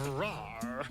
Rawr.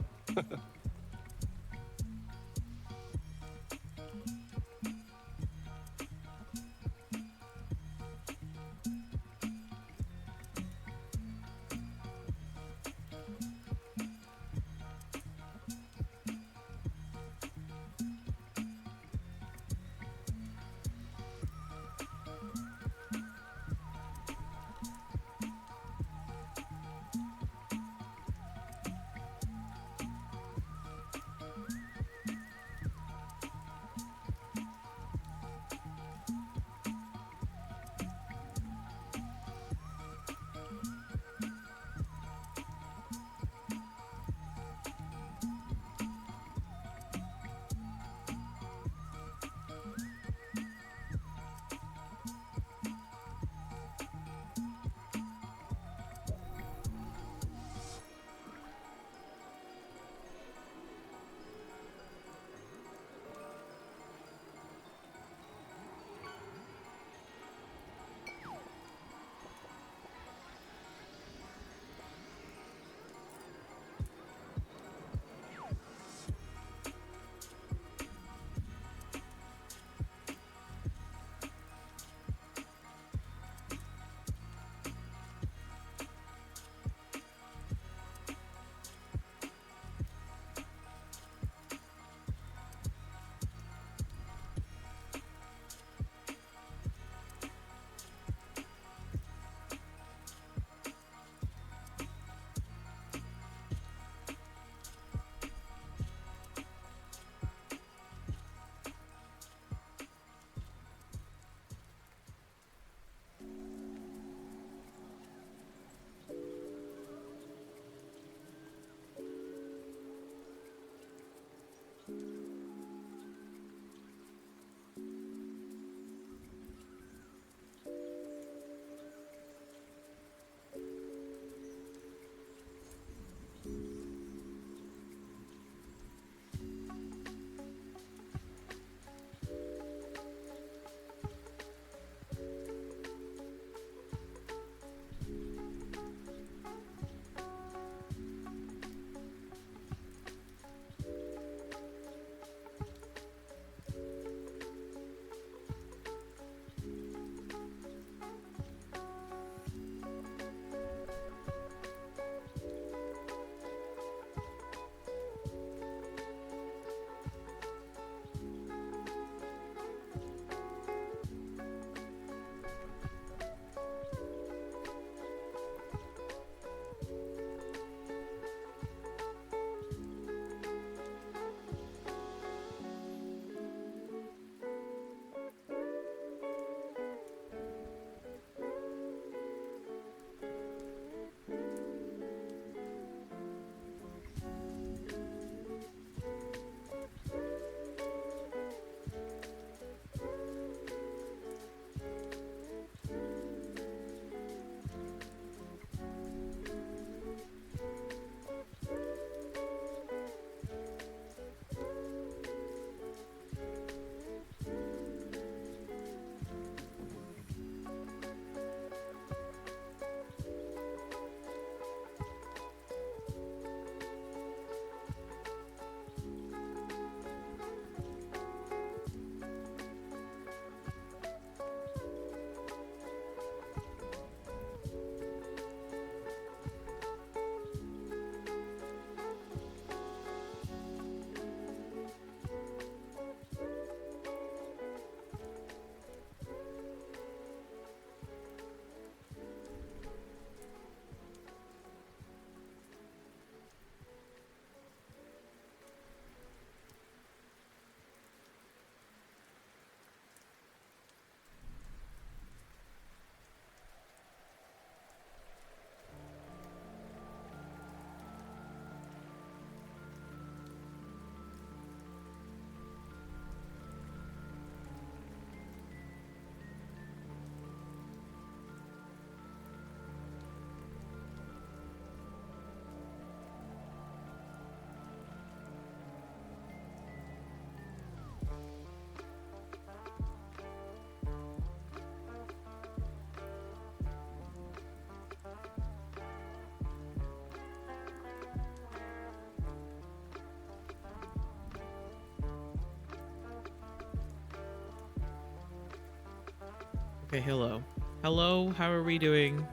Okay, hello. Hello, how are we doing?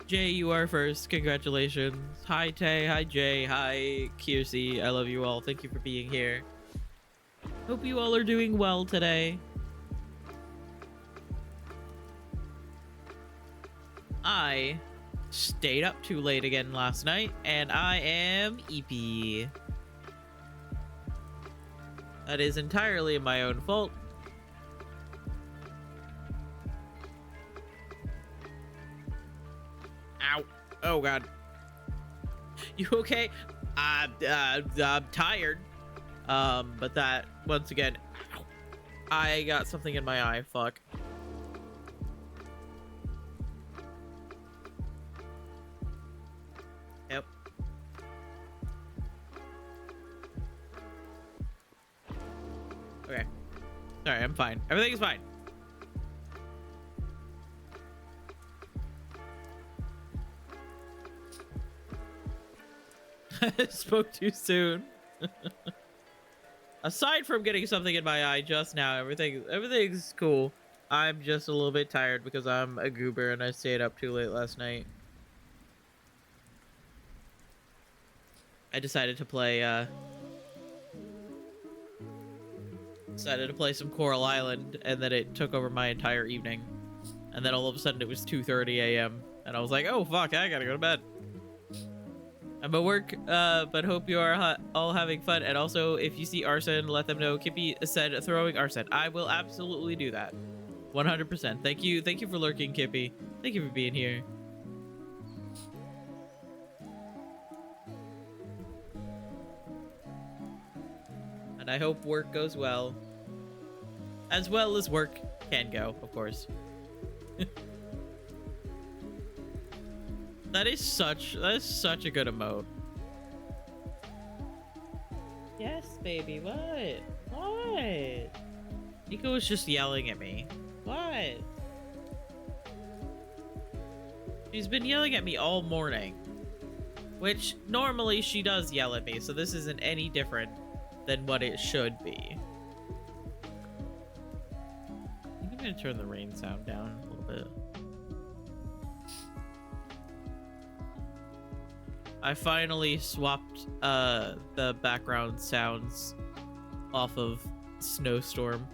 Jay, you are first. Congratulations. Hi, Tay. Hi, Jay. Hi, Kiersey. I love you all. Thank you for being here. Hope you all are doing well today. I stayed up too late again last night, and I am EP. That is entirely my own fault. Ow. Oh, God. You okay? I'm tired. But that, once again, ow, I got something in my eye. Fuck. Yep. Okay. Sorry, I'm fine. Everything's fine. I spoke too soon. Aside from getting something in my eye just now, everything's cool. I'm just a little bit tired because I'm a goober and I stayed up too late last night. I decided to play some Coral Island, and then it took over my entire evening. And then all of a sudden it was 2:30 a.m. and I was like, oh fuck, I gotta go to bed. I'm at work, but hope you are all having fun. And also, if you see arson, let them know. Kippy said throwing arson. I will absolutely do that. 100%. Thank you for lurking, Kippy. Thank you for being here. And I hope work goes well. As well as work can go, of course. That is such a good emote. Yes, baby. What? What? Nico was just yelling at me. What? She's been yelling at me all morning. Which, normally she does yell at me, so this isn't any different than what it should be. I think I'm gonna turn the rain sound down a little bit. I finally swapped the background sounds off of Snowstorm.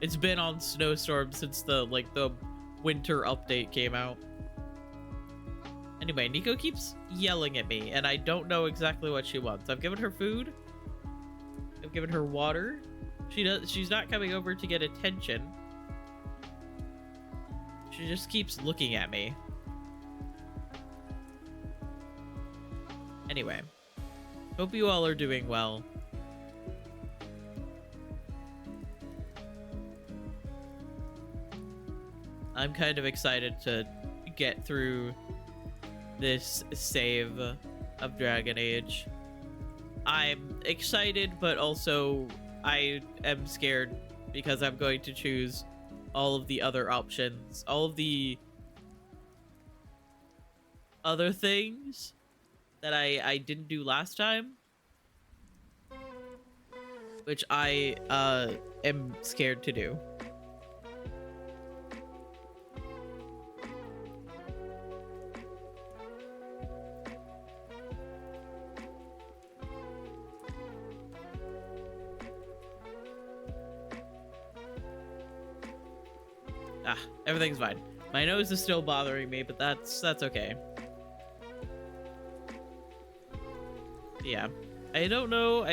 It's been on Snowstorm since the winter update came out. Anyway, Nico keeps yelling at me and I don't know exactly what she wants. I've given her food. I've given her water. She's not coming over to get attention. She just keeps looking at me. Anyway, hope you all are doing well. I'm kind of excited to get through this save of Dragon Age. I'm excited, but also I am scared because I'm going to choose all of the other options, all of the other things that I didn't do last time, which I am scared to do. Everything's fine. My nose is still bothering me, but that's okay. Yeah, I don't know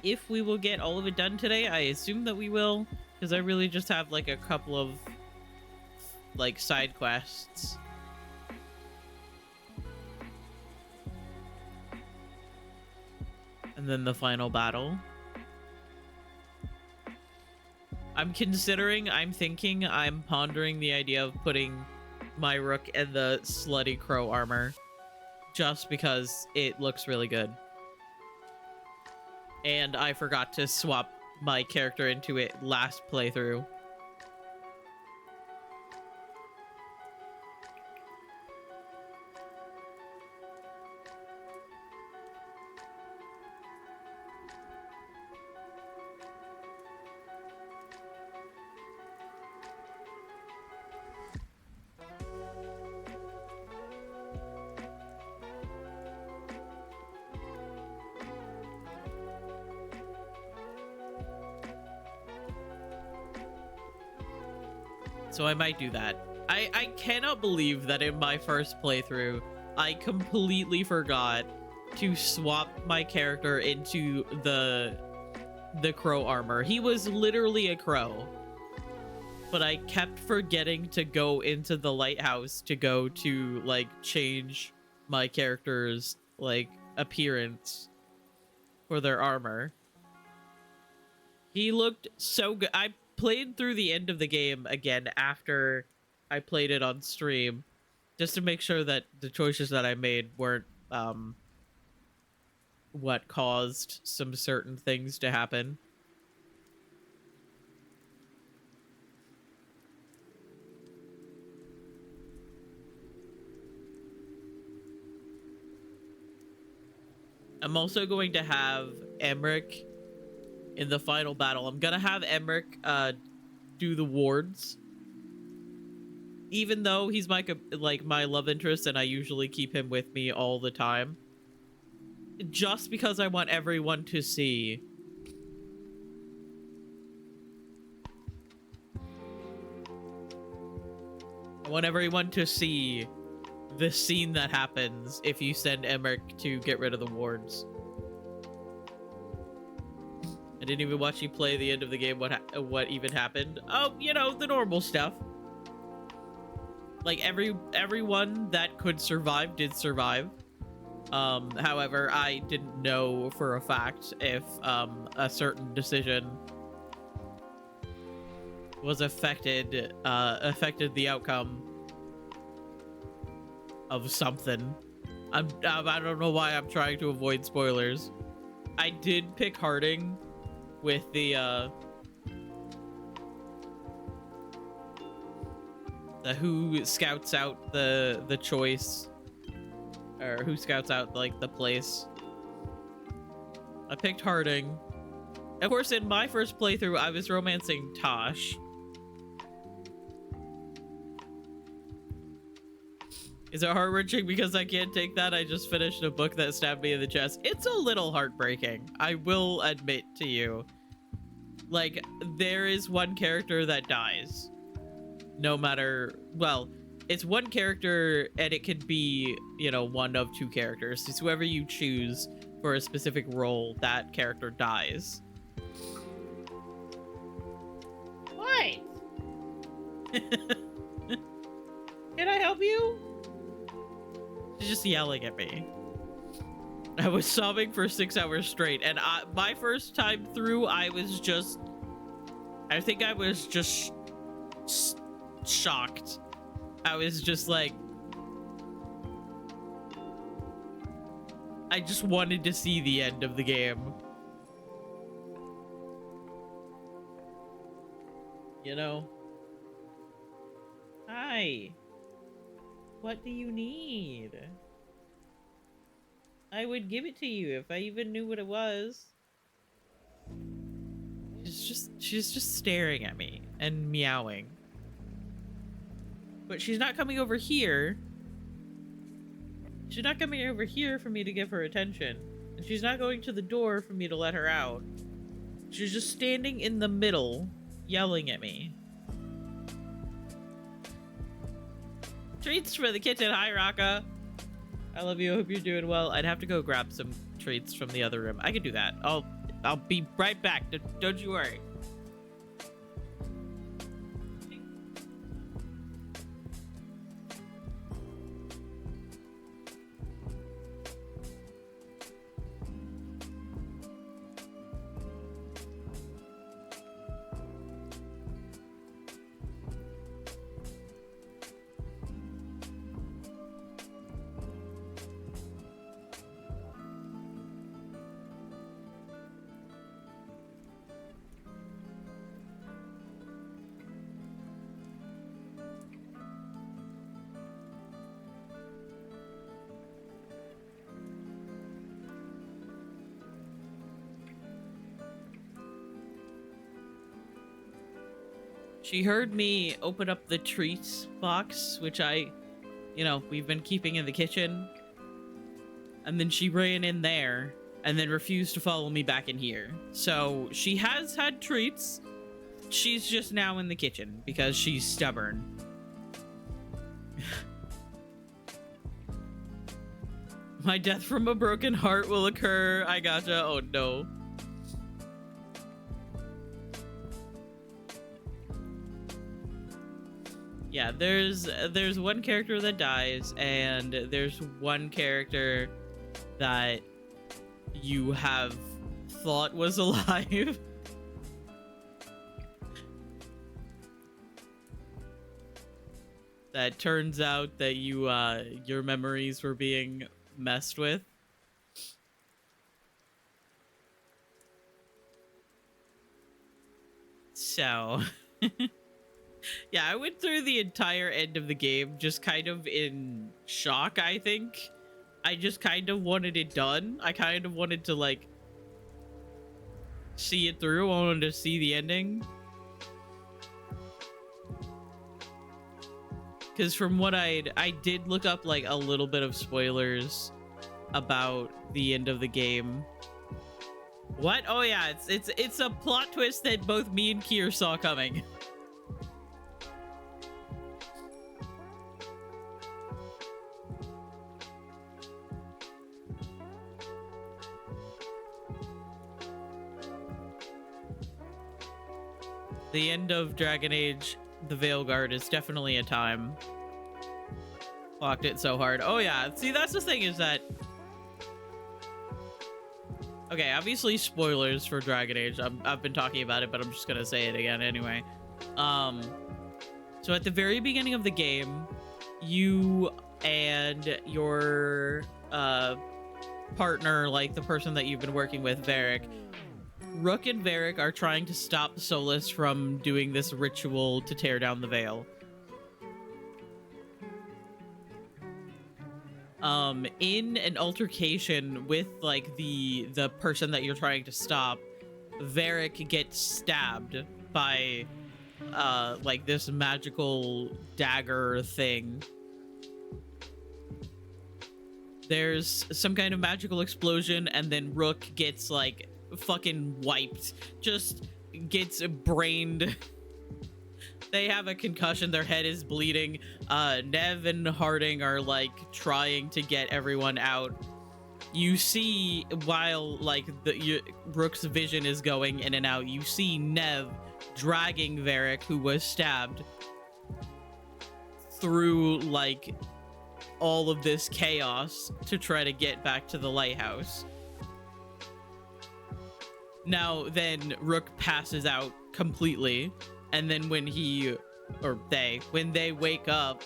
if we will get all of it done today. I assume that we will, because I really just have like a couple of side quests. And then the final battle. I'm pondering the idea of putting my rook in the slutty crow armor. Just because it looks really good. And I forgot to swap my character into it last playthrough. So I might do that. I cannot believe that in my first playthrough, I completely forgot to swap my character into the crow armor. He was literally a crow. But I kept forgetting to go into the lighthouse to go to, like, change my character's, like, appearance for their armor. He looked so good. I played through the end of the game again after I played it on stream, just to make sure that the choices that I made weren't what caused some certain things to happen. I'm also going to have Emmerich in the final battle. I'm gonna have Emmerich do the wards, even though he's my love interest and I usually keep him with me all the time, just because I want everyone to see the scene that happens if you send Emmerich to get rid of the wards. I didn't even watch you play the end of the game. What even happened? Oh, you know, the normal stuff. Like, everyone that could survive did survive. However, I didn't know for a fact if a certain decision was affected the outcome of something. I don't know why I'm trying to avoid spoilers. I did pick Harding with the who scouts out the choice, or who scouts out, like, the place. I picked Harding. Of course, in my first playthrough, I was romancing Tosh. Is it heart-wrenching because I can't take that? I just finished a book that stabbed me in the chest. It's a little heartbreaking, I will admit to you. Like, there is one character that dies. No matter... Well, it's one character, and it could be, you know, one of two characters. It's whoever you choose for a specific role, that character dies. What? Can I help you? She's just yelling at me. I was sobbing for 6 hours straight, and my first time through, I think I was just shocked. I was just like, I just wanted to see the end of the game. You know? Hi. What do you need? I would give it to you if I even knew what it was. She's just staring at me and meowing. But she's not coming over here. She's not coming over here for me to give her attention. And she's not going to the door for me to let her out. She's just standing in the middle, yelling at me. Treats for the kitchen. Hi, Raka. I love you. I hope you're doing well. I'd have to go grab some treats from the other room. I can do that. I'll be right back. Don't you worry. She heard me open up the treats box, which we've been keeping in the kitchen. And then she ran in there and then refused to follow me back in here. So she has had treats. she's just now in the kitchen because she's stubborn. My death from a broken heart will occur. I gotcha. Oh no. Yeah, there's one character that dies, and there's one character that you have thought was alive. That turns out that you your memories were being messed with. So yeah, I went through the entire end of the game just kind of in shock, I think. I just kind of wanted it done. I kind of wanted to, like, see it through. I wanted to see the ending. Because from what I did look up, like, a little bit of spoilers about the end of the game. What? Oh yeah, it's a plot twist that both me and Kier saw coming. The end of Dragon Age the Veilguard is definitely a time. Locked it so hard. Oh yeah, see, that's the thing, is that... Okay, obviously spoilers for Dragon Age. I've been talking about it, but I'm just gonna say it again anyway. So at the very beginning of the game, you and your partner, like the person that you've been working with, Varric, Rook and Varric are trying to stop Solus from doing this ritual to tear down the veil. In an altercation with, like, the person that you're trying to stop, Varric gets stabbed by, like, this magical dagger thing. There's some kind of magical explosion, and then Rook gets, like, fucking wiped. Just gets brained. They have a concussion, their head is bleeding. Nev and Harding are, like, trying to get everyone out. You see, while, like, Rook's vision is going in and out, you see Nev dragging Varric, who was stabbed, through, like, all of this chaos to try to get back to the lighthouse. Now, then Rook passes out completely. And then when when they wake up,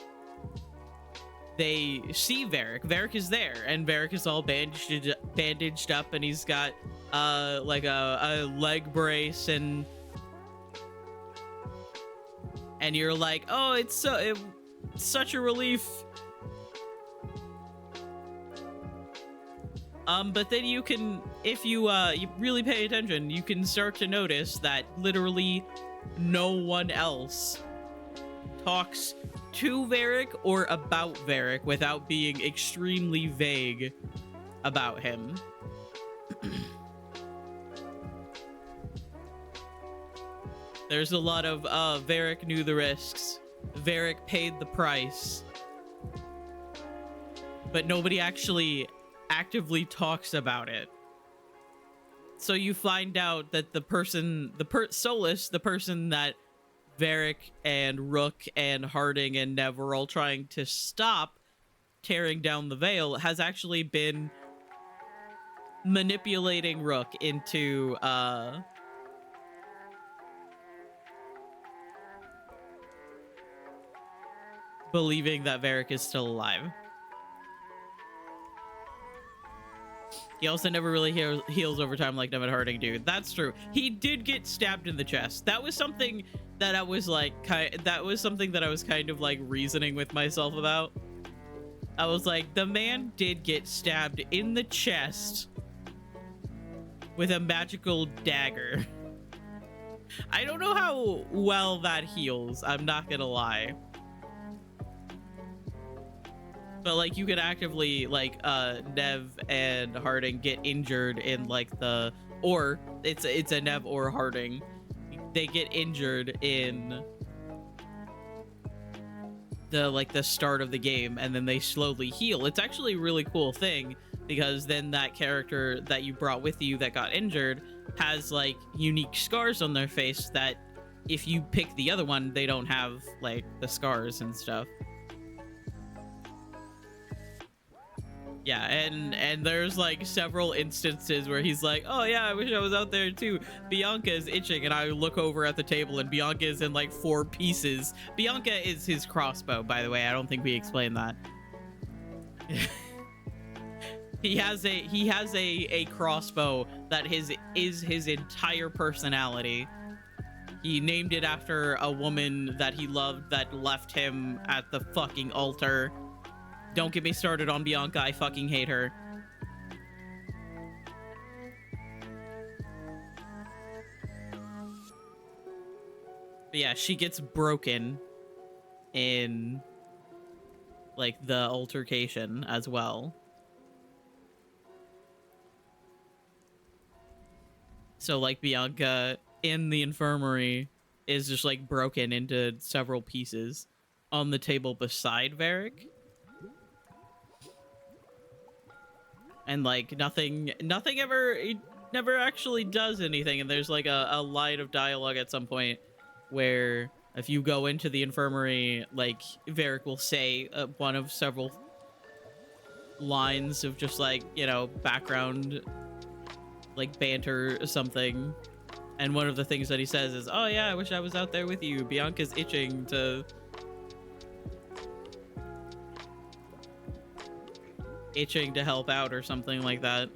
they see Varric. Varric is there, and Varric is all bandaged up, and he's got like a leg brace, and you're like, oh, it's such a relief. But then you can, if you really pay attention, you can start to notice that literally no one else talks to Varric or about Varric without being extremely vague about him. There's a lot of, Varric knew the risks. Varric paid the price. But nobody actually actively talks about it. So you find out that Solus, the person that Varric and Rook and Harding and Nev were all trying to stop tearing down the veil, has actually been manipulating Rook into believing that Varric is still alive. He also never really heals over time like Nev and Harding do. That's true. He did get stabbed in the chest. That was something that I was like, that was something that I was kind of like reasoning with myself about. I was like, the man did get stabbed in the chest with a magical dagger. I don't know how well that heals, I'm not gonna lie. But, like, you can actively, like, Nev and Harding get injured in, like, or it's a Nev or Harding. they get injured in the start of the game, and then they slowly heal. It's actually a really cool thing, because then that character that you brought with you that got injured has like unique scars on their face that if you pick the other one, they don't have like the scars and stuff. Yeah, and there's like several instances where he's like, oh yeah, I wish I was out there too. Bianca is itching, and I look over at the table and Bianca is in like 4 pieces. Bianca is his crossbow, by the way. I don't think we explained that. He has a crossbow that is his entire personality. He named it after a woman that he loved that left him at the fucking altar. Don't get me started on Bianca. I fucking hate her. But yeah, she gets broken in like the altercation as well. So like Bianca in the infirmary is just like broken into several pieces on the table beside Varric. And like nothing ever, it never actually does anything. And there's like a line of dialogue at some point where if you go into the infirmary, like Varric will say one of several lines of just like, you know, background, like banter or something. And one of the things that he says is, oh yeah, I wish I was out there with you. Bianca's itching to help out or something like that.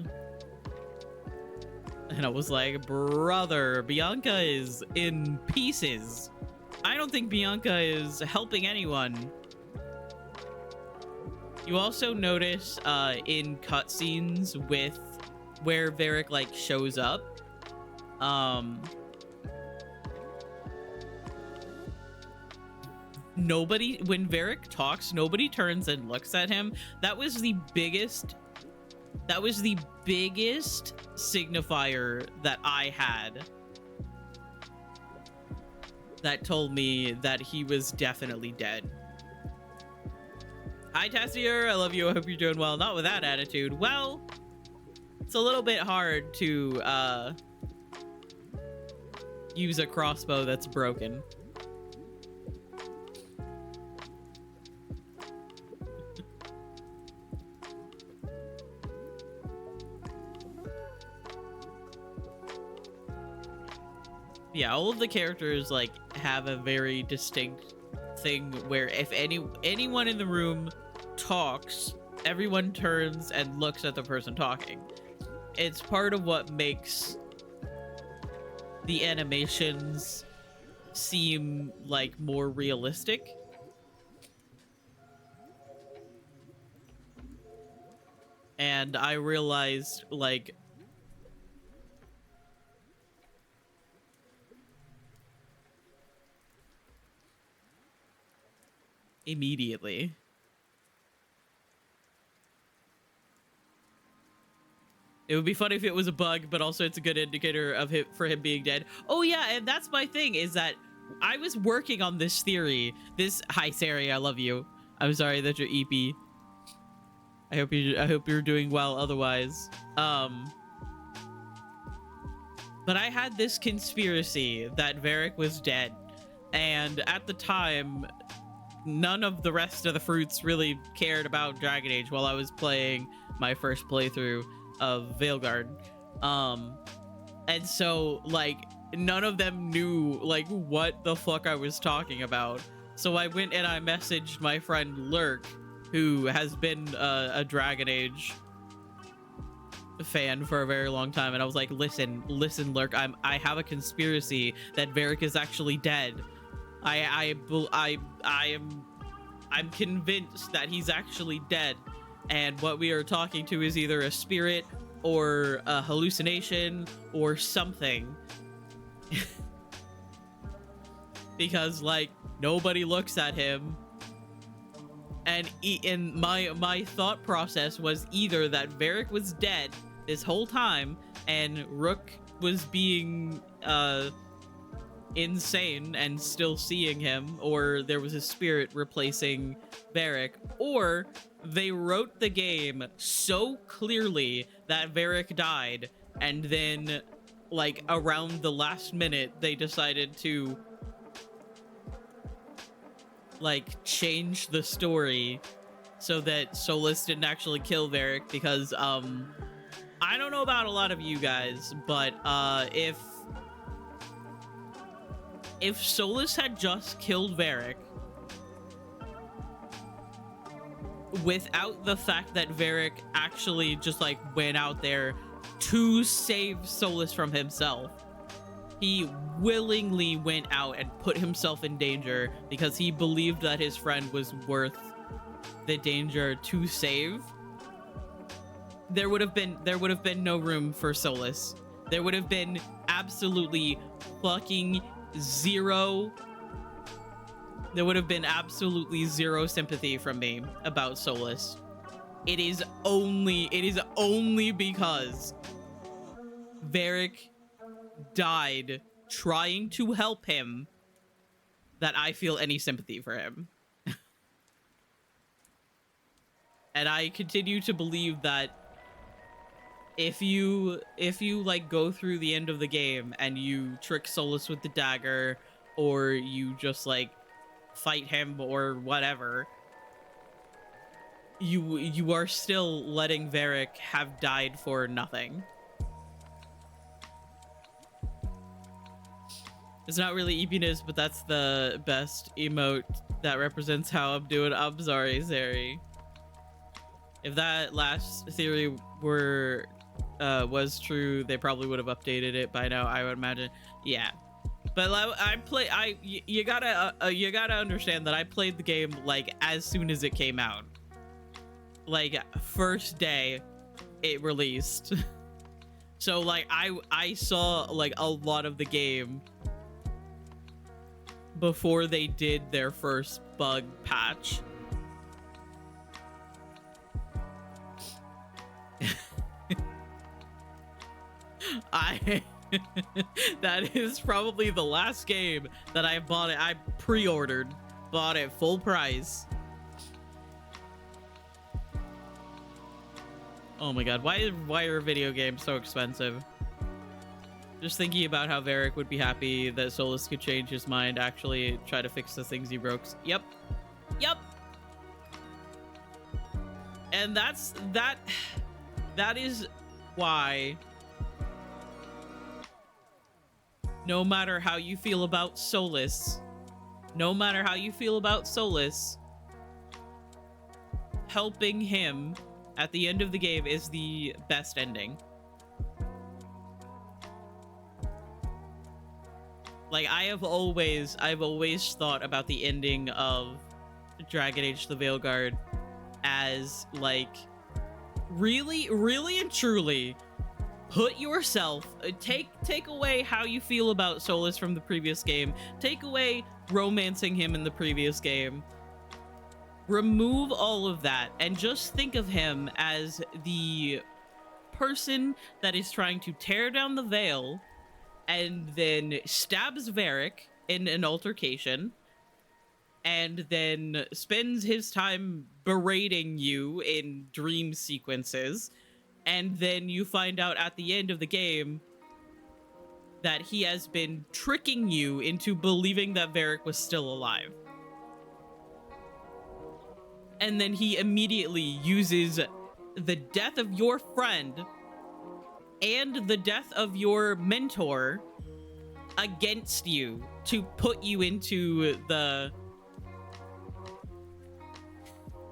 And I was like, brother, Bianca is in pieces. I don't think Bianca is helping anyone. You also notice in cutscenes with where Varric like shows up, nobody, when Varric talks, nobody turns and looks at him. That was the biggest signifier that I had that told me that he was definitely dead. Hi Tassier, I love you, I hope you're doing well. Not with that attitude. Well, it's a little bit hard to use a crossbow that's broken. Yeah, all of the characters like have a very distinct thing where if anyone in the room talks, everyone turns and looks at the person talking. It's part of what makes the animations seem like more realistic. And I realized like immediately. It would be funny if it was a bug, but also it's a good indicator of him being dead. Oh yeah, and that's my thing, is that I was working on this theory. Hi Sari, I love you. I'm sorry that you're EP. I hope you're doing well otherwise. But I had this conspiracy that Varric was dead, and at the time none of the rest of the fruits really cared about Dragon Age while I was playing my first playthrough of Veilguard. And so like none of them knew like what the fuck I was talking about. So I went and I messaged my friend Lurk, who has been a Dragon Age fan for a very long time, and I was like, listen Lurk, I have a conspiracy that Varric is actually dead. I'm convinced that he's actually dead, and what we are talking to is either a spirit or a hallucination or something. Because like nobody looks at him, and my thought process was either that Varric was dead this whole time and Rook was being insane and still seeing him, or there was a spirit replacing Varric, or they wrote the game so clearly that Varric died, and then, like, around the last minute, they decided to, like, change the story so that Solus didn't actually kill Varric, because, I don't know about a lot of you guys, but, if Solus had just killed Varric without the fact that Varric actually just, like, went out there to save Solus from himself, he willingly went out and put himself in danger because he believed that his friend was worth the danger to save, there would have been no room for Solus. There would have been absolutely fucking zero. There would have been absolutely zero sympathy from me about Solus. It is only because Varric died trying to help him that I feel any sympathy for him. And I continue to believe that if you like go through the end of the game and you trick Solus with the dagger, or you just like fight him or whatever, you are still letting Varric have died for nothing. It's not really eepiness, but that's the best emote that represents how I'm doing. I'm sorry, Zeri. If that last theory was true, they probably would have updated it by now, I would imagine. Yeah, but you gotta understand that I played the game like as soon as it came out, like first day it released. So like I saw like a lot of the game before they did their first bug patch. That is probably the last game that I bought it. I pre-ordered, bought it full price. Oh my god, why are video games so expensive? Just thinking about how Varric would be happy that Solus could change his mind, actually try to fix the things he broke. Yep. And that is why, no matter how you feel about Solus, helping him at the end of the game is the best ending. Like, I've always thought about the ending of Dragon Age the Veilguard as, like, really and truly put yourself, take away how you feel about Solus from the previous game, take away romancing him in the previous game, remove all of that, and just think of him as the person that is trying to tear down the veil and then stabs Varric in an altercation, and then spends his time berating you in dream sequences, and then you find out at the end of the game that he has been tricking you into believing that Varric was still alive. And then he immediately uses the death of your friend and the death of your mentor against you to put you into the...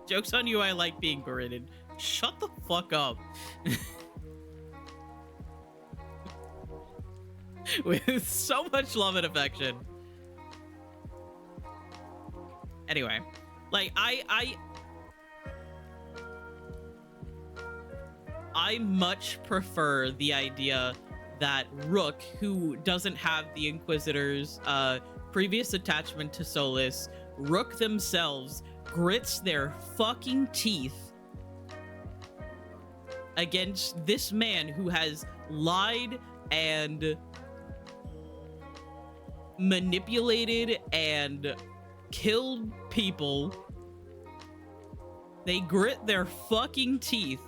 Joke's on you, I like being berated. Shut the fuck up. With so much love and affection. Anyway, like, I much prefer the idea that Rook, who doesn't have the Inquisitor's previous attachment to Solus, Rook themselves grits their fucking teeth against this man who has lied and manipulated and killed people. They grit their fucking teeth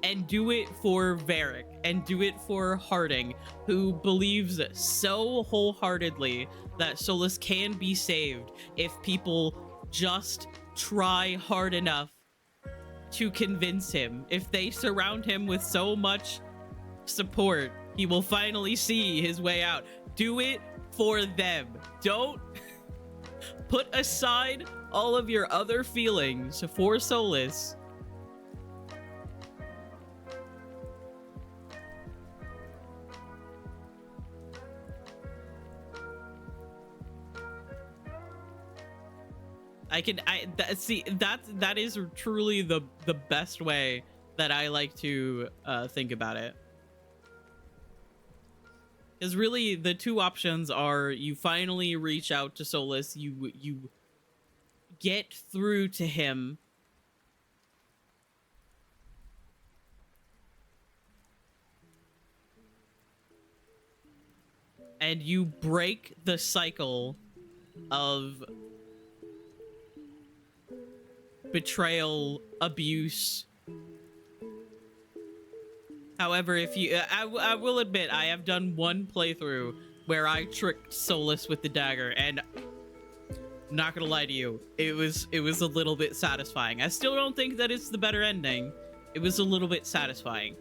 and do it for Varric and do it for Harding, who believes so wholeheartedly that Solus can be saved if people just try hard enough to convince him. If they surround him with so much support, he will finally see his way out. Do it for them. Don't put aside all of your other feelings for Solus. That is truly the best way that I like to think about it. Because really, the two options are you finally reach out to Solus, you get through to him, and you break the cycle of betrayal, abuse. However, if you, I will admit, I have done one playthrough where I tricked Solus with the dagger, and I'm not gonna lie to you, it was a little bit satisfying. I still don't think that it's the better ending. It was a little bit satisfying.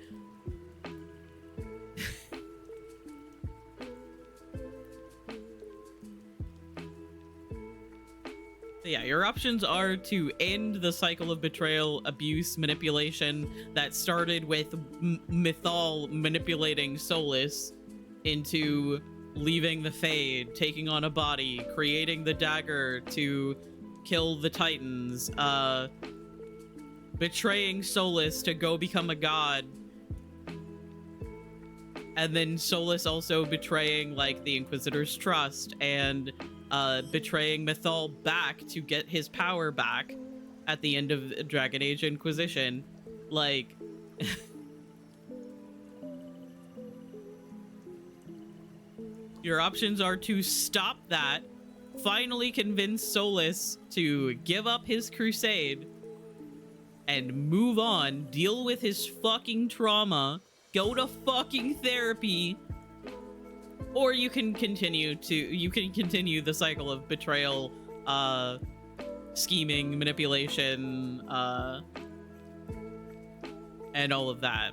Yeah, your options are to end the cycle of betrayal, abuse, manipulation that started with Mythal manipulating Solus into leaving the Fade, taking on a body, creating the dagger to kill the Titans, betraying Solus to go become a god, and then Solus also betraying, like, the Inquisitor's trust and betraying Mythal back to get his power back at the end of Dragon Age Inquisition. Like, your options are to stop that, finally convince Solus to give up his crusade and move on, deal with his fucking trauma, go to fucking therapy, or you can continue the cycle of betrayal, scheming, manipulation, and all of that.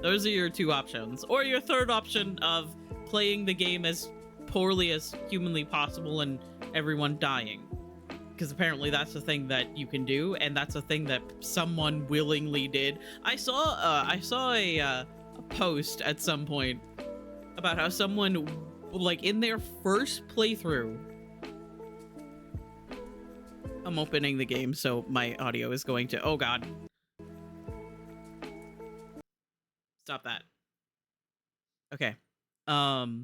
Those are your two options. Or your third option of playing the game as poorly as humanly possible and everyone dying. Because apparently that's the thing that you can do, and that's a thing that someone willingly did. I saw a post at some point about how someone, like, in their first playthrough, I'm opening the game, so my audio is going to, oh god. Stop that. Okay. Hi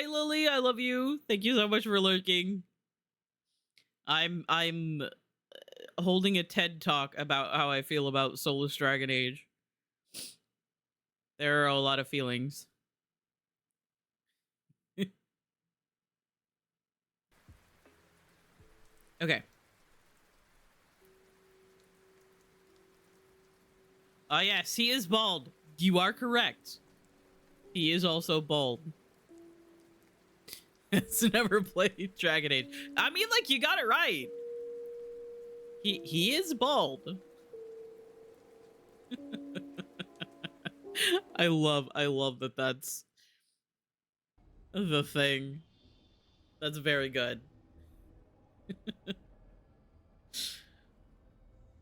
Lily, I love you. Thank you so much for lurking. I'm holding a TED talk about how I feel about Solus Dragon Age. There are a lot of feelings. Okay. Yes, he is bald. You are correct. He is also bald. It's never played Dragon Age. I mean, like, you got it right. He is bald. I love that that's the thing. That's very good.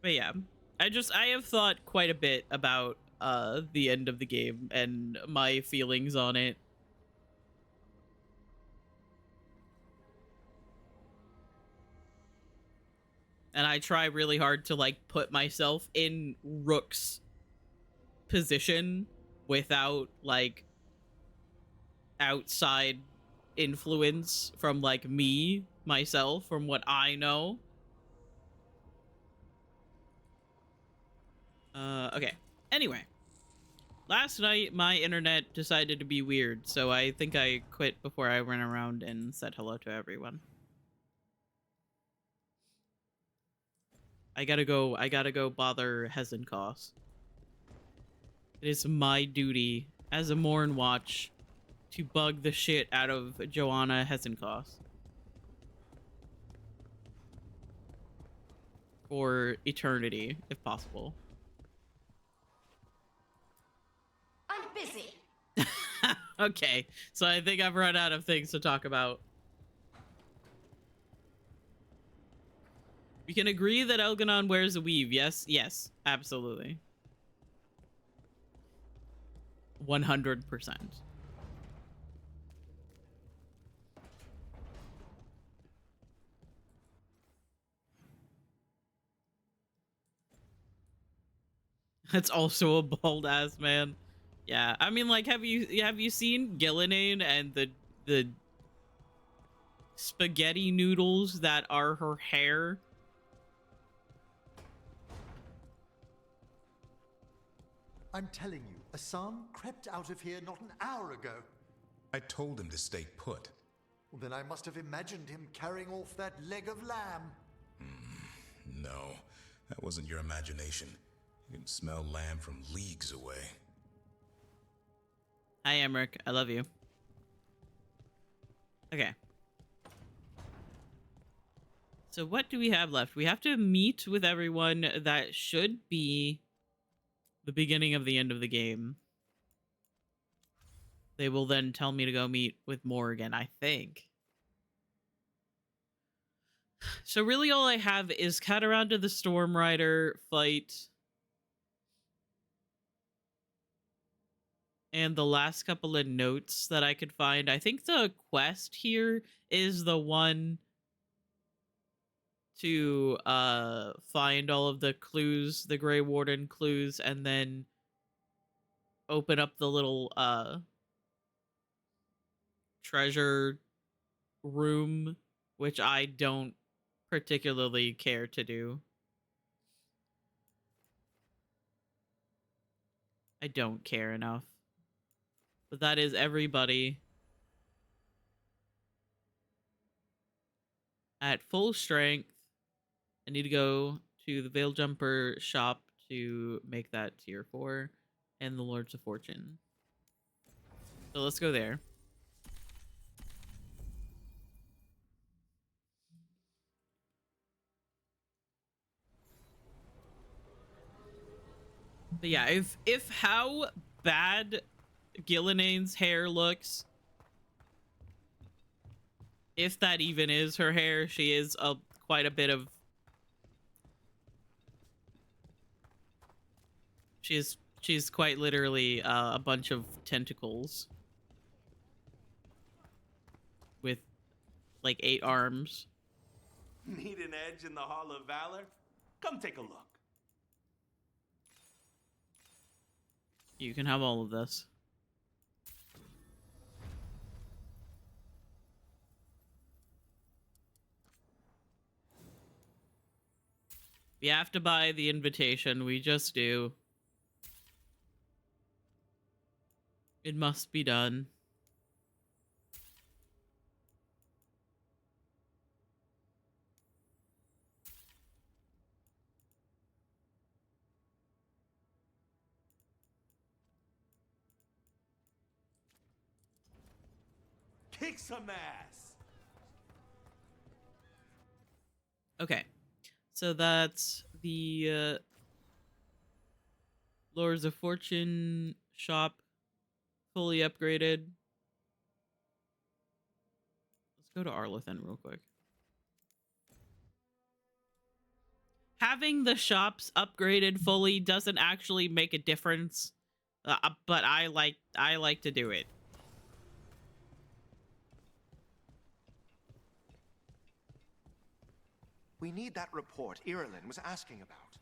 But yeah, I have thought quite a bit about the end of the game and my feelings on it. And I try really hard to, like, put myself in Rook's position without, like, outside influence from, like, myself, from what I know. Okay. Anyway. last night my internet decided to be weird, so I think I quit before I went around and said hello to everyone. I gotta go bother Hezenkos. It is my duty as a Morn Watch to bug the shit out of Joanna Hezenkos. For eternity, if possible. I'm busy. Okay, so I think I've run out of things to talk about. We can agree that Elganon wears a weave. Yes, yes, absolutely. 100%. That's also a bald ass man. Yeah, I mean, like, have you seen Gillinane and the spaghetti noodles that are her hair? I'm telling you, Assam crept out of here not an hour ago. I told him to stay put. Well, then I must have imagined him carrying off that leg of lamb. No, that wasn't your imagination. You can smell lamb from leagues away. Hi, Emmerich. I love you. Okay. So what do we have left? We have to meet with everyone. That should be the beginning of the end of the game. They will then tell me to go meet with Morgan, I think. So really all I have is cut around to the Storm Rider fight. And the last couple of notes that I could find. I think the quest here is the one to find all of the clues, the Grey Warden clues, and then open up the little treasure room, which I don't particularly care to do. I don't care enough. But that is everybody at full strength. I need to go to the Veil Jumper shop to make that tier 4 and the Lords of Fortune. So let's go there. But yeah, if how bad Gillinane's hair looks, if that even is her hair, she is quite a bit of... She's quite literally a bunch of tentacles with like 8 arms. Need an edge in the Hall of Valor? Come take a look. You can have all of this. We have to buy the invitation. We just do. It must be done. Kick some ass. Okay. So that's the Lords of Fortune shop fully upgraded. Let's go to Arlethan real quick. Having the shops upgraded fully doesn't actually make a difference, but I like to do it. We need that report Irulan was asking about.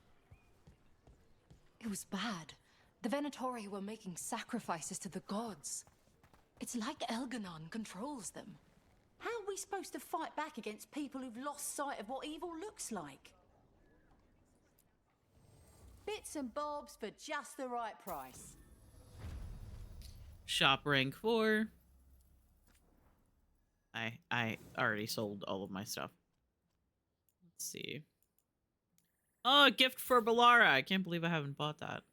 It was bad. The Venatori were making sacrifices to the gods. It's like Elganon controls them. How are we supposed to fight back against people who've lost sight of what evil looks like? Bits and bobs for just the right price. Shop rank 4. I already sold all of my stuff. Let's see. Oh, a gift for Balara. I can't believe I haven't bought that.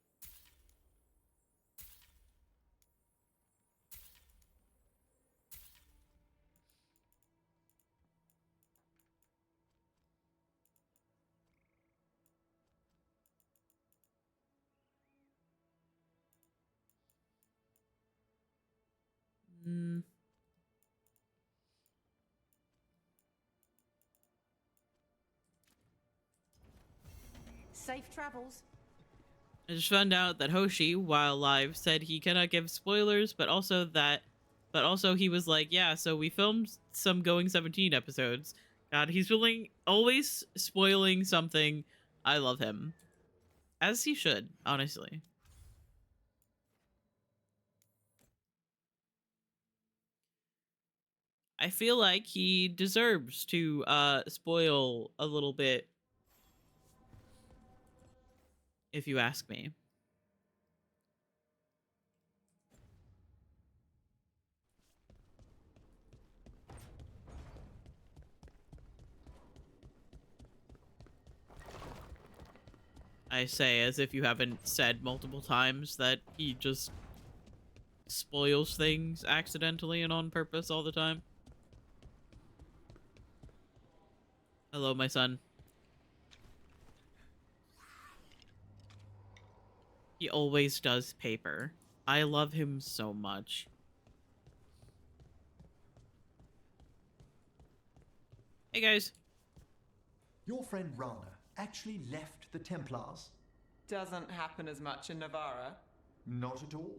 Hmm. Safe travels. I just found out that Hoshi, while live, said he cannot give spoilers, but also he was like, yeah, so we filmed some Going 17 episodes. God, he's always spoiling something. I love him. As he should, honestly. I feel like he deserves to spoil a little bit, if you ask me. I say as if you haven't said multiple times that he just spoils things accidentally and on purpose all the time. Hello, my son. He always does paper. I love him so much. Hey, guys. Your friend Rana actually left the Templars? Doesn't happen as much in Navarra. Not at all.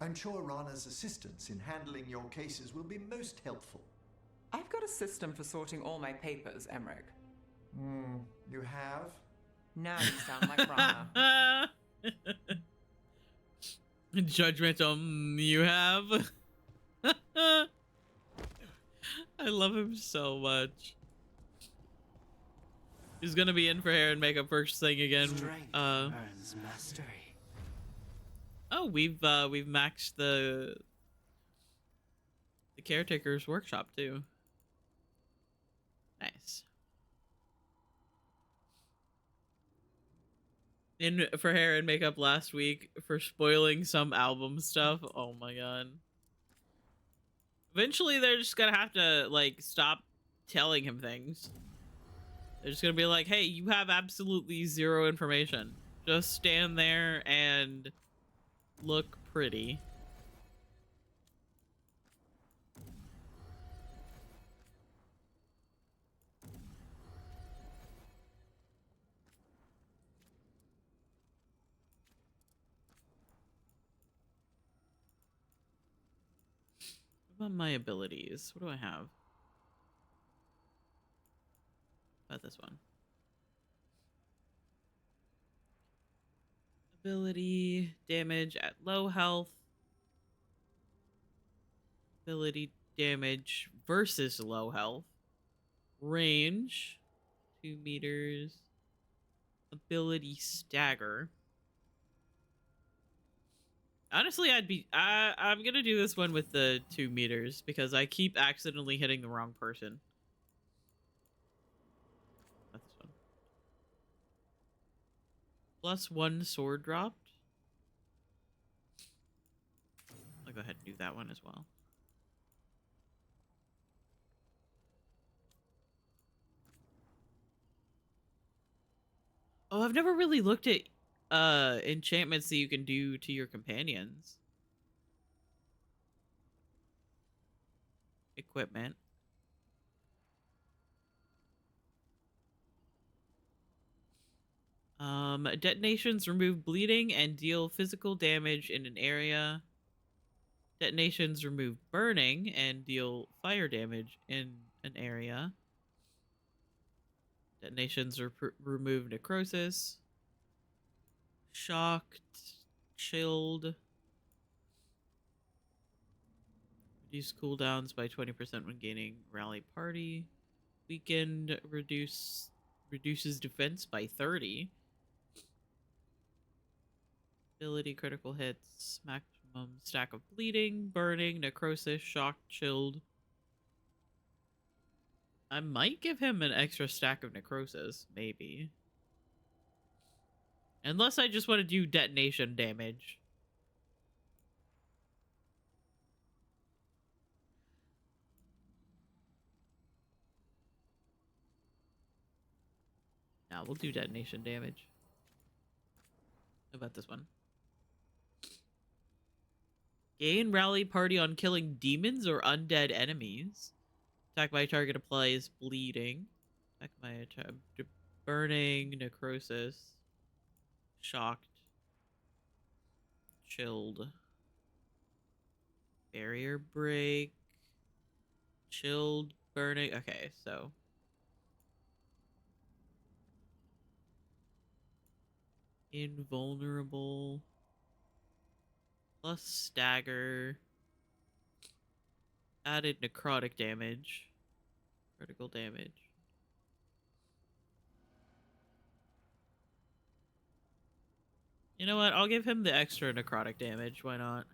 I'm sure Rana's assistance in handling your cases will be most helpful. I've got a system for sorting all my papers, Emmerich. You have? Now you sound like Rana. Judgmental, you have. I love him so much. He's gonna be in for hair and makeup first thing again. Earns mastery. Oh, we've maxed the caretaker's workshop too. Nice. In for hair and makeup last week for spoiling some album stuff. Oh my god. Eventually they're just gonna have to like stop telling him things. They're just gonna be like, hey, you have absolutely zero information. Just stand there and look pretty. What about my abilities? What do I have? About this one. Ability damage at low health. Ability damage versus low health. Range 2 meters. Ability stagger. Honestly, I'm gonna do this one with the 2 meters because I keep accidentally hitting the wrong person. Not this one. +1 sword dropped. I'll go ahead and do that one as well. Oh, I've never really looked at enchantments that you can do to your companions. Equipment. Detonations remove bleeding and deal physical damage in an area. Detonations remove burning and deal fire damage in an area. Detonations remove necrosis. Shocked. Chilled. Reduce cooldowns by 20% when gaining rally party. Weakened reduces defense by 30. Ability critical hits, maximum Stack of bleeding, burning, necrosis, shocked, chilled. I might give him an extra stack of necrosis, maybe. Unless I just want to do detonation damage. Now we'll do detonation damage. How about this one? Gain rally party on killing demons or undead enemies. Attack by target applies bleeding. Attack by attack burning, necrosis, shocked, chilled, barrier break, chilled, burning. Okay, so invulnerable plus stagger, added necrotic damage, critical damage. You know what? I'll give him the extra necrotic damage. Why not?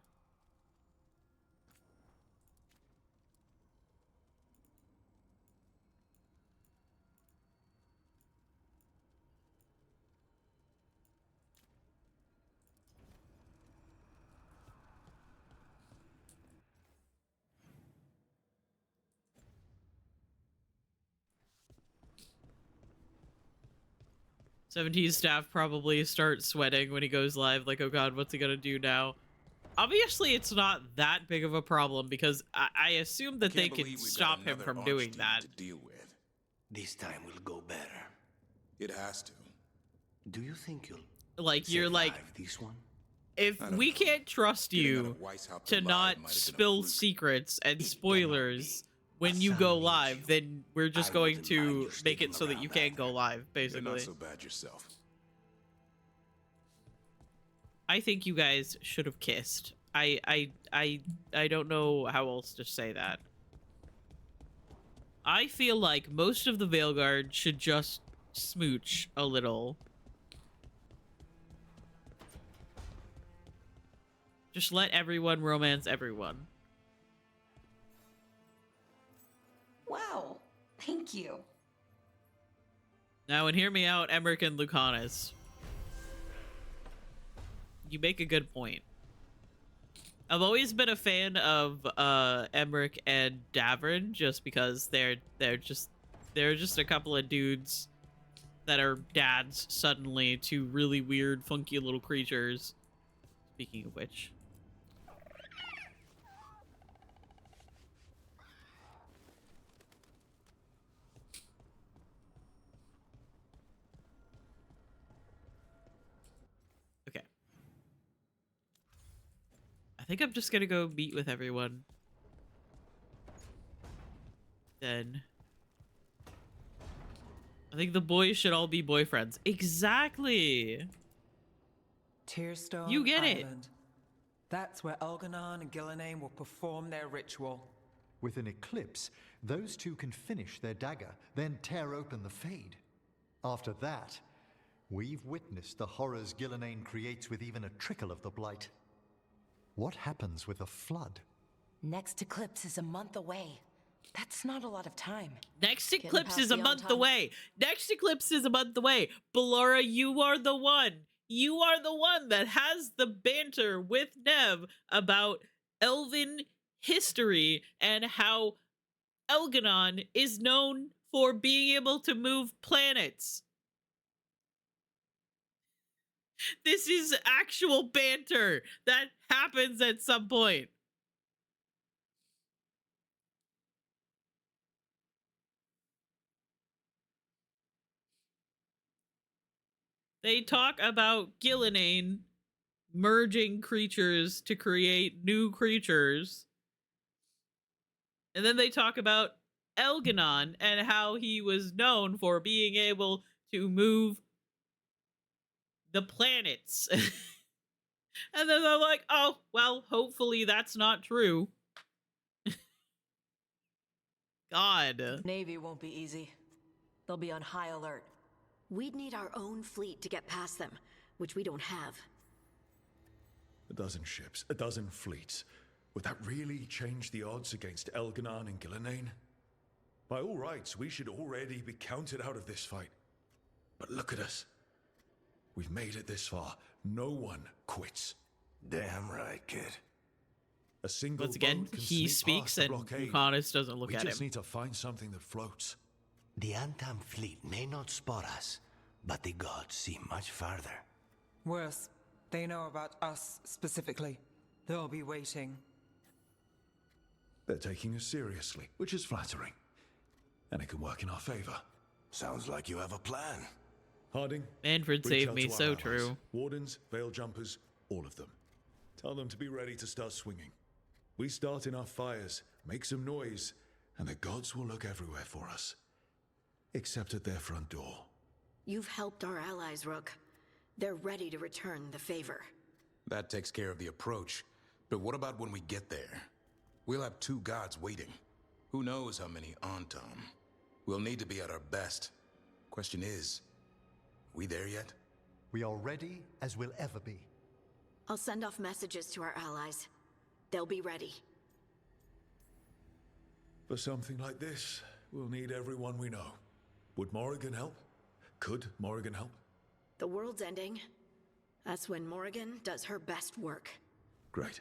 '70s staff probably start sweating when he goes live, like, oh god, what's he gonna do now? Obviously, it's not that big of a problem because I assume that they could stop him from doing that. To deal with. This time will go better. It has to. Do you think you'll Like, you're like, survive this one? if we can't trust you to not spill secrets and spoilers when you go live, then we're just going to make it so that you can't go live, You're basically. not so bad yourself. I think you guys should have kissed. I don't know how else to say that. I feel like most of the Veilguard should just smooch a little. Just let everyone romance everyone. Wow, thank you. Now, and hear me out, Emmerich and Lucanus. You make a good point. I've always been a fan of Emmerich and Davrin just because they're just a couple of dudes that are dads suddenly to really weird, funky little creatures. Speaking of which. I think I'm just gonna go meet with everyone. Then I think the boys should all be boyfriends. Exactly. Tearstone You get it. Island. That's where Elganon and Gillenane will perform their ritual. With an eclipse, those two can finish their dagger, then tear open the Fade. After that, we've witnessed the horrors Gillenane creates with even a trickle of the Blight. What happens with a flood? Next eclipse is a month away. That's not a lot of time. Next Getting eclipse past is a the month on time. away. Next eclipse is a month away. Ballora, you are the one. You are the one that has the banter with Nev about elven history and how Elganon is known for being able to move planets. This is actual banter that happens at some point. They talk about Gillenane merging creatures to create new creatures. And then they talk about Elganon and how he was known for being able to move the planets. And then they're like, oh, well, hopefully that's not true. God. Navy won't be easy. They'll be on high alert. We'd need our own fleet to get past them, which we don't have. A dozen ships, a dozen fleets. Would that really change the odds against Elganon and Gillenane? By all rights, we should already be counted out of this fight. But look at us. We've made it this far. No one quits. Damn right, kid. A single Once again, boat can he sneak past speaks the and blockade. Lucanus doesn't look We at just him. need to find something that floats. The Antam fleet may not spot us, but the gods see much farther. Worse, they know about us specifically. They'll be waiting. They're taking us seriously, which is flattering. And it can work in our favor. Sounds like you have a plan. Harding, Manfred reach saved out me, to our so allies. true. Wardens, veil jumpers, all of them. Tell them to be ready to start swinging. We start enough fires, make some noise, and the gods will look everywhere for us. Except at their front door. You've helped our allies, Rook. They're ready to return the favor. That takes care of the approach. But what about when we get there? We'll have 2 gods waiting. Who knows how many Antam? We'll need to be at our best. Question is, we there yet? We are ready as we'll ever be. I'll send off messages to our allies. They'll be ready. For something like this, we'll need everyone we know. Would Morrigan help? Could Morrigan help? The world's ending. That's when Morrigan does her best work. Great.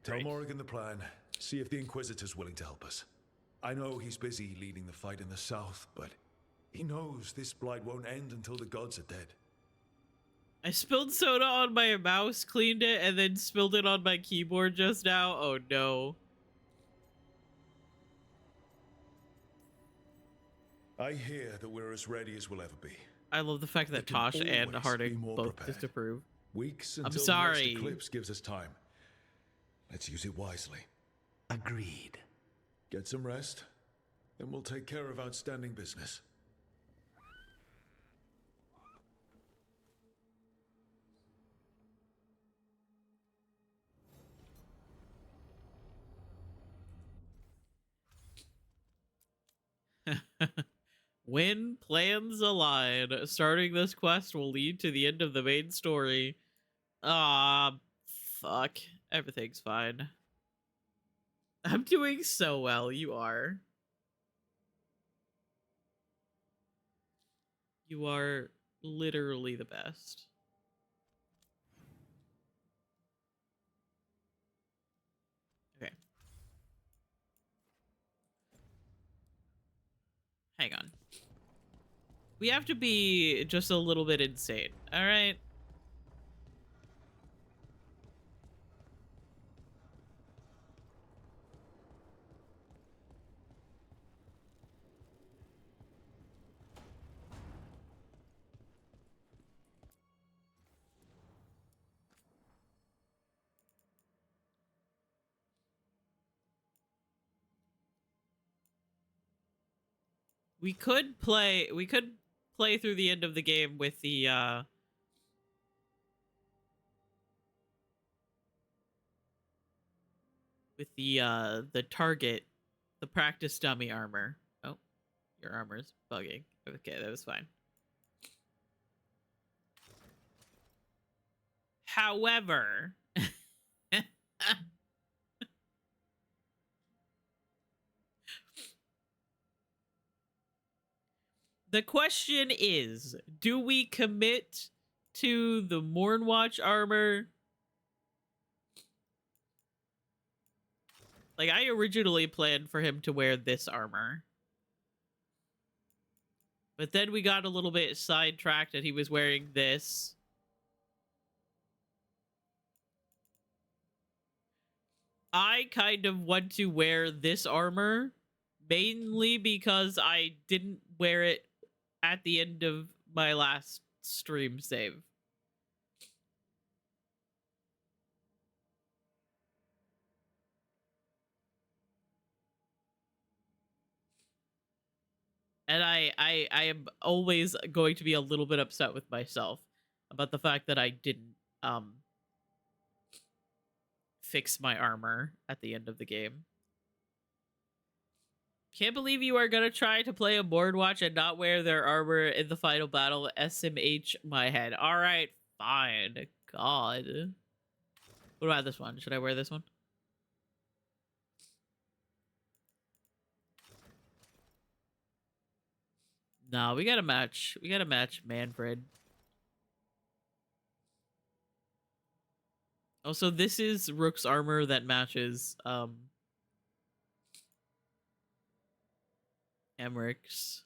Tell Morrigan the plan. See if the Inquisitor's willing to help us. I know he's busy leading the fight in the south, but he knows this blight won't end until the gods are dead. I spilled soda on my mouse, cleaned it, and then spilled it on my keyboard just now. Oh no. I hear that we're as ready as we'll ever be. I love the fact that There can Tosh and always Harding be more both prepared. disapprove. Weeks I'm until the sorry. next eclipse gives us time. Let's use it wisely. Agreed. Get some rest, then we'll take care of outstanding business. When plans align, starting this quest will lead to the end of the main story. Ah, fuck. Everything's fine. I'm doing so well, you are. You are literally the best. Okay. Hang on. We have to be just a little bit insane, alright? We could play through the end of the game with the target, the practice dummy armor. Oh, your armor's bugging. Okay, that was fine. However, the question is, do we commit to the Mornwatch armor? Like, I originally planned for him to wear this armor. But then we got a little bit sidetracked and he was wearing this. I kind of want to wear this armor, mainly because I didn't wear it at the end of my last stream save. And I am always going to be a little bit upset with myself about the fact that I didn't fix my armor at the end of the game. Can't believe you are gonna try to play a Boardwatch and not wear their armor in the final battle. SMH my head. Alright, fine. God. What about this one? Should I wear this one? No, we gotta match. We gotta match Manfred. Also, this is Rook's armor that matches Emmerich's.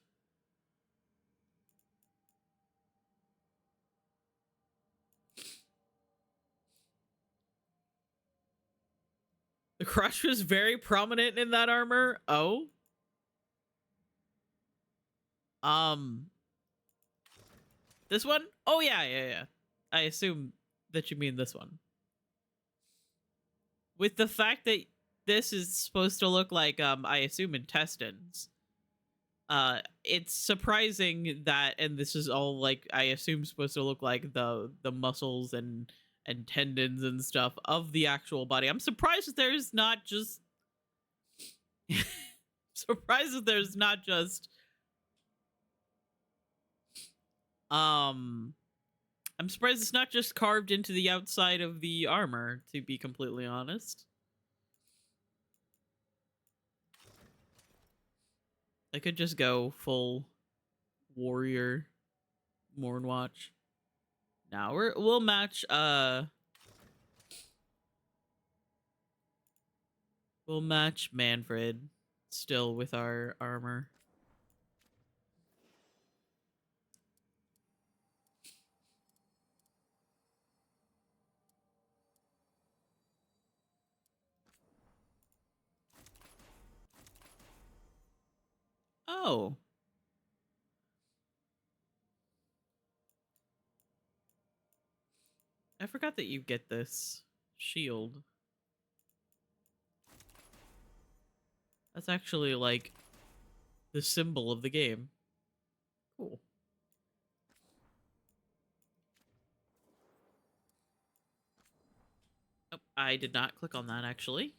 The crush was very prominent in that armor. Oh. This one? Oh yeah. I assume that you mean this one. With the fact that this is supposed to look like I assume intestines. It's surprising that, and this is all like I assume supposed to look like the muscles and tendons and stuff of the actual body. I'm surprised that there's not just surprised that there's not just I'm surprised it's not just carved into the outside of the armor, to be completely honest. I could just go full warrior Mornwatch. Now we'll match we'll match Manfred still with our armor. Oh. I forgot that you get this shield. That's actually like the symbol of the game. Cool. Oh, I did not click on that actually.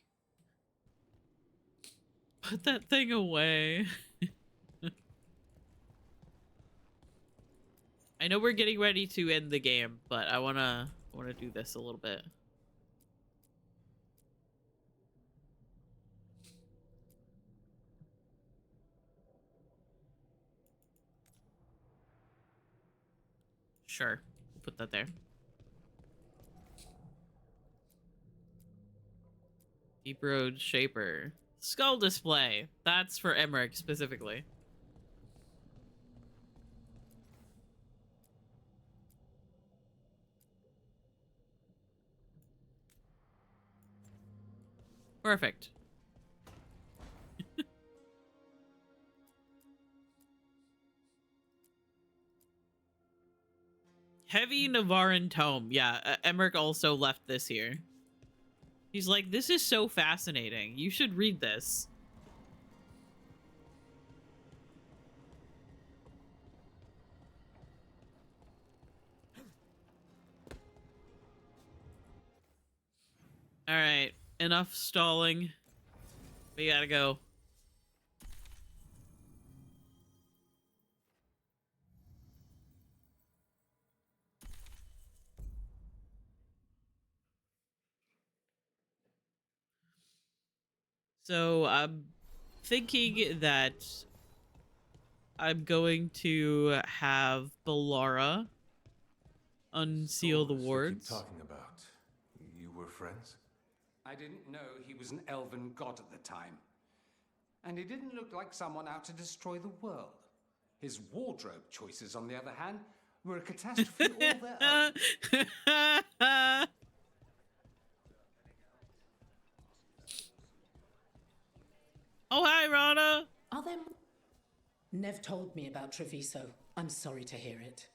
Put that thing away. I know we're getting ready to end the game, but I wanna do this a little bit. Sure, put that there. Deep Road Shaper. Skull display. That's for Emmerich specifically. Perfect. Heavy Navaran Tome. Yeah, Emmerich also left this here. He's like, this is so fascinating. You should read this. All right, enough stalling. We gotta go. So I'm thinking that I'm going to have Balara unseal the wards. What you keep talking about? You were friends? I didn't know he was an elven god at the time. And he didn't look like someone out to destroy the world. His wardrobe choices, on the other hand, were a catastrophe all their own. Oh, hi, Rana. Are there... Nev told me about Treviso. I'm sorry to hear it.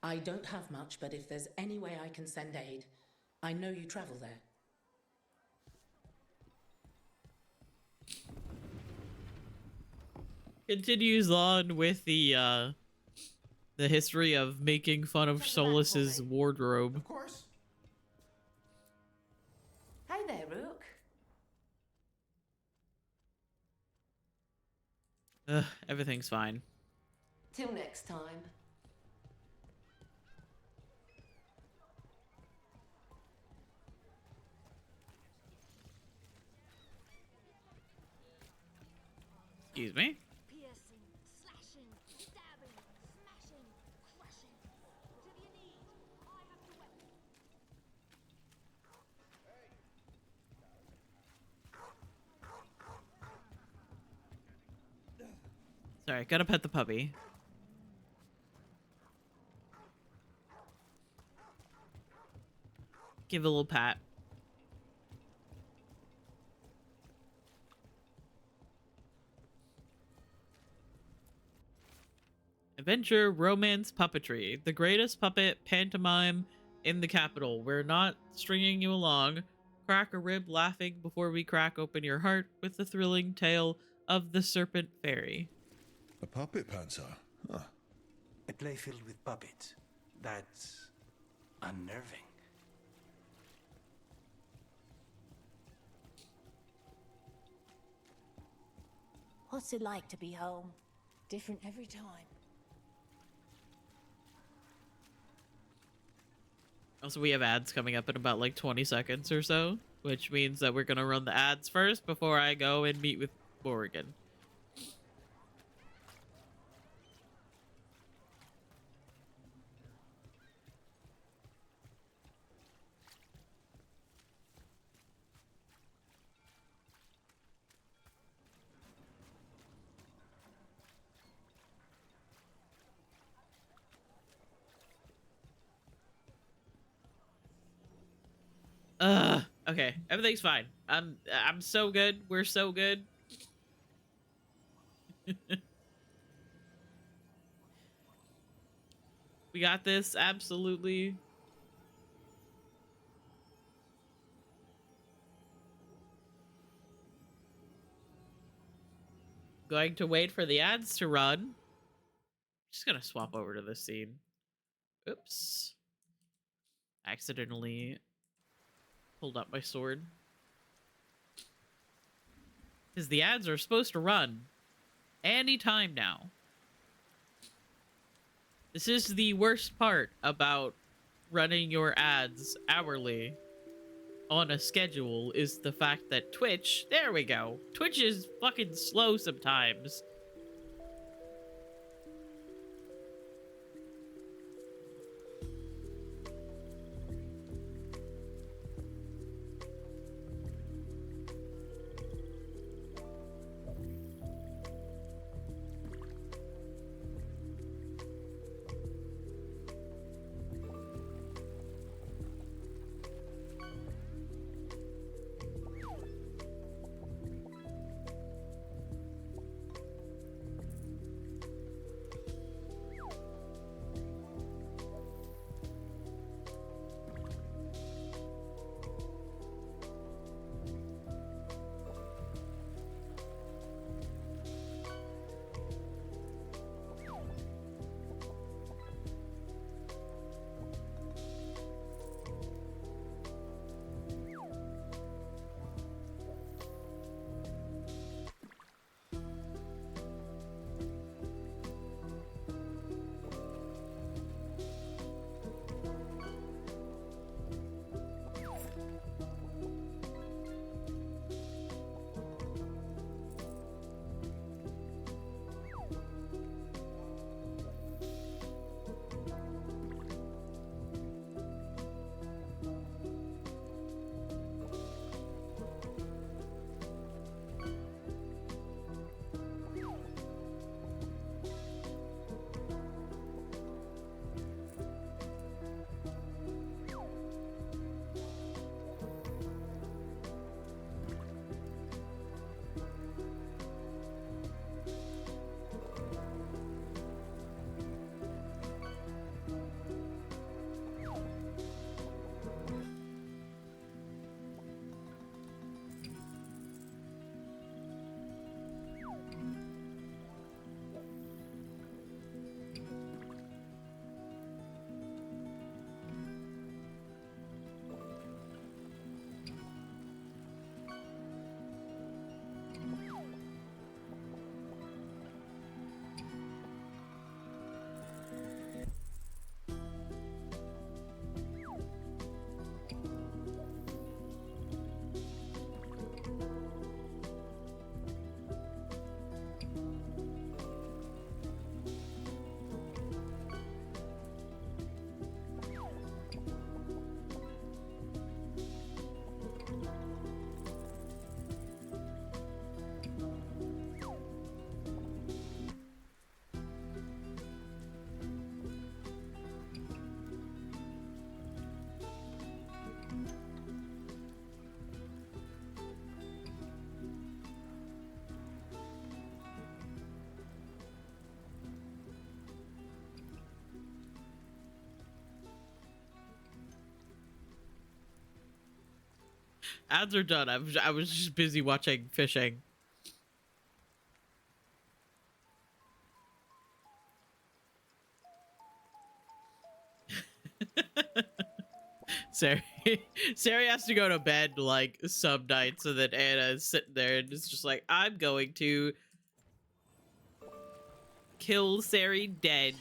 I don't have much, but if there's any way I can send aid, I know you travel there. Continues on with the history of making fun of Solus's wardrobe. Of course. Hey there, Rook. Everything's fine. Till next time. Excuse me. Piercing, slashing, stabbing, smashing, crushing. Till you need, I have the weapon. Sorry, gotta pet the puppy. Give it a little pat. Adventure, romance, puppetry. The greatest puppet pantomime in the capital. We're not stringing you along. Crack a rib laughing before we crack open your heart with the thrilling tale of the Serpent Fairy. A puppet panzer? Huh. A play filled with puppets. That's unnerving. What's it like to be home? Different every time. Also, we have ads coming up in about like 20 seconds or so, which means that we're gonna run the ads first before I go and meet with Morrigan. Okay, everything's fine. I'm so good. We're so good. We got this, absolutely. Going to wait for the ads to run. Just gonna swap over to this scene. Oops. Accidentally pulled up my sword. Because the ads are supposed to run anytime now. This is the worst part about running your ads hourly on a schedule, is the fact that Twitch, there we go. Twitch is fucking slow sometimes. Ads are done. I was just busy watching fishing. Sari has to go to bed like some nights, so that Anna is sitting there and it's just like, I'm going to kill Sari dead.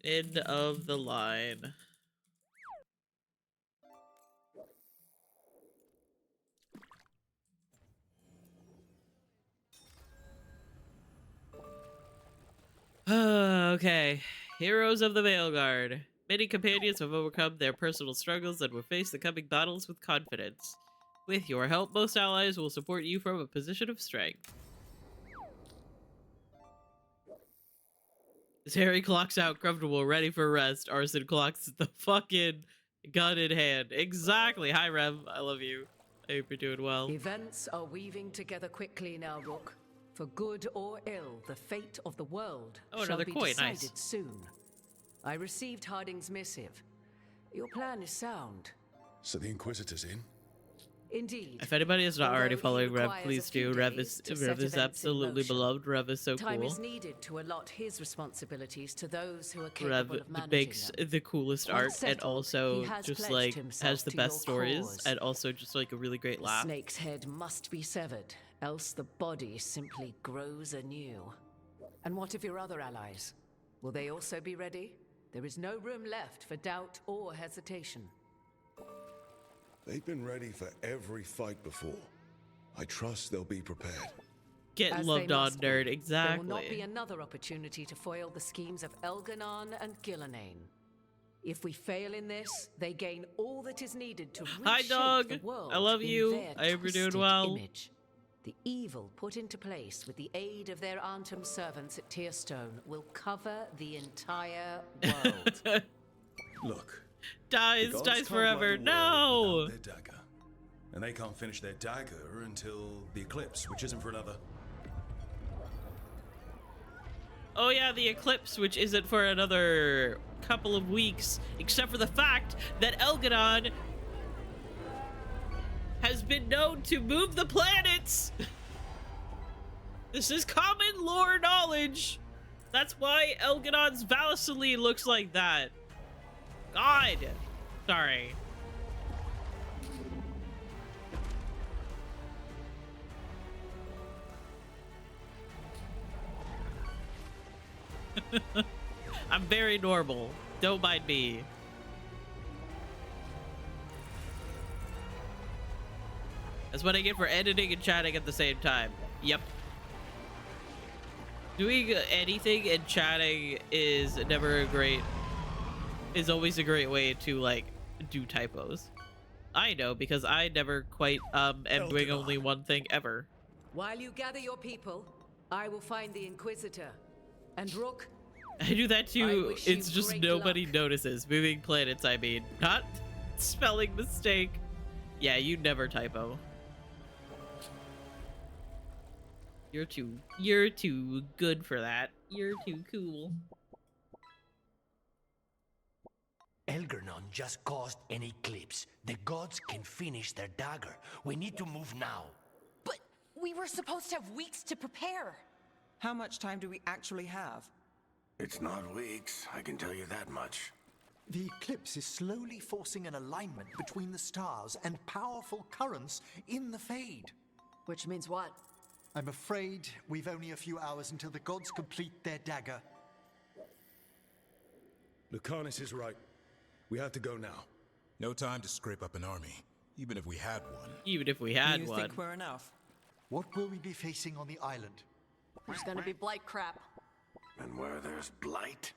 End of the line. Okay. Heroes of the Veilguard. Many companions have overcome their personal struggles and will face the coming battles with confidence. With your help, most allies will support you from a position of strength. Harry clocks out comfortable, ready for rest. Arson clocks the fucking gun in hand. Exactly. Hi, Rev. I love you. I hope you're doing well. Events are weaving together quickly now, Rook. For good or ill, the fate of the world shall be decided soon. I received Harding's missive. Your plan is sound. So the Inquisitor's in? Indeed. If anybody is not already following Rev, please do. Rev is absolutely beloved. Rev is so cool. Time is needed to allot his responsibilities to those who are capable of managing makes them. the coolest art and also just like has the best stories and also just like a really great The laugh. snake's head must be severed, else the body simply grows anew. And what of your other allies? Will they also be ready? There is no room left for doubt or hesitation. They've been ready for every fight before. I trust they'll be prepared. Get As loved they on, must be. nerd. There Exactly. will not be another opportunity to foil the schemes of Elganon and Gillenane. If we fail in this, they gain all that is needed to reshape Hi, dog. the world I love in you. their I hope you're doing twisted well. image. The evil put into place with the aid of their Arnhem servants at Tearstone will cover the entire world. Look. Dies the gods can't forever. light the No. world without their dagger. And they can't finish their dagger until the eclipse, which isn't for another. Oh yeah, the eclipse, which isn't for another couple of weeks, except for the fact that Elganon has been known to move the planets. This is common lore knowledge. That's why Elganon's Valisalee looks like that. God. Sorry. I'm very normal. Don't mind me. That's what I get for editing and chatting at the same time. Yep. Doing anything and chatting is always a great way to like do typos. I know because I never quite am doing only one thing ever. While you gather your people, I will find the Inquisitor. And Rook, I do that too. wish you It's just great nobody luck. notices. Moving planets, I mean. Not spelling mistake. Yeah, you never typo. You're too good for that. You're too cool. Elgernon just caused an eclipse. The gods can finish their dagger. We need to move now. But we were supposed to have weeks to prepare. How much time do we actually have? It's not weeks, I can tell you that much. The eclipse is slowly forcing an alignment between the stars and powerful currents in the Fade. Which means what? I'm afraid we've only a few hours until the gods complete their dagger. Lucanus is right. We have to go now. No time to scrape up an army, even if we had one. Even if we had you one. think we're enough? What will we be facing on the island? There's gonna be blight crap. And where there's blight,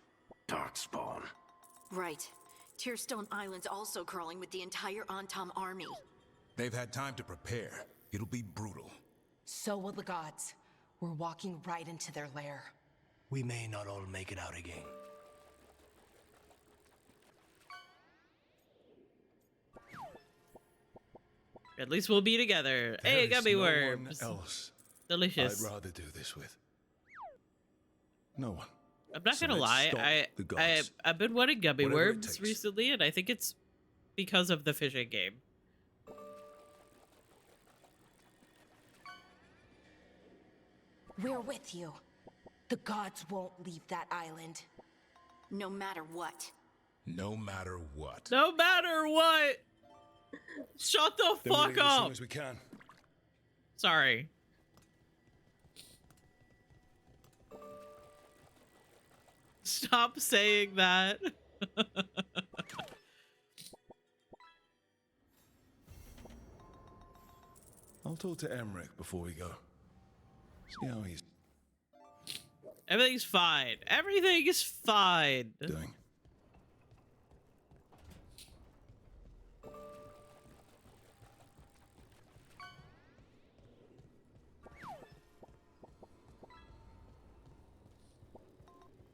darkspawn. Right. Tearstone Island's also crawling with the entire Antom army. They've had time to prepare. It'll be brutal. So will the gods. We're walking right into their lair. We may not all make it out again. At least we'll be together. Hey, There is gummy no worms. one else Delicious. I'd rather do this with. No one. I'm not So gonna let's lie, stop the gods. I've been wanting gummy Whatever it worms takes. recently, and I think it's because of the fishing game. We're with you. The gods won't leave that island. No matter what. No matter what. No matter what! Shut the Then we'll fuck leave as soon up! as we can. Sorry. Stop saying that. I'll talk to Emmerich before we go. See how he's Everything's fine. Everything is fine. doing.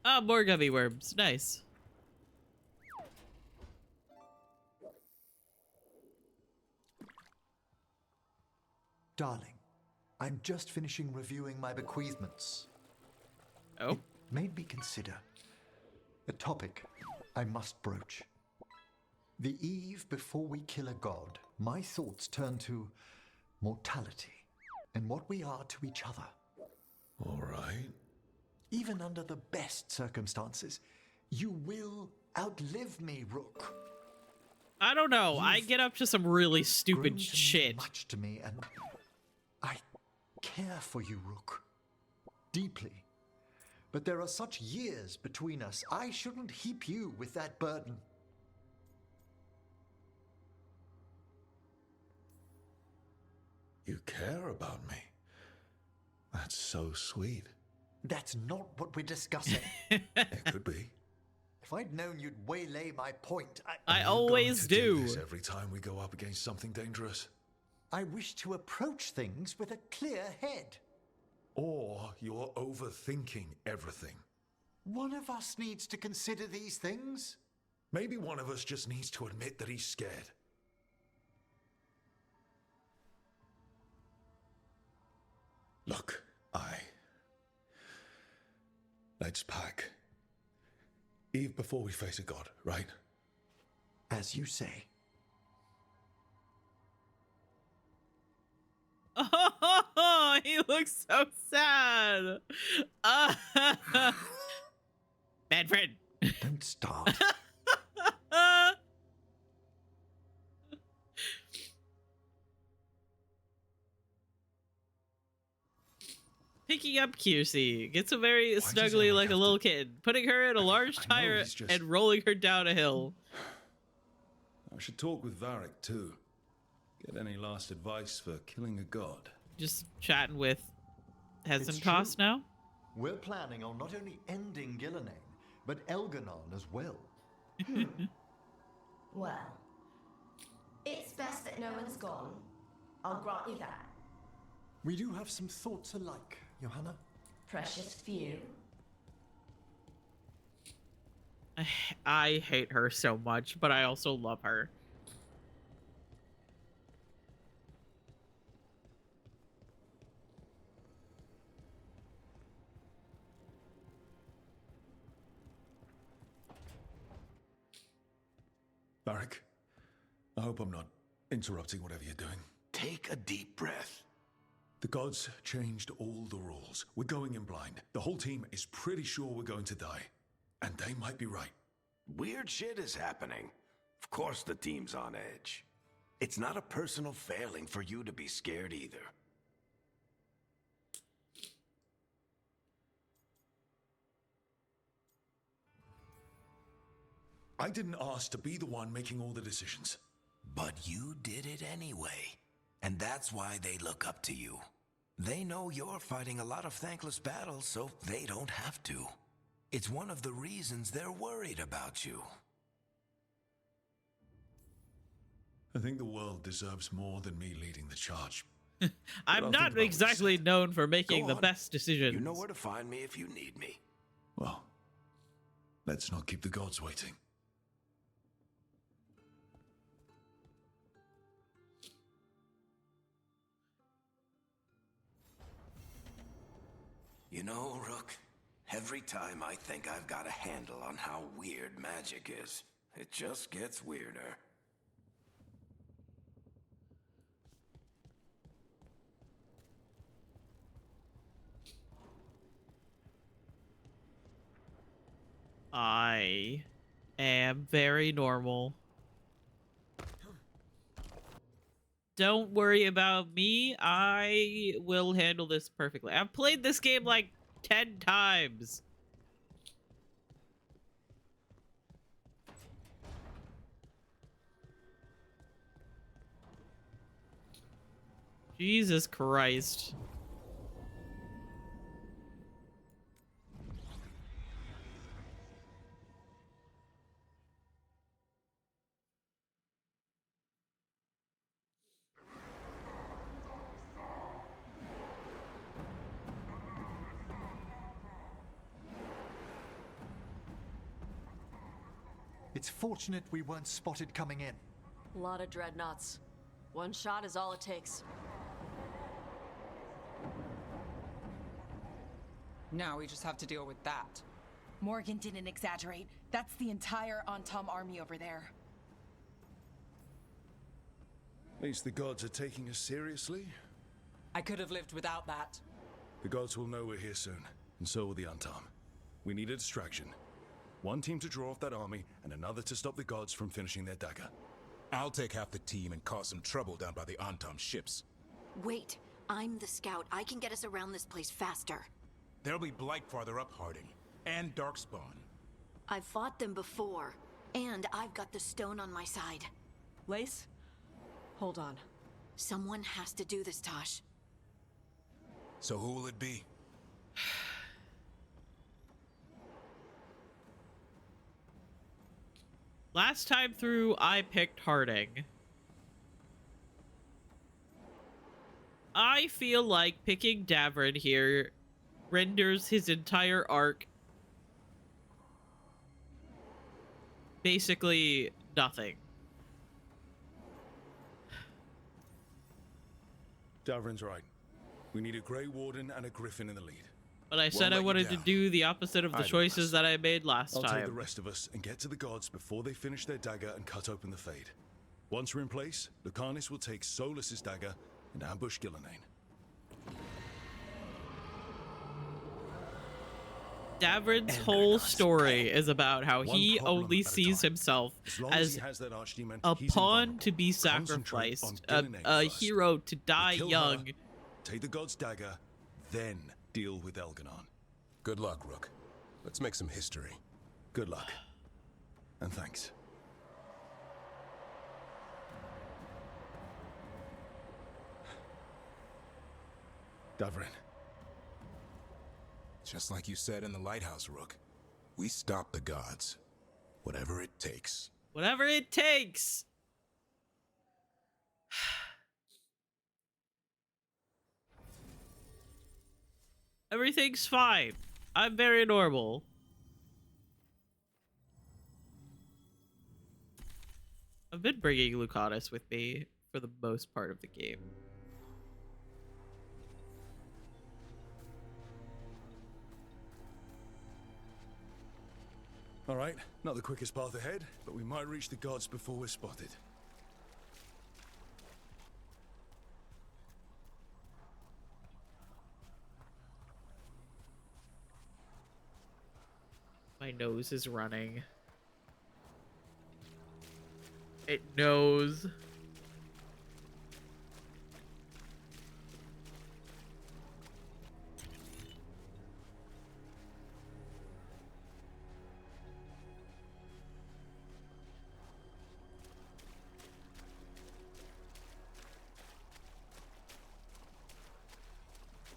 Ah, more gummy worms. Nice. Darling, I'm just finishing reviewing my bequeathments. Oh? It made me consider a topic I must broach. The eve before we kill a god, my thoughts turn to mortality and what we are to each other. All right. Even under the best circumstances, you will outlive me, Rook. I don't know. I get up to some really Grown stupid to shit. mean much to me, and I care for you, Rook, deeply. But there are such years between us. I shouldn't heap you with that burden. You care about me. That's so sweet. That's not what we're discussing. It could be. If I'd known you'd waylay my point, I You're always going to do. this every time we go up against something dangerous. I wish to approach things with a clear head. Or you're overthinking everything. One of us needs to consider these things. Maybe one of us just needs to admit that he's scared. Look, let's pack. Eve before we face a god, right? As you say. Oh, he looks so sad. Bad friend. Don't start. Picking up QC gets a very snuggly like a little kid, putting her in a large tire he's just- and rolling her down a hill. I should talk with Varric too. Get any last advice for killing a god? Just chatting with It's Hesentoss true. now. We're planning on not only ending Gillenane, but Elganon as well. Well, it's best that no one's gone. I'll grant you that. We do have some thoughts alike, Johanna. Precious few. I hate her so much, but I also love her. Varric, I hope I'm not interrupting whatever you're doing. Take a deep breath. The gods changed all the rules. We're going in blind. The whole team is pretty sure we're going to die. And they might be right. Weird shit is happening. Of course the team's on edge. It's not a personal failing for you to be scared either. I didn't ask to be the one making all the decisions. But you did it anyway. And that's why they look up to you. They know you're fighting a lot of thankless battles, so they don't have to. It's one of the reasons they're worried about you. I think the world deserves more than me leading the charge. I'm I'll not think about exactly known for making Go the on. best decisions. You know where to find me if you need me. Well, let's not keep the gods waiting. You know, Rook, Every time I think I've got a handle on how weird magic is, it just gets weirder. I am very normal. Don't worry about me. I will handle this perfectly. I've played this game like 10 times. Jesus Christ. It's fortunate we weren't spotted coming in. A lot of dreadnoughts. One shot is all it takes. Now we just have to deal with that. Morgan didn't exaggerate. That's the entire Antom army over there. At least the gods are taking us seriously. I could have lived without that. The gods will know we're here soon, and so will the Antom. We need a distraction. One team to draw off that army, and another to stop the gods from finishing their dagger. I'll take half the team and cause some trouble down by the Antom ships. Wait, I'm the scout. I can get us around this place faster. There'll be Blight farther up, Harding, and Darkspawn. I've fought them before, and I've got the stone on my side. Lace? Hold on. Someone has to do this, Tosh. So who will it be? Last time through, I picked Harding. I feel like picking Davrin here renders his entire arc basically nothing. Davrin's right. We need a Grey Warden and a Griffin in the lead. But I said I wanted to do the opposite of the choices that I made last time. I'll take the rest of us and get to the gods before they finish their dagger and cut open the Fade. Once we're in place, Lucanus will take Solus's dagger and ambush Gillenane. Davrin's whole story is about how he only sees himself as a pawn to be sacrificed, a hero to die young. Take the god's dagger, then deal with Elganon. Good luck, Rook. Let's make some history. Good luck. And thanks. Davrin. Just like you said in the lighthouse, Rook. We stop the gods. Whatever it takes. Whatever it takes! Everything's fine. I'm very normal. I've been bringing Lucanus with me for the most part of the game. All right, not the quickest path ahead, but we might reach the gods before we're spotted. My nose is running. It knows.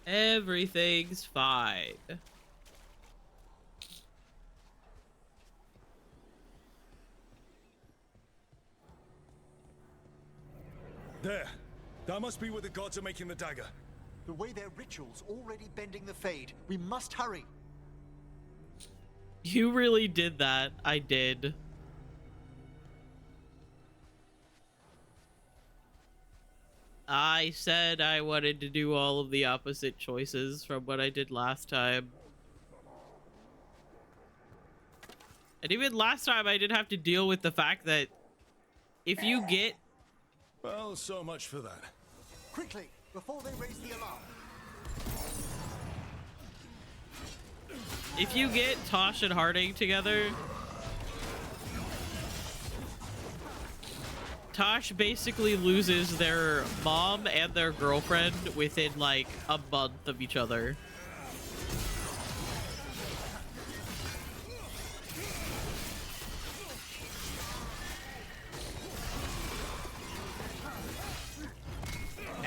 Everything's fine. There. That must be where the gods are making the dagger. The way their ritual's already bending the Fade. We must hurry. You really did that. I did. I said I wanted to do all of the opposite choices from what I did last time. And even last time I did have to deal with the fact that if you get... Well, so much for that. Quickly, before they raise the alarm. If you get Tosh and Harding together, Tosh basically loses their mom and their girlfriend within like a month of each other.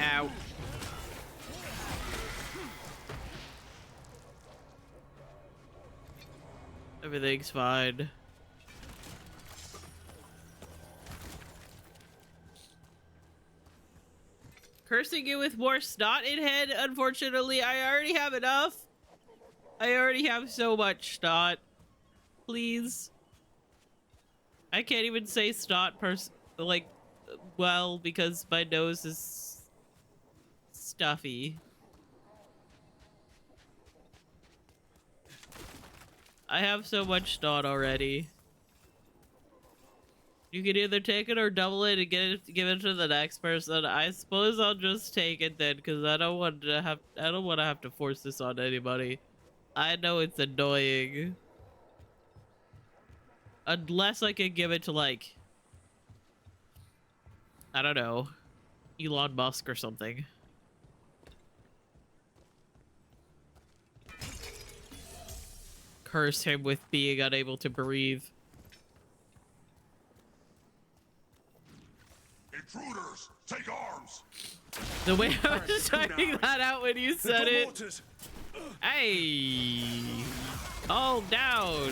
Ow. Everything's fine. Cursing you with more snot in head? Unfortunately, I already have enough. I already have so much snot. Please. I can't even say snot well, because my nose is stuffy. I have so much snot already. You can either take it or double it and give it to the next person. I suppose I'll just take it then, because I don't want to have to force this on anybody. I know it's annoying. Unless I can give it to, like, I don't know, Elon Musk or something. Curse him with being unable to breathe. Intruders, take arms. The way I was typing that out when you said it. Hey, calm down.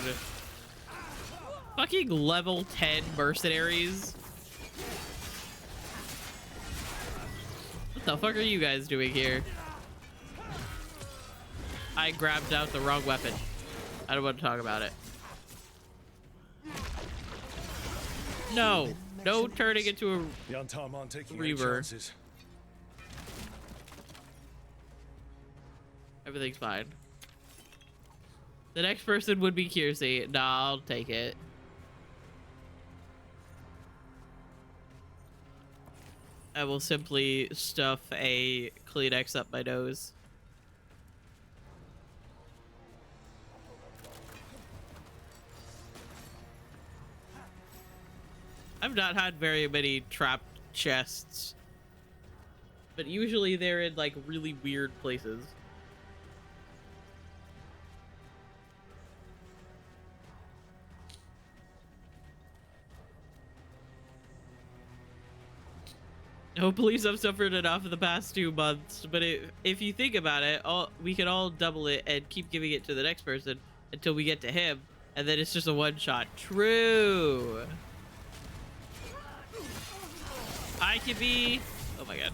Fucking level 10 mercenaries. What the fuck are you guys doing here? I grabbed out the wrong weapon. I don't want to talk about it. No. No turning into a reaver. Everything's fine. The next person would be Kiersey. Nah, I'll take it. I will simply stuff a Kleenex up my nose. I've not had very many trapped chests, but usually they're in like really weird places. Oh, police have suffered enough in the past 2 months, but if you think about it, we can all double it and keep giving it to the next person until we get to him, and then it's just a one-shot. True. I could be... Oh my god.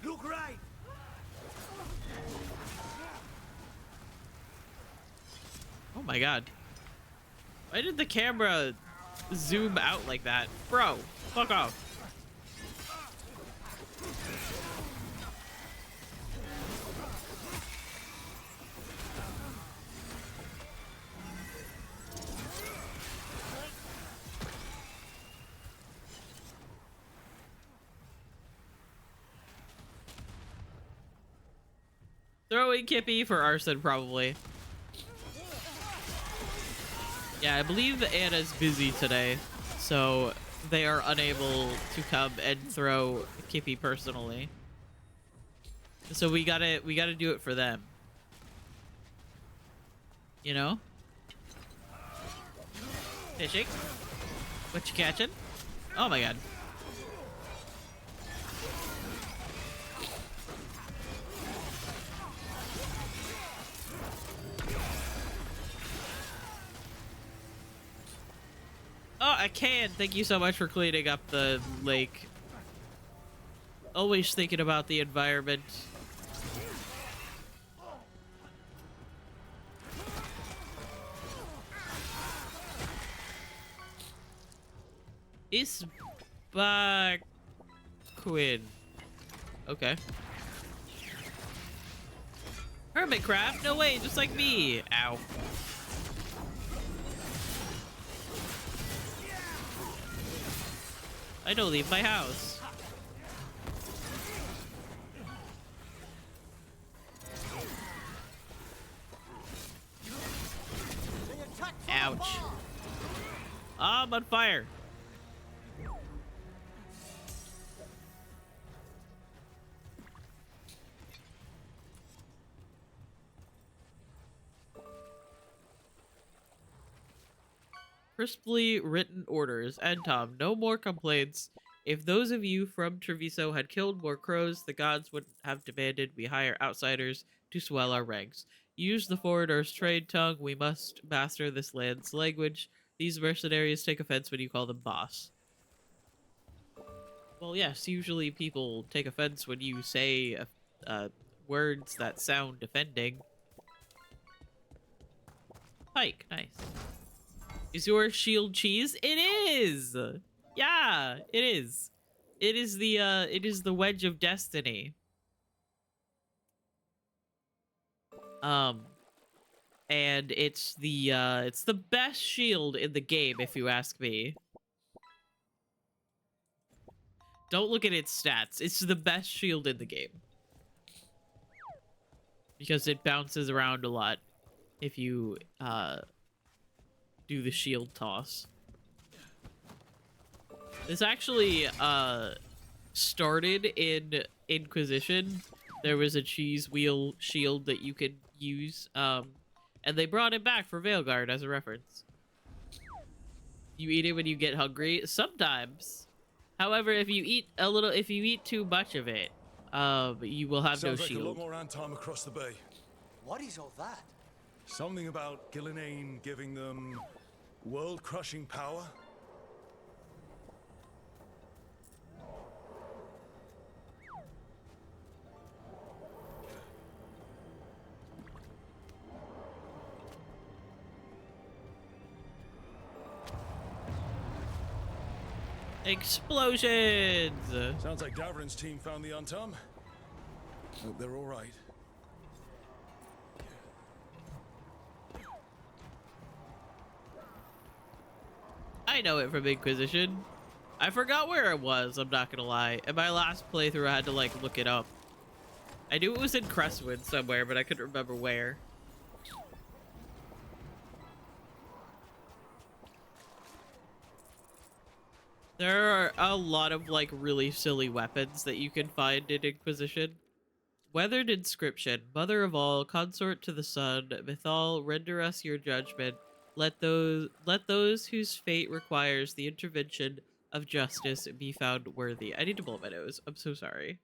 Look right. Oh my god. Why did the camera zoom out like that? Bro, fuck off. Throwing Kippy for arson, probably. Yeah, I believe Anna's busy today, so they are unable to come and throw Kippy personally. So we gotta do it for them. You know? Fishing? What you catching? Oh my god. Oh, I can. Thank you so much for cleaning up the lake. Always thinking about the environment. It's back. Quinn. Okay. Hermit crab? No way, just like me. Ow. I don't leave my house. Ouch. I'm on fire. Crisply written orders. And Tom, no more complaints. If those of you from Treviso had killed more crows, the gods would have demanded we hire outsiders to swell our ranks. Use the foreigner's trade tongue. We must master this land's language. These mercenaries take offense when you call them boss. Well, yes, usually people take offense when you say words that sound offending. Pike, nice. Is your shield cheese? It is! Yeah, it is. It is the wedge of destiny. And it's the best shield in the game, if you ask me. Don't look at its stats. It's the best shield in the game. Because it bounces around a lot if you do the shield toss. This actually started in Inquisition. There was a cheese wheel shield that you could use, and they brought it back for Veilguard as a reference. You eat it when you get hungry? Sometimes. However, if you eat too much of it, you will have Sounds no like shield. a lot more Antom across the bay. What is all that? Something about Gillenane giving them world-crushing power? Explosions! Sounds like Davrin's team found the Antom. Hope they're all right. I know it from Inquisition. I forgot where it was, I'm not gonna lie. In my last playthrough, I had to, like, look it up. I knew it was in Crestwood somewhere, but I couldn't remember where. There are a lot of, like, really silly weapons that you can find in Inquisition. Weathered inscription. Mother of all, consort to the sun, Mythal, render us your judgment. Let those whose fate requires the intervention of justice be found worthy. I need to blow my nose. I'm so sorry.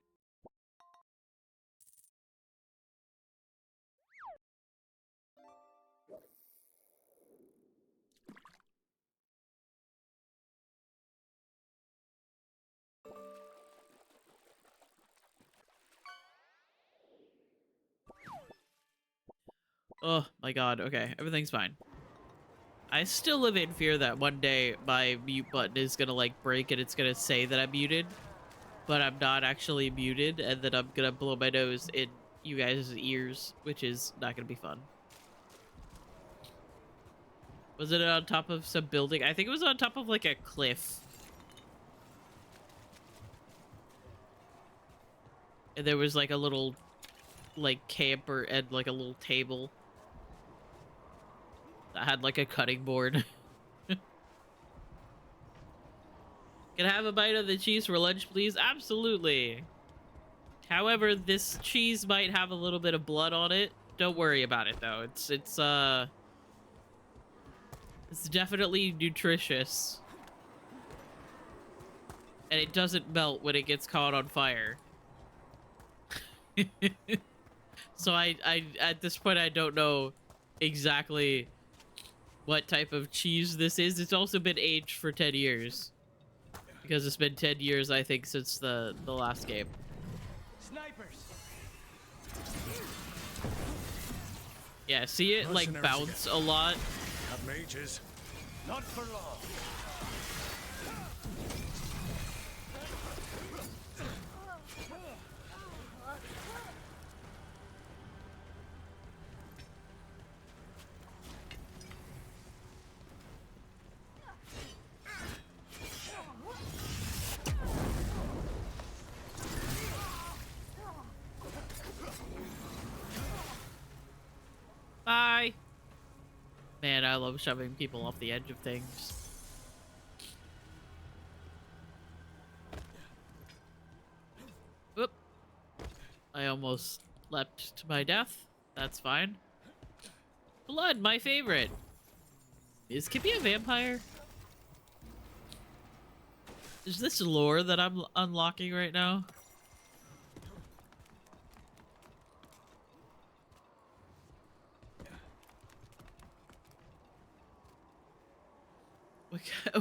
Oh my god, okay, everything's fine. I still live in fear that one day my mute button is gonna like break and it's gonna say that I'm muted, but I'm not actually muted, and then I'm gonna blow my nose in you guys' ears, which is not gonna be fun. Was it on top of some building? I think it was on top of like a cliff. And there was like a little like camper and like a little table that had like a cutting board. Can I have a bite of the cheese for lunch, please? Absolutely. However, this cheese might have a little bit of blood on it. Don't worry about it though. It's definitely nutritious. And it doesn't melt when it gets caught on fire. So I at this point I don't know exactly what type of cheese this is. It's also been aged for 10 years. Because it's been 10 years, I think, since the last game. Snipers. Yeah, see it like bounce a lot. Have mages. Not for long. Bye. Man, I love shoving people off the edge of things. Whoop. I almost leapt to my death. That's fine. Blood, my favorite. Is Kippy a vampire? Is this lore that I'm unlocking right now?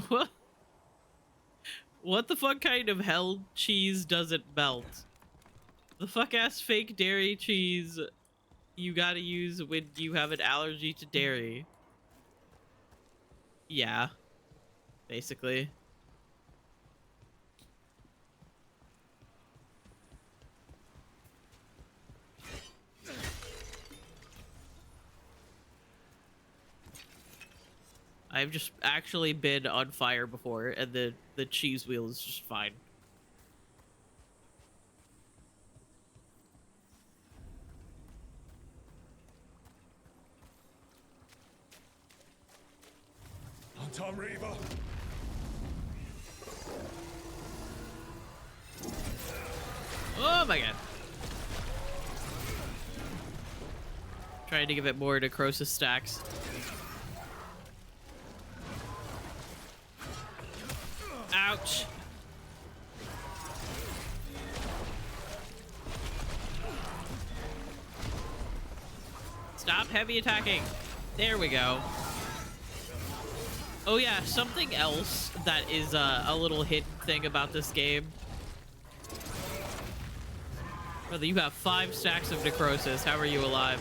What? What the fuck kind of hell cheese doesn't melt? The fuck ass fake dairy cheese you gotta use when you have an allergy to dairy. Yeah. Basically. I've just actually been on fire before, and the cheese wheel is just fine. Tom Reaver. Oh my god. Trying to give it more necrosis stacks. Ouch. Stop heavy attacking. There we go. Oh yeah, something else that is a little hidden thing about this game. Brother, you have 5 stacks of necrosis. How are you alive?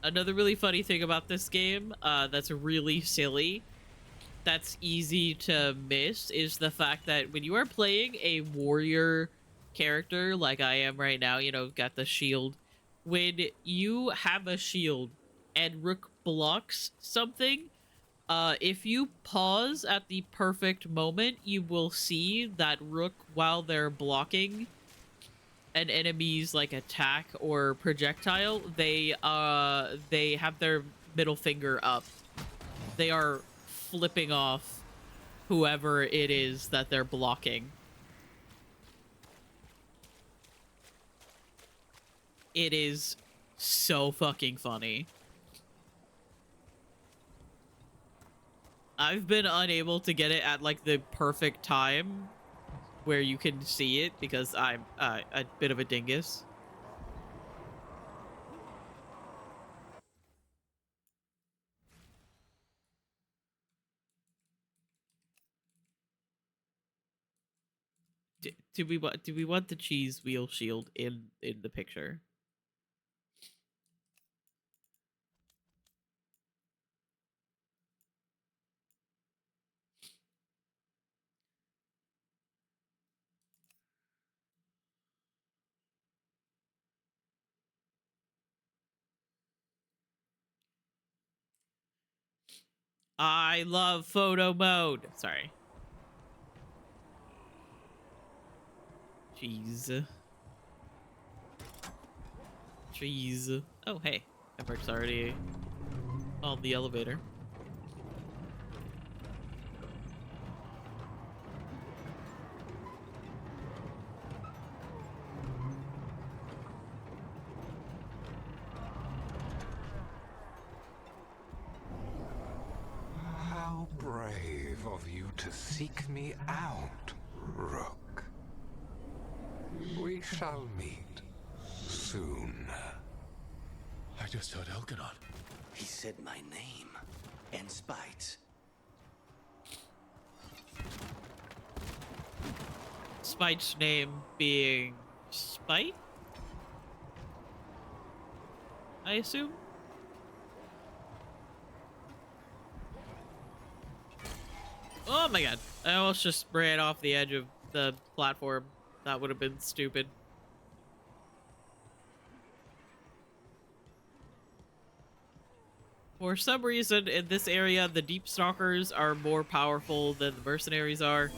Another really funny thing about this game that's really silly, that's easy to miss, is the fact that when you are playing a warrior character like I am right now, you know, got the shield, when you have a shield and Rook blocks something, if you pause at the perfect moment, you will see that Rook, while they're blocking an enemy's like attack or projectile, they have their middle finger up. They are flipping off whoever it is that they're blocking. It is so fucking funny. I've been unable to get it at like the perfect time where you can see it because I'm a bit of a dingus. Do we want the cheese wheel shield in the picture? I love photo mode. Sorry. Jeez. Jeez. Oh, hey. Emmerich already on the elevator. How brave of you to seek me out, Rook. We shall meet soon. I just heard Elganon. He said my name and Spite. Spite's name being Spite? I assume? Oh my god. I almost just ran off the edge of the platform. That would have been stupid. For some reason, in this area, the Deep Stalkers are more powerful than the mercenaries are.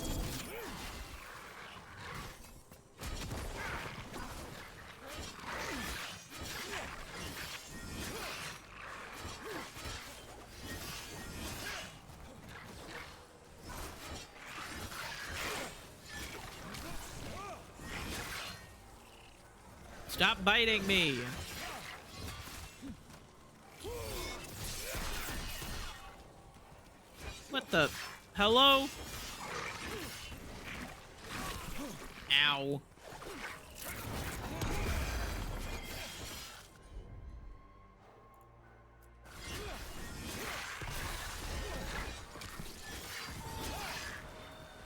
Stop biting me! What the? Hello? Ow.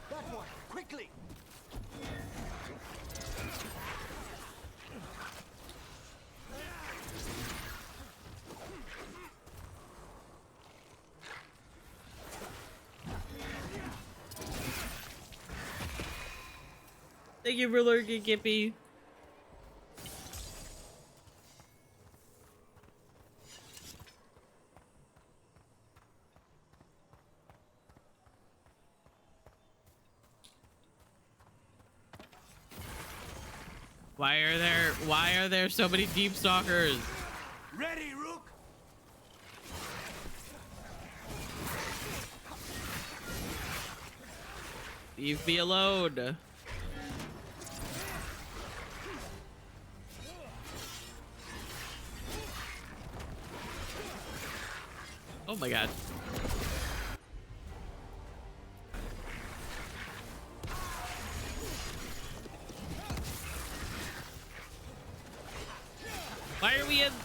That one, quickly! Thank you for lurking, Gippy. Why are there so many Deep Stalkers? Ready, Rook? Leave me alone. Oh my god.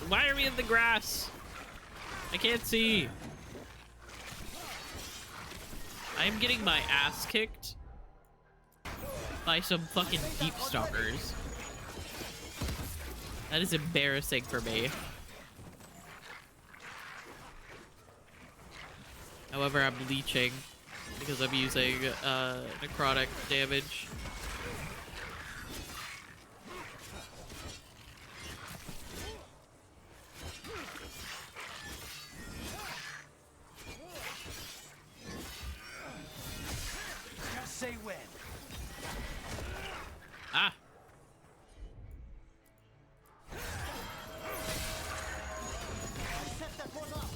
Why are we in the grass? I can't see. I am getting my ass kicked by some fucking Deep Stalkers. That is embarrassing for me. However, I'm leeching because I'm using necrotic damage. Just say when. Ah. Set that one up.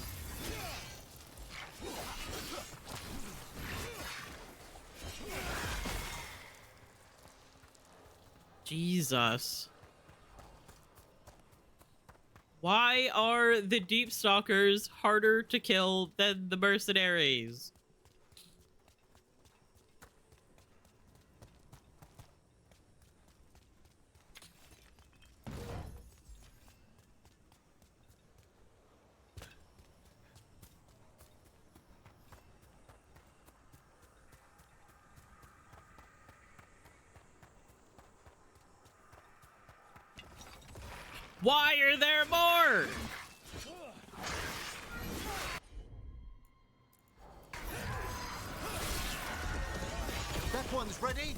Jesus. Why are the Deep Stalkers harder to kill than the mercenaries? Why are there more? That one's ready.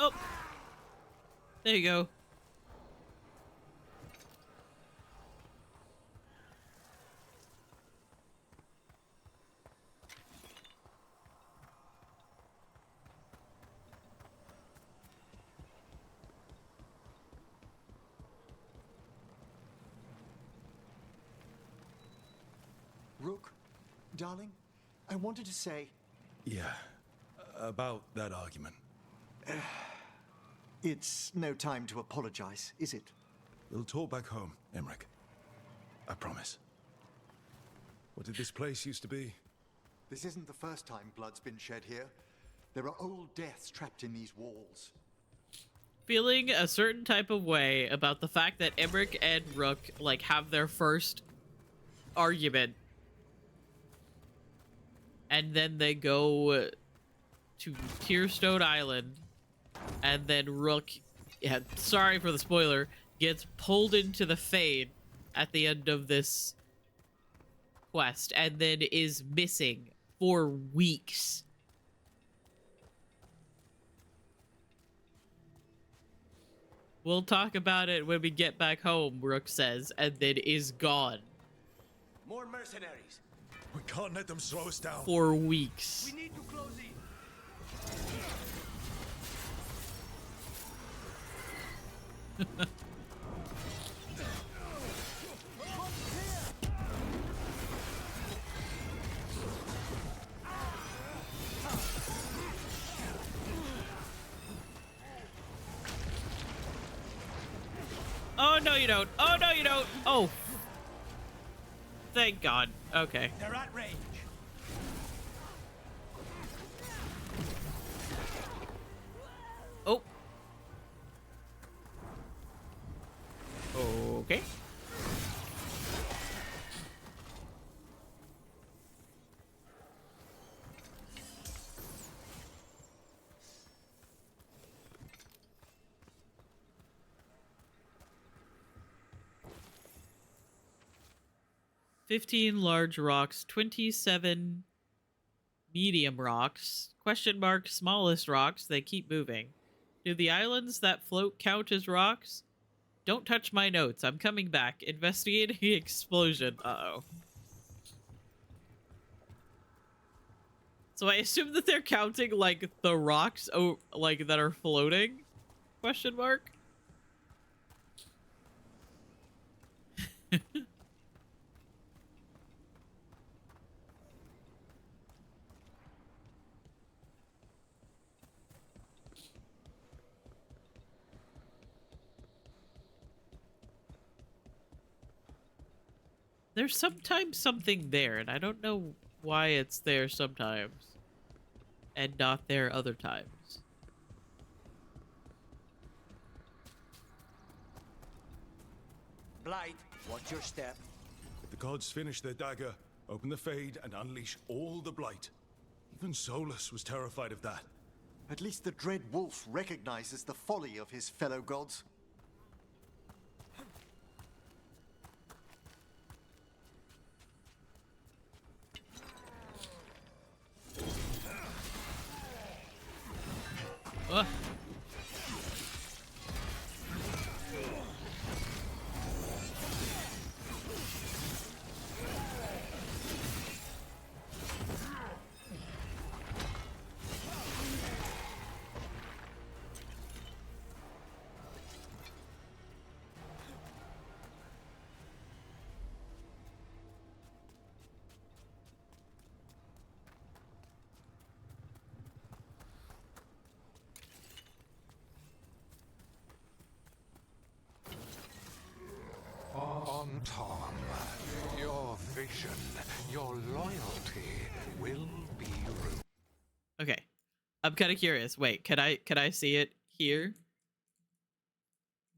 Oh, there you go. Rook, darling, I wanted to say... Yeah, about that argument. It's no time to apologize, is it? We'll talk back home, Emmerich. I promise. What did this place used to be? This isn't the first time blood's been shed here. There are old deaths trapped in these walls. Feeling a certain type of way about the fact that Emmerich and Rook, like, have their first argument. And then they go to Tearstone Island. And then Rook, yeah, sorry for the spoiler, gets pulled into the Fade at the end of this quest. And then is missing for weeks. We'll talk about it when we get back home, Rook says, and then is gone. More mercenaries. We can't let them slow us down. For weeks. We need to close in. Oh, no, you don't. Oh, no, you don't. Oh. Thank God. Okay. They're at range. Oh. Okay. $15 large rocks, 27 medium rocks, question mark smallest rocks, they keep moving. Do the islands that float count as rocks? Don't touch my notes, I'm coming back. Investigating explosion. Uh-oh. So I assume that they're counting, like, the rocks, like, that are floating? Question mark? There's sometimes something there, and I don't know why it's there sometimes and not there other times. Blight, watch your step. If the gods finish their dagger, open the Fade and unleash all the blight. Even Solus was terrified of that. At least the Dread Wolf recognizes the folly of his fellow gods. Tom, your vision, your loyalty will be ruined. Okay. I'm kind of curious. Wait, can I see it here?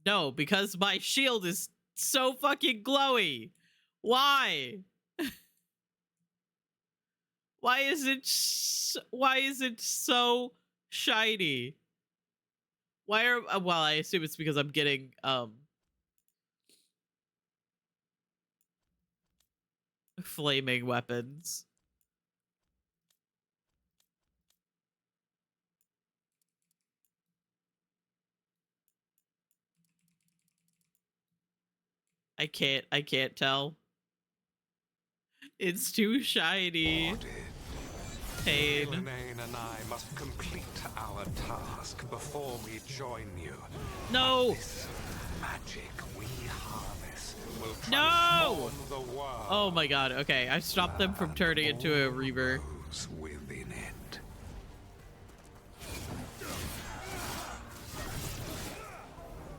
No, because my shield is so fucking glowy. Why? Why is it so shiny? Why are well, I assume it's because I'm getting flaming weapons. I can't tell. It's too shiny. Pain. Ghilanane and I must complete our task before we join you. No. This magic we harness will No. transform the world. Oh my god. Okay, I stopped them from turning into a Reaver. Within it.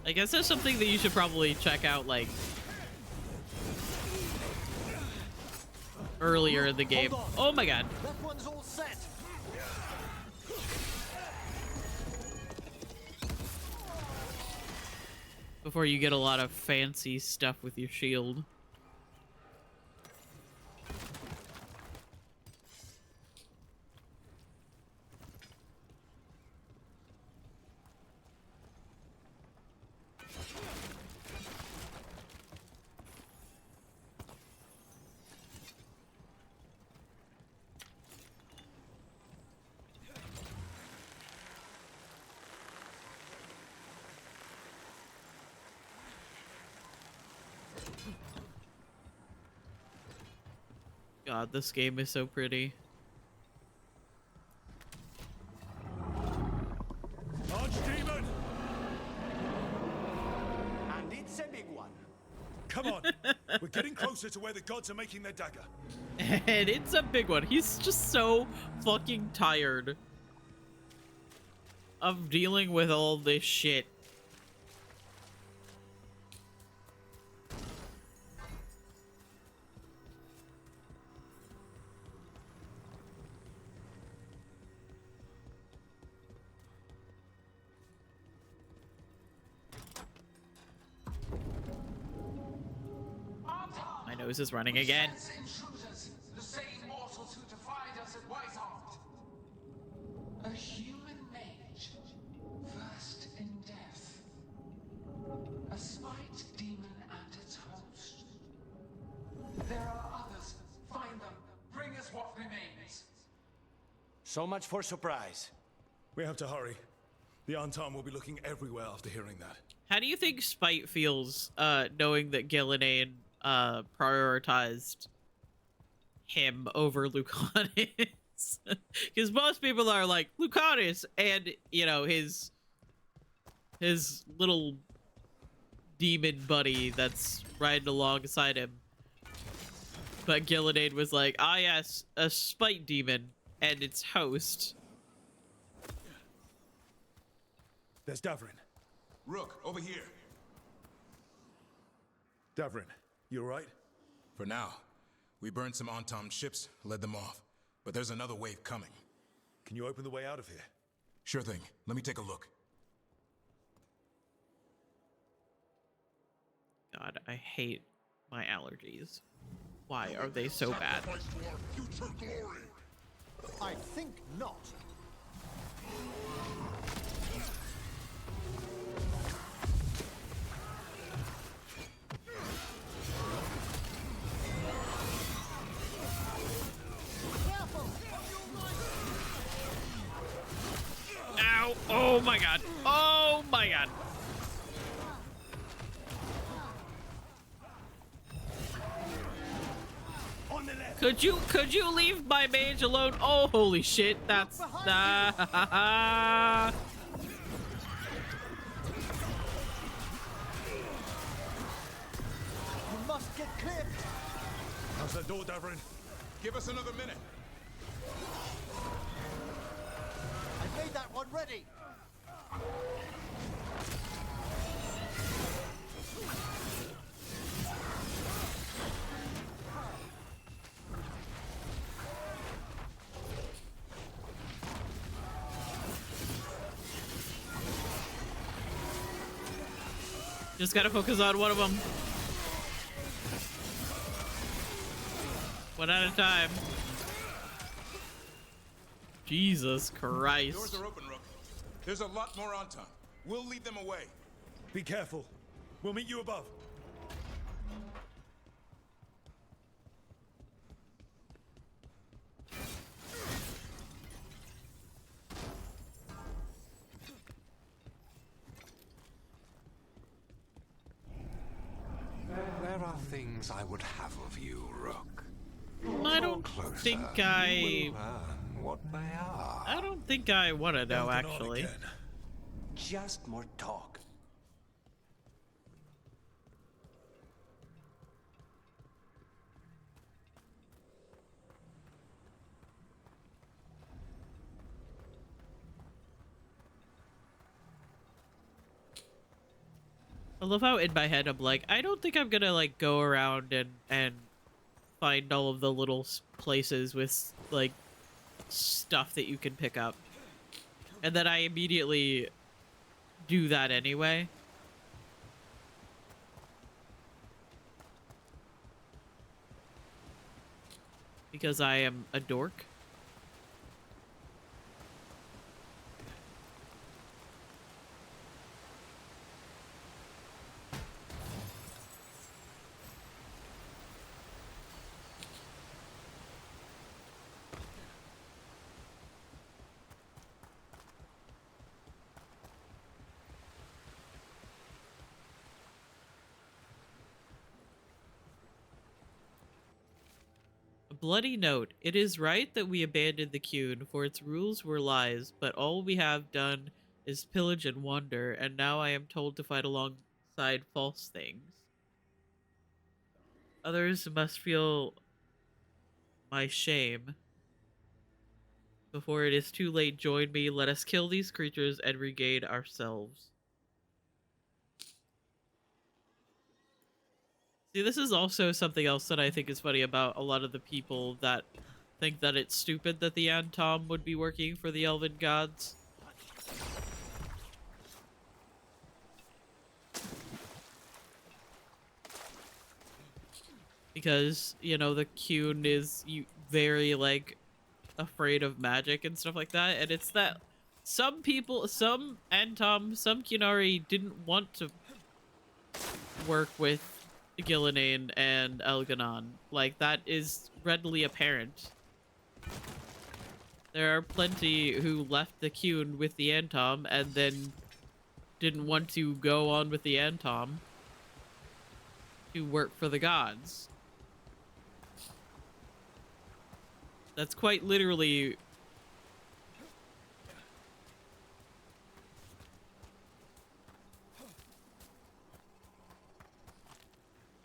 I guess that's something that you should probably check out, like earlier in the game. Oh my god. That one's all set. Before you get a lot of fancy stuff with your shield. God, this game is so pretty. Archdemon! And it's a big one. Come on, we're getting closer to where the gods are making their dagger. And it's a big one. He's just so fucking tired of dealing with all this shit. My nose is running again. The same mortals who defied us at Whiteheart. A human mage, versed in death. A spite demon and its host. There are others. Find them. Bring us what remains. So much for surprise. We have to hurry. The Antam will be looking everywhere after hearing that. How do you think Spite feels, knowing that Gillenane, prioritized him over Lucanus? Because most people are like, Lucanus and, you know, his little demon buddy that's riding alongside him. But Gillenane was like, ah yes, a Spite demon and its host. There's Davrin. Rook, over here. Davrin, you alright? For now. We burned some Antam ships, led them off. But there's another wave coming. Can you open the way out of here? Sure thing. Let me take a look. God, I hate my allergies. Why are they so bad? I think not. Ow! Oh my god! Oh my god! Could you leave my mage alone? Oh holy shit! That's You must get clipped. How's that door, Davrin? Give us another minute. I made that one ready. Just gotta focus on one of them. One at a time. Jesus Christ. Doors are open, Rook. There's a lot more Antam. We'll lead them away. Be careful. We'll meet you above. There are things I would have of you, Rook. I don't think I... What they are. I don't think I want to know, actually. Just more talk. I love how in my head I'm like, I don't think I'm gonna like go around and find all of the little places with, like, stuff that you can pick up. And then I immediately do that anyway. Because I am a dork. Bloody note. It is right that we abandoned the Qun, for its rules were lies, but all we have done is pillage and wander, and now I am told to fight alongside false things. Others must feel my shame. Before it is too late, join me. Let us kill these creatures and regain ourselves. See, this is also something else that I think is funny about a lot of the people that think that it's stupid that the Antom would be working for the Elven Gods. Because, you know, the Qun is very, like, afraid of magic and stuff like that, and it's that some people, some Antom, some Qunari didn't want to work with Gillenane and Elganon. Like, that is readily apparent. There are plenty who left the Qun with the Antom and then didn't want to go on with the Antom to work for the gods. That's quite literally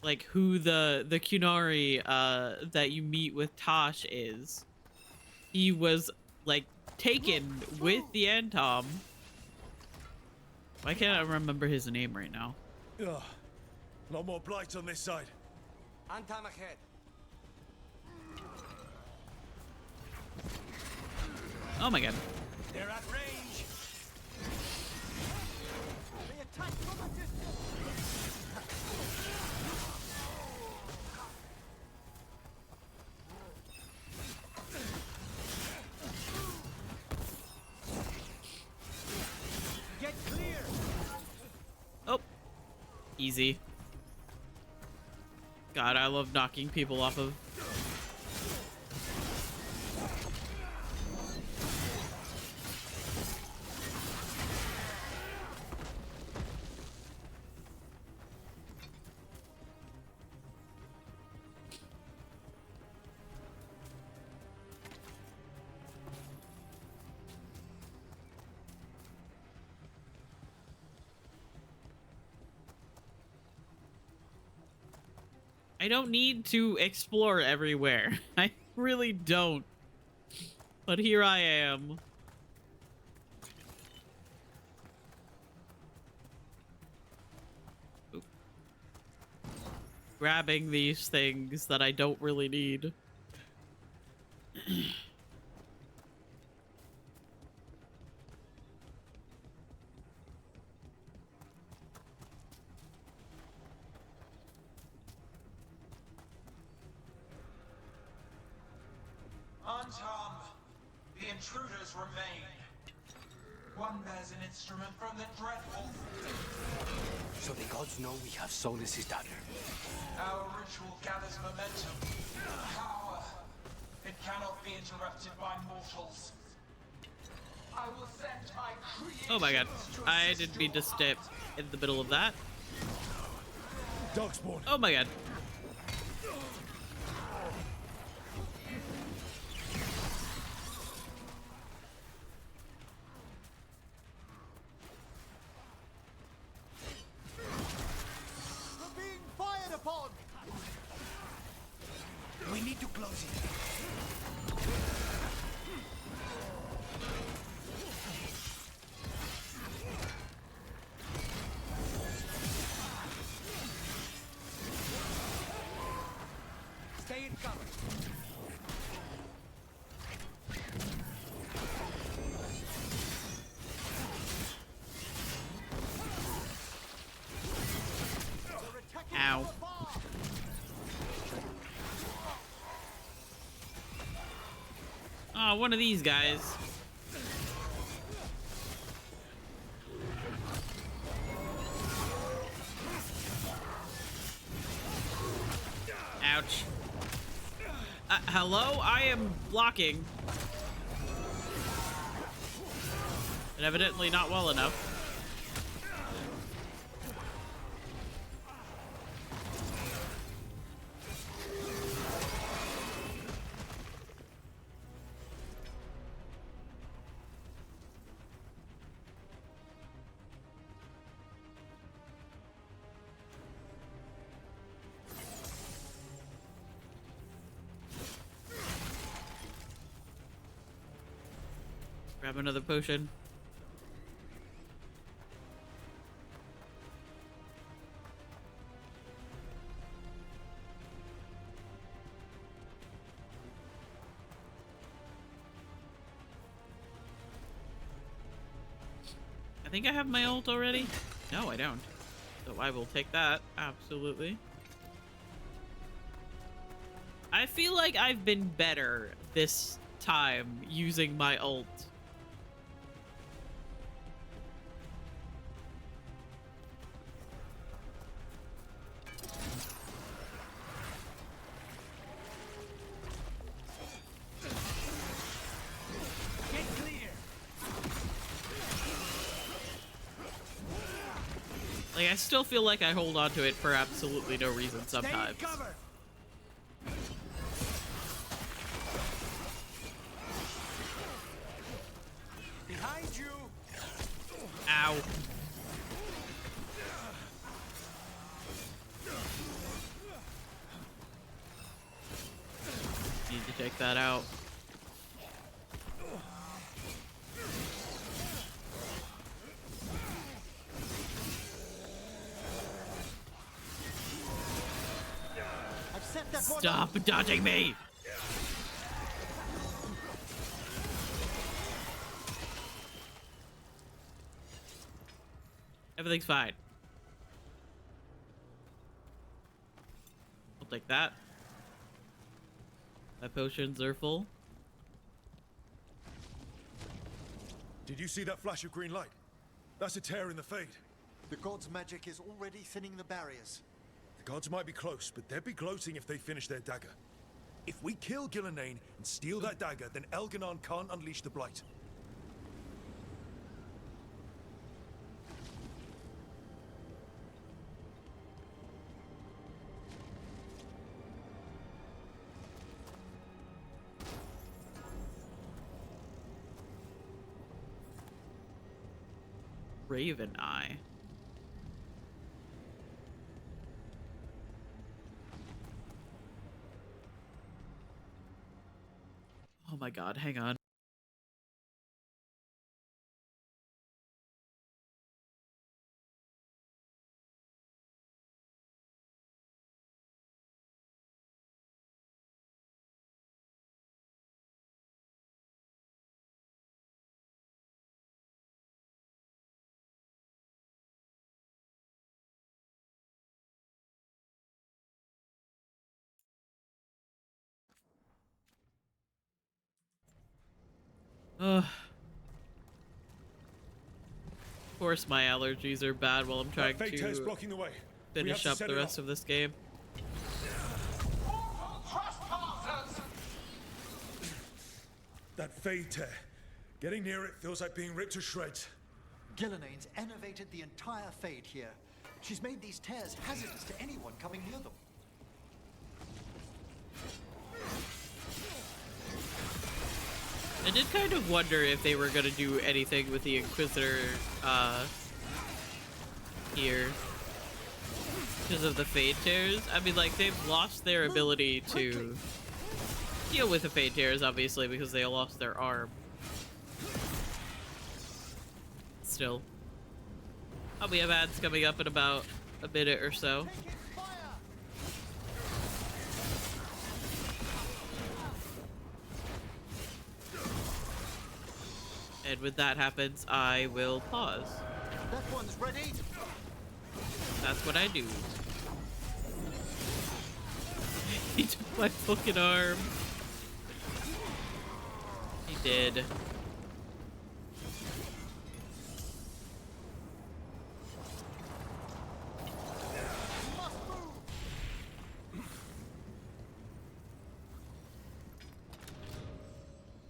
like who the Qunari that you meet with Tosh is. He was like taken with the Antom. Why can't I remember his name right now? Ugh. No more blights on this side. Antom ahead. Oh my god. They're at range. They attack from a distance. Get clear. Oh. Easy. God, I love knocking people off of. I don't need to explore everywhere. I really don't. But here I am. Oop. Grabbing these things that I don't really need. Antom, the intruders remain. One bears an instrument from the dreadful. So the gods know we have Solus's dagger. Our ritual gathers momentum, power. It cannot be interrupted by mortals. I will send my creations. Oh my god. I didn't mean to step in the middle of that. Dogspawn. Oh my god. We need to close it. Oh, one of these guys. Ouch. Hello? I am blocking. And evidently not well enough. Grab another potion. I think I have my ult already. No, I don't. So I will take that. Absolutely. I feel like I've been better this time using my ult. Like, I still feel like I hold on to it for absolutely no reason sometimes. Behind you. Ow. Need to take that out. Stop dodging me! Everything's fine. I'll take that. My potions are full. Did you see that flash of green light? That's a tear in the Fade. The god's magic is already thinning the barriers. The gods might be close, but they'd be gloating if they finish their dagger. If we kill Gillenane and steal that dagger, then Elganon can't unleash the Blight. Raven Eye. Oh my god, hang on. Ugh. Of course my allergies are bad while I'm trying to finish up the rest of this game. That Fade tear. Getting near it feels like being ripped to shreds. Gillenane's enervated the entire Fade here. She's made these tears hazardous to anyone coming near them. I did kind of wonder if they were going to do anything with the Inquisitor here because of the Fade tears. I mean, like, they've lost their ability to deal with the Fade tears, obviously, because they lost their arm. Still. We have ads coming up in about a minute or so. And when that happens, I will pause. That one's ready. That's what I do. He took my fucking arm. did.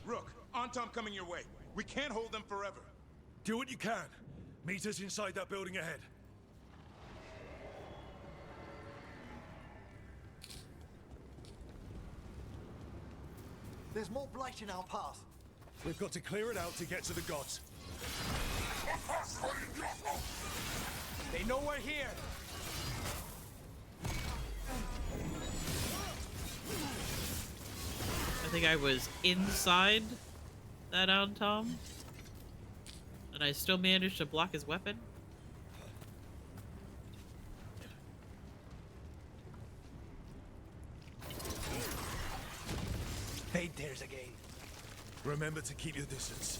Rook, Antom coming your way. We can't hold them forever. Do what you can. Meet us inside that building ahead. There's more blight in our path. We've got to clear it out to get to the gods. They know we're here. I think I was inside that Tom, and I still managed to block his weapon. Fade tears again. Remember to keep your distance.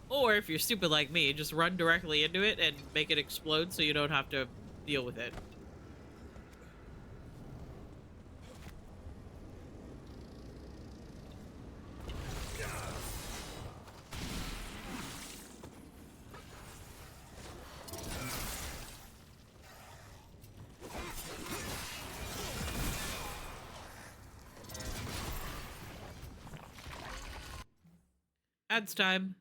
Or if you're stupid like me, just run directly into it and make it explode so you don't have to deal with it. Ads time.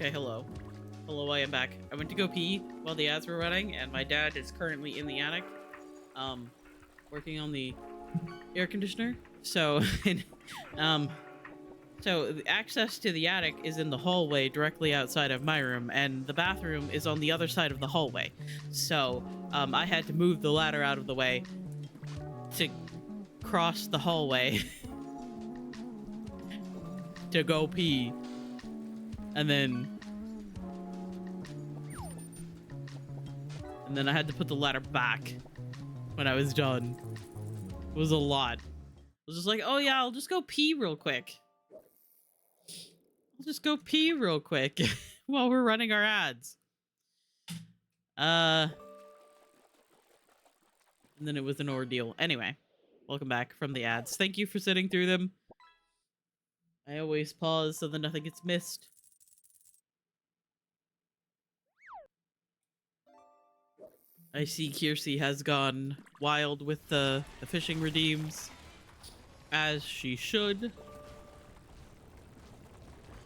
Okay, hello. Hello, I am back. I went to go pee while the ads were running, and my dad is currently in the attic, working on the air conditioner. So, so the access to the attic is in the hallway directly outside of my room, and the bathroom is on the other side of the hallway. So, I had to move the ladder out of the way to cross the hallway to go pee, and then I had to put the ladder back when I was done. It was a lot. I was just like, oh yeah, I'll just go pee real quick. I'll just go pee real quick while we're running our ads. And then it was an ordeal. Anyway, welcome back from the ads. Thank you for sitting through them. I always pause so that nothing gets missed. I see Kiersey has gone wild with the fishing redeems, as she should,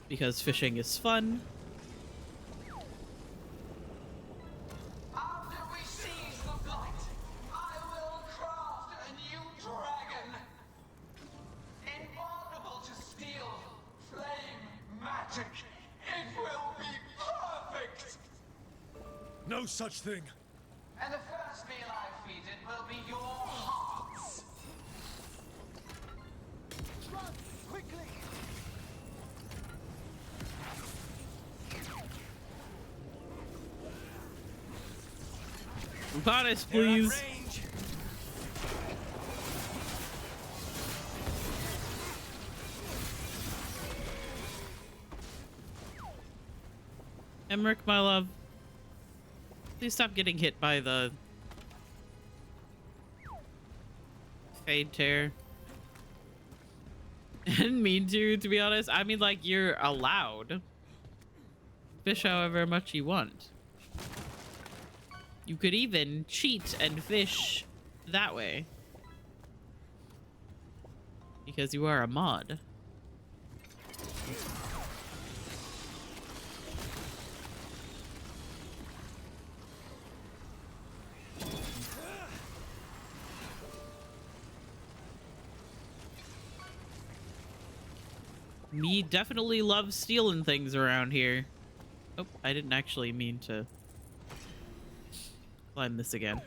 because fishing is fun. After we seize the blight, I will craft a new dragon, invulnerable to steel, flame, magic. It will be perfect. No such thing. And the first meal I feed it will be your hearts. Run, quickly! Goddess, please. Emmerich, my love. Please stop getting hit by the Fade Tear. I didn't mean to be honest. I mean, like, you're allowed. Fish however much you want. You could even cheat and fish that way. Because you are a mod. Me definitely loves stealing things around here. Oh, I didn't actually mean to climb this again.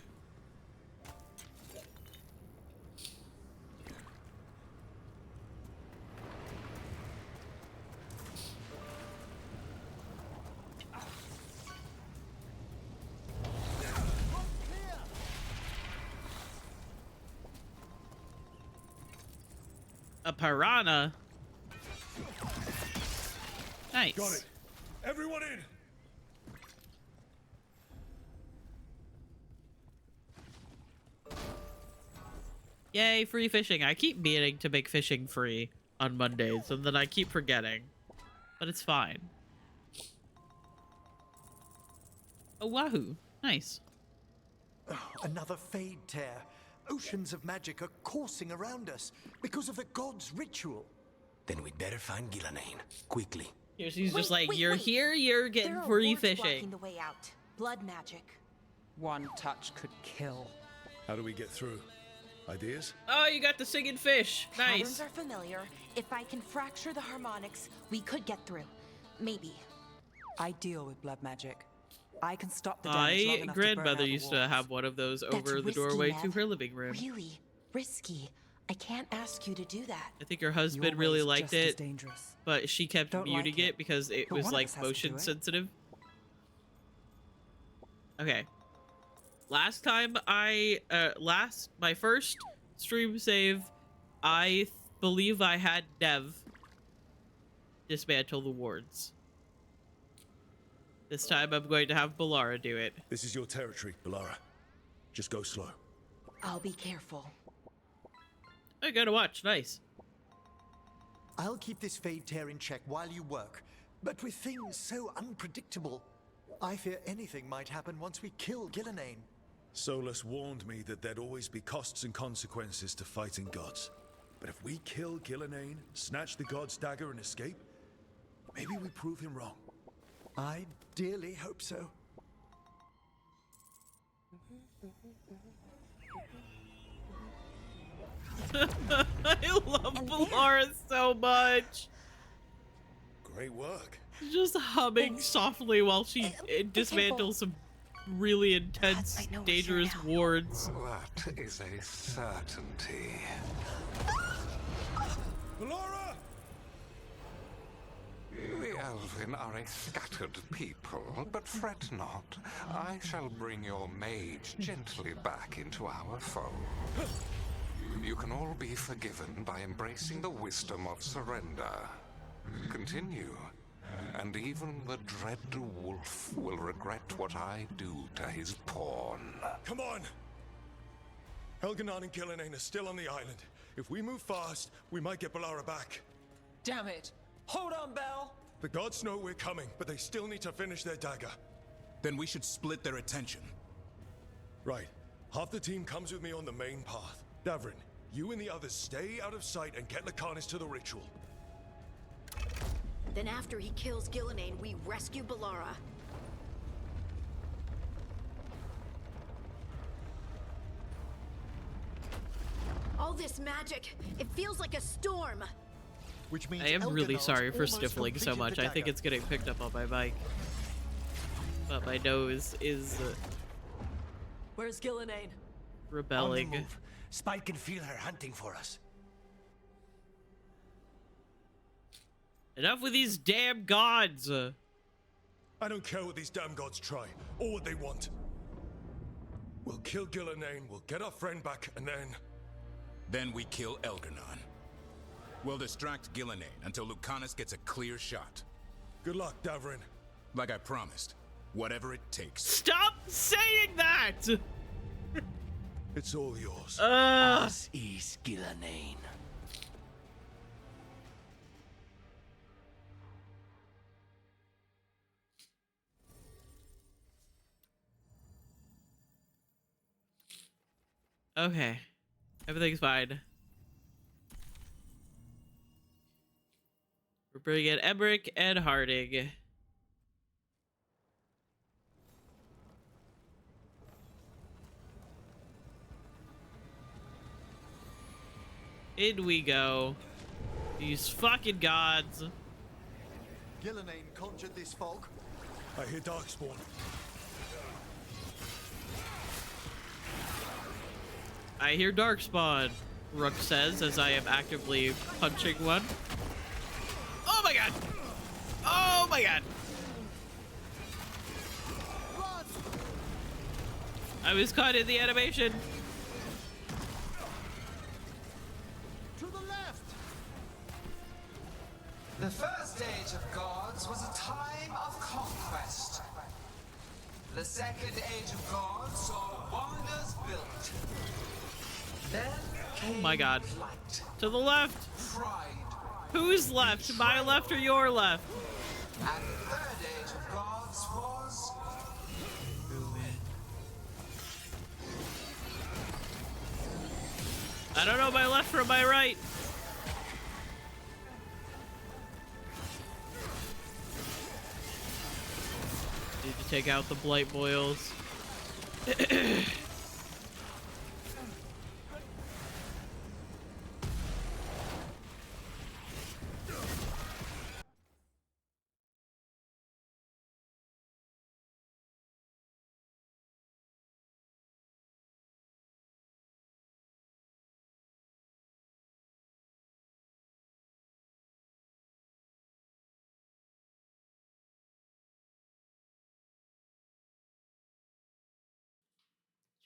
A piranha? Nice. Got it. Everyone in. Yay, free fishing. I keep meaning to make fishing free on Mondays, and then I keep forgetting. But it's fine. Oh, wahoo. Nice. Oh, another Fade Tear. Oceans of magic are coursing around us because of the god's ritual. Then we'd better find Gillenane. Quickly. Here she's just like, you're here, you're getting free fishing. Blocking the way out. Blood magic. One touch could kill. How do we get through? Ideas? Oh, you got the singing fish. Nice. Patterns are familiar. If I can fracture the harmonics, we could get through. Maybe. I deal with blood magic. I can stop the damage long enough to burn grandmother out the used to walls. have one of those over the risky, doorway Nev. to her living room. Really risky. I can't ask you to do that. I think her husband Your really way's liked just as it, dangerous. but she kept Don't muting like it it. because it But was one of like us has to motion do it. sensitive. Okay. Last time my first stream save, I believe I had Nev dismantle the wards. This time I'm going to have Balara do it. This is your territory, Balara. Just go slow. I'll be careful. I gotta watch. Nice. I'll keep this Fade Tear in check while you work. But with things so unpredictable, I fear anything might happen once we kill Gillenane. Solus warned me that there'd always be costs and consequences to fighting gods. But if we kill Gillenane, snatch the god's dagger and escape, maybe we prove him wrong. I dearly hope so. I love Balara so much. Great work. Just humming softly while she dismantles some really intense, dangerous wards. That is a certainty. Balara! The Elven are a scattered people, but fret not. I shall bring your mage gently back into our fold. You can all be forgiven by embracing the wisdom of surrender. Continue, and even the dread wolf will regret what I do to his pawn. Come on! Elganon and Gillenane are still on the island. If we move fast, we might get Balara back. Damn it! Hold on, Belle! The gods know we're coming, but they still need to finish their dagger. Then we should split their attention. Right. Half the team comes with me on the main path. Davrin, you and the others stay out of sight and get Lucanus to the ritual. Then after he kills Gillenane, we rescue Balara. All this magic, it feels like a storm. Which means I am really Elganon's sorry for almost sniffling so completed much. the I think dagger. it's getting picked up on my mic. But my nose is Where's Gillenane? rebelling. On the move. Spite can feel her hunting for us. Enough with these damn gods! I don't care what these damn gods try, or what they want. We'll kill Gillenane, we'll get our friend back, and then... Then we kill Elganon. We'll distract Gillenane until Lucanus gets a clear shot. Good luck, Davrin. Like I promised, whatever it takes. Stop saying that! It's all yours. As is Gillenane. Okay. Everything's fine. We're bringing Emmerich and Harding. In we go. These fucking gods. Gillenane conjured this fog. I hear Darkspawn. I hear Darkspawn, Rook says as I am actively punching one. Oh my god! Oh my god! I was caught in the animation. To the left! The first age of gods was a time of conquest. The second age of gods saw wonders built. Then Oh my god. light, To the left! pride, Who's left? My left or your left? and the third age of gods was I don't know my left from my right. Need to take out the blight boils.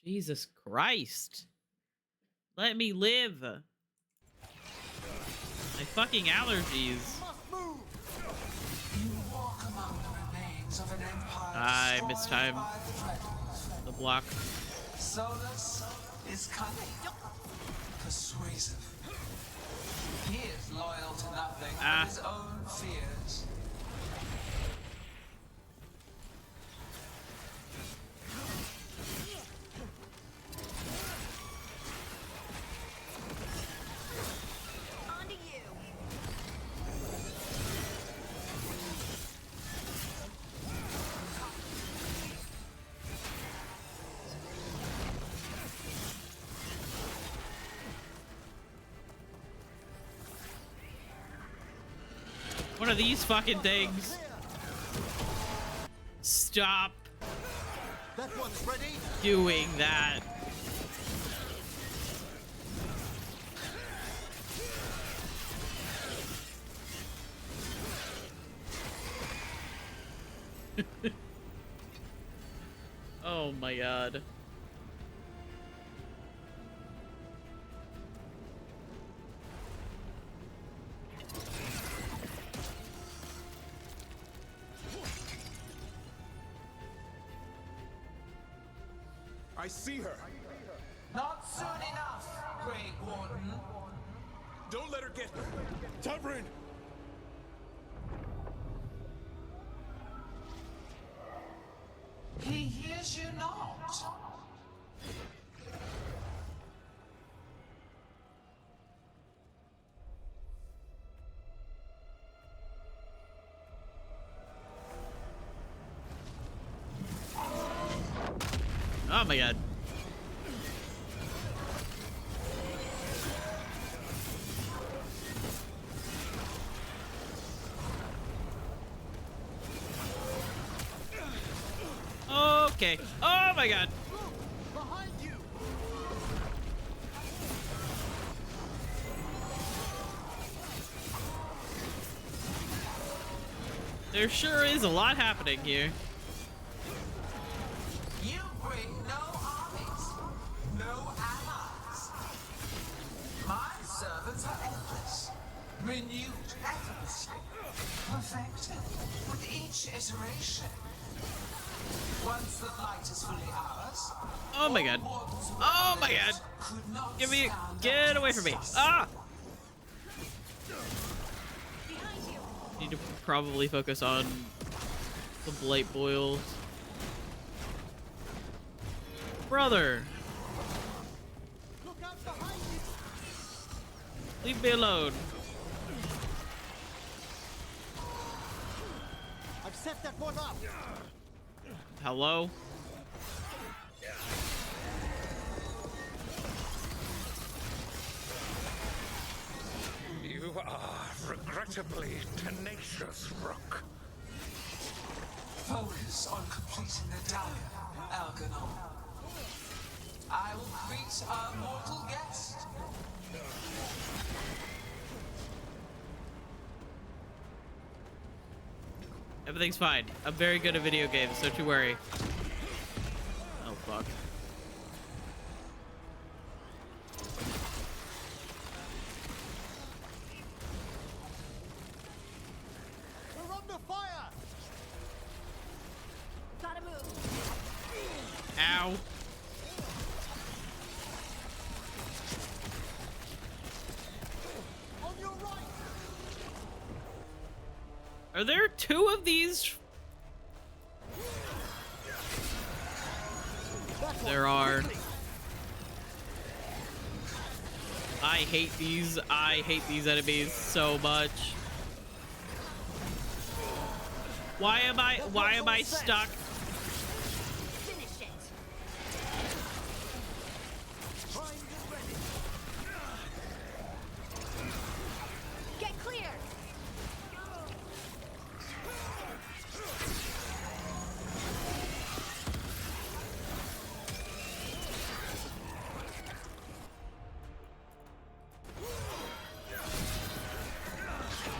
Jesus Christ. Let me live. My fucking allergies. walk among the remains of an empire I destroyed mistimed by the Dreadnought. the block. Solus is cunning, persuasive. He is loyal to nothing but his own fears. On to you. of these fucking things. Stop That one's ready. doing that. Oh my god. I see her. Not soon enough, Great Warden. Don't let her get me. Tavern! He hears you not. Oh my god. Okay. Oh my god. Behind you! There sure is a lot happening here. You bring no armies, no allies. My servants are endless, renewed effortlessly, perfected with each iteration. Once the light is fully ours. Oh my god. Oh my god. Give me. Get away from me. Ah! Need to probably focus on the blight boils. Brother! Look out behind you! Leave me alone. I've set that one up. Hello? You are regrettably tenacious, Rook. Focus on completing the dagger, Algernon. I will greet our mortal guest. Everything's fine. I'm very good at video games, so don't you worry. Oh, fuck. We're under fire! Gotta move. Ow. On your right! Are there two of these? There are. I hate these. I hate these enemies so much. Why am I stuck? Finish it. Get clear.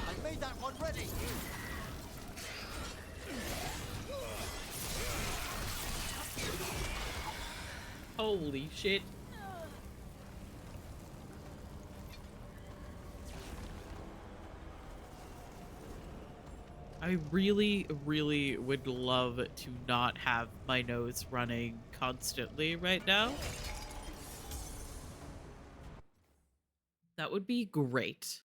I made that one ready. Holy shit. I really, really would love to not have my nose running constantly right now. That would be great.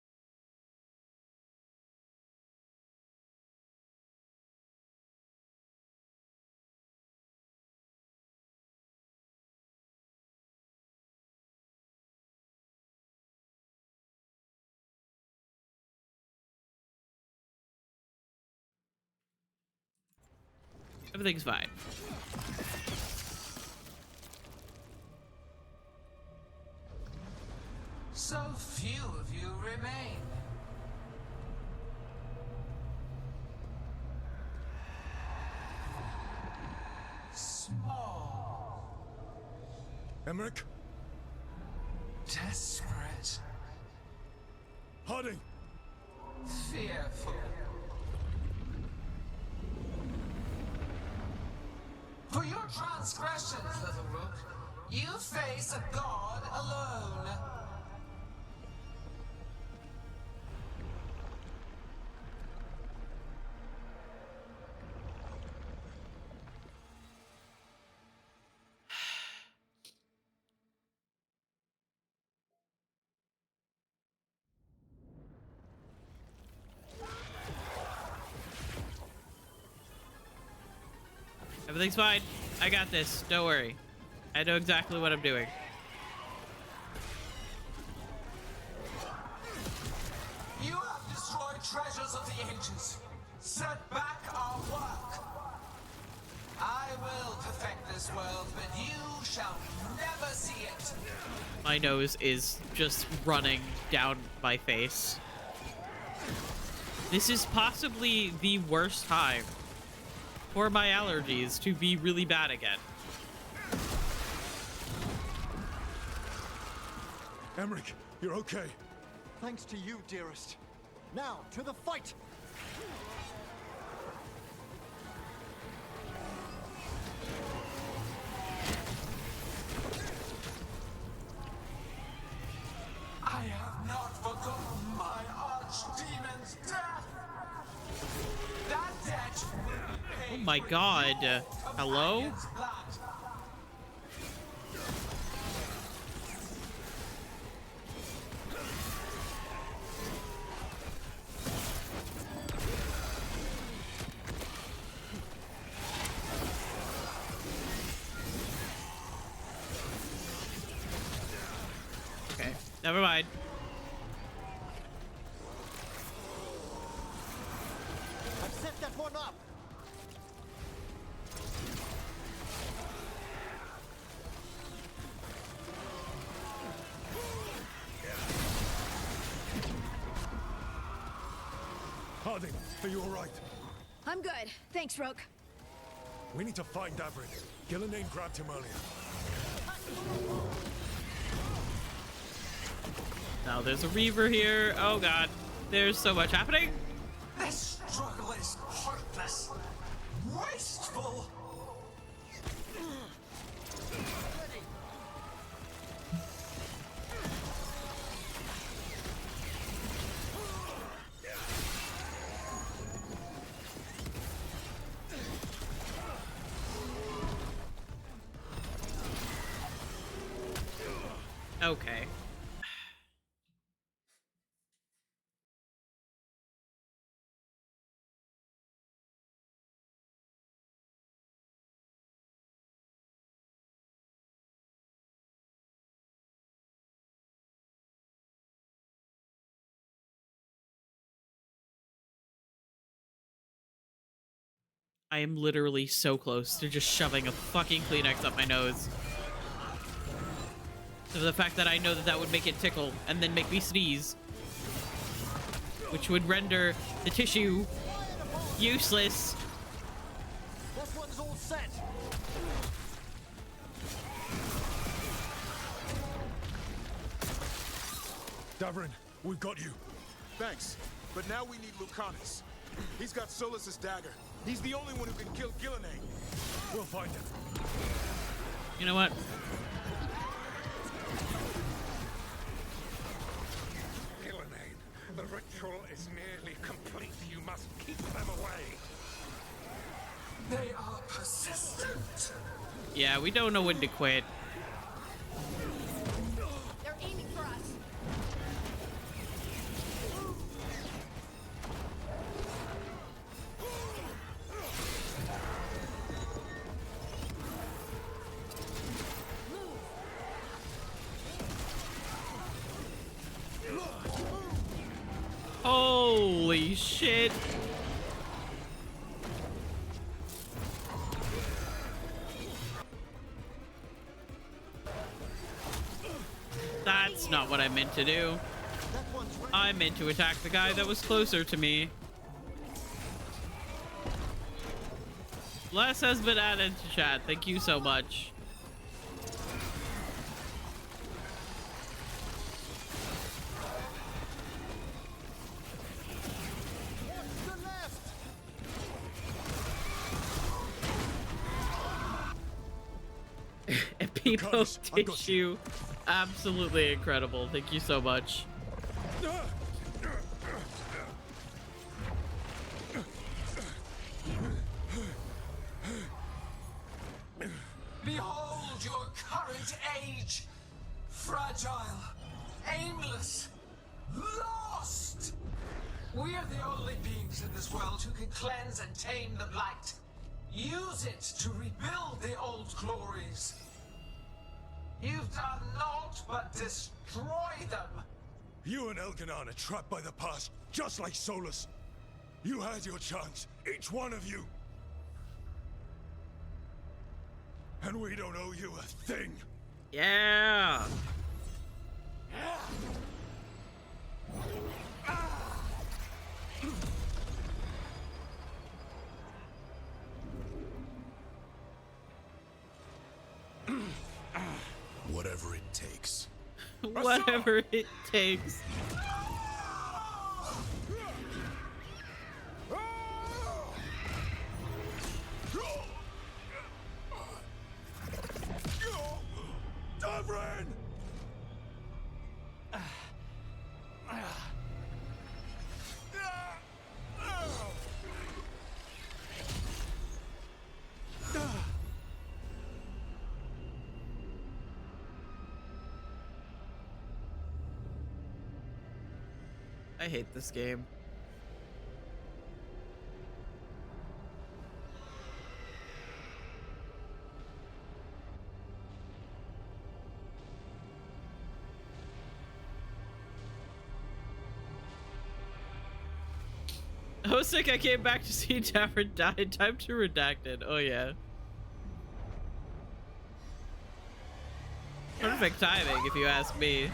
Everything's fine. So few of you remain. Emmerich? Desperate. Harding! Fearful. For your transgressions, little rook, you face a god alone. Everything's fine. I got this. Don't worry. I know exactly what I'm doing. You have destroyed treasures of the ages. Set back our work. I will perfect this world, but you shall never see it. My nose is just running down my face. This is possibly the worst time for my allergies to be really bad again. Emmerich, you're okay. Thanks to you, dearest. Now, to the fight! I have not forgotten my archdemon's death. That debt. Oh my god. Hello? Okay, never mind. I've set that one up! Harding, are you alright? I'm good. Thanks, Rook. We need to find Davrin. Gillenane grabbed him earlier. Now there's a Reaver here. Oh god. There's so much happening. This struggle is heartless, wasteful. Okay. I am literally so close to just shoving a fucking Kleenex up my nose. So the fact that I know that that would make it tickle and then make me sneeze, which would render the tissue useless. This one's all set! Davrin, we've got you. Thanks, but now we need Lucanus. He's got Solus's dagger. He's the only one who can kill Gillenane. We'll find him. You know what? Gillenane, the ritual is nearly complete. You must keep them away. They are persistent. Yeah, we don't know when to quit. They're aiming for us. Holy shit. That's not what I meant to do. I meant to attack the guy that was closer to me. Bless has been added to chat. Thank you so much. Depot tissue. Absolutely incredible. Thank you so much. Behold your current age! Fragile, aimless, lost! We're the only beings in this world who can cleanse and tame the blight. Use it to rebuild the old glories. You've done naught but destroy them. You and Elganon are trapped by the past, just like Solus. You had your chance, each one of you. And we don't owe you a thing. Yeah. Whatever it takes. Whatever it takes. Davrin! I hate this game. I was sick. I came back to see Davin died. Time to redact it. Oh yeah. Perfect timing, if you ask me.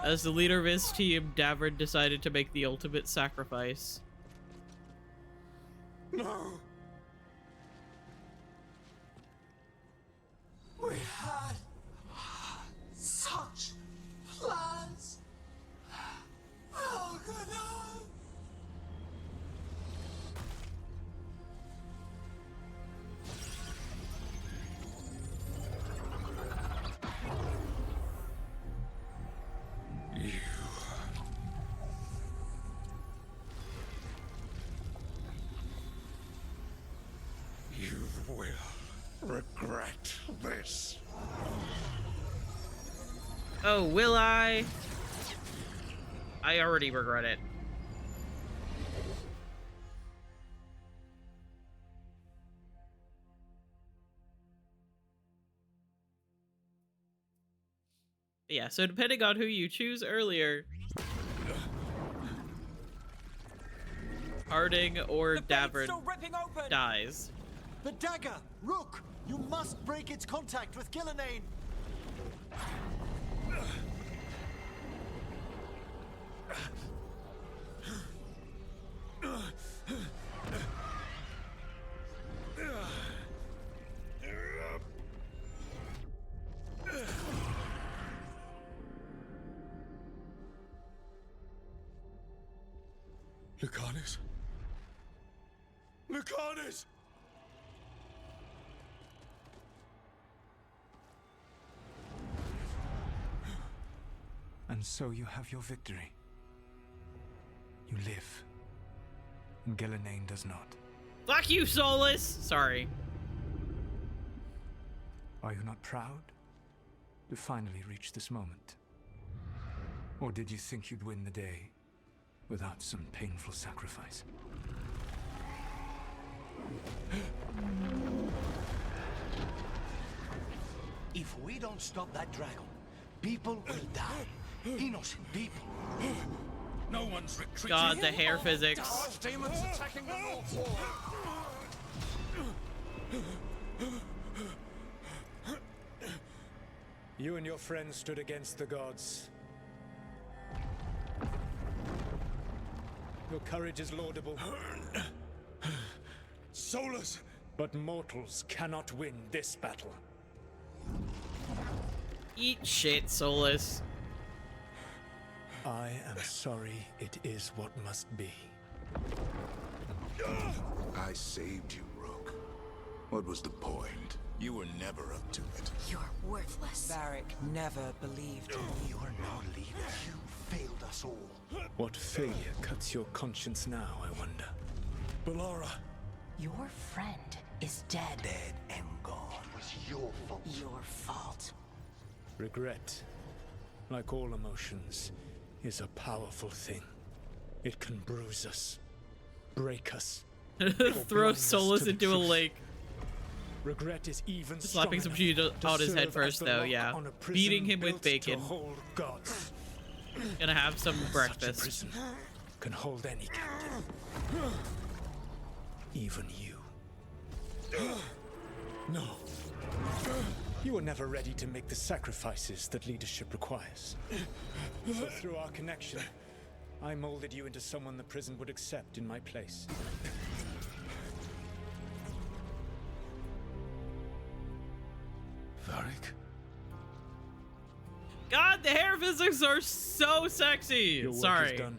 As the leader of his team, Davin decided to make the ultimate sacrifice. No. We had such plans. Oh, good night. You will regret this. Oh, will I? I already regret it. Yeah, so depending on who you choose earlier, Harding or Davin dies. The dagger! Rook! You must break its contact with Gillenane! Lucanus? Lucanus! And so you have your victory. You live. And Gillenane does not. Fuck you, Solus! Sorry. Are you not proud to finally reach this moment? Or did you think you'd win the day without some painful sacrifice? If we don't stop that dragon, people will die. Innocent people. No one's retreating. God, the hair physics. Demons attacking the North Wall. You and your friends stood against the gods. Your courage is laudable. Solus! But mortals cannot win this battle. Eat shit, Solus. I am sorry, it is what must be. I saved you, Rook. What was the point? You were never up to it. You're worthless. Varric never believed in you. You're no leader. You failed us all. What failure cuts your conscience now, I wonder? Balara! Your friend is dead. Dead and gone. It was your fault. Your fault. Regret, like all emotions, is a powerful thing. It can bruise us, break us, throw Solus into a lake. Regret is even slapping some shit out his head first, though. Yeah, beating him with bacon. Gonna have some breakfast. Such a prison can hold any captive, even you. No. You were never ready to make the sacrifices that leadership requires. So through our connection, I molded you into someone the prison would accept in my place. Varric? God, the hair physics are so sexy. Your work Sorry. is done.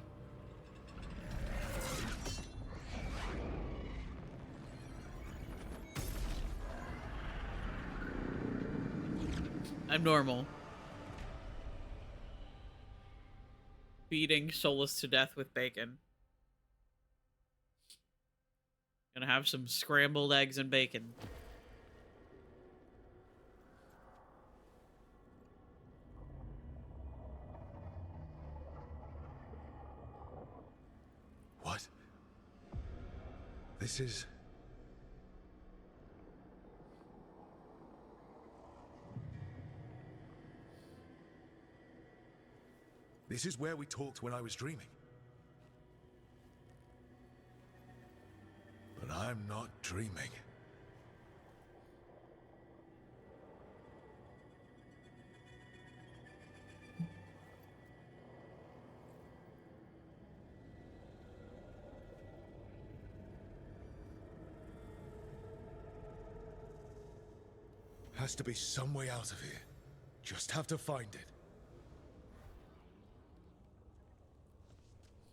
I'm normal. Beating Solus to death with bacon. Gonna have some scrambled eggs and bacon. What? This is... This is where we talked when I was dreaming. But I'm not dreaming. Has to be some way out of here. Just have to find it.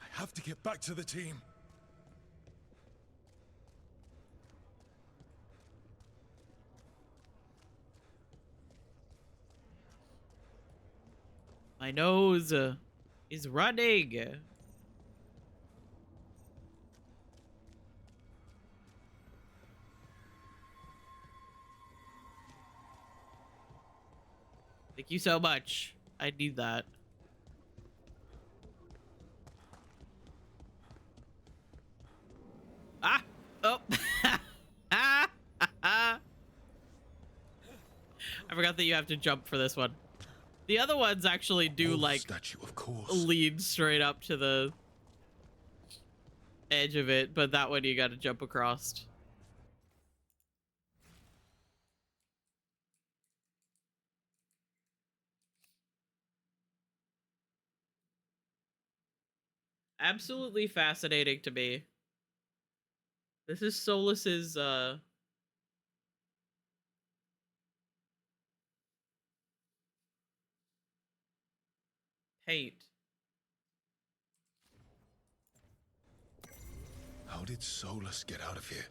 I have to get back to the team. My nose is running. Thank you so much. I need that. Ah! Oh! I forgot that you have to jump for this one. The other ones actually do, like, statue, of course. lead straight up to the edge of it, but that one you gotta jump across. Absolutely fascinating to me. This is Solus's, paint. How did Solus get out of here?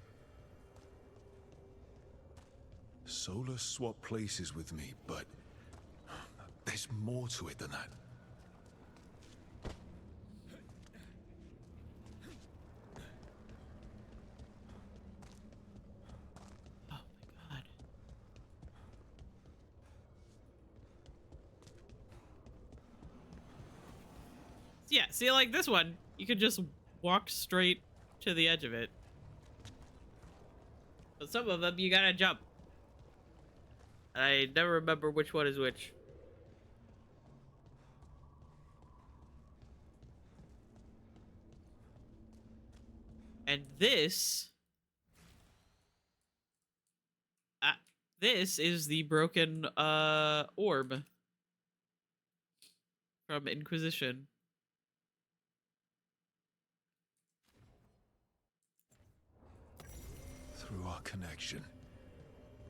Solus swapped places with me, but there's more to it than that. Yeah, see, like this one, you could just walk straight to the edge of it. But some of them, you gotta jump. I never remember which one is which. And this... this is the broken, orb. From Inquisition. through our connection.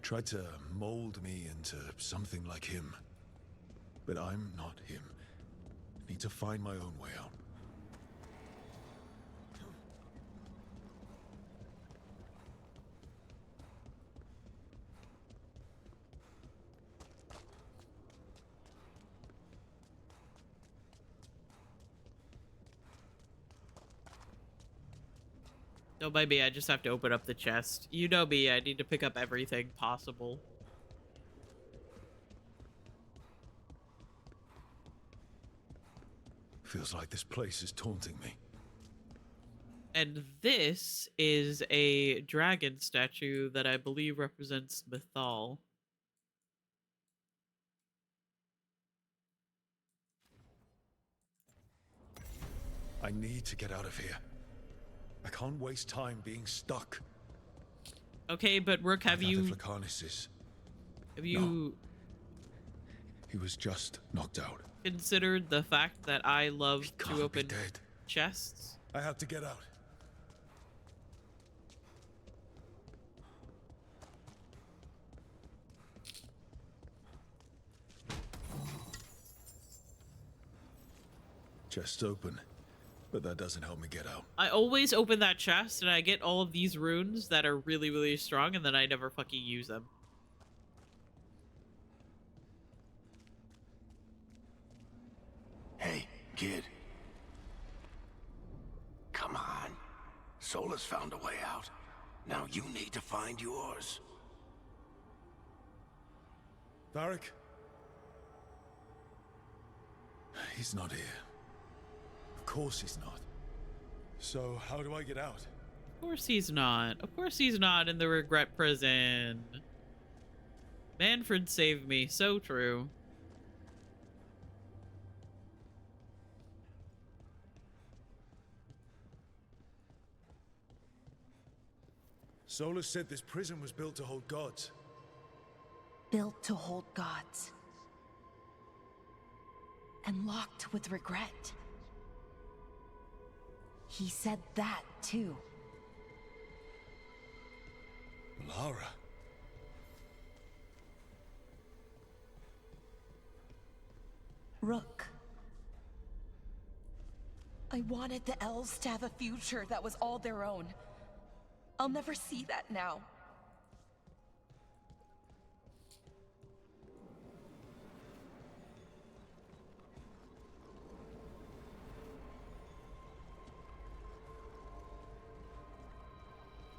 Tried to mold me into something like him. But I'm not him. Need to find my own way out. No, by me, I just have to open up the chest. You know me, I need to pick up everything possible. Feels like this place is taunting me. And this is a dragon statue that I believe represents Mythal. I need to get out of here. I can't waste time being stuck. Okay, but Rook, have you... Have you... No. He was just knocked out. Considered the fact that I love to open chests? I have to get out. Chest open, but that doesn't help me get out. I always open that chest and I get all of these runes that are really, really strong, and then I never fucking use them. Hey, kid. Come on. Solus found a way out. Now you need to find yours. Varric? He's not here. Of course he's not. So how do I get out? Of course he's not. Of course he's not in the regret prison. Manfred saved me. So true. Solus said this prison was built to hold gods. Built to hold gods. And locked with regret. He said that, too. Lara. Rook. I wanted the elves to have a future that was all their own. I'll never see that now.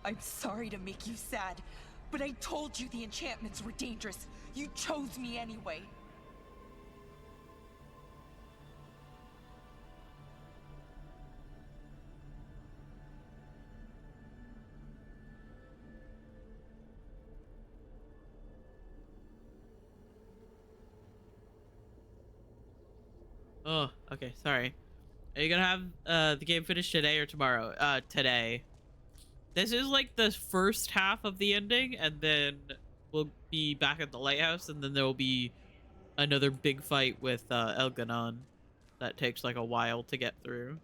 I'm sorry to make you sad, but I told you the enchantments were dangerous. You chose me anyway. Oh, okay, sorry. Are you gonna have the game finished today or tomorrow? Today. This is like the first half of the ending, and then we'll be back at the lighthouse, and then there will be another big fight with Elganon that takes like a while to get through.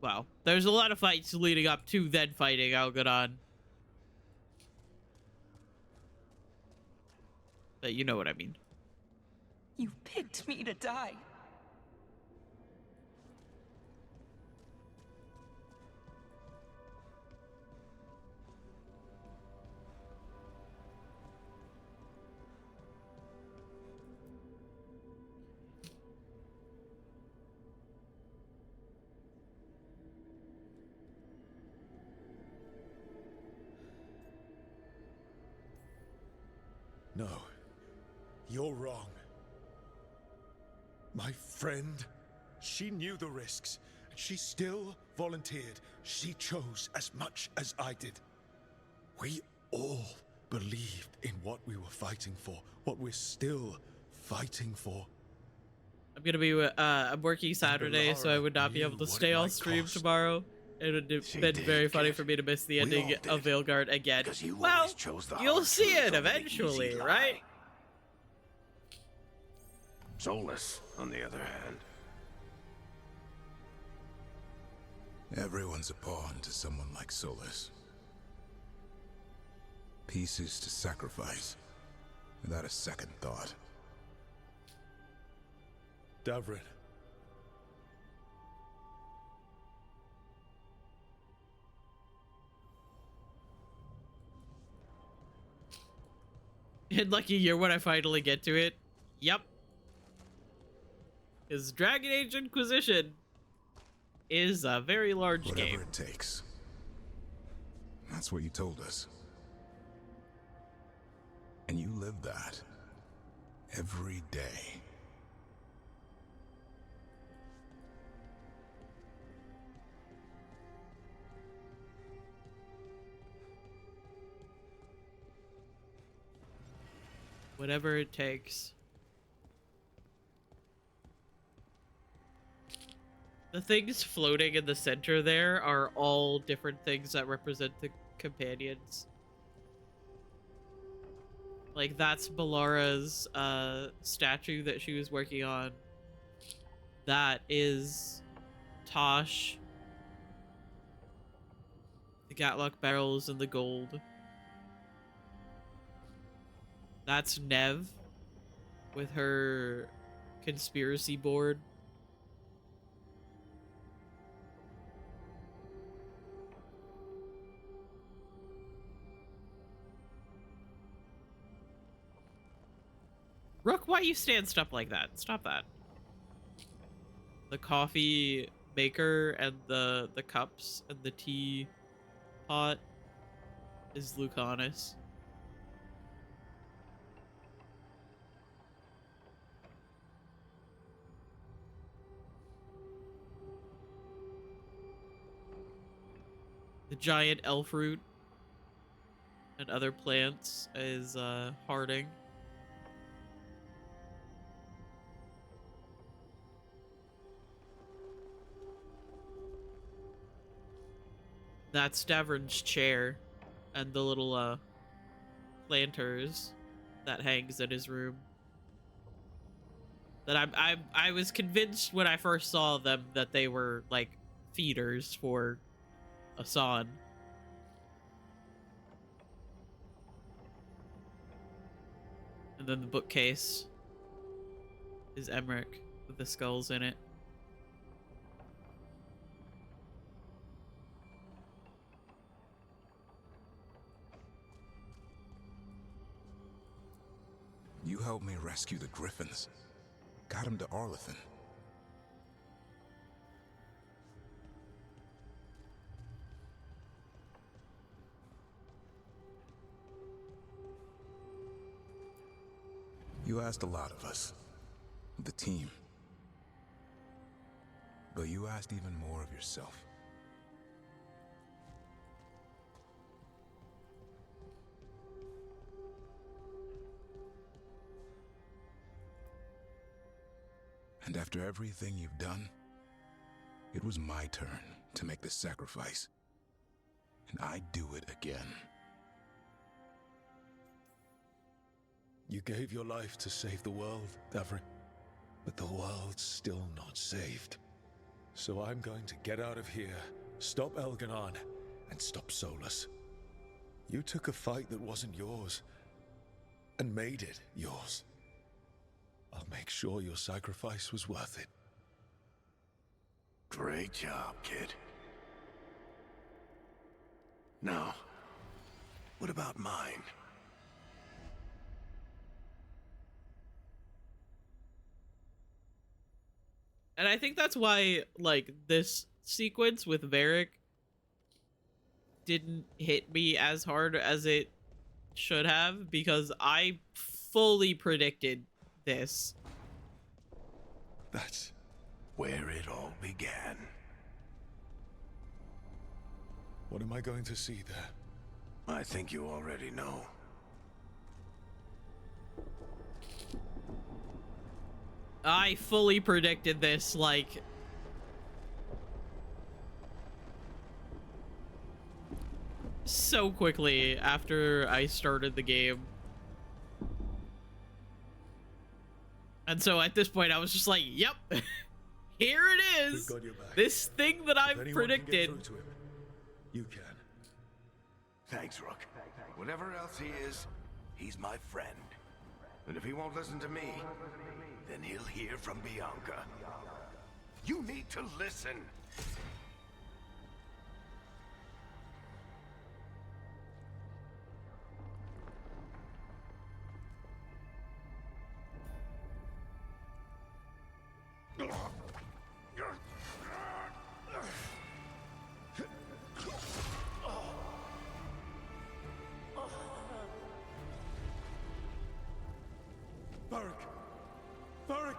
Wow, there's a lot of fights leading up to then fighting Elganon. But you know what I mean. You picked me to die. No. You're wrong. My friend, she knew the risks, and she still volunteered. She chose as much as I did. We all believed in what we were fighting for, what we're still fighting for. I'm gonna be, I'm working Saturday, so I would not be able to stay on stream tomorrow. It would have been very funny for me to miss the ending of Veilguard again. Well, you'll see it eventually, right? Solus, on the other hand. Everyone's a pawn to someone like Solus. Pieces to sacrifice, without a second thought. Davrin. In like a year when I finally get to it. Yep. Because Dragon Age Inquisition is a very large game. Whatever it takes. That's what you told us. And you live that every day. Whatever it takes. The things floating in the center there are all different things that represent the companions. Like, that's Balara's statue that she was working on. That is Tosh. The Gatlock barrels and the gold. That's Nev with her conspiracy board. Rook, why you stand stuff like that? Stop that. The coffee maker and the cups and the tea pot is Lucanus. The giant elf root and other plants is Harding. That's Davrin's chair and the little planters that hangs in his room. That I was convinced when I first saw them that they were like feeders for Asan. And then the bookcase is Emmerich with the skulls in it. You helped me rescue the Griffins. Got him to Arlathan. You asked a lot of us. The team. But you asked even more of yourself. And after everything you've done, it was my turn to make the sacrifice. And I'd do it again. You gave your life to save the world, Davrin. But the world's still not saved. So I'm going to get out of here, stop Elganon, and stop Solus. You took a fight that wasn't yours, and made it yours. I'll make sure your sacrifice was worth it. Great job, kid. Now, what about mine? And I think that's why, like, this sequence with Varric didn't hit me as hard as it should have, because I fully predicted this. That's where it all began. What am I going to see there? I think you already know. I fully predicted this, like, so quickly after I started the game. And so at this point I was just like, yep, here it is. This thing that I've predicted. You can. Thanks, Rook. whatever else he is, he's my friend. And if he won't listen to me, then he'll hear from Bianca. You need to listen. Varric!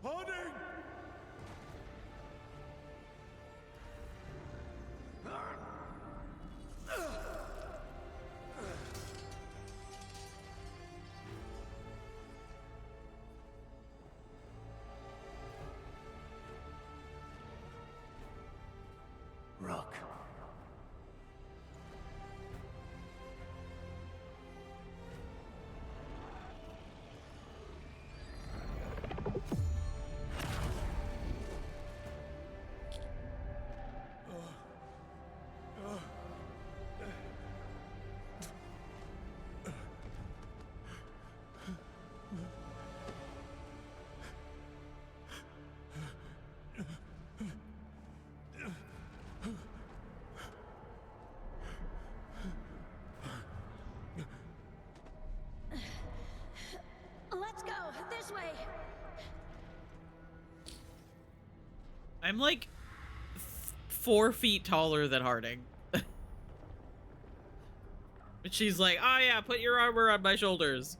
Harding! Rook. Let's go this way. I'm like 4 feet taller than Harding. But she's like, oh yeah, put your armor on my shoulders.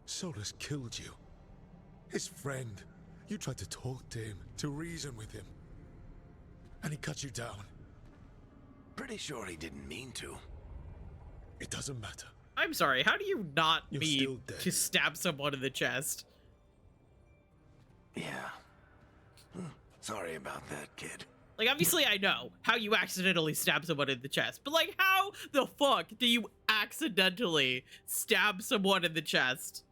Solus killed you. His friend. You tried to talk to him, to reason with him. And he cut you down. Pretty sure he didn't mean to. It doesn't matter. I'm sorry, how do you not You're mean still dead. to stab someone in the chest? Yeah. Sorry about that, kid. Like, obviously I know how you accidentally stab someone in the chest, but like, how the fuck do you accidentally stab someone in the chest?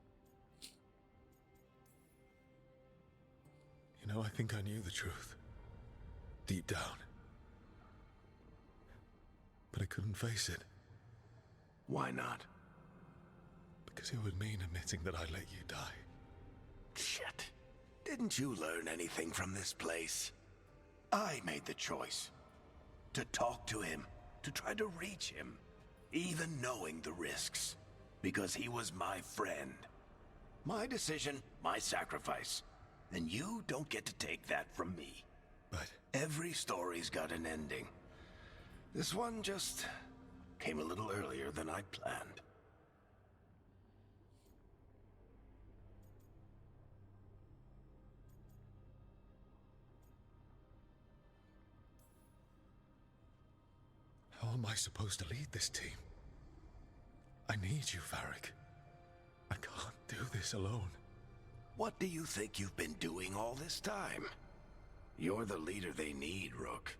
You know, I think I knew the truth. Deep down. But I couldn't face it. Why not? Because it would mean admitting that I let you die. Shit. Didn't you learn anything from this place? I made the choice. To talk to him. To try to reach him. Even knowing the risks. Because he was my friend. My decision, my sacrifice. And you don't get to take that from me. But every story's got an ending. This one just came a little earlier than I'd planned. how am I supposed to lead this team? I need you, Varric. I can't do this alone. What do you think you've been doing all this time? You're the leader they need, Rook.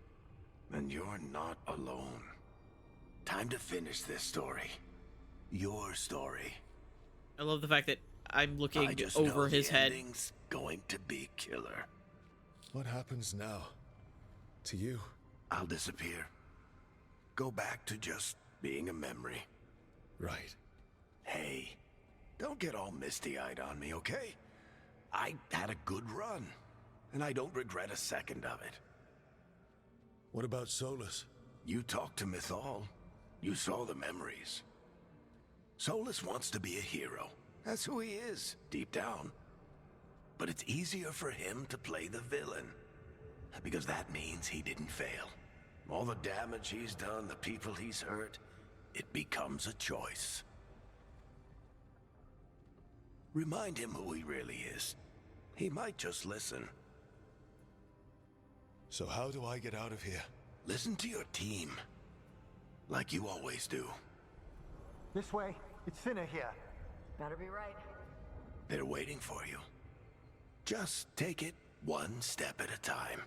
And you're not alone. Time to finish this story. Your story. I love the fact that I'm looking I just over know his the head. ending's going to be killer. What happens now? To you? I'll disappear. Go back to just being a memory. Right. Hey, don't get all misty-eyed on me, okay? I had a good run, and I don't regret a second of it. What about Solus? You talked to Mythal. You saw the memories. Solus wants to be a hero. That's who he is, deep down. But it's easier for him to play the villain. Because that means he didn't fail. All the damage he's done, the people he's hurt, it becomes a choice. Remind him who he really is. He might just listen. So how do I get out of here? Listen to your team. Like you always do. This way. It's thinner here. Better be right. They're waiting for you. Just take it one step at a time.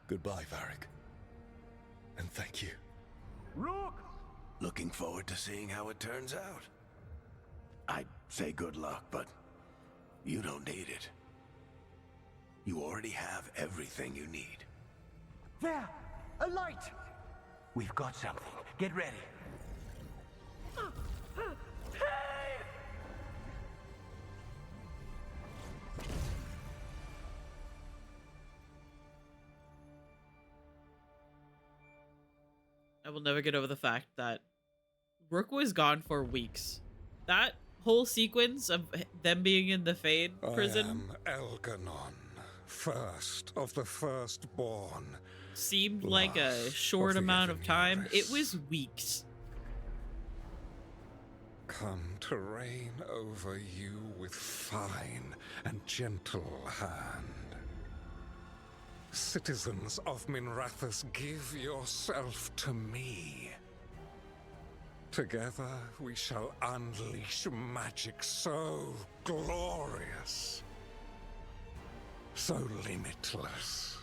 Goodbye, Varric. And thank you. Rook! Looking forward to seeing how it turns out. I'd say good luck, but you don't need it. You already have everything you need. There! A light! We've got something. Get ready. I will never get over the fact that Rook was gone for weeks. That whole sequence of them being in the Fade prison I am Elganon, first of the firstborn. Seemed like a short amount of time. It was weeks. Come to reign over you with fine and gentle hand. Citizens of Minrathous, give yourself to me. Together we shall unleash magic so glorious, so limitless,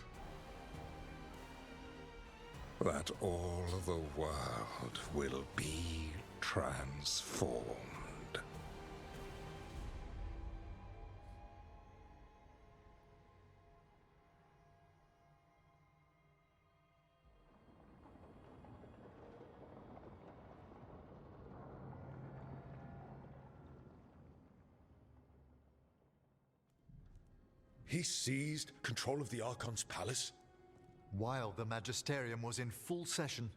that all the world will be transformed. He seized control of the Archon's palace? While the Magisterium was in full session,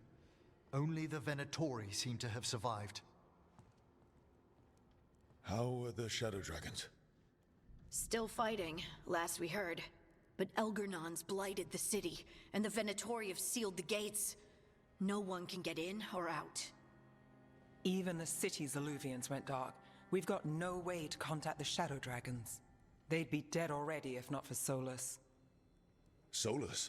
only the Venatori seem to have survived. How are the Shadow Dragons? Still fighting, last we heard. But Elgernon's blighted the city, and the Venatori have sealed the gates. No one can get in or out. Even the city's Illuvians went dark. We've got no way to contact the Shadow Dragons. They'd be dead already if not for Solus. Solus?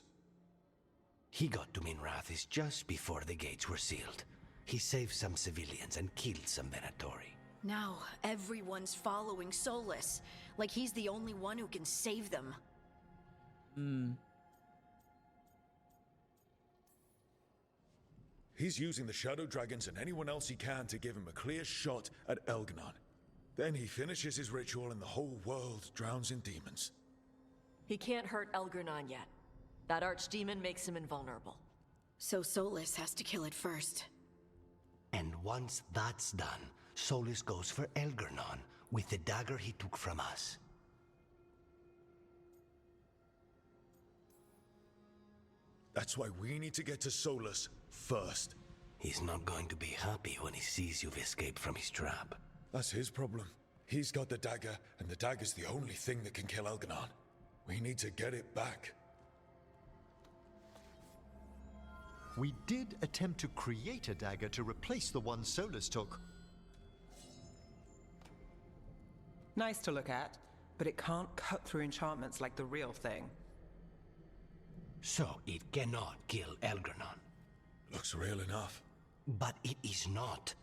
He got to Minrathous just before the gates were sealed. He saved some civilians and killed some Venatori. Now everyone's following Solus, like he's the only one who can save them. He's using the Shadow Dragons and anyone else he can to give him a clear shot at Elganon. Then he finishes his ritual and the whole world drowns in demons. He can't hurt Elgernon yet. That archdemon makes him invulnerable. So Solus has to kill it first. And once that's done, Solus goes for Elgernon with the dagger he took from us. That's why we need to get to Solus first. He's not going to be happy when he sees you've escaped from his trap. That's his problem. He's got the dagger, and the dagger's the only thing that can kill Elganon. We need to get it back. We did attempt to create a dagger to replace the one Solus took. Nice to look at, but it can't cut through enchantments like the real thing. So it cannot kill Elganon. Looks real enough. But it is not.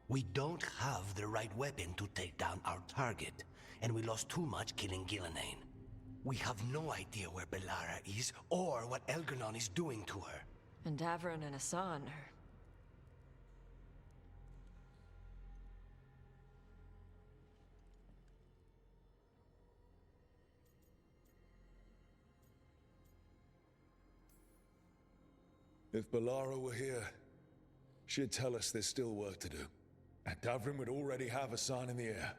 We don't have the right weapon to take down our target, and we lost too much killing Gillenane. We have no idea where Bellara is, or what Elganon is doing to her. And Davron and Hassan are... If Bellara were here, she'd tell us there's still work to do. And Davrin would already have a sign in the air.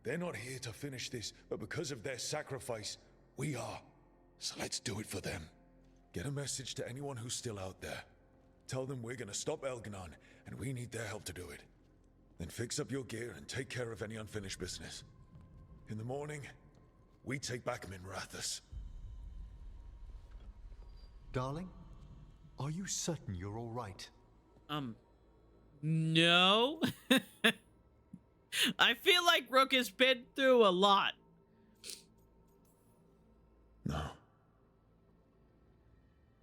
They're not here to finish this, but because of their sacrifice, we are. So let's do it for them. Get a message to anyone who's still out there. Tell them we're gonna stop Elganon, and we need their help to do it. Then fix up your gear and take care of any unfinished business. In the morning, we take back Minrathous. Darling, are you certain you're all right? No. I feel like Rook has been through a lot. No.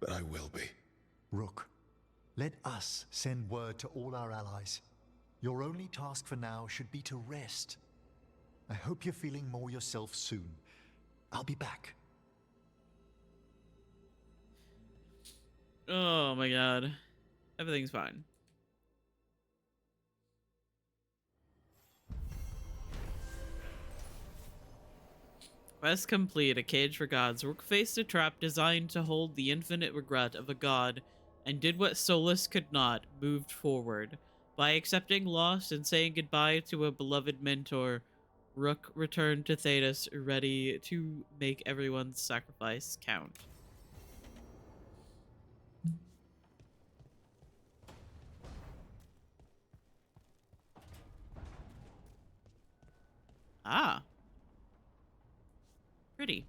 But I will be. Rook, Let us send word to all our allies. Your only task for now should be to rest. I hope you're feeling more yourself soon. I'll be back. Oh my god. Everything's fine. Quest complete. A cage for gods. Rook faced a trap designed to hold the infinite regret of a god and did what Solus could not, moved forward. By accepting loss and saying goodbye to a beloved mentor, Rook returned to Thedas, ready to make everyone's sacrifice count. Ah. Pretty.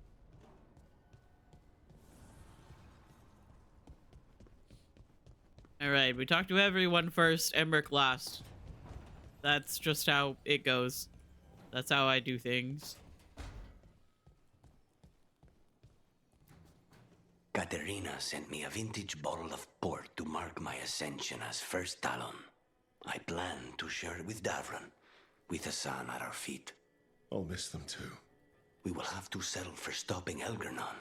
Alright, we talked to everyone first, Emmerich last. That's just how it goes. That's how I do things. Katerina sent me a vintage bottle of port to mark my ascension as First Talon. I plan to share it with Davron, with the sun at our feet. I'll miss them too. We will have to settle for stopping Elgernon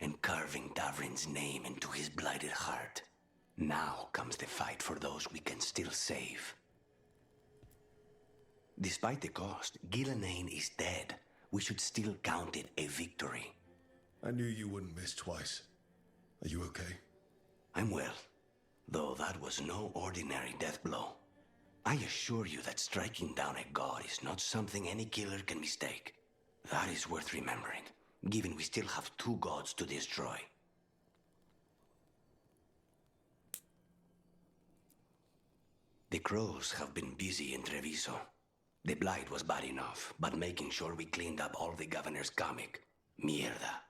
and carving Davrin's name into his blighted heart. Now comes the fight for those we can still save. Despite the cost, Gillenane is dead. We should still count it a victory. I knew you wouldn't miss twice. Are you okay? I'm well, though that was no ordinary death blow. I assure you that striking down a god is not something any killer can mistake. That is worth remembering, given we still have 2 gods to destroy. The crows have been busy in Treviso. The blight was bad enough, but making sure we cleaned up all the governor's comic. Mierda.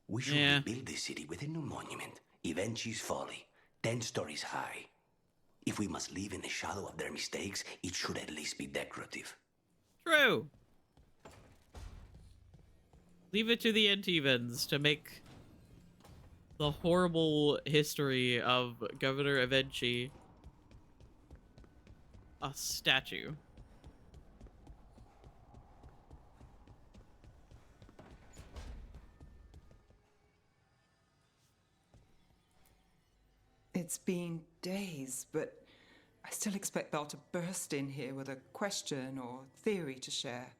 We should rebuild the city with a new monument, Evenchi's Folly, 10 stories high. If we must live in the shadow of their mistakes, it should at least be decorative. True. Leave it to the Antevans to make the horrible history of Governor Evenchi a statue. It's been days, but I still expect Belle to burst in here with a question or theory to share.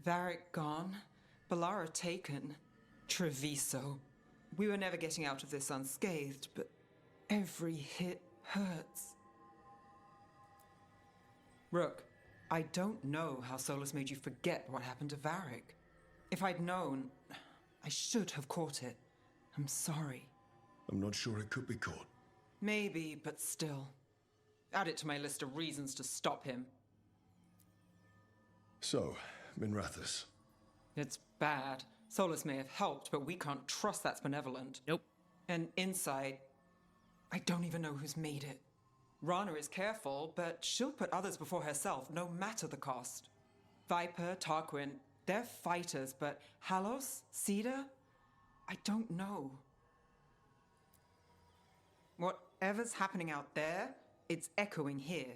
Varric gone, Bellara taken, Treviso. We were never getting out of this unscathed, but every hit hurts. Rook, I don't know how Solus made you forget what happened to Varric. If I'd known, I should have caught it. I'm sorry. I'm not sure it could be caught. Maybe, but still. Add it to my list of reasons to stop him. So, Minrathous. It's bad. Solus may have helped, but we can't trust that's benevolent. Nope. And inside, I don't even know who's made it. Rana is careful, but she'll put others before herself, no matter the cost. Viper, Tarquin, they're fighters, but Halos, Cedar? I don't know. Whatever's happening out there, it's echoing here,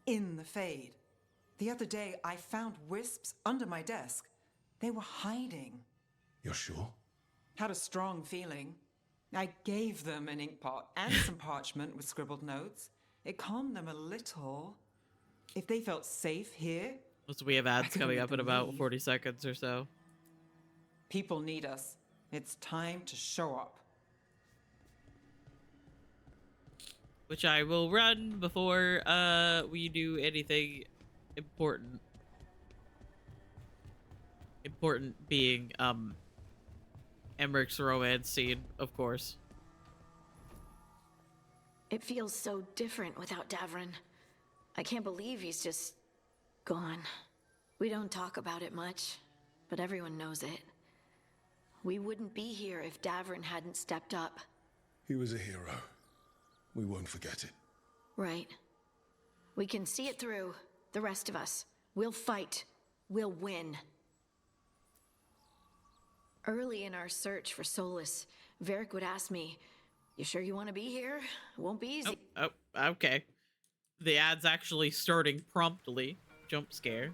in the Fade. The other day, I found wisps under my desk. They were hiding. You're sure? Had a strong feeling. I gave them an ink pot and some parchment with scribbled notes. It calmed them a little. If they felt safe here... So we have ads coming up in about 40 seconds or so. People need us. It's time to show up. Which I will run before we do anything important. Important being Emmerich's romance scene, of course. It feels so different without Davron. I can't believe he's just gone. We don't talk about it much, but everyone knows it. We wouldn't be here if Davron hadn't stepped up. He was a hero. We won't forget it. Right. We can see it through, the rest of us. We'll fight. We'll win. Early in our search for Solus, Varric would ask me, You sure you want to be here? It won't be easy. Oh, okay. The ad's actually starting promptly. Jump scare.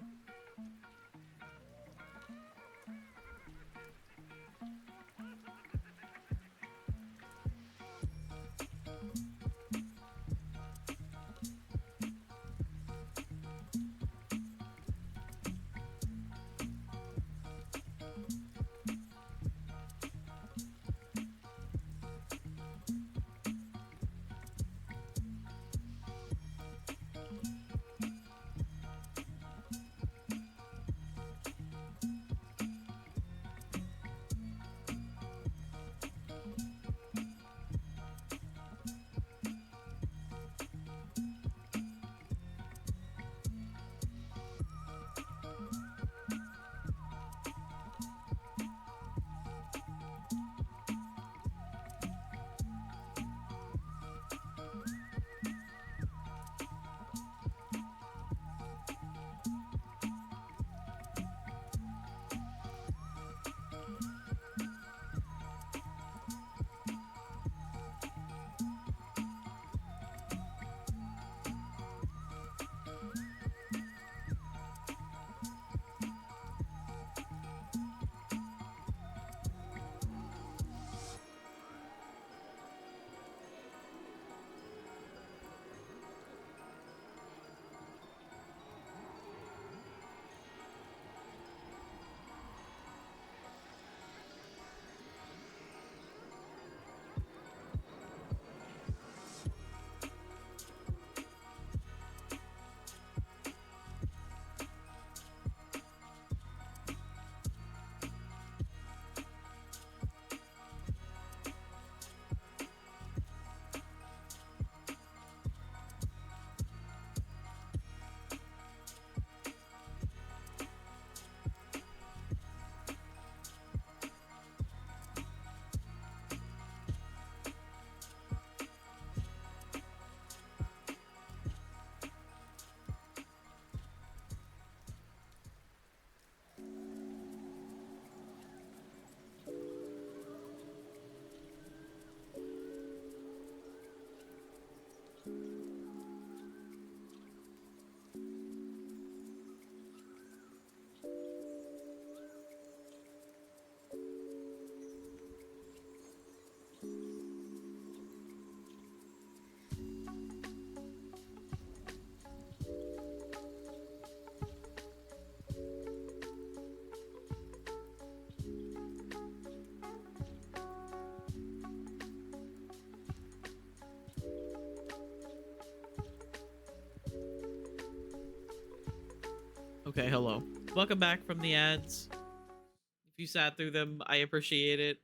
Okay, hello. Welcome back from the ads. If you sat through them, I appreciate it.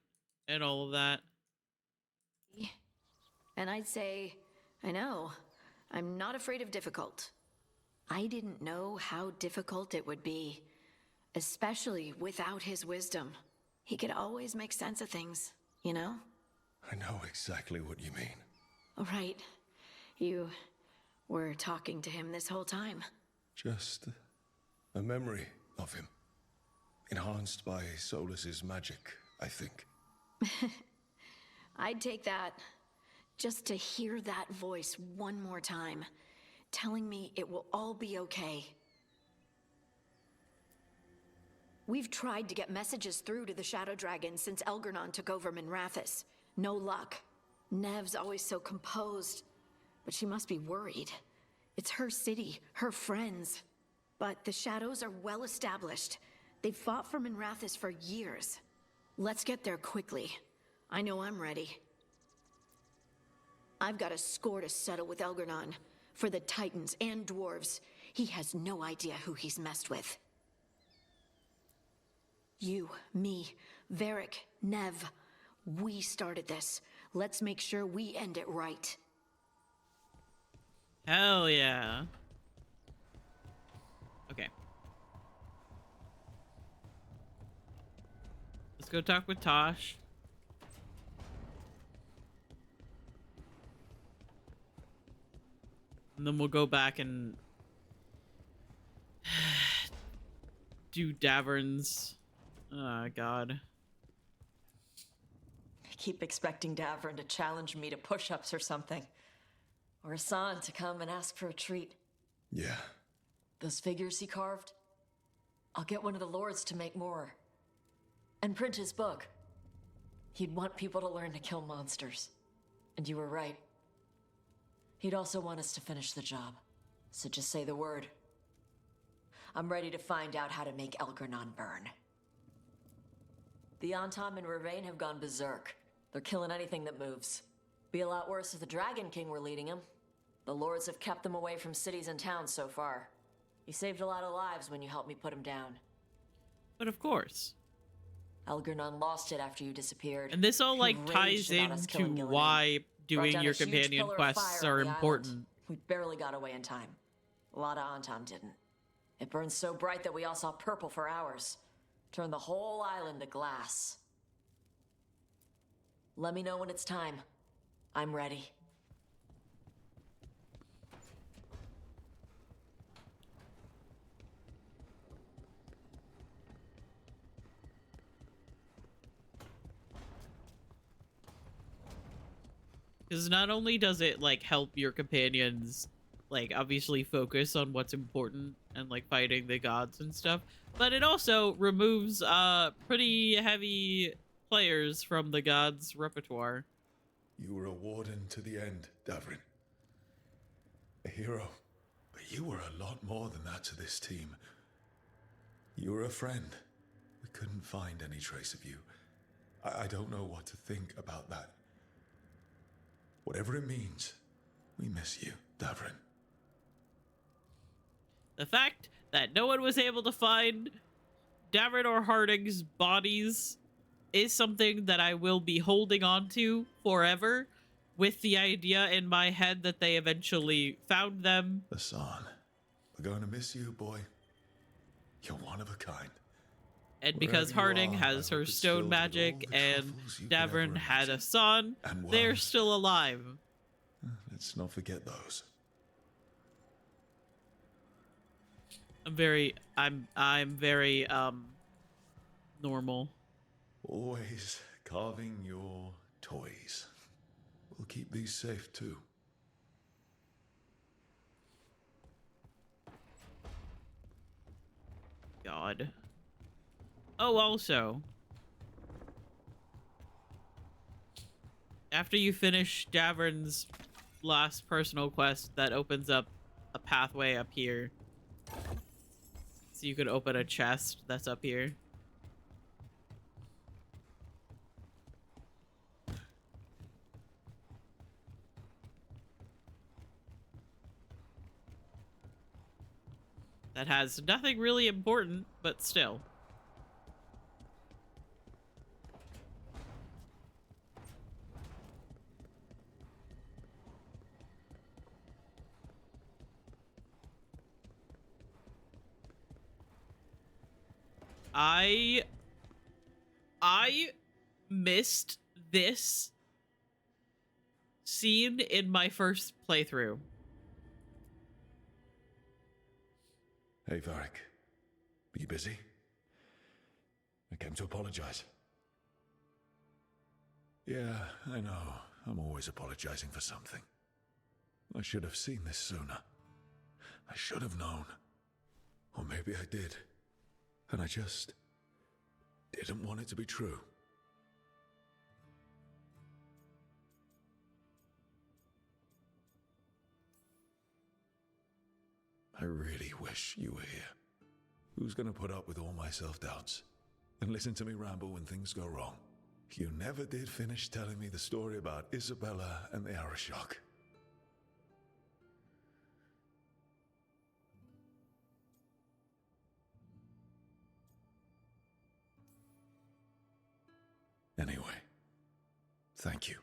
And all of that. And I'd say, I know. I'm not afraid of difficult. I didn't know how difficult it would be. Especially without his wisdom. He could always make sense of things, you know? I know exactly what you mean. Right. You were talking to him this whole time. Just a memory of him. Enhanced by Solus's magic, I think. I'd take that. Just to hear that voice one more time. Telling me it will all be okay. We've tried to get messages through to the Shadow Dragon since Elgernon took over Minrathous. No luck. Nev's always so composed. But she must be worried. It's her city, her friends. But the Shadows are well established. They've fought for Minrathous for years. Let's get there quickly. I know I'm ready. I've got a score to settle with Elgernon. For the Titans and Dwarves. He has no idea who he's messed with. You, me, Varric, Nev. We started this. Let's make sure we end it right. Hell yeah. Okay. Let's go talk with Tosh. And then we'll go back and do Davern's. Oh, God. keep expecting Davrin to challenge me to push-ups or something. Or Hassan to come and ask for a treat. Yeah. Those figures he carved? I'll get one of the lords to make more. And print his book. He'd want people to learn to kill monsters. And you were right. He'd also want us to finish the job. So just say the word. I'm ready to find out how to make Elgernon burn. The Antom and Ravain have gone berserk. They're killing anything that moves. Be a lot worse if the Dragon King were leading him. The lords have kept them away from cities and towns so far. You saved a lot of lives when you helped me put him down. But of course. Elgernon lost it after you disappeared. And this all, He like, ties raged about us killing into Gillinan. why Brought doing down your a huge companion pillar of quests fire are on the important. island. We barely got away in time. A lot of Antom didn't. It burned so bright that we all saw purple for hours. Turned the whole island to glass. Let me know when it's time. I'm ready. Because not only does it, like, help your companions, like, obviously focus on what's important and, like, fighting the gods and stuff, but it also removes, pretty heavy players from the gods' repertoire. You were a warden to the end, Davrin. A hero. But you were a lot more than that to this team. You were a friend. We couldn't find any trace of you. I don't know what to think about that. Whatever it means, we miss you, Davrin. The fact that no one was able to find Davrin or Harding's bodies is something that I will be holding on to forever, with the idea in my head that they eventually found them. Hassan, we're going to miss you, boy. You're one of a kind. And because Harding has her stone magic and Davrin had a son, they're still alive. Let's not forget those. I'm very normal. Always carving your toys. We'll keep these safe too. God. Oh, also, after you finish Davrin's last personal quest, that opens up a pathway up here. So you could open a chest that's up here. That has nothing really important, but still. I missed this scene in my first playthrough. Hey, Varric. Are you busy? I came to apologize. Yeah, I know. I'm always apologizing for something. I should have seen this sooner. I should have known. Or maybe I did. And I just didn't want it to be true. I really wish you were here. Who's gonna put up with all my self-doubts and listen to me ramble when things go wrong? You never did finish telling me the story about Isabella and the Arashock. Anyway, thank you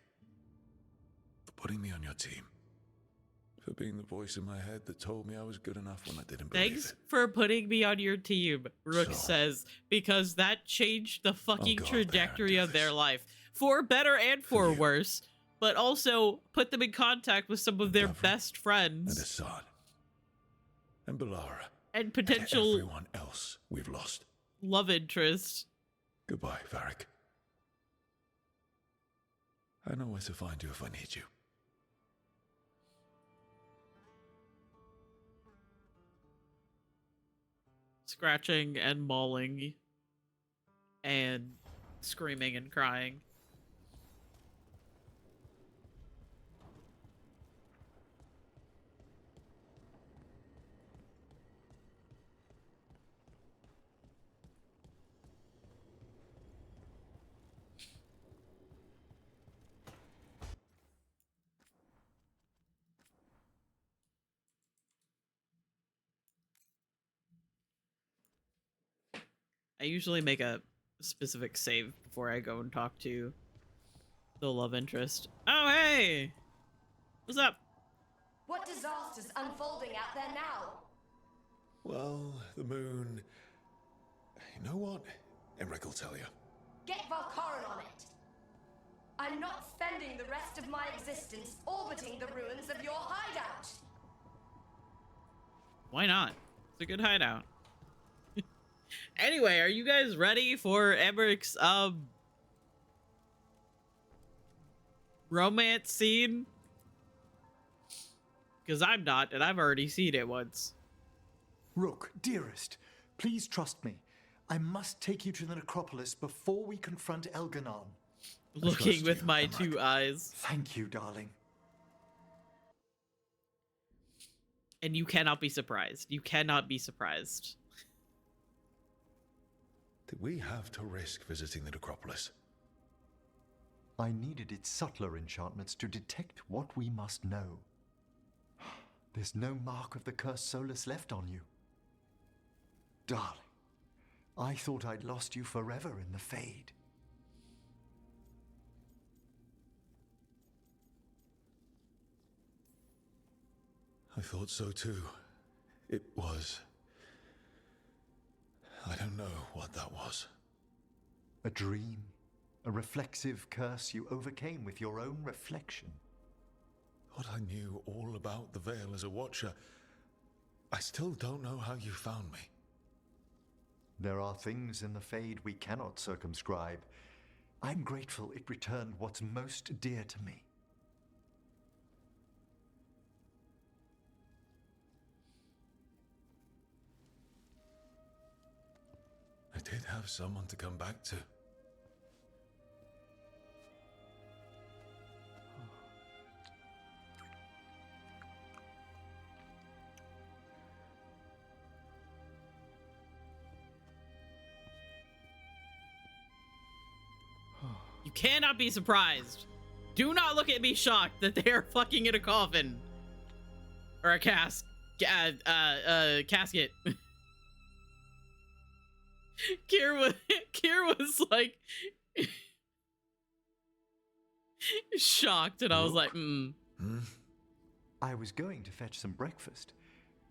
for putting me on your team. For being the voice in my head that told me I was good enough when I didn't believe Thanks it. for putting me on your team, Rook says, because that changed the fucking trajectory of their life. For better and for worse. But also put them in contact with some of their best friends. And Assad. And Balara. And potential And everyone else we've lost. love interest. Goodbye, Varric. I know where to find you if I need you. Scratching and mauling and screaming and crying. I usually make a specific save before I go and talk to the love interest. Oh, hey! What's up? What disaster's unfolding out there now? Well, the moon... You know what? Emmerich will tell you. Get Valkaran on it. I'm not spending the rest of my existence orbiting the ruins of your hideout. Why not? It's a good hideout. Anyway, are you guys ready for Emmerich's romance scene? Because I'm not, and I've already seen it once. Rook, dearest, please trust me. I must take you to the necropolis before we confront Elganon. Looking with my two eyes. Thank you, darling. And you cannot be surprised. You cannot be surprised. Did we have to risk visiting the necropolis? I needed its subtler enchantments to detect what we must know. There's no mark of the cursed Solus left on you. Darling, I thought I'd lost you forever in the Fade. I thought so too. It was... I don't know what that was. A dream. A reflexive curse you overcame with your own reflection. Thought I knew all about the Veil as a Watcher. I still don't know how you found me. There are things in the Fade we cannot circumscribe. I'm grateful it returned what's most dear to me. I did have someone to come back to. You cannot be surprised. Do not look at me shocked that they are fucking in a coffin. Or a casket. Kier was like shocked, and I was like, I was going to fetch some breakfast.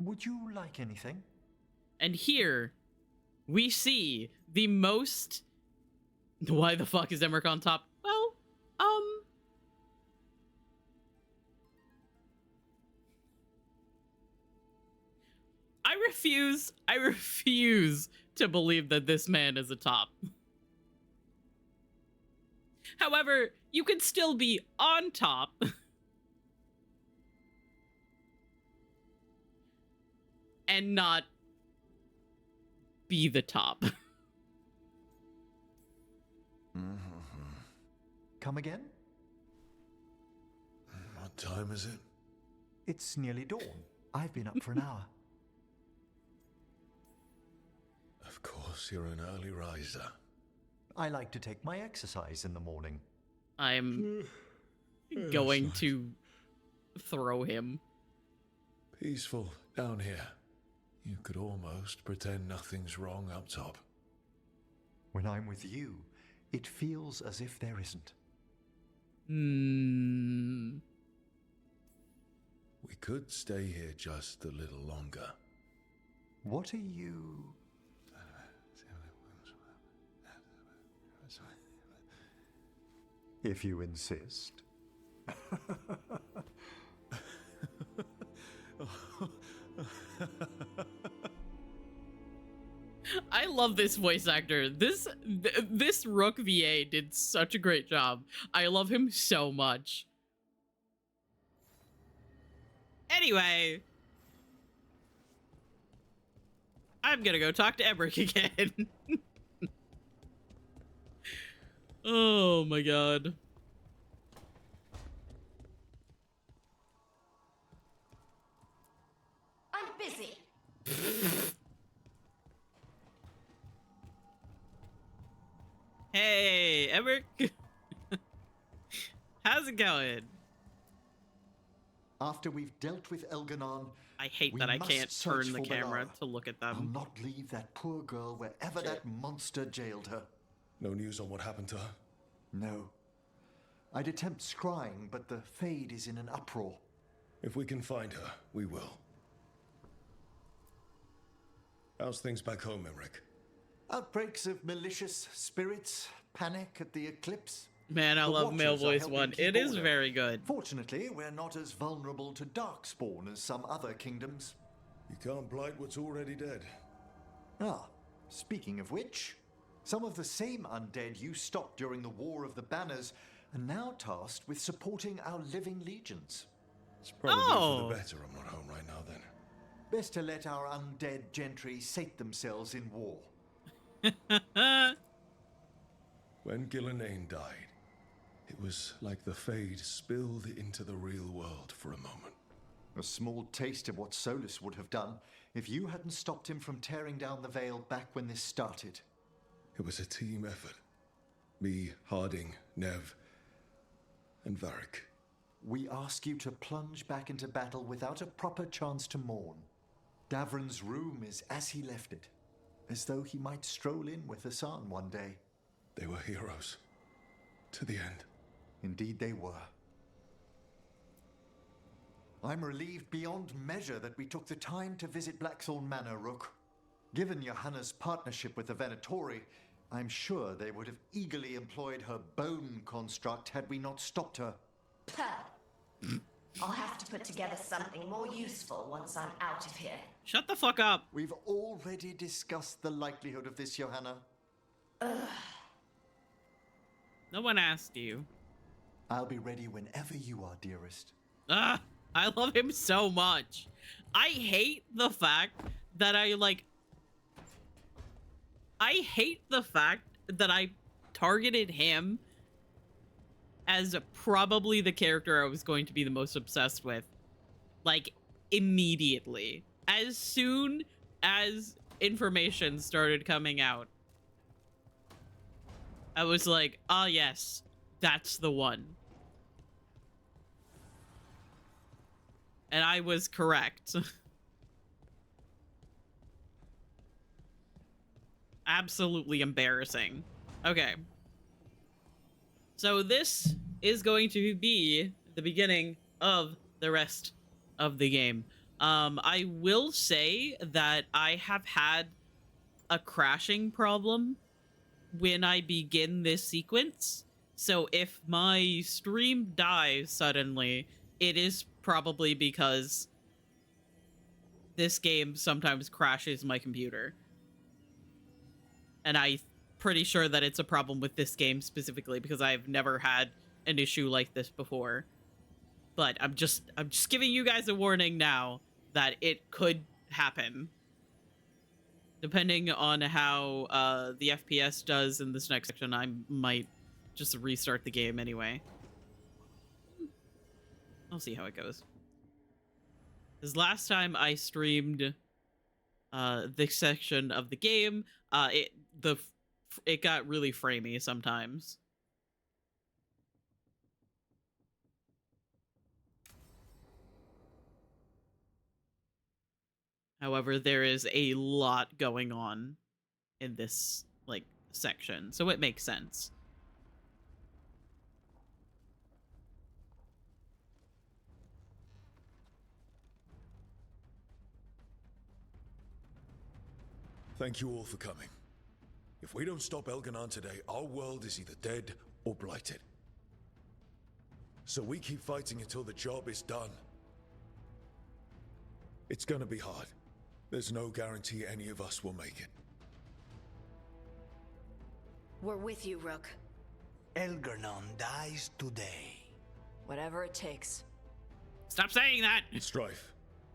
Would you like anything? And here we see the most... Why the fuck is Emmerich on top? Well, I refuse to believe that this man is a top. However, you can still be on top. And not be the top. Come again? What time is it? It's nearly dawn. I've been up for an hour. Of course, you're an early riser. I like to take my exercise in the morning. I'm going to throw him. Peaceful down here. You could almost pretend nothing's wrong up top. When I'm with you, it feels as if there isn't. We could stay here just a little longer. What are you... If you insist. I love this voice actor. This Rook VA did such a great job. I love him so much. Anyway, I'm gonna go talk to Emmerich again. Oh my god. I'm busy. Hey, Emmerich. How's it going? After we've dealt with Elganon, I hate we that I must can't search turn the for camera Bellara. to look at I'll them. not leave that poor girl wherever that monster jailed her. No news on what happened to her? No. I'd attempt scrying, but the Fade is in an uproar. If we can find her, we will. How's things back home, Emmerich? Outbreaks of malicious spirits, panic at the eclipse. Man, I The love Male Watchers are Voice helping 1. keep It is order. very good. Fortunately, we're not as vulnerable to Darkspawn as some other kingdoms. You can't blight what's already dead. Ah, speaking of which, some of the same undead you stopped during the War of the Banners are now tasked with supporting our living legions. It's probably for the better I'm not home right now, then. Best to let our undead gentry sate themselves in war. When Gillenane died, it was like the Fade spilled into the real world for a moment. A small taste of what Solus would have done if you hadn't stopped him from tearing down the Veil back when this started. It was a team effort. Me, Harding, Nev, and Varric. We ask you to plunge back into battle without a proper chance to mourn. Davron's room is as he left it, as though he might stroll in with Hassan one day. They were heroes. To the end. Indeed they were. I'm relieved beyond measure that we took the time to visit Blackthorn Manor, Rook. Given Johanna's partnership with the Venatori, I'm sure they would have eagerly employed her bone construct had we not stopped her. I'll have to put together something more useful once I'm out of here. Shut the fuck up. We've already discussed the likelihood of this, Johanna. No one asked you. I'll be ready whenever you are, dearest. I love him so much. I hate the fact that I hate the fact that I targeted him as probably the character I was going to be the most obsessed with. Like, immediately. As soon as information started coming out, I was like, oh yes, that's the one. And I was correct. Absolutely embarrassing. Okay. So this is going to be the beginning of the rest of the game. I will say that I have had a crashing problem when I begin this sequence. So if my stream dies suddenly, it is probably because this game sometimes crashes my computer. And I'm pretty sure that it's a problem with this game specifically because I've never had an issue like this before. But I'm just giving you guys a warning now that it could happen. Depending on how the FPS does in this next section, I might just restart the game anyway. I'll see how it goes. Because last time I streamed this section of the game, it got really framey sometimes. However, there is a lot going on in this, like, section, so it makes sense. Thank you all for coming. If we don't stop Elganon today, our world is either dead or blighted. So we keep fighting until the job is done. It's gonna be hard. There's no guarantee any of us will make it. We're with you, Rook. Elgernon dies today. Whatever it takes. Stop saying that! Strife.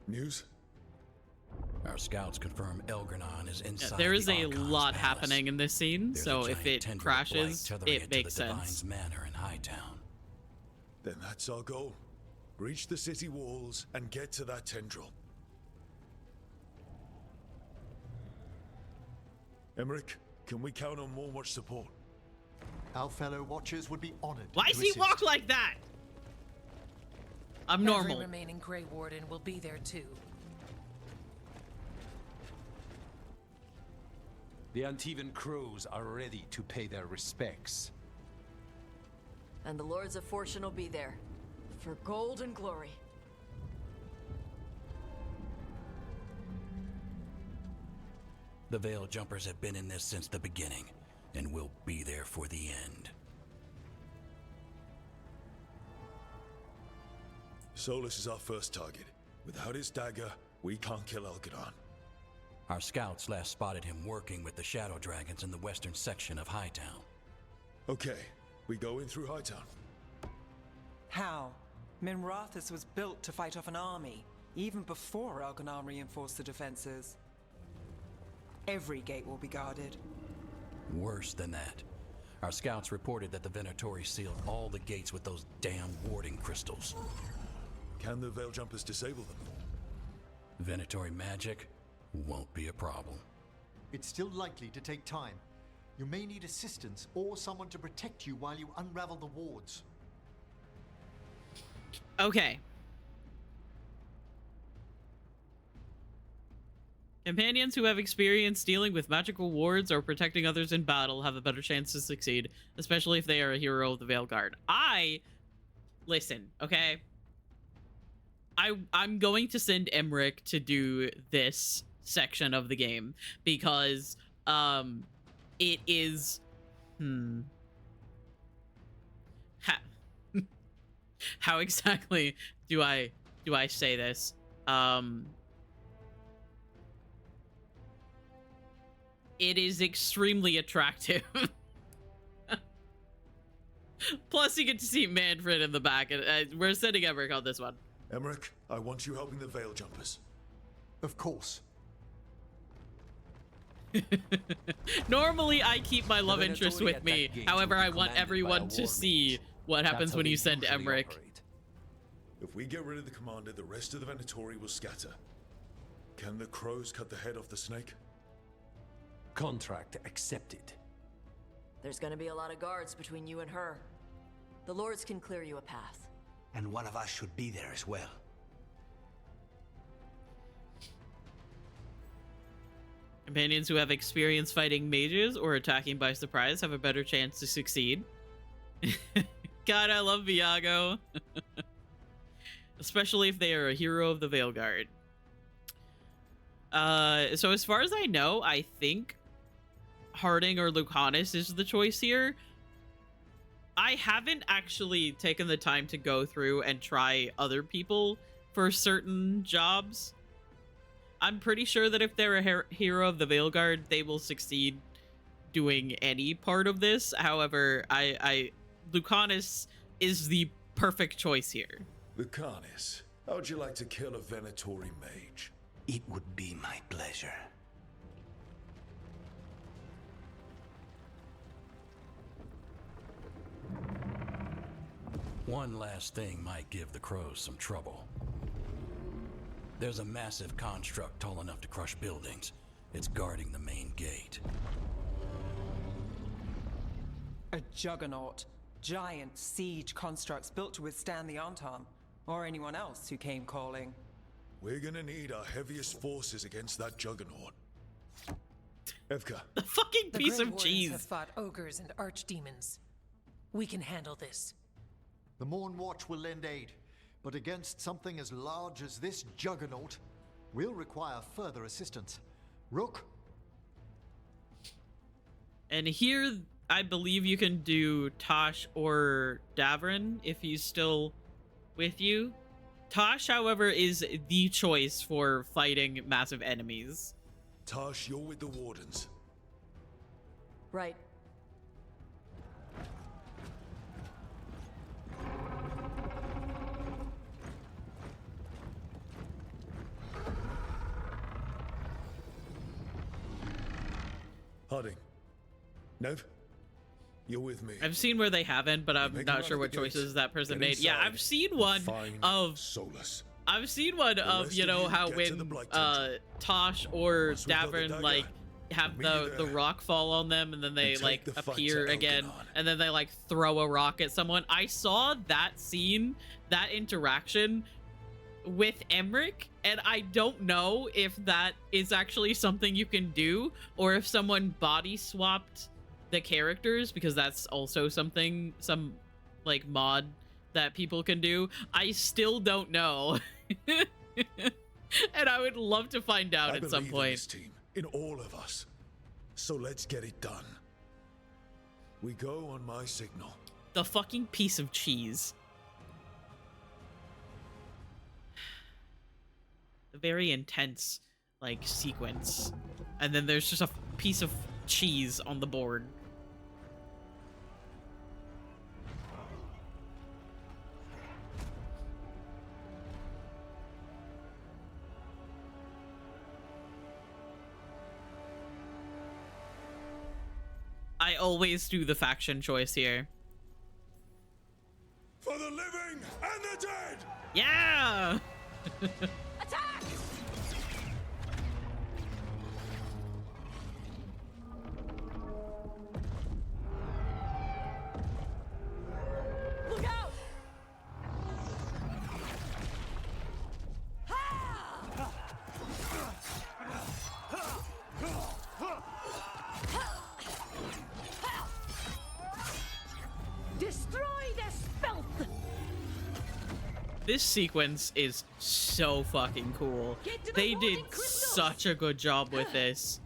News? Our scouts confirm Elgernon is inside. There is the a Archon's lot palace. happening in this scene, There's so a if giant it tendril of crashes, blight tethering it to makes the sense. Divine's manor in Hightown. Then that's our goal. Breach the city walls and get to that tendril. Emmerich, can we count on more support? Our fellow Watchers would be honored. Why to does he assist. walk like that? I'm normal. Every remaining Grey Warden will be there too. The Antivan crows are ready to pay their respects. And the Lords of Fortune will be there. For gold and glory. The Veil Jumpers have been in this since the beginning, and will be there for the end. Solus is our first target. Without his dagger, we can't kill Elgadon. Our scouts last spotted him working with the Shadow Dragons in the western section of Hightown. Okay, we go in through Hightown. How? Minrathus was built to fight off an army, even before Elganon reinforced the defenses. Every gate will be guarded. Worse than that. Our scouts reported that the Venatori sealed all the gates with those damn warding crystals. Can the Veil Jumpers disable them? Venatori magic won't be a problem. It's still likely to take time. You may need assistance or someone to protect you while you unravel the wards. Okay. Companions who have experience dealing with magical wards or protecting others in battle have a better chance to succeed, especially if they are a hero of the Veilguard. Listen, okay? I'm going to send Emmerich to do this section of the game because it is how exactly do I say this? It is extremely attractive. Plus, you get to see Manfred in the back, and we're sending Emmerich on this one. Emmerich, I want you helping the Veil Jumpers. Of course. Normally, I keep my love interest with me. However, I want everyone to see what happens when you send Emmerich. If we get rid of the commander, the rest of the Venatori will scatter. Can the crows cut the head off the snake? Contract accepted. There's gonna be a lot of guards between you and her. The Lords can clear you a path. And one of us should be there as well. Companions who have experience fighting mages or attacking by surprise have a better chance to succeed. God, I love Viago. Especially if they are a hero of the Veilguard. So as far as I know, I think Harding or Lucanus is the choice here. I haven't actually taken the time to go through and try other people for certain jobs. I'm pretty sure that if they're a hero of the Veilguard, they will succeed doing any part of this. However, Lucanus is the perfect choice here. Lucanus, how'd you like to kill a Venatori mage? It would be my pleasure. One last thing might give the crows some trouble. There's a massive construct tall enough to crush buildings. It's guarding the main gate. A juggernaut. Giant siege constructs built to withstand the Antam, or anyone else who came calling. We're gonna need our heaviest forces against that juggernaut. Evka. The fucking piece of cheese. Have fought ogres and archdemons. We can handle this. The Morn Watch will lend aid, but against something as large as this juggernaut, we'll require further assistance. Rook? And here, I believe you can do Tosh or Davrin if he's still with you. Tosh, however, is the choice for fighting massive enemies. Tosh, you're with the Wardens. Right. Harding. Nev? You're with me. I've seen where they haven't, but I'm not sure what choices that person made. Yeah, I've seen one of Solus. I've seen one of, you know, how when Tosh or Davern like have the rock fall on them and then they like appear again and then they like throw a rock at someone. I saw that scene, that interaction with Emmerich, and I don't know if that is actually something you can do or if someone body swapped the characters, because that's also something, some like mod that people can do. I still don't know. And I would love to find out at some point. In this team, in all of us. So let's get it done. We go on my signal. The fucking piece of cheese. A very intense like sequence. And then there's just a piece of cheese on the board. I always do the faction choice here. For the living and the dead! Yeah! Attack! Look out! Destroy the stealth! This sequence is so fucking cool. They did such a good job with this.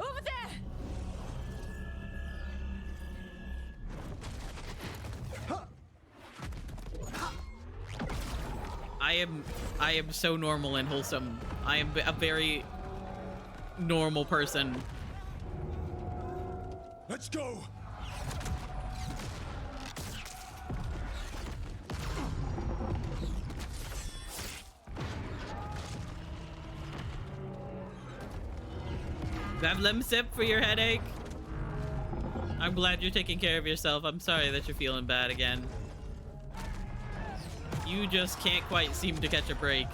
Over there! I am so normal and wholesome. I am a very normal person. Let's go! Grab Lemsip for your headache. I'm glad you're taking care of yourself. I'm sorry that you're feeling bad again. You just can't quite seem to catch a break.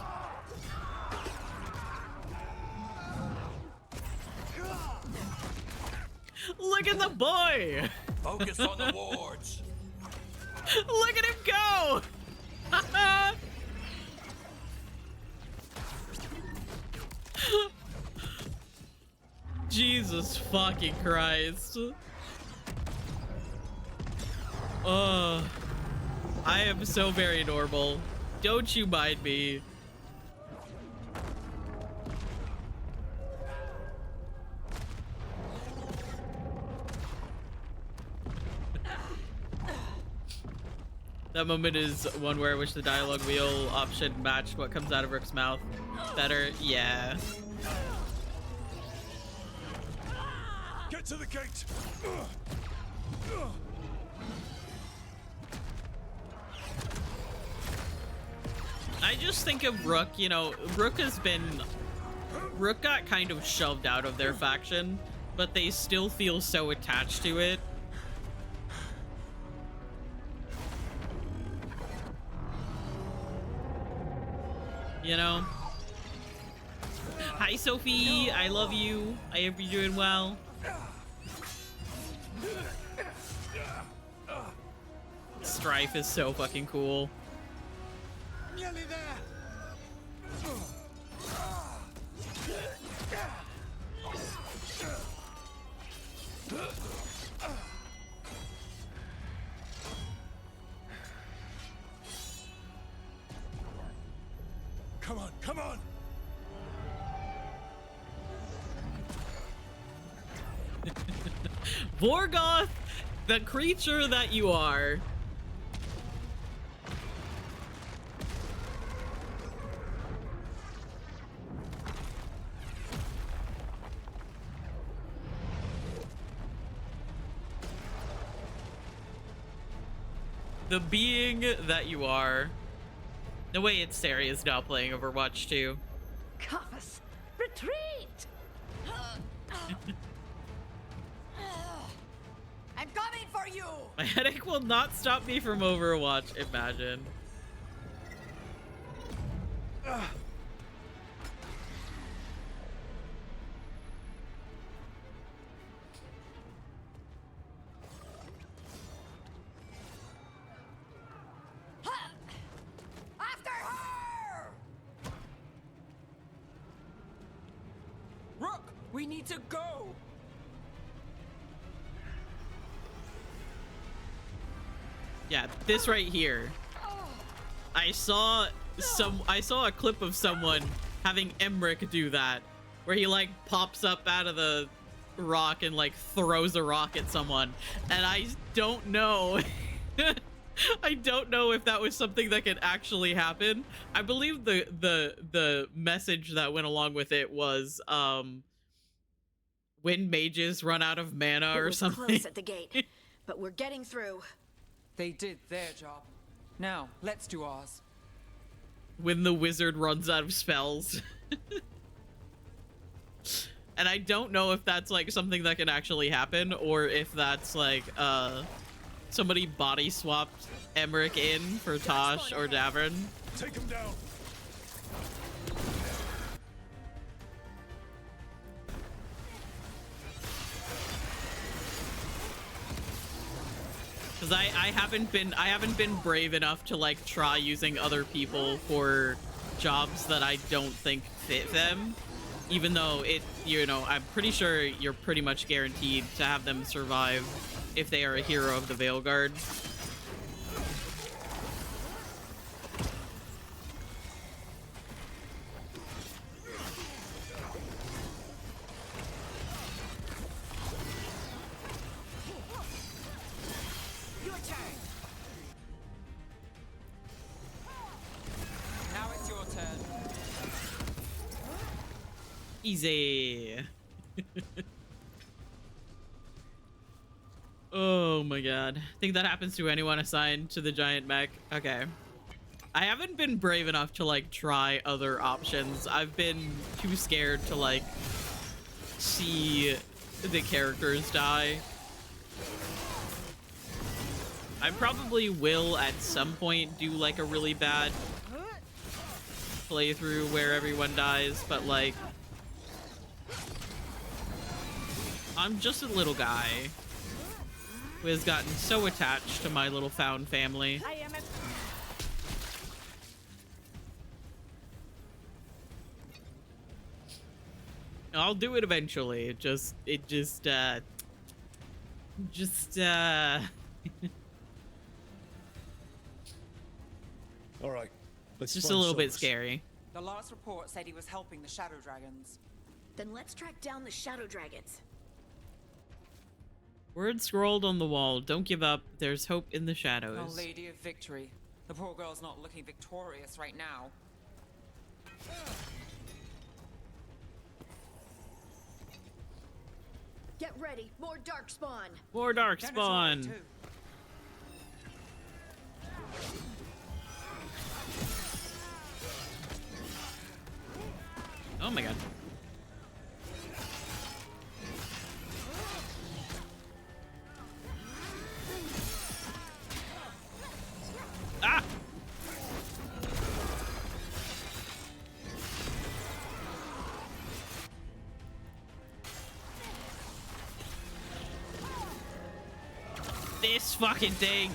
Look at the boy! Focus on the wards. Look at him go! Jesus fucking Christ. I am so very normal. Don't you mind me. That moment is one where I wish the dialogue wheel option matched what comes out of Rook's mouth better. Yeah. Get to the gate! I just think of Rook, you know, Rook got kind of shoved out of their faction, but they still feel so attached to it. You know? Hi, Sophie. I love you. I hope you're doing well. Strife is so fucking cool. Nearly there. Come on, come on. Vorgoth, the creature that you are. The being that you are. No way, it's Sarius now playing Overwatch 2. Cufus, retreat! you! My headache will not stop me from Overwatch, imagine. After her! Rook, we need to go! Yeah, this right here. I saw a clip of someone having Emmerich do that, where he like pops up out of the rock and like throws a rock at someone, and I don't know. I don't know if that was something that could actually happen. I believe the message that went along with it was when mages run out of mana or something. Close at the gate, but we're getting through. They did their job. Now, let's do ours. When the wizard runs out of spells. And I don't know if that's like something that can actually happen, or if that's like somebody body swapped Emmerich in for Tosh or Davern. Take him down. Because I haven't been brave enough to like try using other people for jobs that I don't think fit them, even though I'm pretty sure you're pretty much guaranteed to have them survive if they are a hero of the Veilguard. Your turn. Now it's your turn. Easy. Oh my god. I think that happens to anyone assigned to the giant mech. Okay. I haven't been brave enough to like try other options. I've been too scared to like see the characters die. I probably will at some point do like a really bad playthrough where everyone dies, but like I'm just a little guy who has gotten so attached to my little found family. I'll do it eventually. It just All right, it's just a little bit scary. The last report said he was helping the Shadow Dragons. Then let's track down the Shadow Dragons. Word scrolled on the wall. Don't give up. There's hope in the shadows. Our Lady of Victory. The poor girl's not looking victorious right now. Get ready. More Darkspawn. More Darkspawn. Oh my god. Ah! This fucking thing.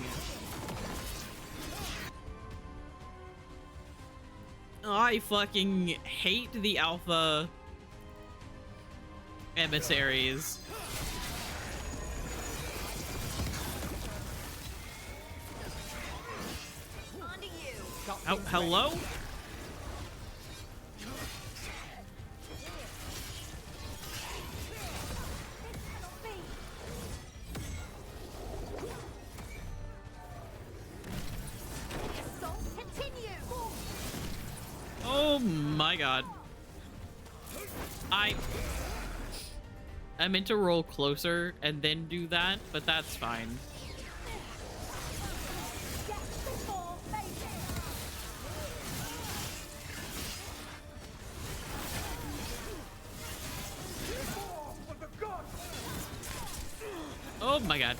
I fucking hate the alpha emissaries. Oh, hello? Oh my god. I meant to roll closer and then do that, but that's fine. Oh my god.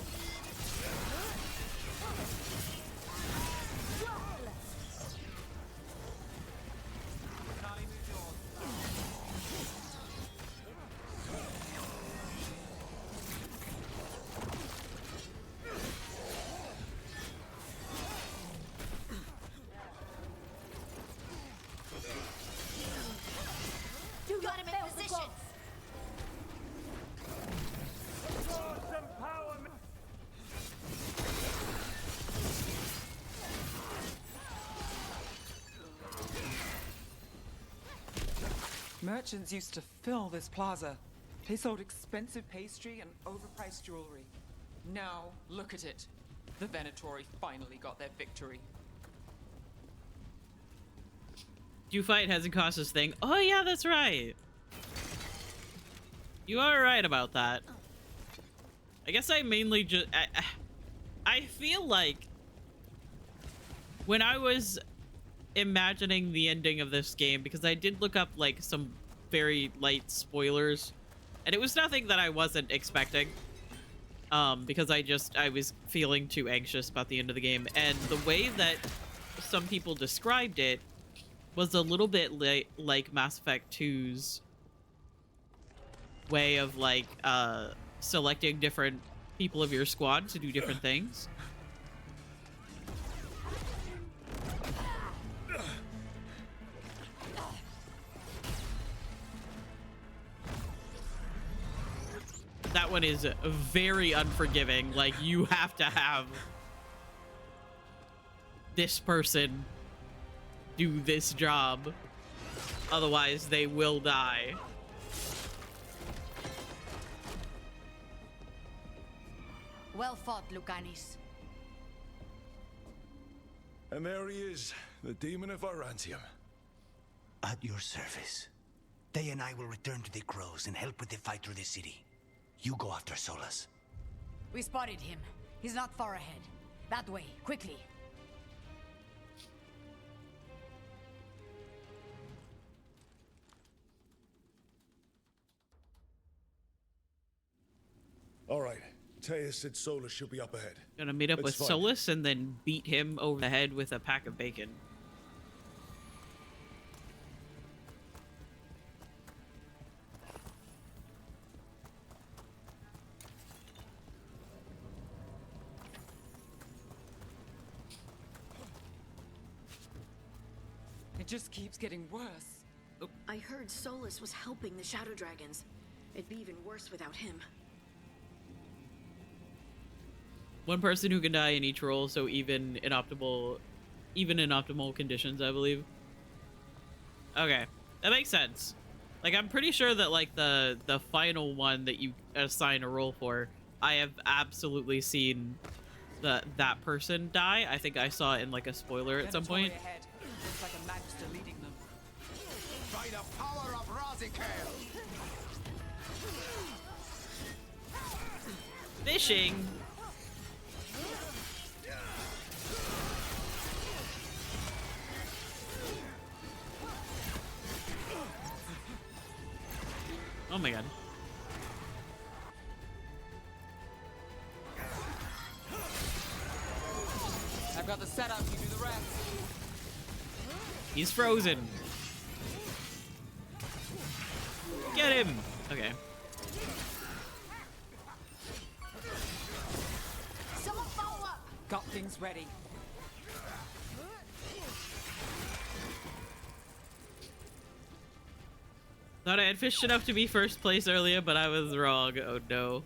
Merchants used to fill this plaza. They sold expensive pastry and overpriced jewelry. Now, look at it. The Venatori finally got their victory. You fight hasn't cost us thing. Oh yeah, that's right. You are right about that. I guess I mainly just... I feel like when I was imagining the ending of this game, because I did look up like some very light spoilers, and it was nothing that I wasn't expecting, because I was feeling too anxious about the end of the game, and the way that some people described it was a little bit like Mass Effect 2's way of like selecting different people of your squad to do different things. That one is very unforgiving. Like, you have to have this person do this job, otherwise they will die. Well fought, Lucanis. And there he is, the demon of Arantium. At your service. They and I will return to the Crows and help with the fight through the city. You go after Solus. We spotted him. He's not far ahead. That way, quickly. All right. Teus said Solus should be up ahead. Gonna meet up with Solus and then beat him over the head with a pack of bacon. It just keeps getting worse. Oh. I heard Solus was helping the Shadow Dragons. It'd be even worse without him. One person who can die in each role, so even in optimal conditions, I believe. Okay, that makes sense. Like, I'm pretty sure that like the final one that you assign a role for, I have absolutely seen that person die. I think I saw it in like a spoiler at some point. Ahead. Looks like a magister leading them. By the power of Razikale! Fishing. Oh my god. I've got the setup, you do the rest. He's frozen. Get him. Okay. Someone follow up. Got things ready. Thought I had fished enough to be first place earlier, but I was wrong. Oh no.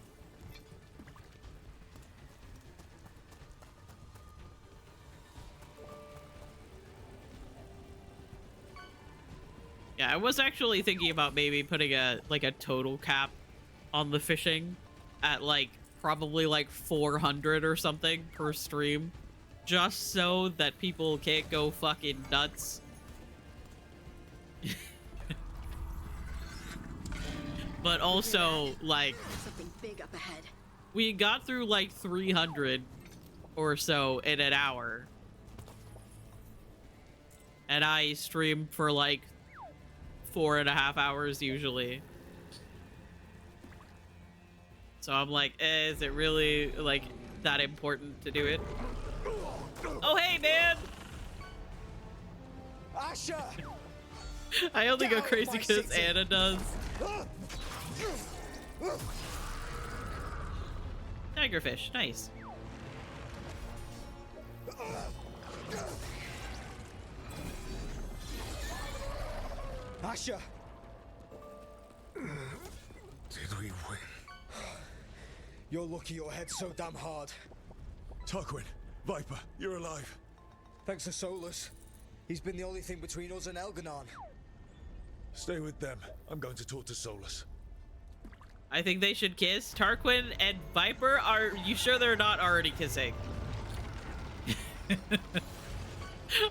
Yeah, I was actually thinking about maybe putting a total cap on the fishing at like probably like 400 or something per stream, just so that people can't go fucking nuts. But also, like, something big up ahead. We got through like 300 or so in an hour, and I stream for like 4.5 hours usually. So I'm like, is it really like that important to do it? Oh hey man! Asha! I only go crazy because Anna does. Tigerfish, nice. Asha! Did we win? You're lucky your head's so damn hard. Tarquin, Viper, you're alive. Thanks to Solus. He's been the only thing between us and Elganon. Stay with them. I'm going to talk to Solus. I think they should kiss. Tarquin and Viper, are you sure they're not already kissing?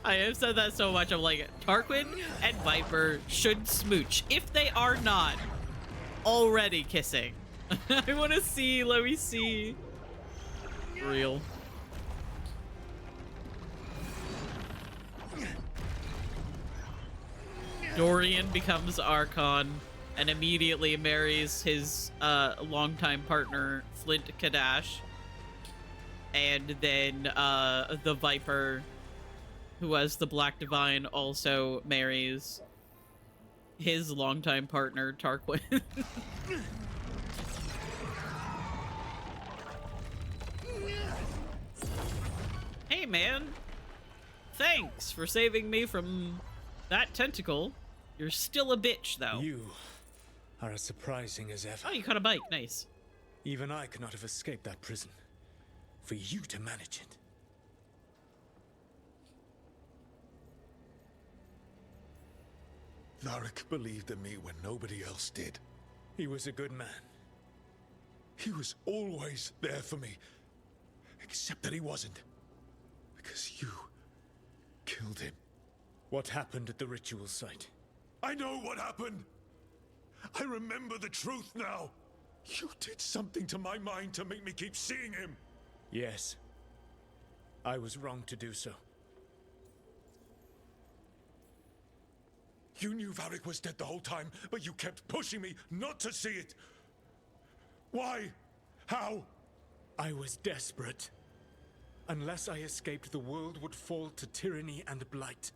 I have said that so much. I'm like, Tarquin and Viper should smooch if they are not already kissing. I want to see. Let me see. Real. Dorian becomes Archon and immediately marries his longtime partner, Flint Kadash. And then the Viper, who has the Black Divine, also marries his longtime partner, Tarquin. Hey, man. Thanks for saving me from that tentacle. You're still a bitch, though. You are as surprising as ever. Oh, you caught a bike. Nice. Even I could not have escaped that prison. For you to manage it. Varric believed in me when nobody else did. He was a good man. He was always there for me. Except that he wasn't. Because you killed him. What happened at the ritual site? I know what happened. I remember the truth now. You did something to my mind to make me keep seeing him. Yes. I was wrong to do so. You knew Varric was dead the whole time, but you kept pushing me not to see it. Why? How? I was desperate. Unless I escaped, the world would fall to tyranny and blight.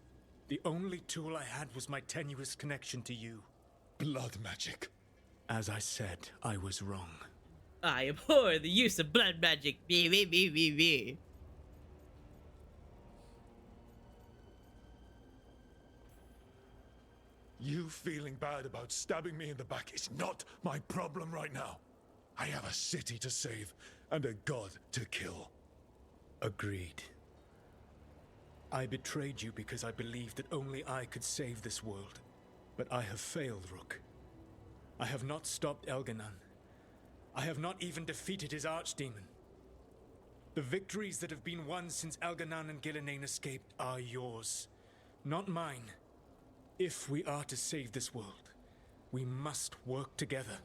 The only tool I had was my tenuous connection to you. Blood magic. As I said, I was wrong. I abhor the use of blood magic. Me, me, me, me, me. You feeling bad about stabbing me in the back is not my problem right now. I have a city to save and a god to kill. Agreed. I betrayed you because I believed that only I could save this world. But I have failed, Rook. I have not stopped Elganon. I have not even defeated his archdemon. The victories that have been won since Elganon and Gillenane escaped are yours, not mine. If we are to save this world, we must work together.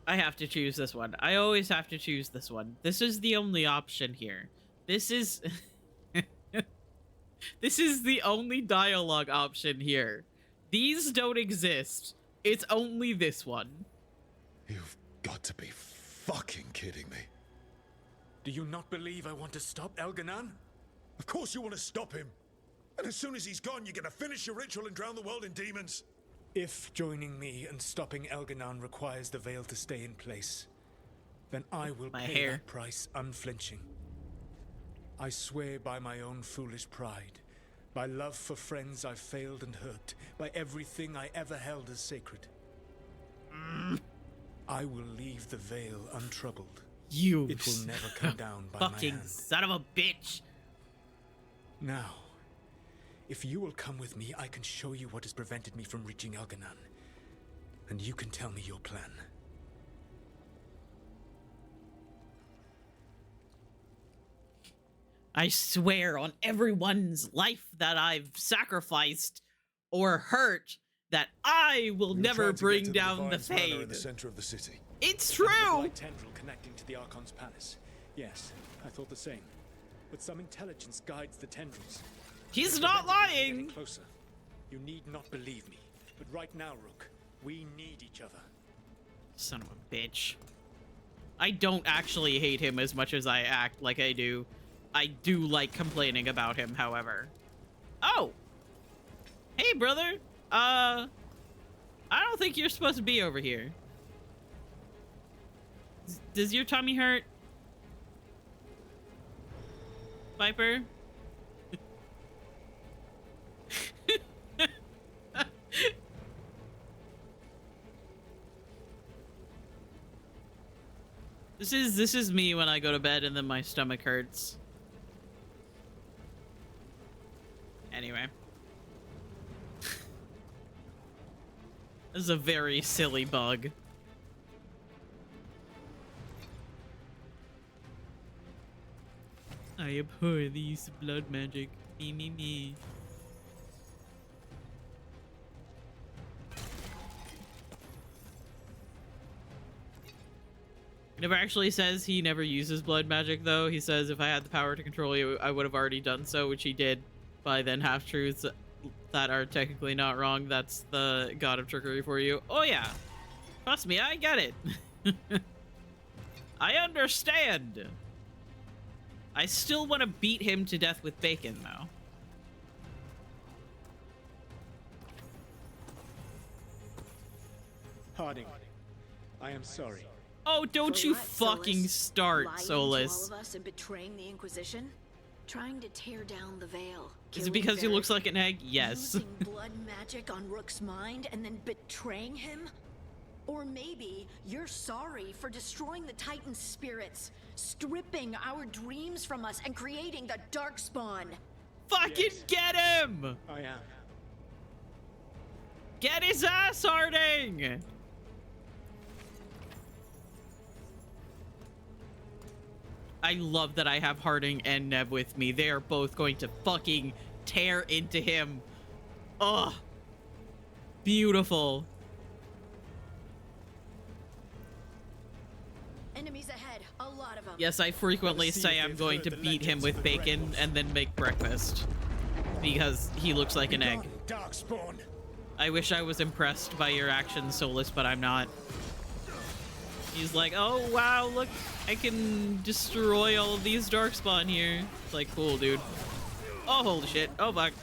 I have to choose this one. I always have to choose this one. This is the only option here. This is... This is the only dialogue option here. These don't exist. It's only this one. You've got to be fucking kidding me. Do you not believe I want to stop Elganon? Of course you want to stop him. And as soon as he's gone, you're gonna finish your ritual and drown the world in demons. If joining me and stopping Elganon requires the veil to stay in place, then I will pay that price unflinching. I swear by my own foolish pride, by love for friends I've failed and hurt, by everything I ever held as sacred. I will leave the veil untroubled. You It will never come down by my fucking hand. son of a bitch. Now, if you will come with me, I can show you what has prevented me from reaching Elganon. And you can tell me your plan. I swear on everyone's life that I've sacrificed or hurt that I will never bring down the Fade. In the center of the city. It's true! Light tendril connecting to the Archon's palace. Yes, I thought the same. But some intelligence guides the tendrils. He's not lying! Closer. You need not believe me. But right now, Rook, we need each other. Son of a bitch. I don't actually hate him as much as I act like I do. I do like complaining about him, however. Oh! Hey, brother! I don't think you're supposed to be over here. Does your tummy hurt? Viper? This is me when I go to bed and then my stomach hurts. Anyway. This is a very silly bug. I abhor the use of blood magic. Me. He never actually says he never uses blood magic, though. He says if I had the power to control you, I would have already done so, which he did by then half-truths that are technically not wrong. That's the god of trickery for you. Oh yeah, trust me, I get it. I understand. I still want to beat him to death with bacon, though. Harding, I am sorry. Oh, don't For you what, fucking start, Lying Solus. to all of us and betraying the Inquisition? Trying to tear down the veil. Is it because he killing looks Varric, like an egg? Yes. Using blood magic on Rook's mind and then betraying him? Or maybe you're sorry for destroying the Titan's spirits, stripping our dreams from us and creating the Darkspawn. Fucking get him! I am. Get his ass, Harding! I love that I have Harding and Neb with me. They are both going to fucking tear into him. Ugh. Beautiful. Enemies ahead, a lot of them. Yes, I frequently say I'm going to beat him with bacon and then make breakfast. Because he looks like an egg. Darkspawn. I wish I was impressed by your actions, Solus, but I'm not. He's like, oh wow, look, I can destroy all of these Darkspawn here. It's like, cool, dude. Oh, holy shit. Oh, fuck.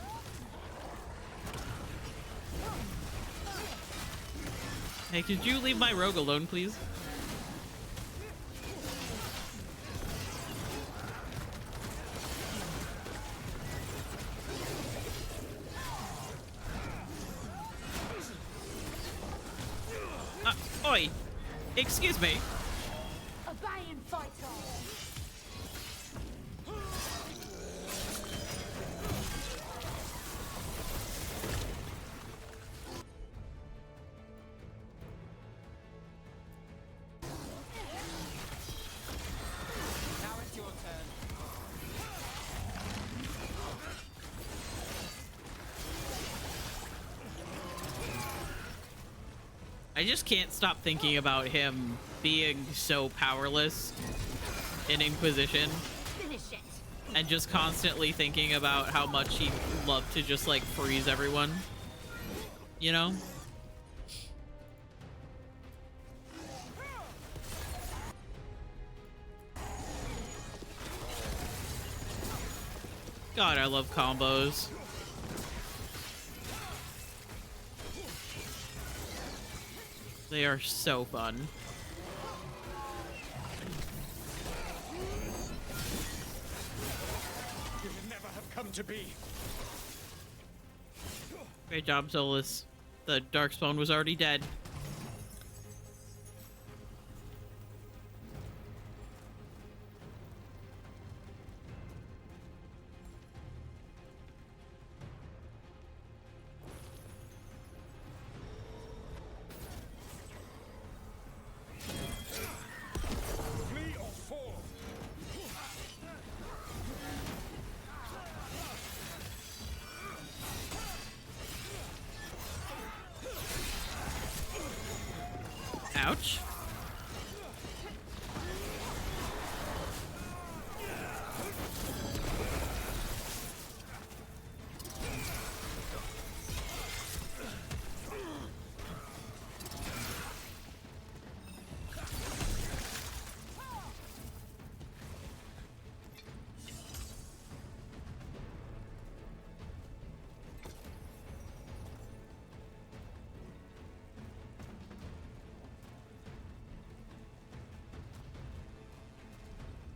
Hey, could you leave my rogue alone, please? Oi! Excuse me. A Bayan fighter. Now it's your turn. I just can't stop thinking about him being so powerless in Inquisition. Finish it. And just constantly thinking about how much he'd love to just, like, freeze everyone. You know? God, I love combos. They are so fun. You would never have come to be. Great job, Solus. The Darkspawn was already dead. Flee or fall. Ouch.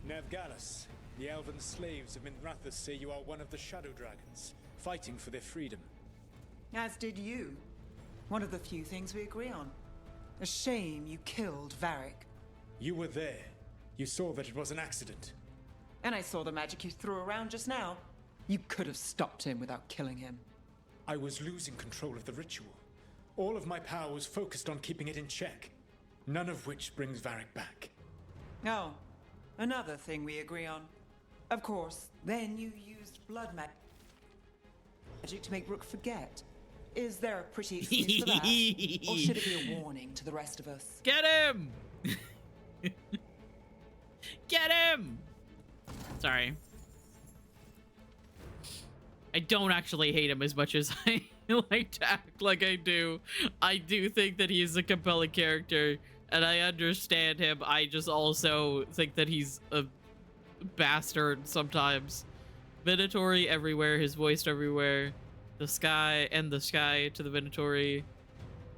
Nevgalis, the elven slaves of Minrathous say you are one of the Shadow Dragons, fighting for their freedom. As did you. One of the few things we agree on. A shame you killed Varric. You were there. You saw that it was an accident. And I saw the magic you threw around just now. You could have stopped him without killing him. I was losing control of the ritual. All of my power was focused on keeping it in check, none of which brings Varric back. Oh, another thing we agree on. Of course, then you used blood magic to make Rook forget. Is there a pretty excuse for that? Or should it be a warning to the rest of us? Get him! Get him! Sorry. I don't actually hate him as much as I like to act like I do. I do think that he's a compelling character, and I understand him. I just also think that he's a bastard sometimes. Minotauri everywhere, his voice everywhere. The sky to the Minotauri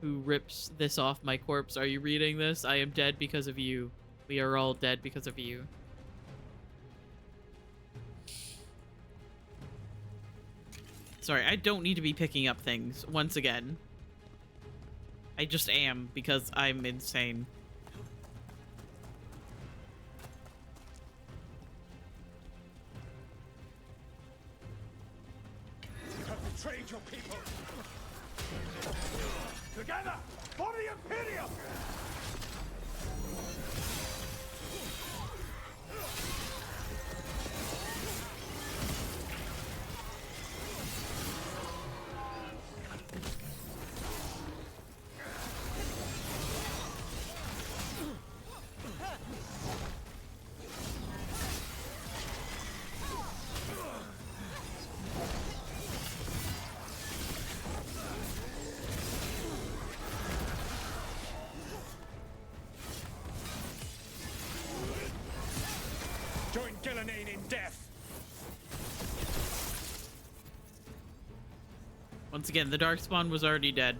who rips this off my corpse. Are you reading this? I am dead because of you. We are all dead because of you. Sorry, I don't need to be picking up things once again. I just am because I'm insane. You have betrayed your people. Together for the Imperium! Join Gillenane in death. Once again, the Darkspawn was already dead.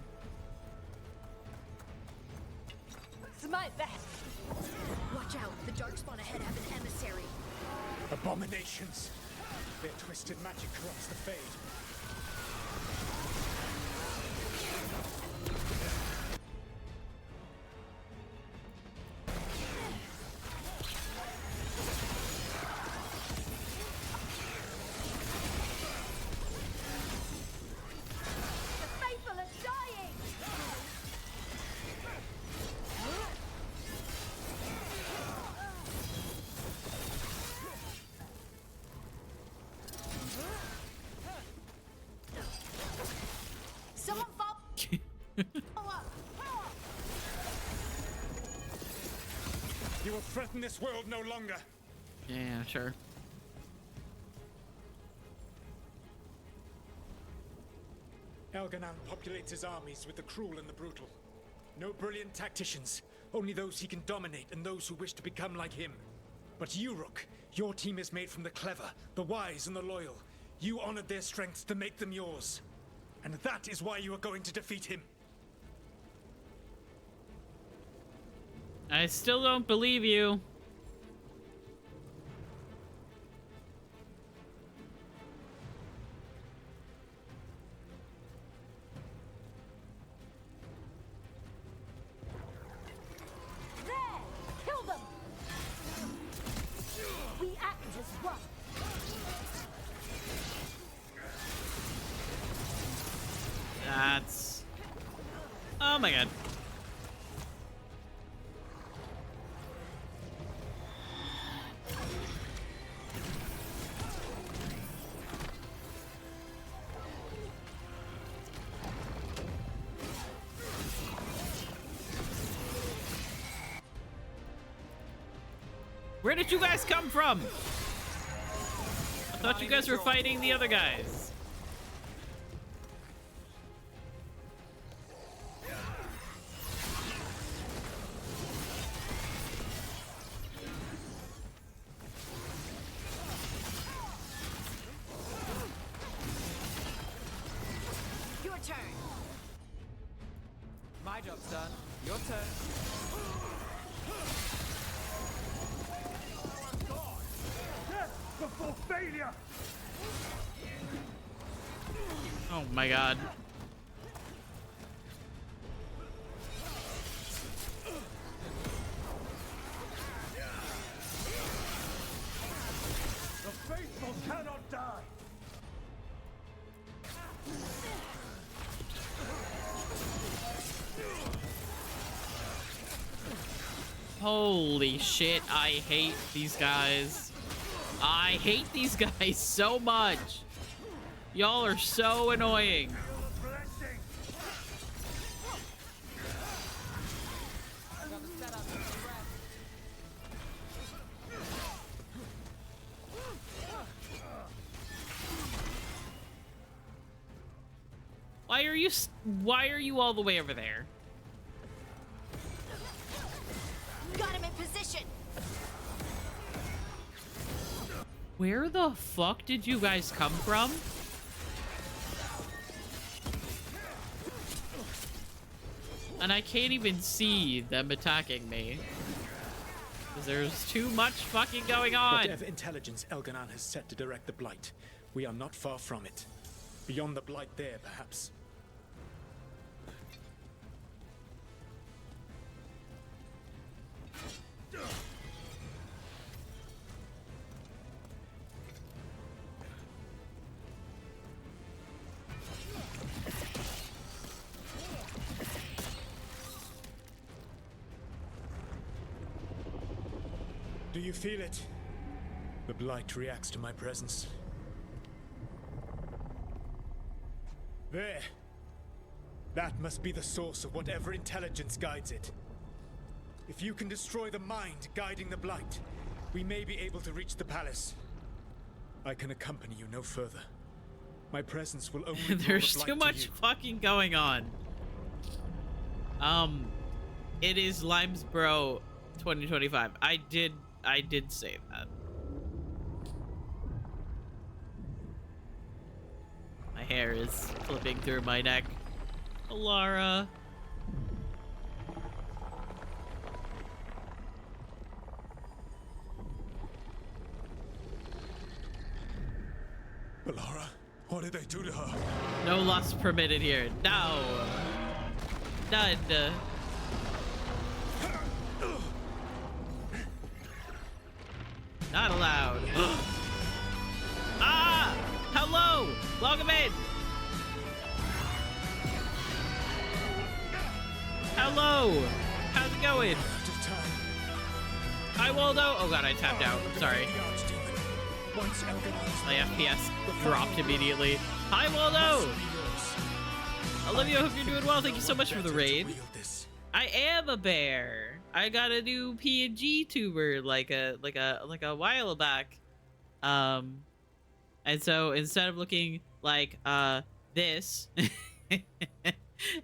It's my best. Watch out. The Darkspawn ahead have an emissary. Abominations. Their twisted magic corrupts the Fade. You will threaten this world no longer. Yeah, sure. Elganan populates his armies with the cruel and the brutal. No brilliant tacticians, only those he can dominate and those who wish to become like him. But you, Rook, your team is made from the clever, the wise, and the loyal. You honored their strengths to make them yours. And that is why you are going to defeat him. I still don't believe you. There! Kill them! We act as one. That's... Oh my god. Where did you guys come from? I thought you guys were fighting the other guys. Your turn. My job's done. Your turn. Before failure! Oh my god. The faithful cannot die! Holy shit, I hate these guys. I hate these guys so much. Y'all are so annoying. Why are you all the way over there? Got him in position. Where the fuck did you guys come from? And I can't even see them attacking me. Because there's too much fucking going on. Whatever intelligence Elganon has set to direct the Blight, we are not far from it. Beyond the Blight there, perhaps. Do you feel it? The Blight reacts to my presence. There. That must be the source of whatever intelligence guides it. If you can destroy the mind guiding the Blight, we may be able to reach the palace. I can accompany you no further. My presence will only There's too much fucking going on. It is Limesboro 2025. I did say that. My hair is flipping through my neck. Alara. Alara, what did they do to her? No lust permitted here. No. None. Not allowed. Ah! Hello! Welcome in! Hello! How's it going? Hi, Waldo! Oh god, I tapped out. I'm sorry. My FPS dropped immediately. Hi, Waldo! Olivia, I hope you're doing well. Thank you so much for the raid. I am a bear. I got a new PNG tuber like a while back. And so instead of looking like this and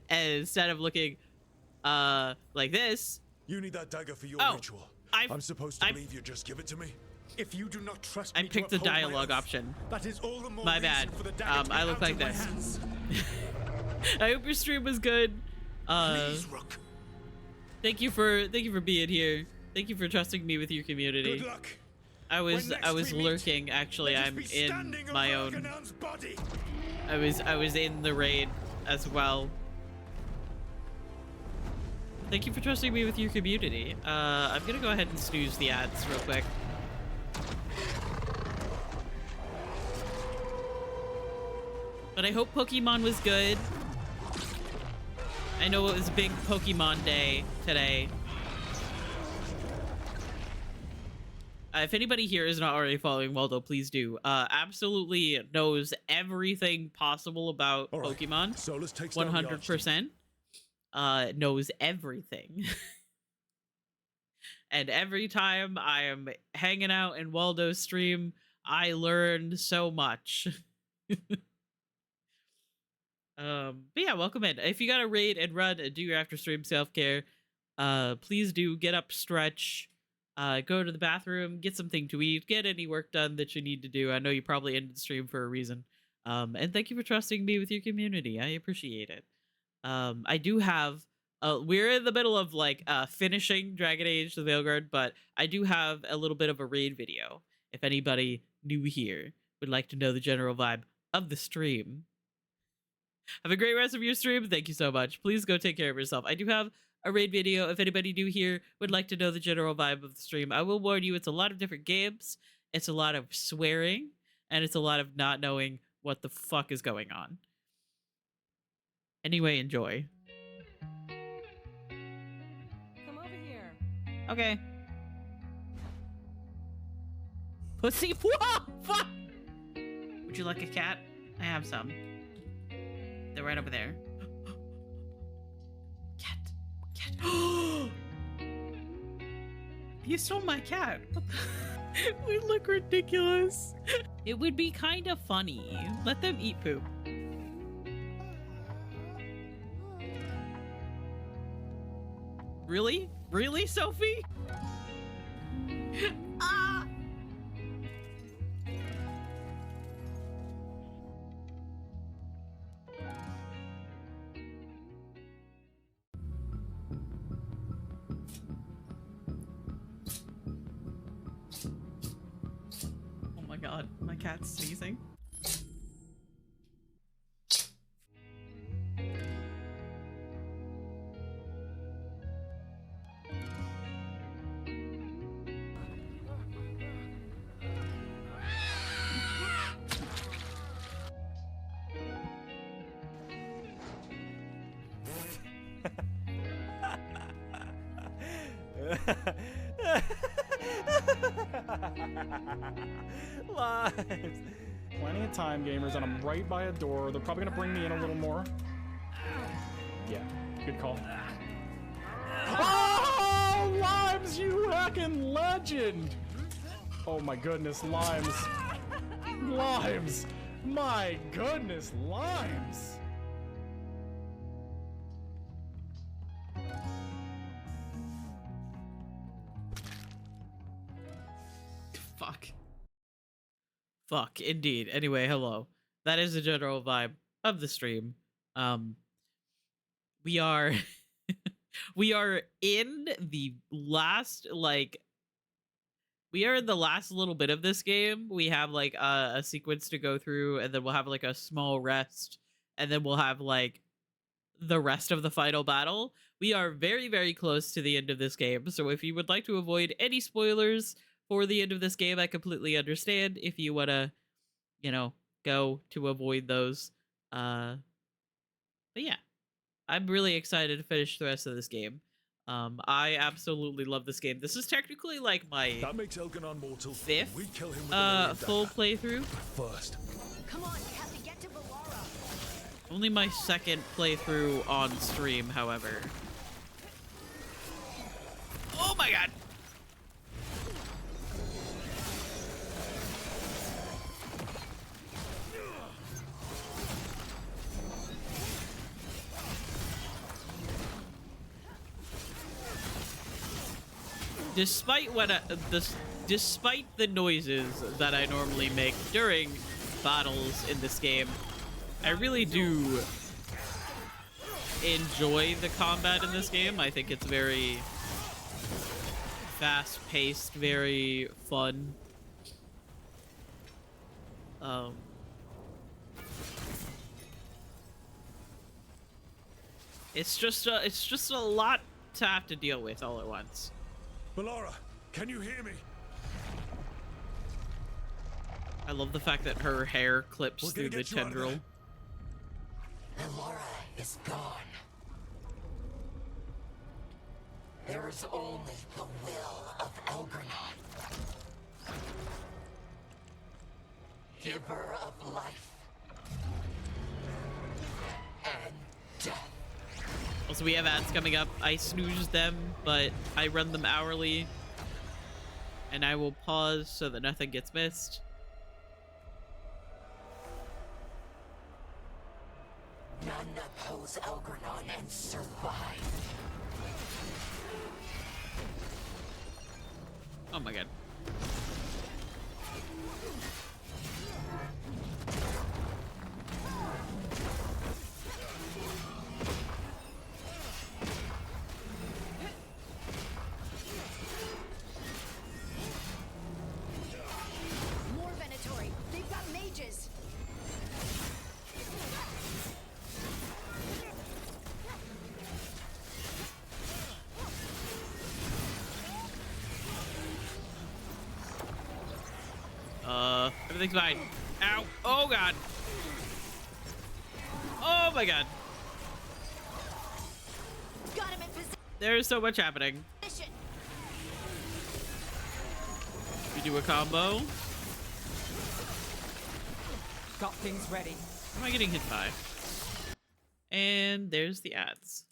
instead of looking like this, you need that dagger for your ritual. I'm supposed to believe you just give it to me. If you do not trust I me picked to the uphold my dialogue oath, option. That is all the more My bad. reason for the dagger to be I look out like of my this. hands. I hope your stream was good. Please, Rook. Thank you for being here. Thank you for trusting me with your community. Good luck. I was lurking actually. I'm in my own. I was in the raid as well. Thank you for trusting me with your community. I'm gonna go ahead and snooze the ads real quick. But I hope Pokemon was good. I know it was big Pokemon Day today. If anybody here is not already following Waldo, please do. Absolutely knows everything possible about Pokemon. So let's take 100%. Knows everything. And every time I am hanging out in Waldo's stream, I learned so much. But yeah, welcome in. If you got to raid and run and do your after stream self-care, please do get up, stretch, go to the bathroom, get something to eat, get any work done that you need to do. I know you probably ended the stream for a reason. And thank you for trusting me with your community. I appreciate it. I do have we're in the middle of like finishing Dragon Age the Veilguard, but I do have a little bit of a raid video. If anybody new here would like to know the general vibe of the stream. Have a great rest of your stream. Thank you so much. Please go take care of yourself. I do have a raid video. If anybody new here would like to know the general vibe of the stream, I will warn you, it's a lot of different games. It's a lot of swearing, and it's a lot of not knowing what the fuck is going on. Anyway, enjoy. Come over here. Okay. Pussy. Whoa! Fuck! Would you like a cat? I have some. They're right over there. Cat. Cat. You stole my cat. We look ridiculous. It would be kind of funny. Let them eat poop. Really? Really, Sophie? Ah! Oh my god, my cat's sneezing. Lives. Plenty of time, gamers, and I'm right by a door. They're probably gonna bring me in a little more. Yeah, good call. Oh, Limes, you heckin' legend! Oh my goodness, Limes. Limes! My goodness, Limes! Fuck. Fuck, indeed. Anyway, hello. That is the general vibe of the stream. We are we are in the last we are in the last little bit of this game. We have like a sequence to go through, and then we'll have like a small rest, and then we'll have like the rest of the final battle. We are very, very close to the end of this game, so if you would like to avoid any spoilers for the end of this game, I completely understand if you want to, you know, go to avoid those. But yeah, I'm really excited to finish the rest of this game. I absolutely love this game. This is technically like my that makes Elganon mortal. fifth We kill him with full playthrough. First. Come on, we have to get to Valara. Only my second playthrough on stream, however. Oh my god! Despite what despite the noises that I normally make during battles in this game, I really do enjoy the combat in this game. I think it's very fast-paced, very fun. It's just a lot to have to deal with all at once. Valara, can you hear me? I love the fact that her hair clips through the tendril. Valara is gone. There is only the will of Elgranon, giver of life and death. Also, we have ads coming up. I snooze them, but I run them hourly. And I will pause so that nothing gets missed. None oppose Elgranon and survive. Oh my god. More Venatori. They've got mages. Everything's fine. Ow. Oh god. Oh my god. Got him in position. There's so much happening. do a combo. Got things ready. What am I getting hit by? And there's the ads.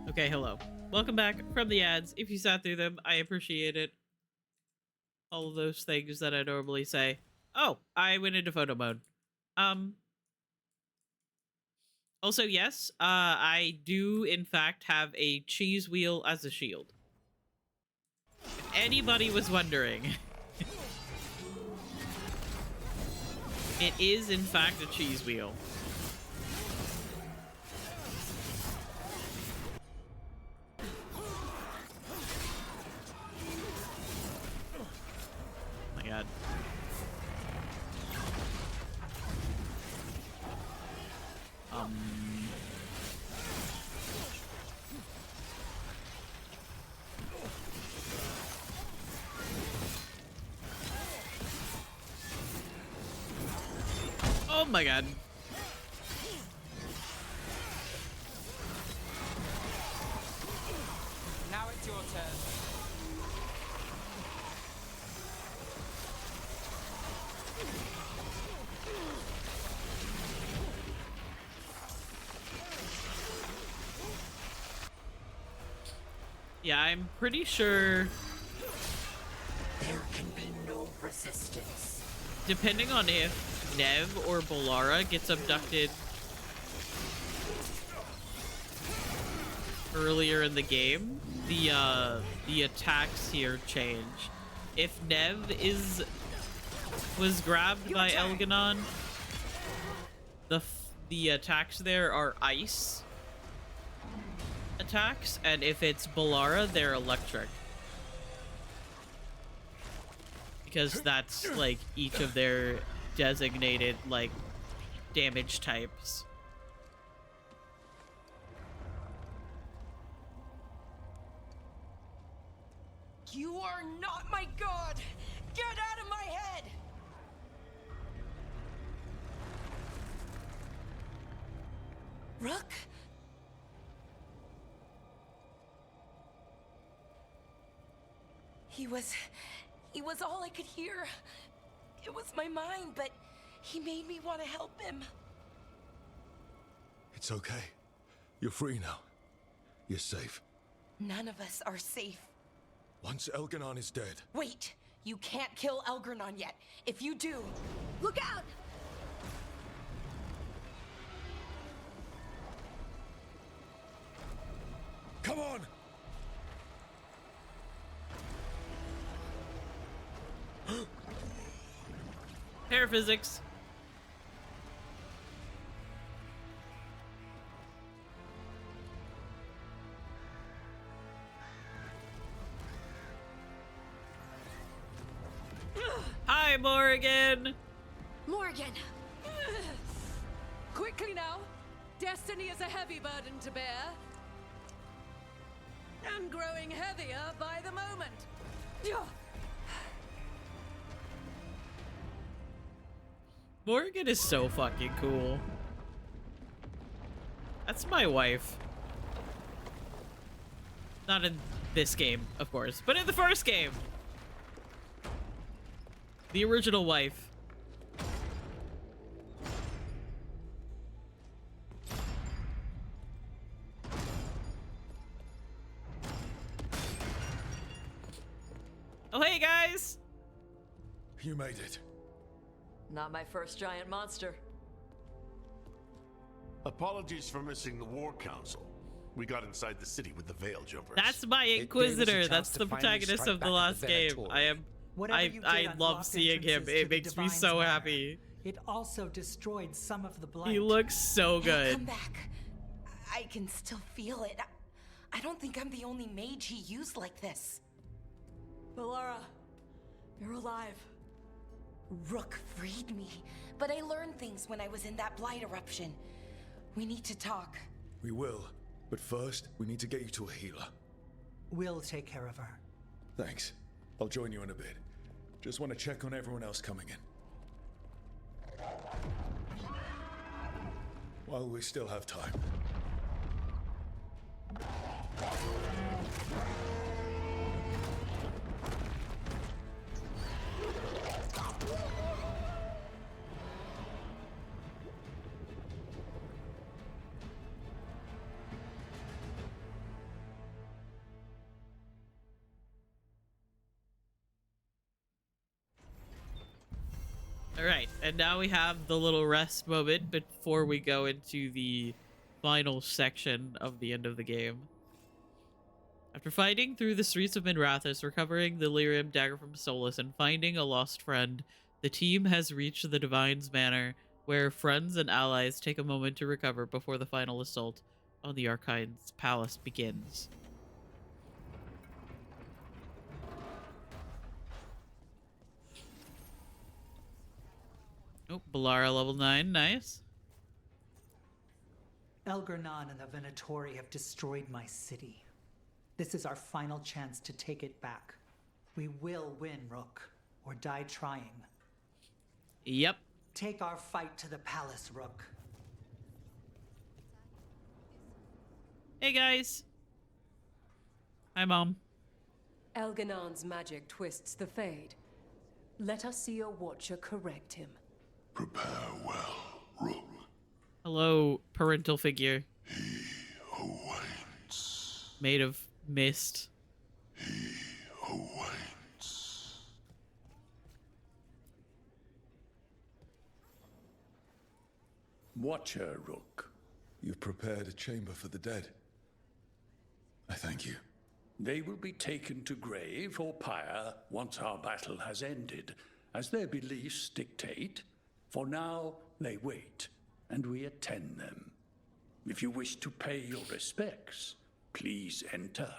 Okay, hello. Welcome back from the ads. If you sat through them, I appreciate it. All of those things that I normally say. Oh, I went into photo mode. Also, yes, I do in fact have a cheese wheel as a shield. If anybody was wondering. It is in fact a cheese wheel. God. Oh my God. Now it's your turn. Yeah, I'm pretty sure. There can be no resistance. Depending on if Nev or Bolara gets abducted earlier in the game, the attacks here change. If Nev was grabbed by Elganon, the attacks there are ice attacks, and if it's Bolara, they're electric. because that's like each of their designated like damage types. You are not my god! Get out of my head! Rook? He was all I could hear. It was my mind, but he made me want to help him. It's okay. You're free now. You're safe. None of us are safe. Once Elganon is dead. Wait! You can't kill Elgranon yet. If you do, look out! Come on! Paraphysics. Hi, Morgan! Morgan! Quickly now! Destiny is a heavy burden to bear. And growing heavier by the moment. Morgan is so fucking cool. That's my wife. Not in this game, of course, but in the first game. The original wife. Oh, hey, guys! You made it. Not my first giant monster. Apologies for missing the War Council. We got inside the city with the Veil Jumpers. That's my Inquisitor. That's the protagonist of the last game. I love seeing him. It makes me so happy. It also destroyed some of the blight. He looks so good. Come back. I can still feel it. I don't think I'm the only mage he used like this. Bellara, you're alive. Rook freed me, but I learned things when I was in that blight eruption. We need to talk. We will, but first, we need to get you to a healer. We'll take care of her. Thanks. I'll join you in a bit. Just want to check on everyone else coming in. While we still have time. Alright, and now we have the little rest moment before we go into the final section of the end of the game. After fighting through the streets of Minrathous, recovering the lyrium dagger from Solus, and finding a lost friend, the team has reached the Divine's Manor, where friends and allies take a moment to recover before the final assault on the Archine's palace begins. Oh, Bellara level 9, nice. Elgranon and the Venatori have destroyed my city. This is our final chance to take it back. We will win, Rook, or die trying. Yep. Take our fight to the palace, Rook. Hey, guys. Hi, Mom. Elganon's magic twists the Fade. Let us see your watcher correct him. Prepare well, Rook. Hello, parental figure. He awaits. Made of mist. He awaits. Watcher, Rook. You've prepared a chamber for the dead. I thank you. They will be taken to grave or pyre once our battle has ended, as their beliefs dictate. For now, they wait, and we attend them. If you wish to pay your respects, please enter.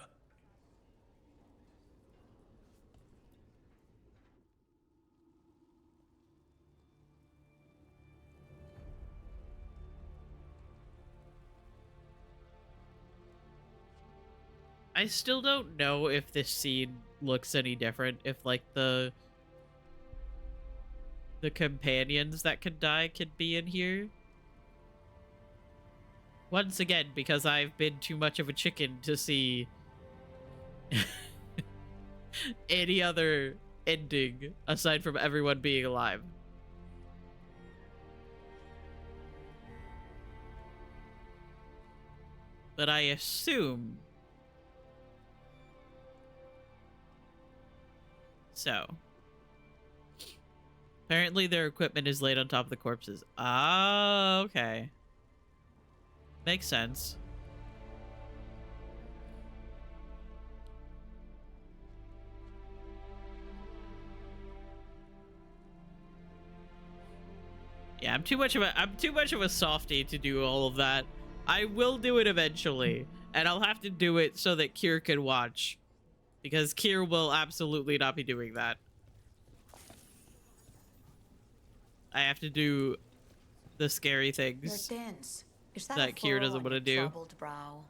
I still don't know if this scene looks any different, if like the companions that could die could be in here. Once again, because I've been too much of a chicken to see any other ending aside from everyone being alive. But I assume so. Apparently their equipment is laid on top of the corpses. Ah, okay. Makes sense. Yeah, I'm too much of a softie to do all of that. I will do it eventually, and I'll have to do it so that Kier can watch, because Kier will absolutely not be doing that. I have to do the scary things You're dense. Is that a Kier furrow doesn't on want to your do. troubled brow?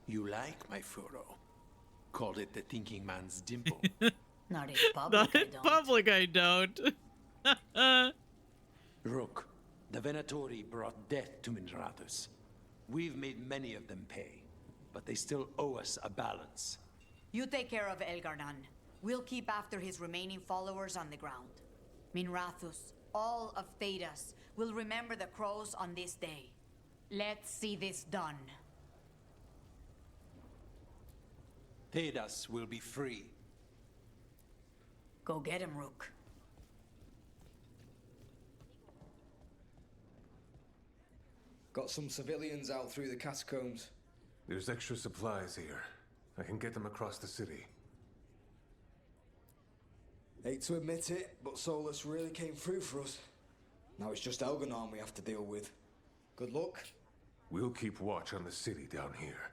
You like my furrow? Called it the thinking man's dimple. Not in public, Not in public, I don't. Rook, the Venatori brought death to Minrathus. We've made many of them pay, but they still owe us a balance. You take care of Elgar'nan. We'll keep after his remaining followers on the ground. Minrathus, all of Thedas, will remember the crows on this day. Let's see this done. Thedas will be free. Go get him, Rook. Got some civilians out through the catacombs. There's extra supplies here. I can get them across the city. Hate to admit it, but Solus really came through for us. Now it's just Elgar'nan we have to deal with. Good luck. We'll keep watch on the city down here.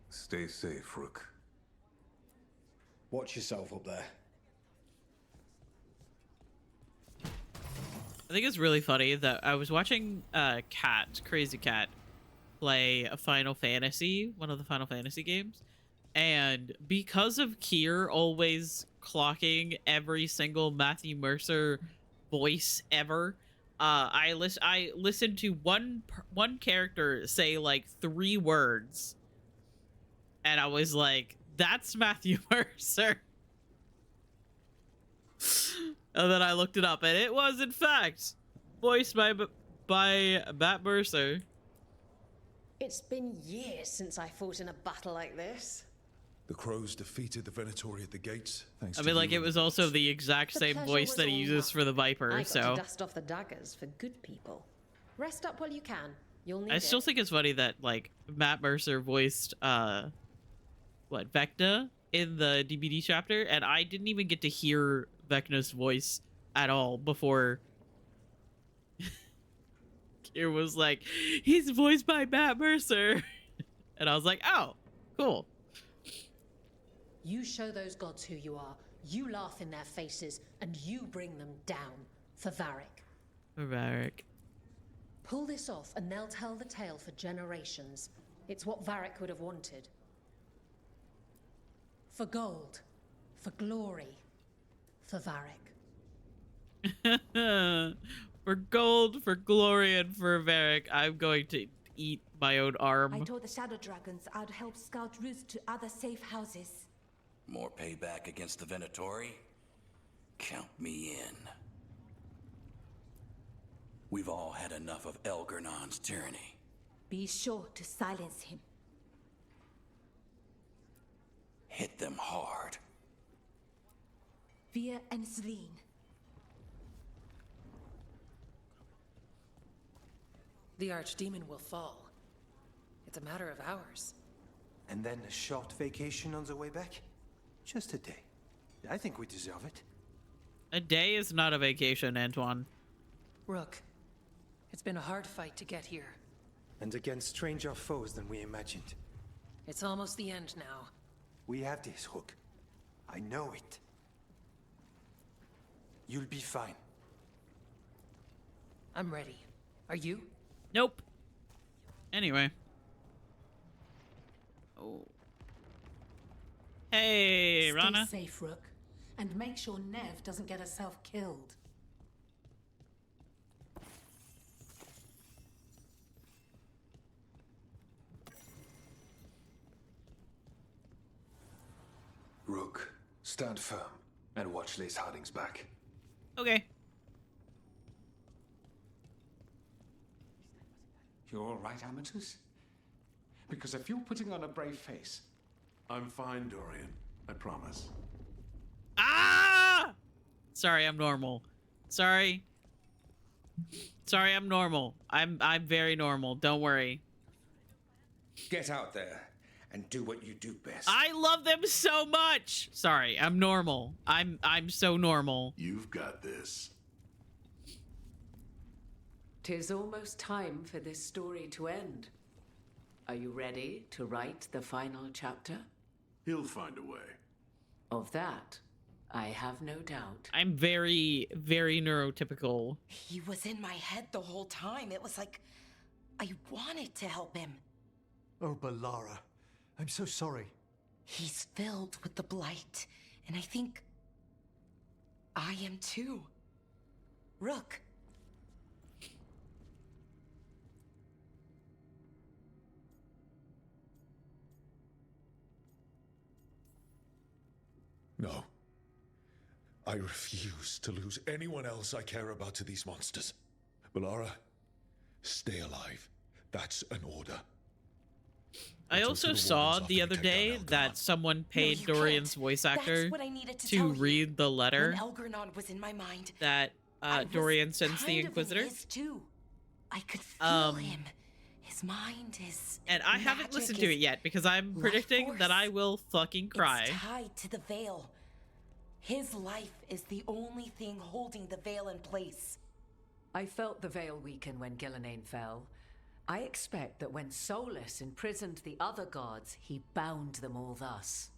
Stay safe, Rook. Watch yourself up there. I think it's really funny that I was watching Crazy Cat, play a Final Fantasy, one of the Final Fantasy games, and because of Kier always clocking every single Matthew Mercer voice ever, I listened to one character say like 3 words, and I was like, "That's Matthew Mercer." And then I looked it up, and it was, in fact, voiced by Matt Mercer. It's been years since I fought in a battle like this. The crows defeated the Venatori at the gates, thanks I to mean, like, you it was also the exact The same pleasure voice was that he all uses mine. for the Viper, I got so... to dust off the daggers for good people. Rest up while you can. You'll need I still it. think it's funny that, like, Matt Mercer voiced, Vecna in the DBD chapter, and I didn't even get to hear Vecna's voice at all before Kier was like, "He's voiced by Matt Mercer." And I was like, "Oh, cool." You show those gods who you are, you laugh in their faces, and you bring them down for Varric. For Varric. Pull this off, and they'll tell the tale for generations. It's what Varric would have wanted. For gold, for glory, for Varric. For gold, for glory, and for Varric, I'm going to eat my own arm. I told the Shadow Dragons I'd help scout routes to other safe houses. More payback against the Venatori? Count me in. We've all had enough of Elgar'nan's tyranny. Be sure to silence him. Hit them hard. Vir and Zlin. The Archdemon will fall. It's a matter of hours. And then a short vacation on the way back? Just a day. I think we deserve it. A day is not a vacation, Antoine. Rook, it's been a hard fight to get here. And against stranger foes than we imagined. It's almost the end now. We have this, Rook. I know it. You'll be fine. I'm ready. Are you? Nope. Anyway. Oh. Hey, Rana. Stay safe, Rook. And make sure Nev doesn't get herself killed. Rook, stand firm and watch Lace Harding's back. Okay. You're all right, Amatus? Because if you're putting on a brave face... I'm fine, Dorian. I promise. Ah! Sorry, I'm normal. Sorry. Sorry, I'm normal. I'm very normal. Don't worry. Get out there and do what you do best. I love them so much. Sorry, I'm normal. I'm so normal. You've got this. 'Tis almost time for this story to end. Are you ready to write the final chapter? He'll find a way. Of that, I have no doubt. I'm very, very neurotypical. He was in my head the whole time. It was like I wanted to help him. Oh, Balara. I'm so sorry. He's filled with the blight, and I think I am too. Rook. No. I refuse to lose anyone else I care about to these monsters. Balara, stay alive. That's an order. I also saw the other day that someone paid Dorian's voice actor to read the letter Was in my mind. that Dorian sends the Inquisitor. I could feel him. His mind is And I haven't listened to it yet because I'm predicting that I will fucking cry. It's tied to the veil. His life is the only thing holding the veil in place. I felt the veil weaken when Gillenane fell. I expect that when Solus imprisoned the other gods, he bound them all thus.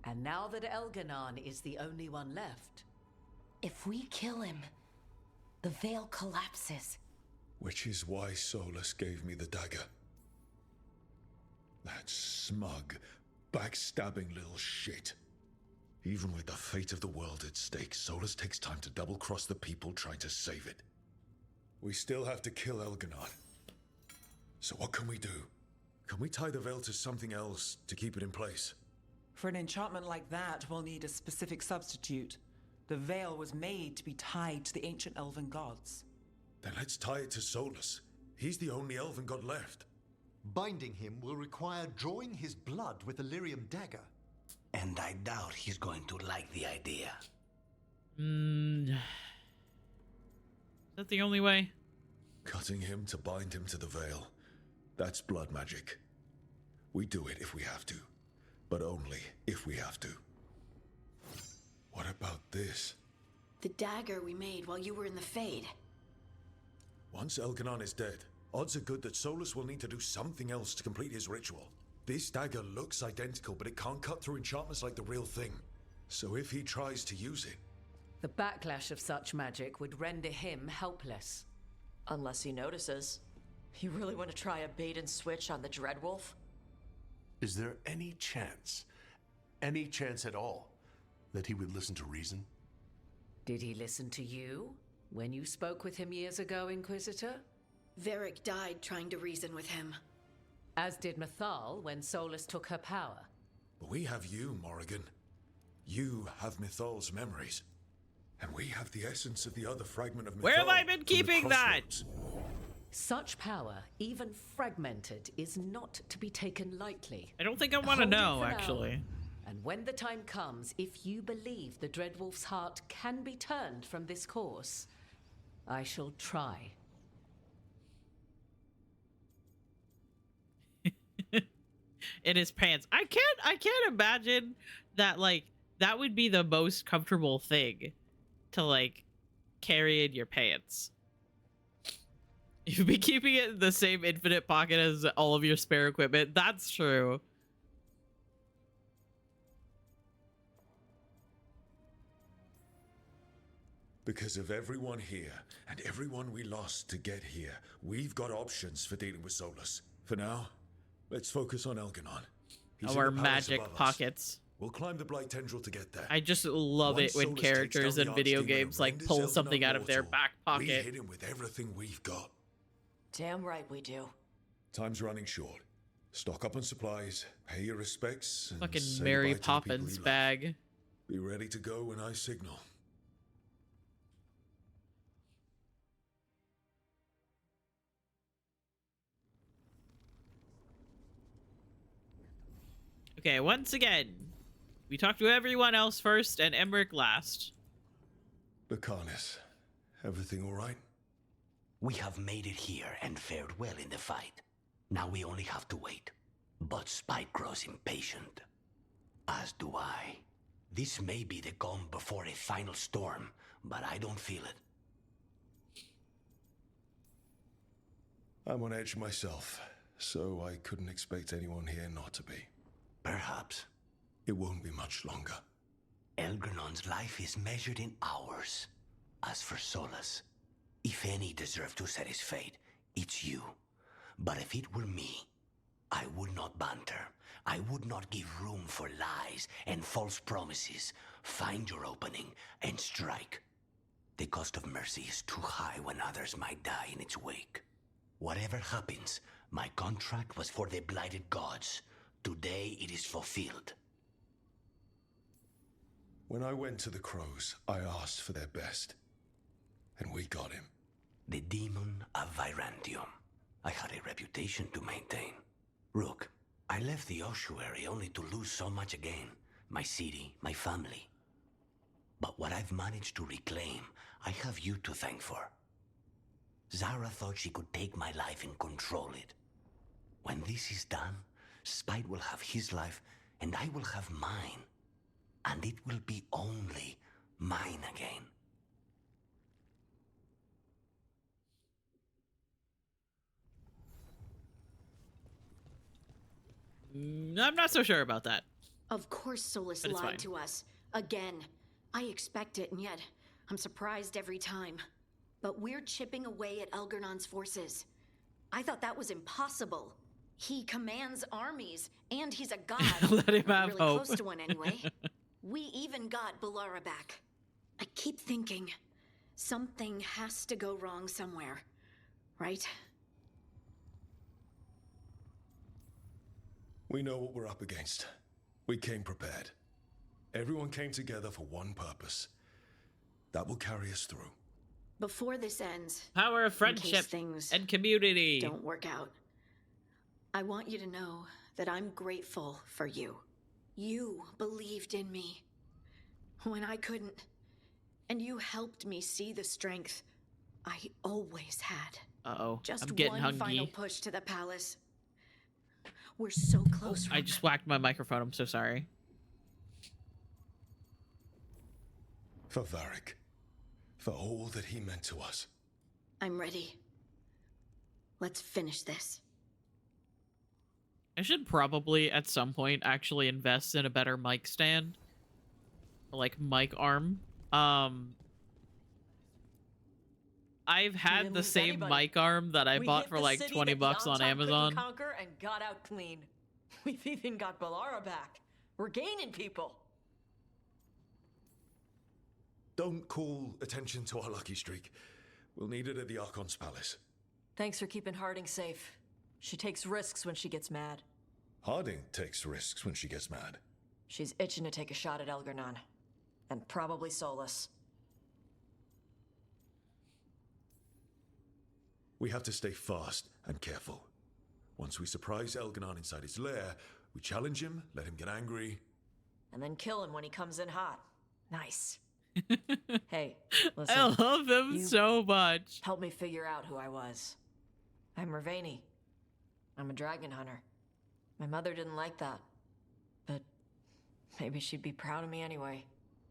And now that Elganon is the only one left... If we kill him, the veil collapses. Which is why Solus gave me the dagger. That smug, backstabbing little shit. Even with the fate of the world at stake, Solus takes time to double-cross the people trying to save it. We still have to kill Elganon. So what can we do? Can we tie the veil to something else to keep it in place? For an enchantment like that, we'll need a specific substitute. The veil was made to be tied to the ancient elven gods. Then let's tie it to Solus. He's the only elven god left. Binding him will require drawing his blood with the lyrium dagger. And I doubt he's going to like the idea. Is that the only way? Cutting him to bind him to the veil. That's blood magic. We do it if we have to. But only if we have to. What about this? The dagger we made while you were in the Fade. Once Elganon is dead, odds are good that Solus will need to do something else to complete his ritual. This dagger looks identical, but it can't cut through enchantments like the real thing. So if he tries to use it... The backlash of such magic would render him helpless. Unless he notices. You really want to try a bait and switch on the Dreadwolf? Is there any chance at all, that he would listen to reason? Did he listen to you when you spoke with him years ago, Inquisitor? Varric died trying to reason with him. As did Mythal when Solus took her power. But we have you, Morrigan. You have Mythal's memories. And we have the essence of the other fragment of Mythal. Where have I been keeping that? Such power, even fragmented, is not to be taken lightly. I don't think I want to know, actually. And when the time comes, if you believe the Dreadwolf's heart can be turned from this course, I shall try. In his pants. I can't imagine that, like, that would be the most comfortable thing to, like, carry in your pants. You'd be keeping it in the same infinite pocket as all of your spare equipment. That's true. Because of everyone here, and everyone we lost to get here, we've got options for dealing with Solus. For now, let's focus on Elganon. He's our in the palace magic above us. pockets. We'll climb the Blight Tendril to get there. I just love Once it when Solus takes characters down in the video Archdemon games and like renders pull Elden something out of their immortal, back We pocket. hit him with everything we've got. Damn right we do. Time's running short. Stock up on supplies, pay your respects, and Fucking say Mary goodbye to the people Poppins you love. bag. Be ready to go when I signal. Okay, once again, we talked to everyone else first and Emmerich last. Bacanis, everything all right? We have made it here and fared well in the fight. Now we only have to wait. But Spike grows impatient. As do I. This may be the calm before a final storm, but I don't feel it. I'm on edge myself, so I couldn't expect anyone here not to be. Perhaps. It won't be much longer. Elgernon's life is measured in hours. As for Solus, if any deserve to set his fate, it's you. But if it were me, I would not banter. I would not give room for lies and false promises. Find your opening and strike. The cost of mercy is too high when others might die in its wake. Whatever happens, my contract was for the blighted gods. Today it is fulfilled. When I went to the Crows, I asked for their best. And we got him. The demon of Virantium. I had a reputation to maintain. Rook, I left the ossuary only to lose so much again. My city, my family. But what I've managed to reclaim, I have you to thank for. Zara thought she could take my life and control it. When this is done, Spite will have his life, and I will have mine. And it will be only mine again. I'm not so sure about that. Of course Solus But it's fine. lied to us. Again. I expect it, and yet I'm surprised every time. But we're chipping away at Elgernon's forces. I thought that was impossible. He commands armies, and he's a god. Let him have really hope. close to one anyway. We even got Balara back. I keep thinking, something has to go wrong somewhere, right? We know what we're up against. We came prepared. Everyone came together for one purpose. That will carry us through. Before this ends, Power of in friendship case things and community. don't work out, I want you to know that I'm grateful for you. You believed in me when I couldn't, and you helped me see the strength I always had. Uh-oh, Just I'm getting one hungry. final push to the palace. We're so close. I just whacked my microphone. I'm so sorry. For Varric. For all that he meant to us. I'm ready. Let's finish this. I should probably at some point actually invest in a better mic stand. Or like mic arm. I've had the same mic arm that I bought for like 20 bucks on Amazon. Conquer and got out clean. We've even got Balara back. We're gaining people. Don't call attention to our lucky streak. We'll need it at the Archon's palace. Thanks for keeping Harding safe. She takes risks when she gets mad. Harding takes risks when she gets mad. She's itching to take a shot at Elgernon. And probably Solus. We have to stay fast and careful. Once we surprise Elganon inside his lair, we challenge him, let him get angry. And then kill him when he comes in hot. Nice. Hey, listen. I love him so much. Help me figure out who I was. I'm Mervani. I'm a dragon hunter. My mother didn't like that. But maybe she'd be proud of me anyway.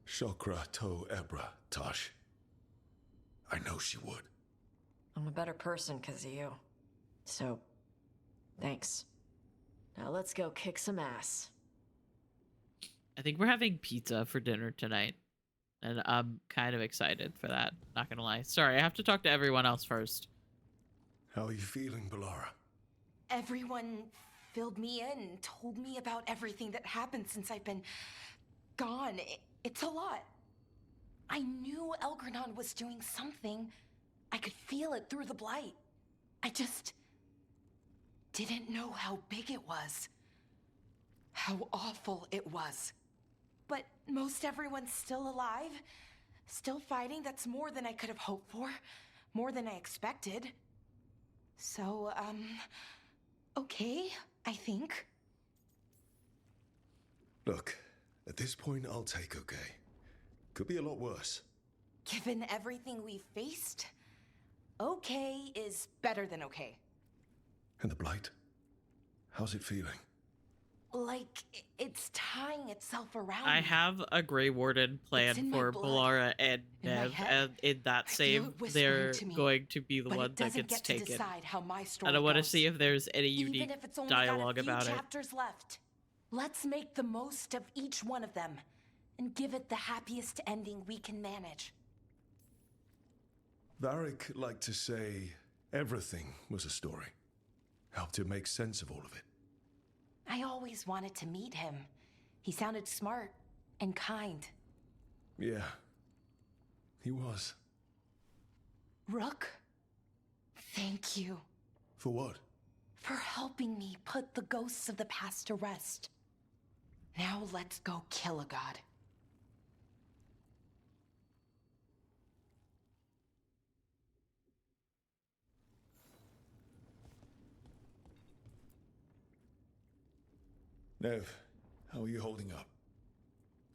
Shokra to Ebra, Tosh. I know she would. I'm a better person because of you. So, thanks. Now let's go kick some ass. I think we're having pizza for dinner tonight. And I'm kind of excited for that. Not gonna lie. Sorry, I have to talk to everyone else first. How are you feeling, Balara? Everyone filled me in and told me about everything that happened since I've been gone. It's a lot. I knew Elgranon was doing something. I could feel it through the blight. I just didn't know how big it was. How awful it was. But most everyone's still alive. Still fighting. That's more than I could have hoped for. More than I expected. So, okay, I think. Look, at this point, I'll take okay. Could be a lot worse. Given everything we've faced, okay is better than okay. And the blight? How's it feeling? Like, it's tying itself around I me. have a Grey Warden plan for Balara and Nev, and in that save, they're going to be the one that gets taken. I don't want to see if there's any unique dialogue about it. Chapters left. Let's make the most of each one of them and give it the happiest ending we can manage. Varric liked to say everything was a story. Helped him make sense of all of it. I always wanted to meet him. He sounded smart and kind. Yeah, he was. Rook, thank you. For what? For helping me put the ghosts of the past to rest. Now let's go kill a god. Nev, how are you holding up?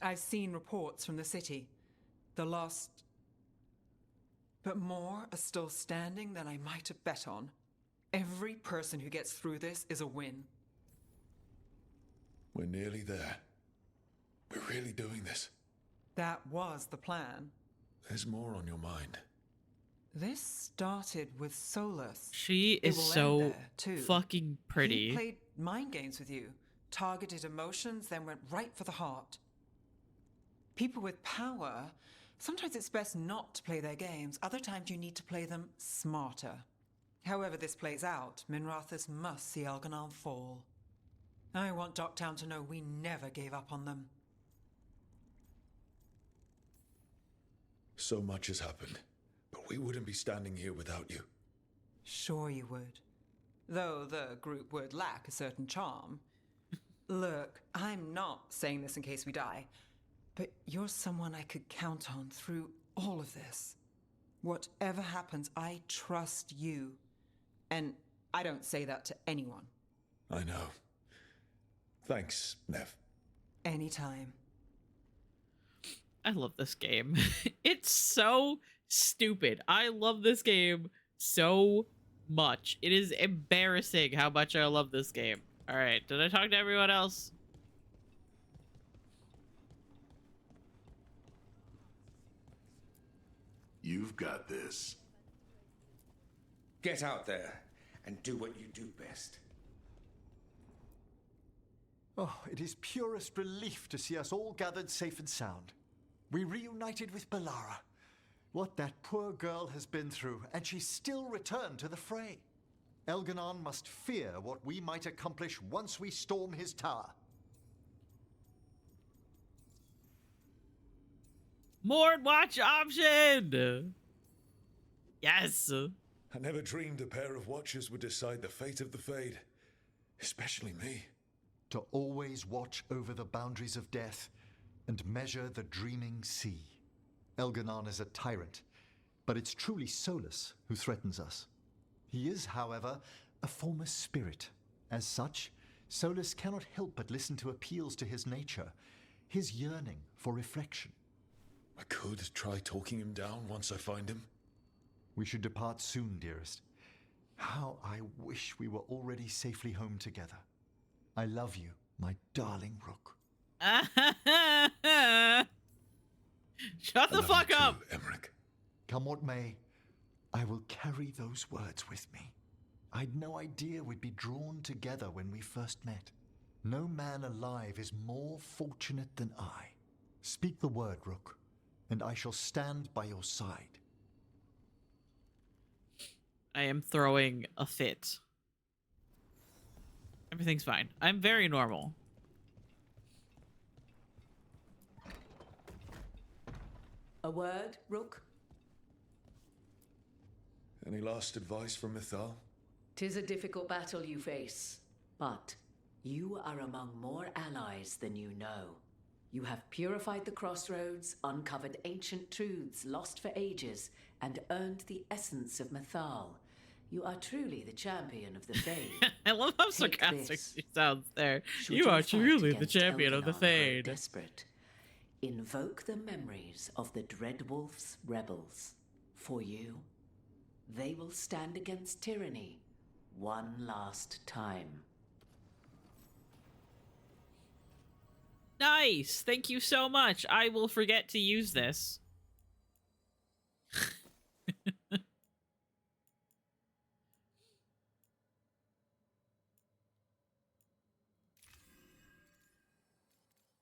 I've seen reports from the city. The lost... But more are still standing than I might have bet on. Every person who gets through this is a win. We're nearly there. We're really doing this. That was the plan. There's more on your mind. This started with Solus. She is so fucking pretty. He played mind games with you. Targeted emotions, then went right for the heart. People with power, sometimes it's best not to play their games. Other times you need to play them smarter. However this plays out, Minrathous must see Elganon fall. I want Docktown to know we never gave up on them. So much has happened, but we wouldn't be standing here without you. Sure you would. Though the group would lack a certain charm. Look, I'm not saying this in case we die, but you're someone I could count on through all of this. Whatever happens, I trust you. And I don't say that to anyone. I know. Thanks, Nev. Anytime. I love this game. It's so stupid. I love this game so much. It is embarrassing how much I love this game. All right, did I talk to everyone else? You've got this. Get out there and do what you do best. Oh, it is purest relief to see us all gathered safe and sound. We reunited with Balara. What that poor girl has been through, and she's still returned to the fray. Elganon must fear what we might accomplish once we storm his tower. More watch option! Yes! I never dreamed a pair of watchers would decide the fate of the Fade. Especially me. To always watch over the boundaries of death and measure the dreaming sea. Elganon is a tyrant, but it's truly Solus who threatens us. He is, however, a former spirit. As such, Solus cannot help but listen to appeals to his nature, his yearning for reflection. I could try talking him down once I find him. We should depart soon, dearest. How I wish we were already safely home together. I love you, my darling Rook. Shut the fuck up, Emmerich. Come what may, I will carry those words with me. I'd no idea we'd be drawn together when we first met. No man alive is more fortunate than I. Speak the word, Rook, and I shall stand by your side. I am throwing a fit. Everything's fine. I'm very normal. A word, Rook? Any last advice from Mythal? 'Tis a difficult battle you face, but you are among more allies than you know. You have purified the crossroads, uncovered ancient truths lost for ages, and earned the essence of Mythal. You are truly the champion of the Fade. I love how Take sarcastic this. she sounds there. Should You your are fight truly the against champion of the Elganon grow Fade. Desperate. Invoke the memories of the Dread Wolf's rebels. For you, they will stand against tyranny one last time. Nice! Thank you so much. I will forget to use this.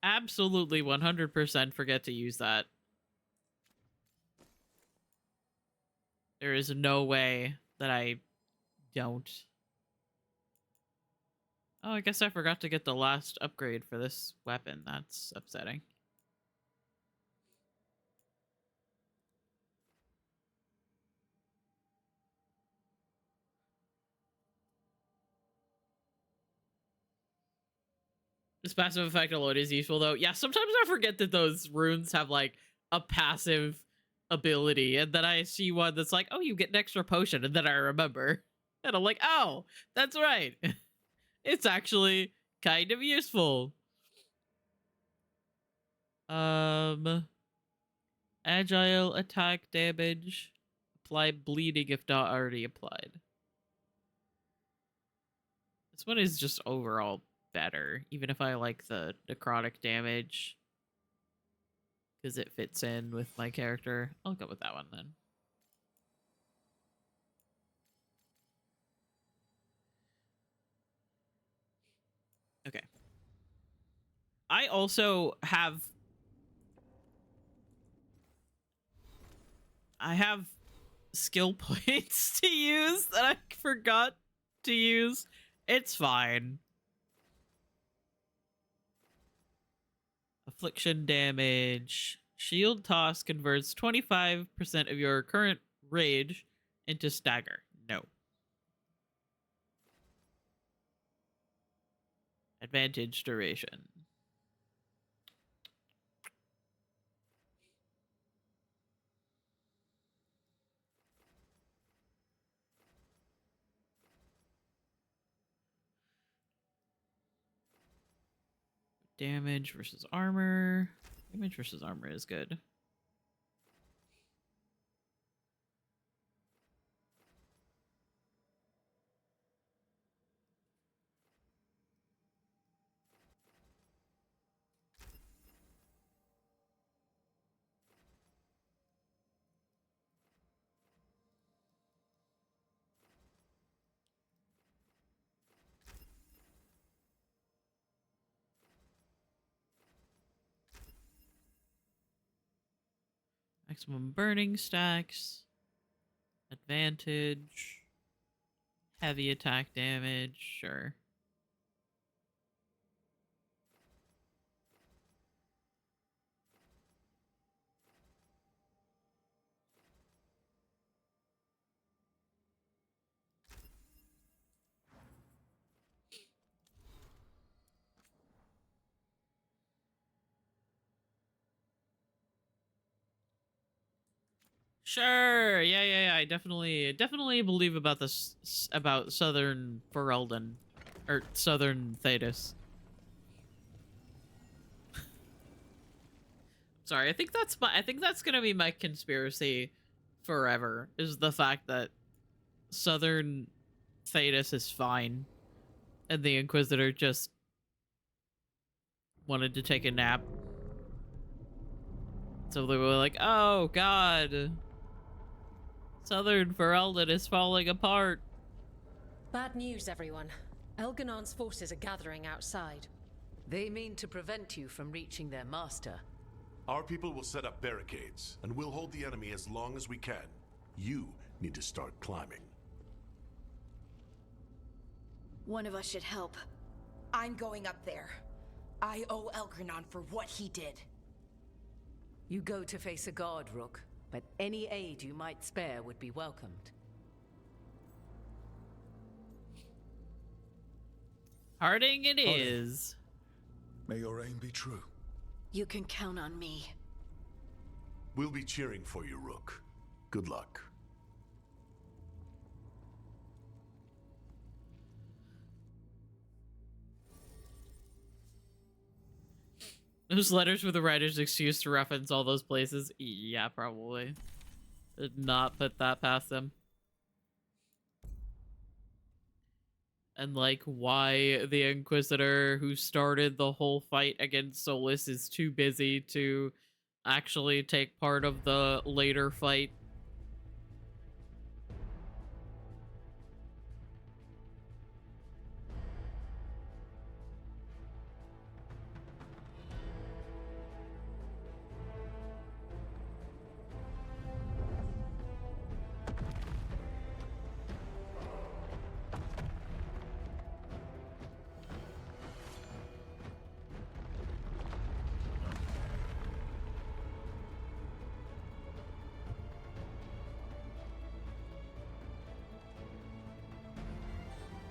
Absolutely 100% forget to use that. There is no way that I don't. Oh, I guess I forgot to get the last upgrade for this weapon. That's upsetting. This passive effect alone is useful, though. Yeah, sometimes I forget that those runes have, like, a passive ability, and then I see one that's like, oh, you get an extra potion, and then I remember. And I'm like, oh, that's right. It's actually kind of useful. Agile attack damage. Apply bleeding if not already applied. This one is just overall better, even if I like the necrotic damage. Because it fits in with my character. I'll go with that one then. Okay. I also have... I have skill points to use that I forgot to use. It's fine. Affliction damage. Shield toss converts 25% of your current rage into stagger. No. Advantage duration. Damage versus armor. Damage versus armor is good. Maximum burning stacks. Advantage. Heavy attack damage. Sure. Sure. Yeah. I definitely believe about this, about Southern Ferelden, or Southern Thedas. Sorry, I think that's gonna be my conspiracy forever, is the fact that Southern Thedas is fine, and the Inquisitor just wanted to take a nap. So they were like, oh god, Southern Ferelden is falling apart. Bad news, everyone. Elganon's forces are gathering outside. They mean to prevent you from reaching their master. Our people will set up barricades, and we'll hold the enemy as long as we can. You need to start climbing. One of us should help. I'm going up there. I owe Elgranon for what he did. You go to face a guard, Rook, but any aid you might spare would be welcomed. Harding it is. May your aim be true. You can count on me. We'll be cheering for you, Rook. Good luck. Those letters were the writer's excuse to reference all those places? Yeah, probably. Did not put that past them. And like why the Inquisitor who started the whole fight against Solus is too busy to actually take part of the later fight.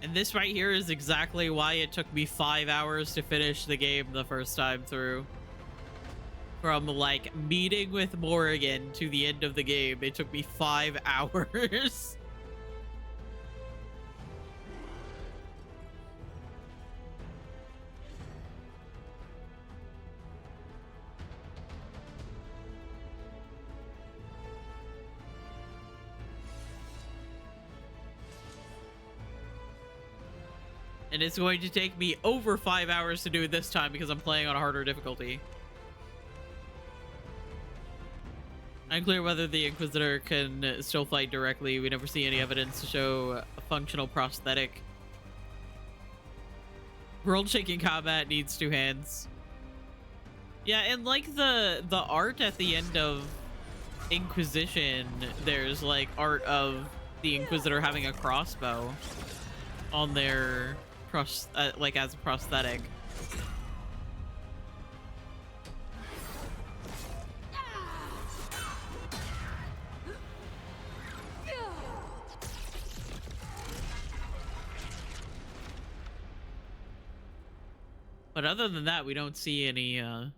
And this right here is exactly why it took me 5 hours to finish the game the first time through. From, like, meeting with Morrigan to the end of the game, it took me 5 hours. And it's going to take me over 5 hours to do it this time because I'm playing on a harder difficulty. Unclear whether the Inquisitor can still fight directly. We never see any evidence to show a functional prosthetic. World-shaking combat needs 2 hands. Yeah, and like the art at the end of Inquisition, there's like art of the Inquisitor having a crossbow on their like as a prosthetic. But other than that, we don't see any we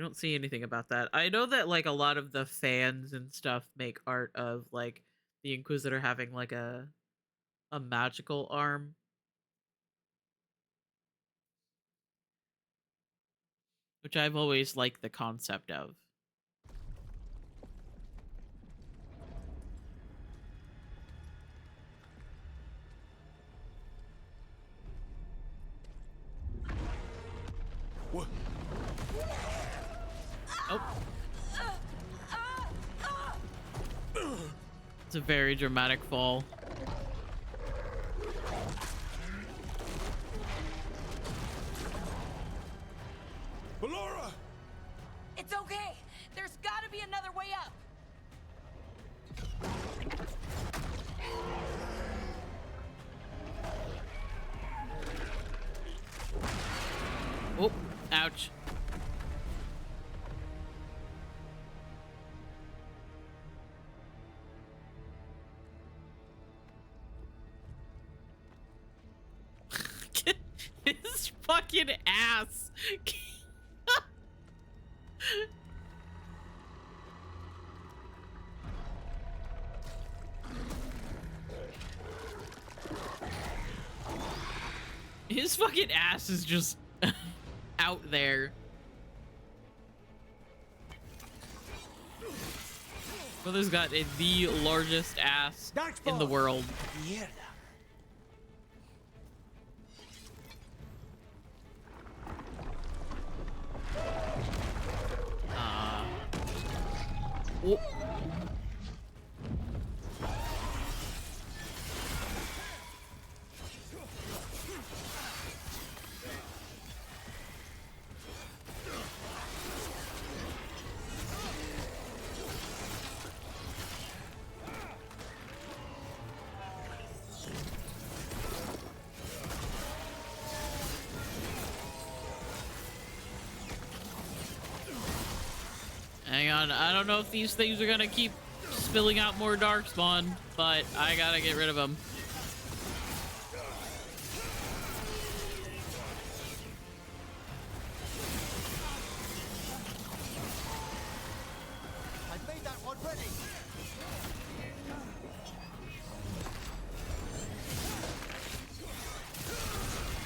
don't see anything about that. I know that like a lot of the fans and stuff make art of like the Inquisitor having like a magical arm. Which I've always liked the concept of. What? Oh. It's a very dramatic fall. Ballora! It's okay. There's got to be another way up. Oh, ouch. His fucking ass. His fucking ass is just out there. Brother's got the largest ass in the world. Mierda. Oh. Hang on, I don't know if these things are gonna keep spilling out more darkspawn, but I gotta get rid of them. I've made that one ready.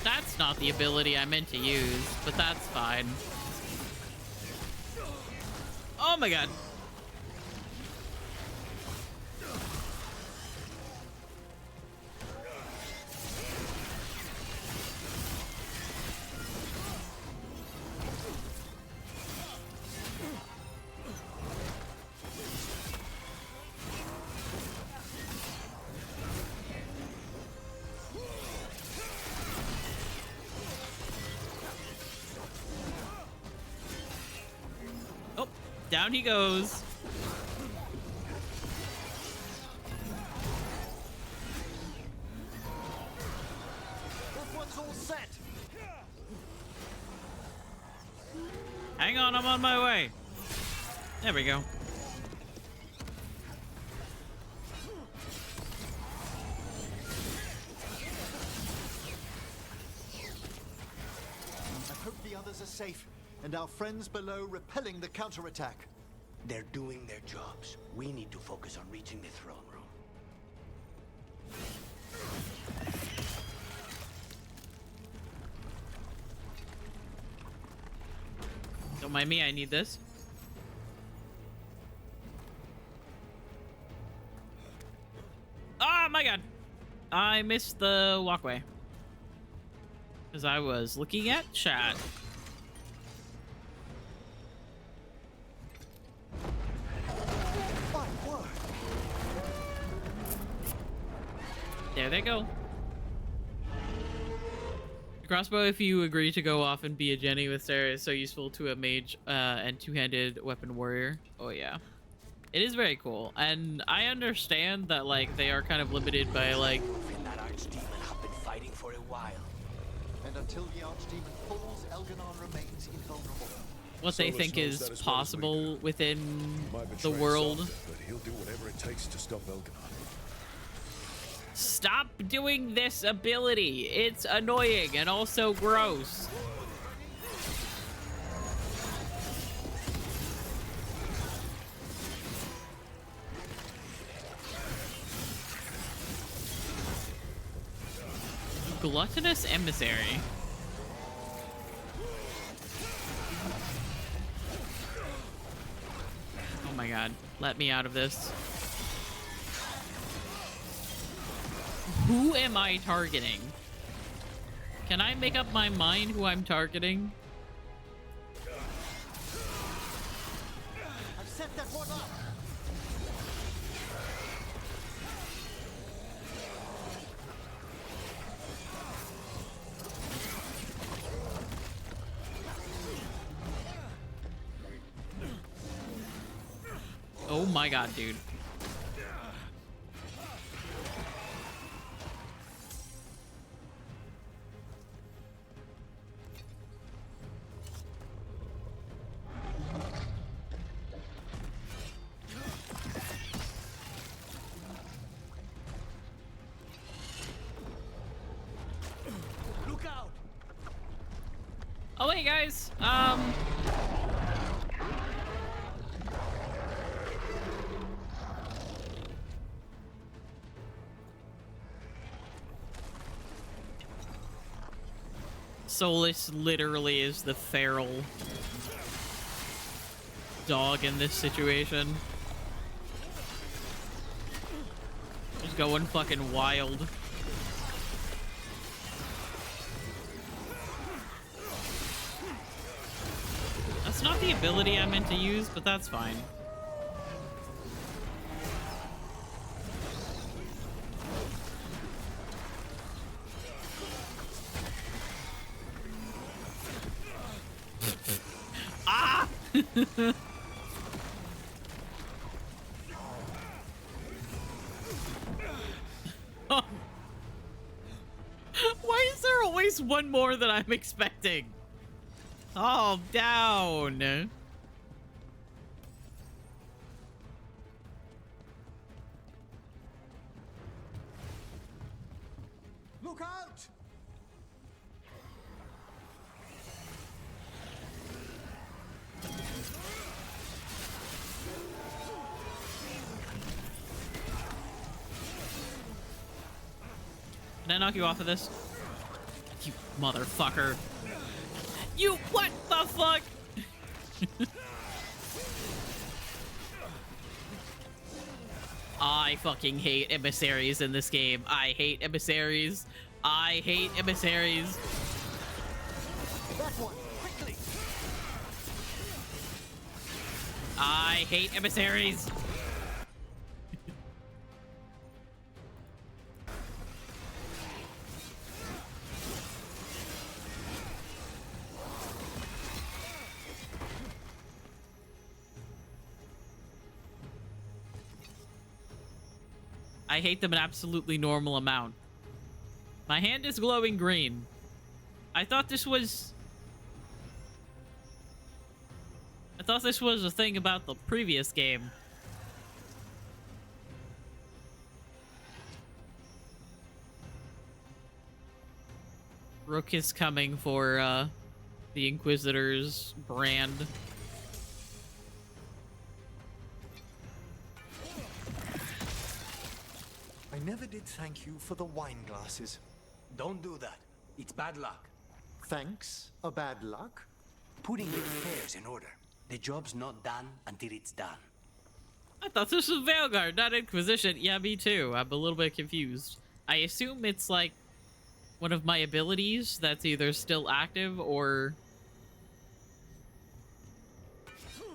That's not the ability I meant to use, but that's fine. Oh my god. Oh, down he goes. This one's all set. Hang on, I'm on my way. There we go. I hope the others are safe, and our friends below repelling the counterattack. They're doing their jobs. We need to focus on reaching the throne room. Don't mind me, I need this. Oh my god. I missed the walkway. Because I was looking at chat. My word. There they go. The crossbow, if you agree to go off and be a Jenny with Sarah, is so useful to a mage and two-handed weapon warrior. Oh yeah. It is very cool. And I understand that like they are kind of limited by like And that archdemon have been fighting for a while. And until the archdemon falls, Elganon remains invulnerable. what they Solus think knows is that as well as we possible within My the betrayed world. son, but he'll do whatever it takes to stop Elganon. Stop doing this ability. It's annoying and also gross. Gluttonous Emissary. Oh my god. Let me out of this. Who am I targeting? Can I make up my mind who I'm targeting? I've set that one up. Oh my god, dude. Look out! Oh hey guys, Solus literally is the feral dog in this situation. Just going fucking wild. That's not the ability I meant to use, but that's fine. Ah! Why is there always one more than I'm expecting? Oh, down. Look out! Can I knock you off of this? You motherfucker. You, what the fuck? I fucking hate emissaries in this game. I hate emissaries. I hate emissaries. That one, quickly! I hate emissaries. I hate them an absolutely normal amount. My hand is glowing green. I thought this was a thing about the previous game. Rook is coming for the Inquisitor's brand. I never did thank you for the wine glasses. Don't do that. It's bad luck. Thanks, a bad luck? Putting your affairs in order. The job's not done until it's done. I thought this was Veilguard, not Inquisition. Yeah, me too. I'm a little bit confused. I assume it's like one of my abilities that's either still active or...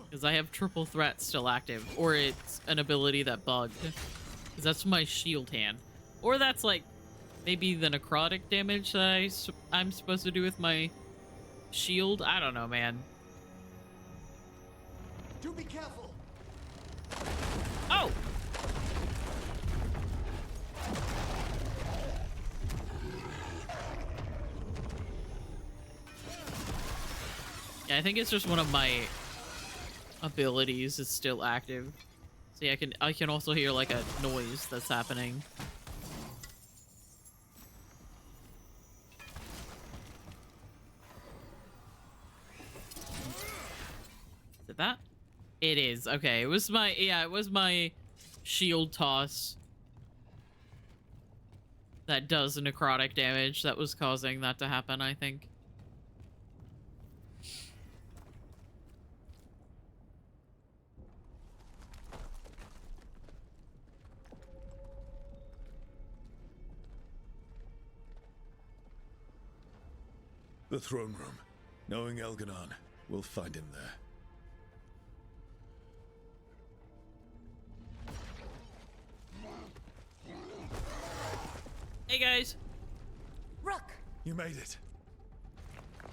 because I have triple threat still active, or it's an ability that bugged. Because that's my shield hand. Or that's like maybe the necrotic damage that I'm supposed to do with my shield. I don't know, man. Do be careful. Oh! Yeah, I think it's just one of my abilities is still active. See, I can also hear like a noise that's happening. Is it that? It is. Okay, it was my shield toss that does necrotic damage that was causing that to happen, I think. The throne room. Knowing Elganon, we'll find him there. Hey guys. Rook! You made it.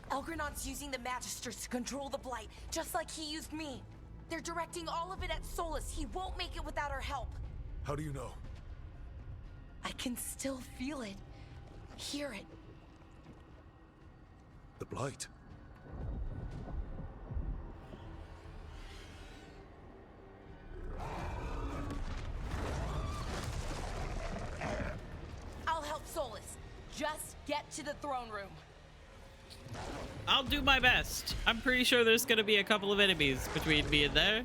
Elgranon's using the Magisters to control the Blight, just like he used me. They're directing all of it at Solus. He won't make it without our help. How do you know? I can still feel it. Hear it. The Blight. I'll help Solus. Just get to the throne room. I'll do my best. I'm pretty sure there's gonna be a couple of enemies between me and there.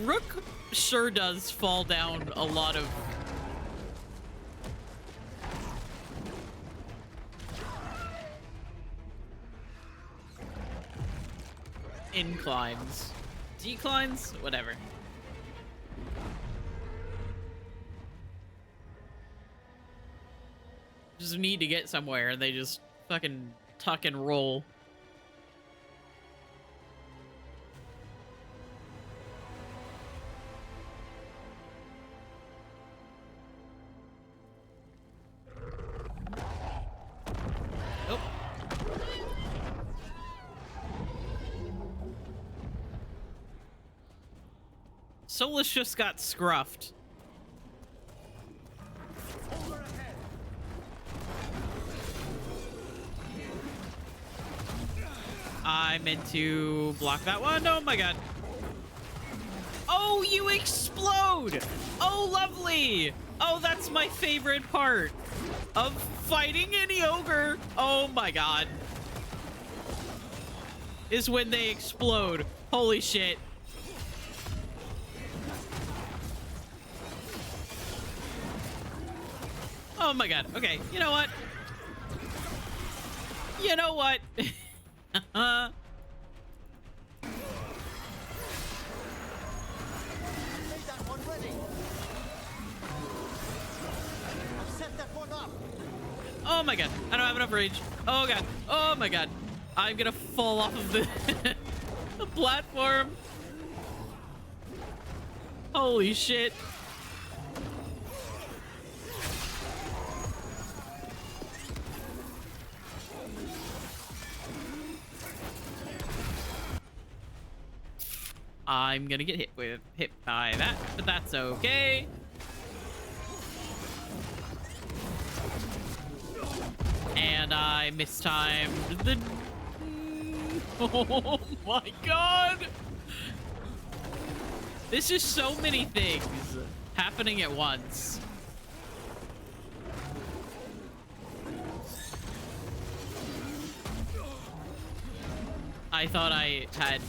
Rook sure does fall down a lot of inclines. Declines? Whatever. Just need to get somewhere and they just fucking tuck and roll. Solus just got scruffed. I meant to block that one. Oh my god. Oh, you explode! Oh, lovely! Oh, that's my favorite part of fighting any ogre. Oh my god. Is when they explode. Holy shit. Oh my god. Okay, you know what? You know what? Made that one ready. I've set that one up. Oh my god. I don't have enough rage. Oh god. Oh my god. I'm gonna fall off of the, the platform. Holy shit. I'm gonna get hit by that, but that's okay. And I mistimed the... Oh my god! This is so many things happening at once. I thought I had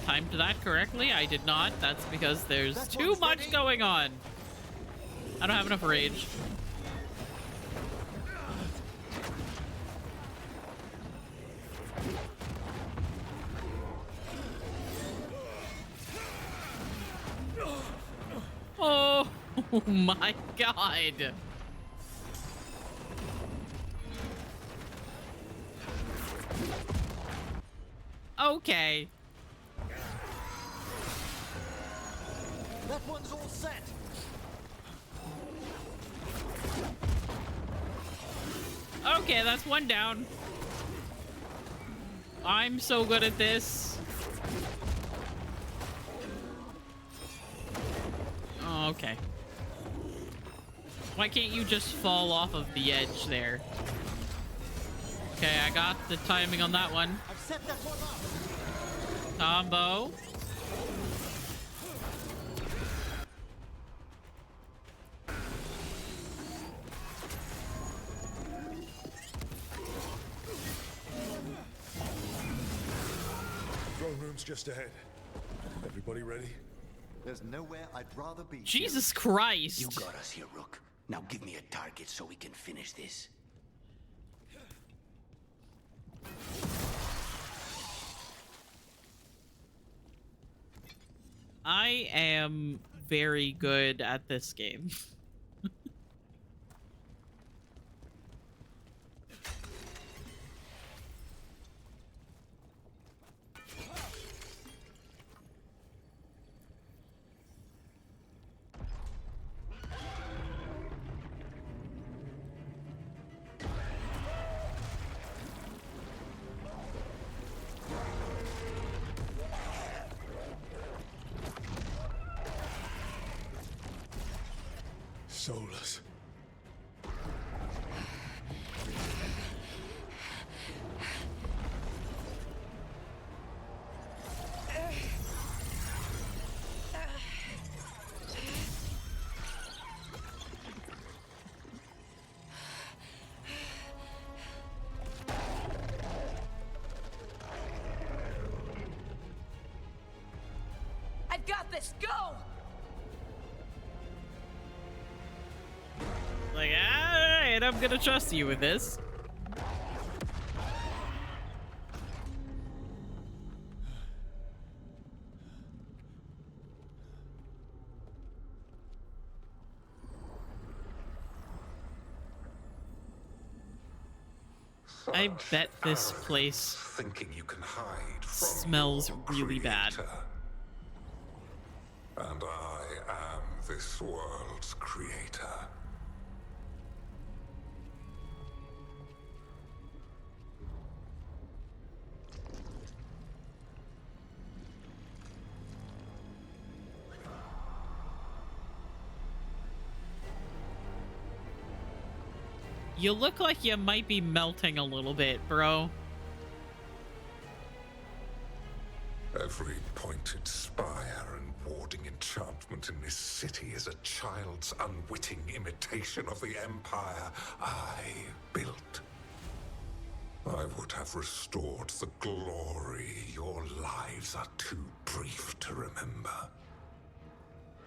timed that correctly. I did not. That's because there's too much going on. I don't have enough rage. Oh my god. Okay. That one's all set. Okay, that's one down. I'm so good at this. Oh, okay. Why can't you just fall off of the edge there? Okay, I got the timing on that one. I've set that one up. Combo. Throne room's just ahead. Everybody ready? There's nowhere I'd rather be. Jesus Christ. You got us here, Rook. Now give me a target so we can finish this. I am very good at this game. Solus. I've got this. Go! Like, alright, I'm gonna trust you with this. I bet this place thinking you can hide from smells really bad. And I am this world's creator. You look like you might be melting a little bit, bro. Every pointed spire and warding enchantment in this city is a child's unwitting imitation of the empire I built. I would have restored the glory. Your lives are too brief to remember.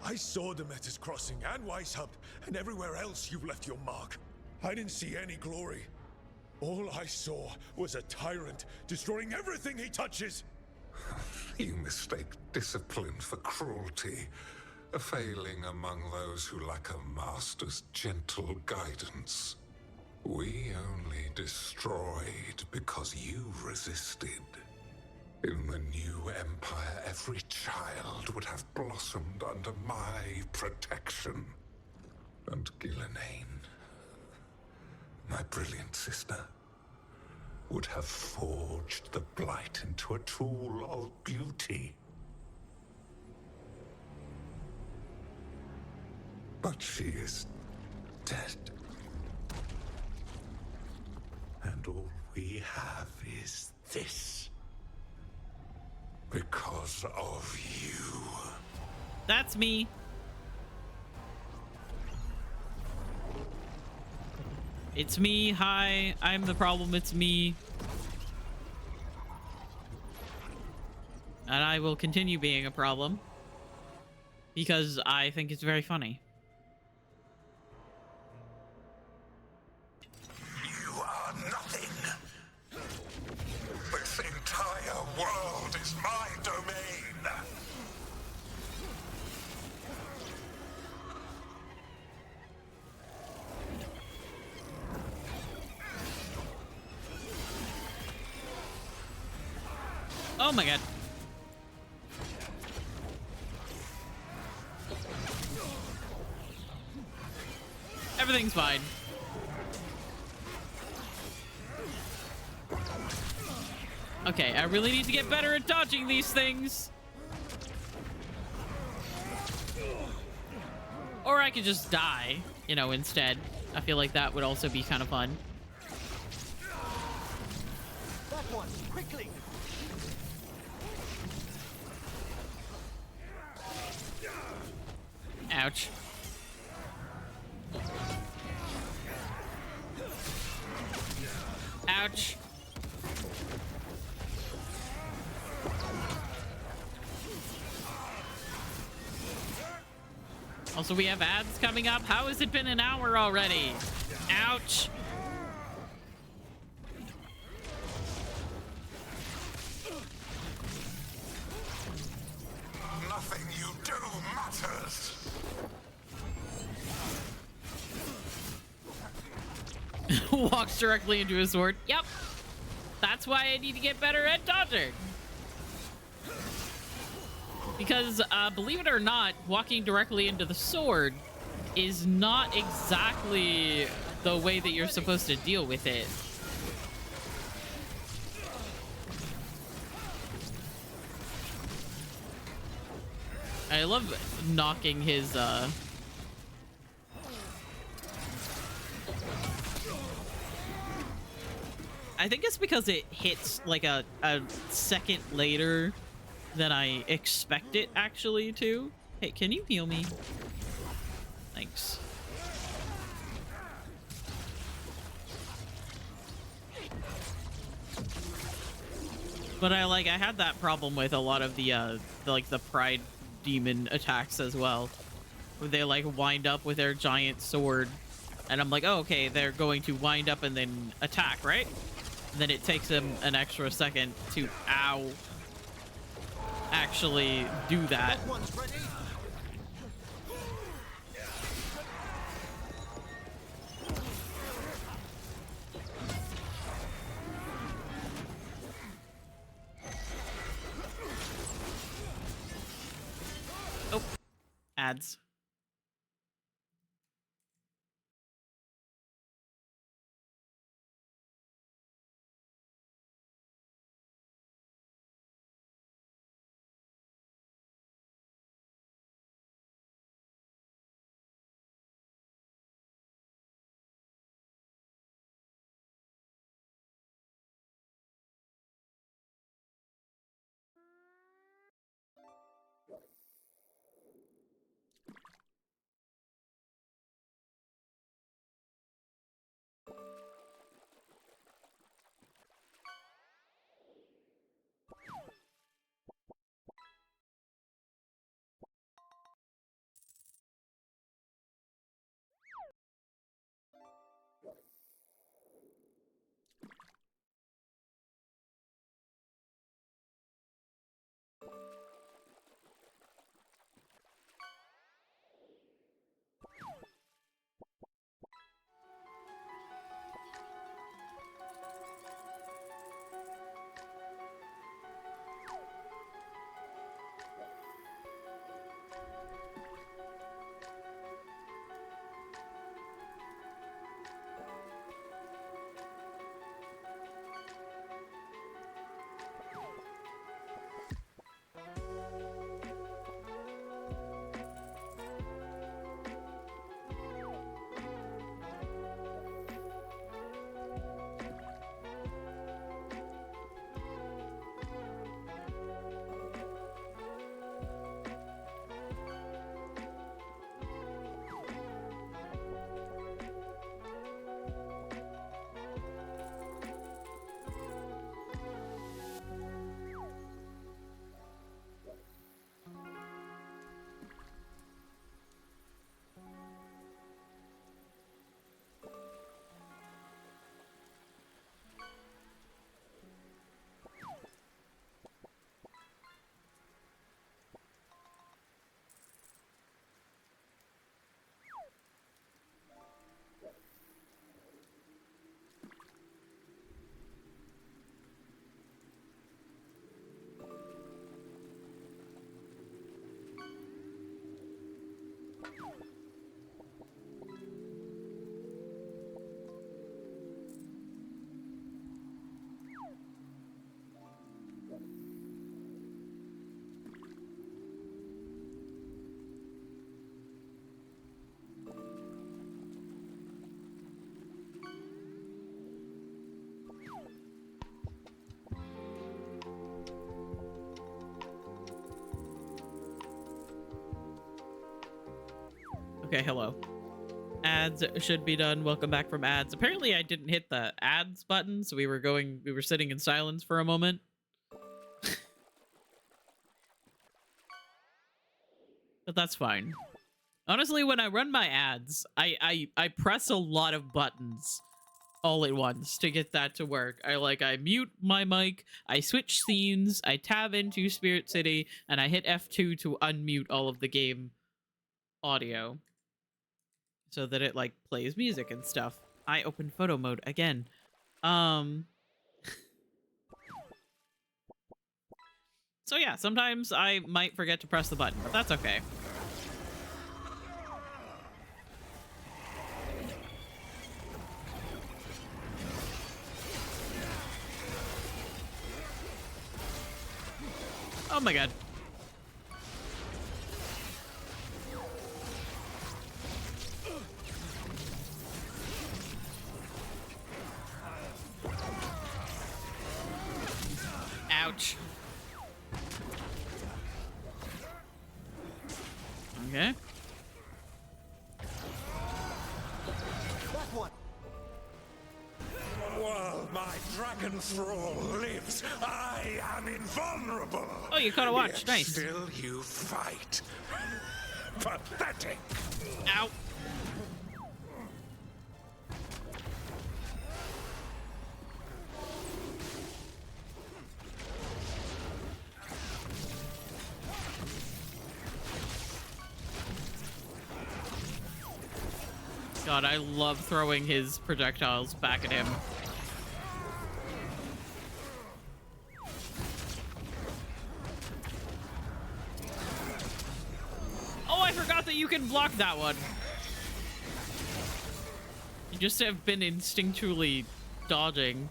I saw Demeter's Crossing and Weishaupt, and everywhere else you've left your mark. I didn't see any glory. All I saw was a tyrant destroying everything he touches. You mistake discipline for cruelty, a failing among those who lack a master's gentle guidance. We only destroyed because you resisted. In the new empire, every child would have blossomed under my protection. And Gillenane, my brilliant sister, would have forged the Blight into a tool of beauty. But she is dead. And all we have is this. Because of you. That's me. It's me. Hi, I'm the problem. It's me. And I will continue being a problem. Because I think it's very funny. You are nothing. This entire world is my domain. Oh my god. Everything's fine. Okay, I really need to get better at dodging these things. Or I could just die, you know, instead. I feel like that would also be kind of fun. That one, quickly! Ouch. Ouch. Also, we have ads coming up. How has it been an hour already? Ouch. Nothing you do matters. Walks directly into his sword. Yep. That's why I need to get better at dodging. Because, believe it or not, walking directly into the sword is not exactly the way that you're supposed to deal with it. I love knocking his, I think it's because it hits like a second later than I expect it actually to. Hey, can you heal me? Thanks. But I had that problem with a lot of the pride demon attacks as well. Where they like wind up with their giant sword. And I'm like, oh, okay, they're going to wind up and then attack, right? And then it takes them an extra second to, ow, actually do that. Oh, ads. Okay, hello. Ads should be done. Welcome back from ads. Apparently I didn't hit the ads button, so we were sitting in silence for a moment. But that's fine. Honestly, when I run my ads, I press a lot of buttons all at once to get that to work. I mute my mic, I switch scenes, I tab into Spirit City, and I hit F2 to unmute all of the game audio so that it like plays music and stuff. I opened photo mode again. So yeah, sometimes I might forget to press the button, but that's okay. Oh my god. Ouch. Okay. That one. While my dragon thrall lives, I am invulnerable. Oh, you caught a watch. Yet Nice. Still you fight. Pathetic. Ow. God, I love throwing his projectiles back at him. Oh, I forgot that you can block that one. You just have been instinctually dodging.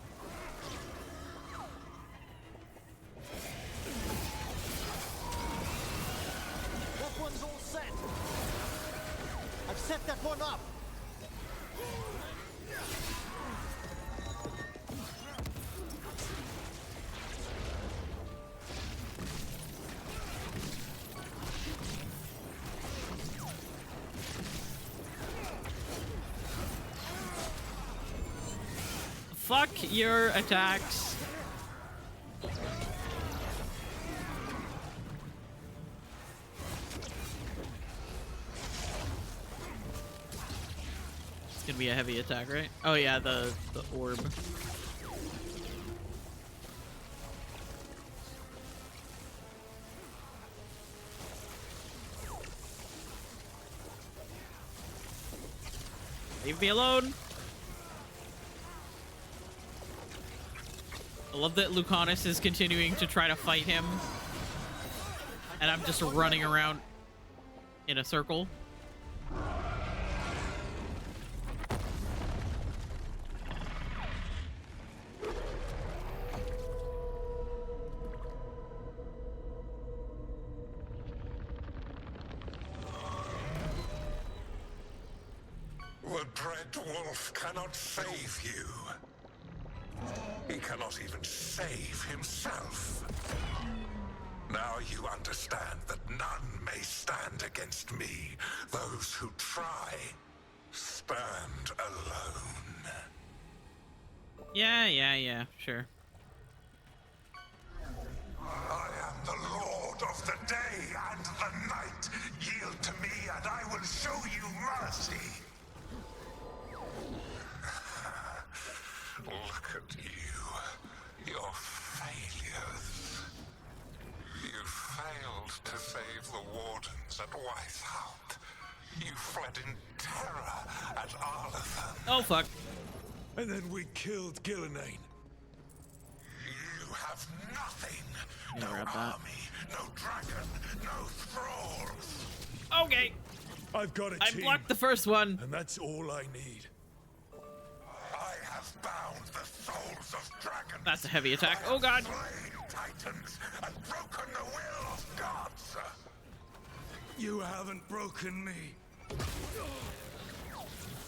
That one's all set. I've set that one up. Fuck your attacks. It's gonna be a heavy attack, right? Oh yeah, the orb. Leave me alone. I love that Lucanus is continuing to try to fight him. And I'm just running around in a circle. The dread wolf cannot save you. He cannot even save himself. Now you understand that none may stand against me. Those who try stand alone. Yeah, sure. I am the Lord of the day and the night. Yield to me and I will show you mercy. Look at you. Your failures. You failed to save the wardens at Weishaupt. You fled in terror at Arlathan. Oh, fuck. And then we killed Gillenane. You have nothing. No army, no dragon, no thralls. Okay. I've got a I team, blocked the first one. and that's all I need. I have bound the souls of dragons. That's a heavy attack. Oh god. Slain titans and broken the will of gods. You haven't broken me.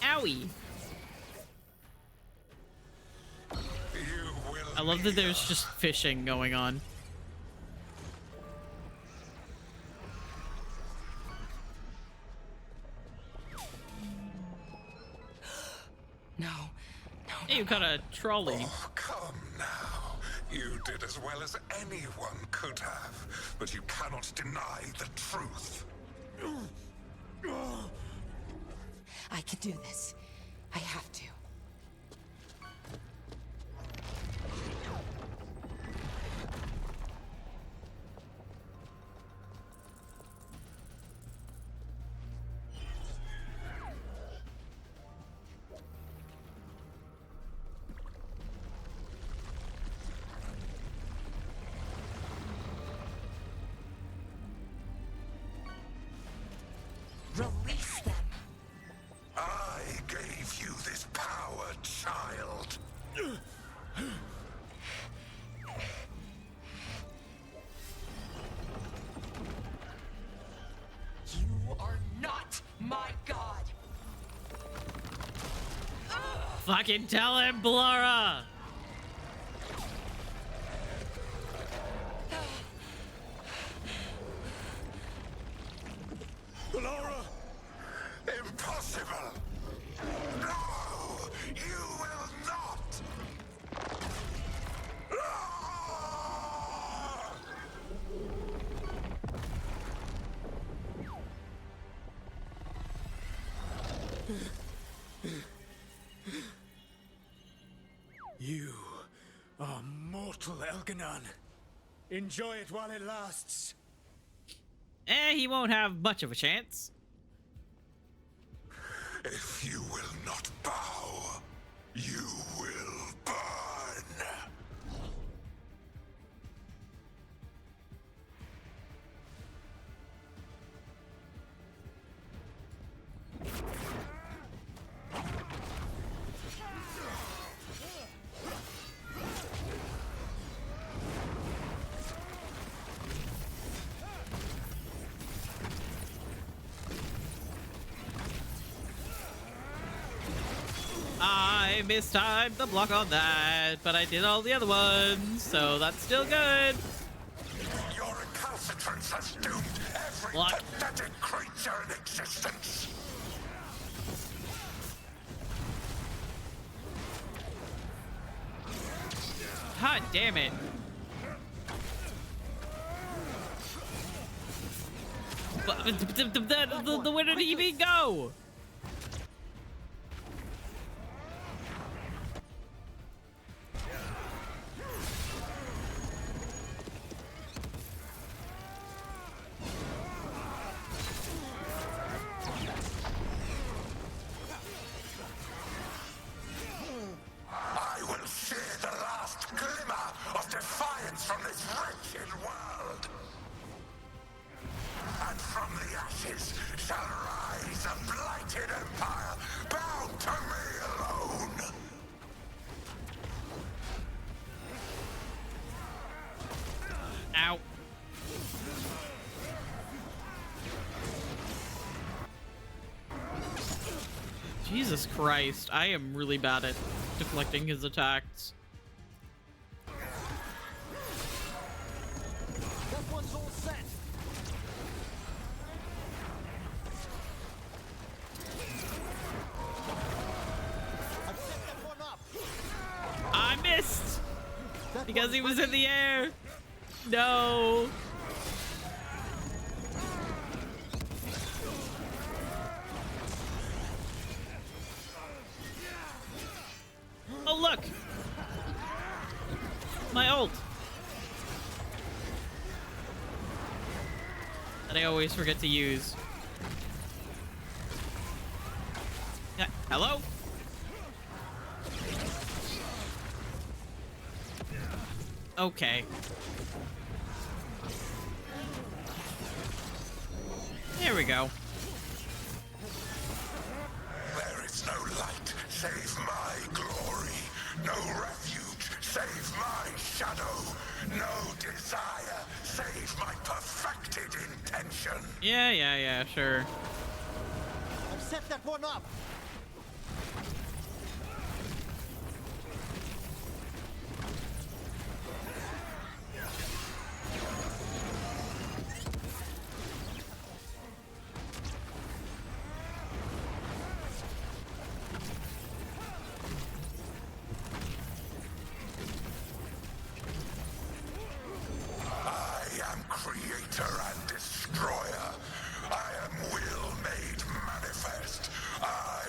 Owie. I love that there's just fishing going on. No. Hey, you got a trolley. Oh, come now. You did as well as anyone could have, but you cannot deny the truth. I can do this. I have to. Release them. I gave you this power, child. You are not my god. Fucking tell him, Blara! Laura! Impossible! No! You will not! You are mortal, Elganon. Enjoy it while it lasts. He won't have much of a chance. If you will not bow, you will burn. I mistimed the block on that, but I did all the other ones, so that's still good. Your recalcitrance has doomed every Block. pathetic creature in existence. God damn it. But where did he even go? I will see the last glimmer of defiance from this wretched world. And from the ashes shall rise a blighted empire bound to me alone. Ow. Jesus Christ, I am really bad at deflecting his attacks. That one's all set. I've set that one up. I missed! Because he was in the air! No! Oh, look! My ult! That I always forget to use. Yeah, hello? Okay. There we go. No refuge save my shadow. No desire save my perfected intention. Yeah, sure. I've set that one up. Creator and destroyer. I am will made manifest. I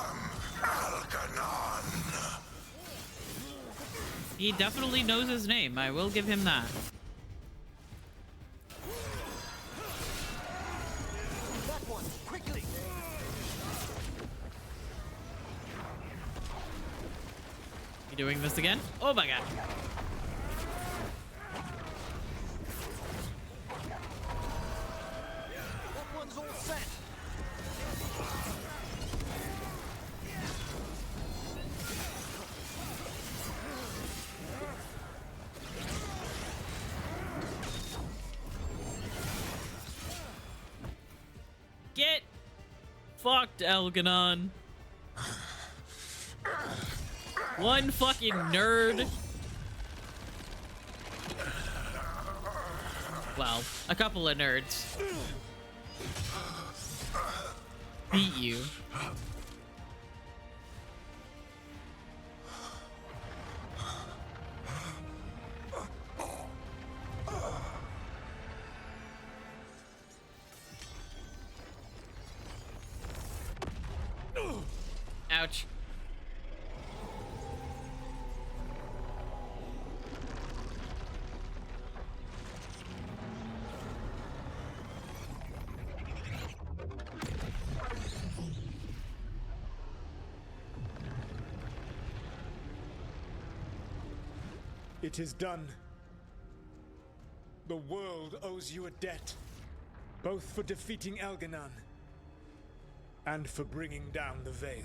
am Algernon. He definitely knows his name. I will give him that. That one, quickly. You doing this again? Oh my god. Get fucked, Algernon. One fucking nerd. Well, a couple of nerds. Beat you. Ouch. It is done. The world owes you a debt, both for defeating Algernon and for bringing down the Veil.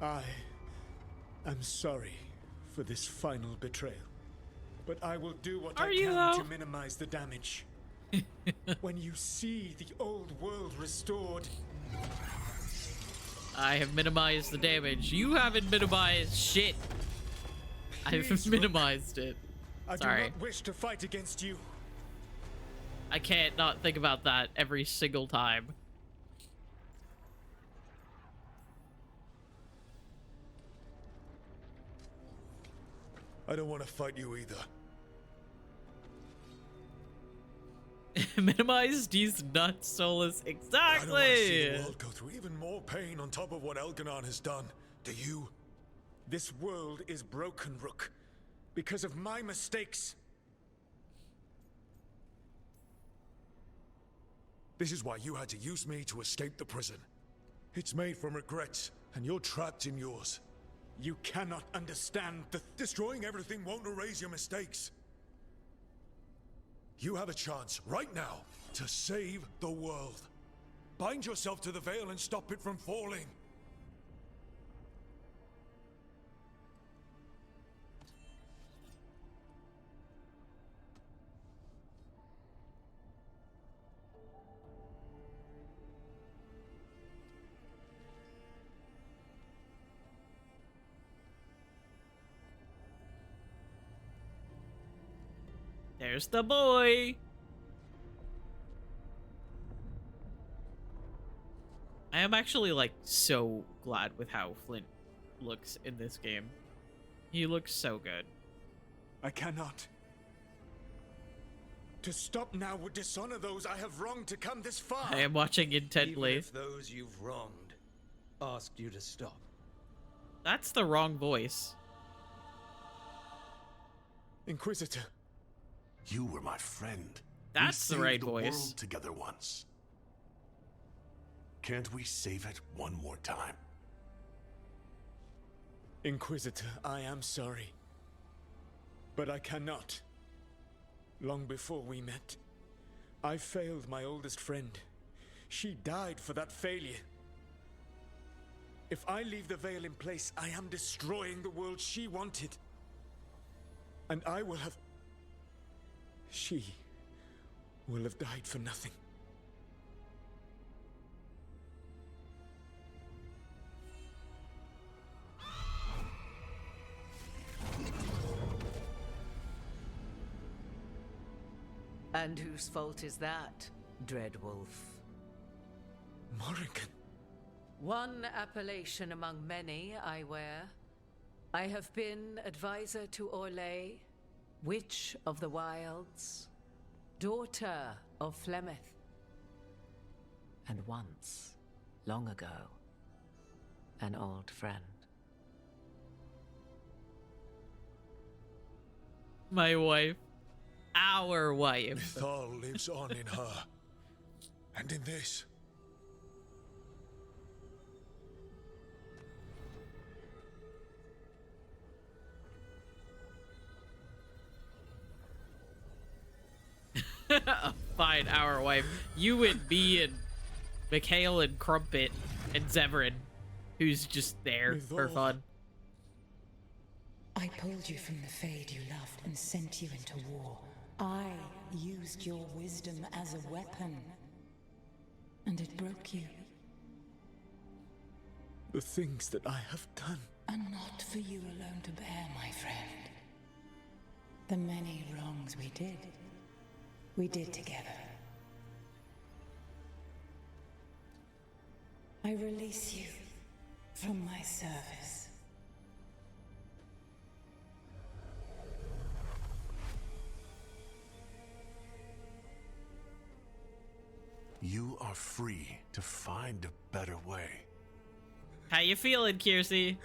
I am sorry for this final betrayal, but I will do what I can to minimize the damage. When you see the old world restored, I have minimized the damage. You haven't minimized shit. I've minimized it. I do not wish to fight against you. I can't not think about that every single time. I don't want to fight you either. Minimize these nuts, Solus. Exactly. I don't want to see the world go through even more pain on top of what Algernon has done. Do you? This world is broken, Rook, because of my mistakes. This is why you had to use me to escape the prison. It's made from regrets, and you're trapped in yours. You cannot understand the... Destroying everything won't erase your mistakes. You have a chance, right now, to save the world. Bind yourself to the Veil and stop it from falling. There's the boy. I am actually like so glad with how Flint looks in this game. He looks so good. I cannot. To stop now would dishonor those I have wronged to come this far. I am watching intently. Even if those you've wronged asked you to stop. That's the wrong voice. Inquisitor. You were my friend. That's the right voice. We saved the world together once. Can't we save it one more time? Inquisitor, I am sorry. But I cannot. Long before we met, I failed my oldest friend. She died for that failure. If I leave the veil in place, I am destroying the world she wanted. And I will have... She will have died for nothing. And whose fault is that, Dreadwolf? Morrigan. One appellation among many, I wear. I have been advisor to Orlais, Witch of the Wilds, daughter of Flemeth, and once, long ago, an old friend. My wife. Our wife. Mythal lives on in her. And in this. Fine, our wife. You and me and Mikhail and Crumpet and Zevran, who's just there for fun. I pulled you from the Fade you loved and sent you into war. I used your wisdom as a weapon. And it broke you. The things that I have done are not for you alone to bear, my friend. The many wrongs we did together. I release you from my service. You are free to find a better way. How you feeling, Kiersey?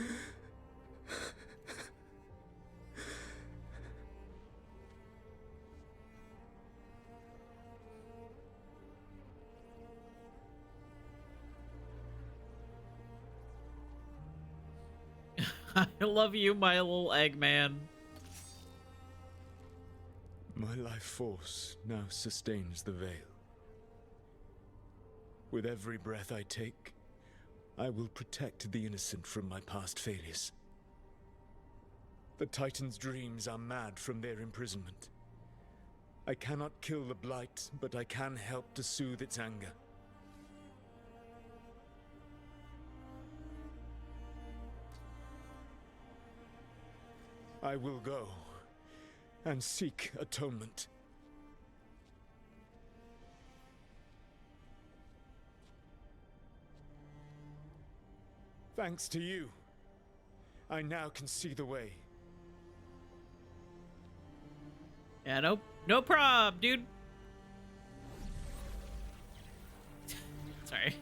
I love you, my little Eggman. My life force now sustains the veil. With every breath I take, I will protect the innocent from my past failures. The Titan's dreams are mad from their imprisonment. I cannot kill the Blight, but I can help to soothe its anger. I will go and seek atonement. Thanks to you, I now can see the way. Yeah, no prob, dude. Sorry.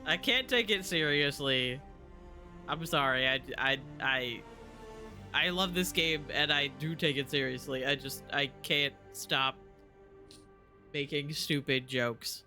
I can't take it seriously. I'm sorry. I love this game and I do take it seriously. I can't stop making stupid jokes.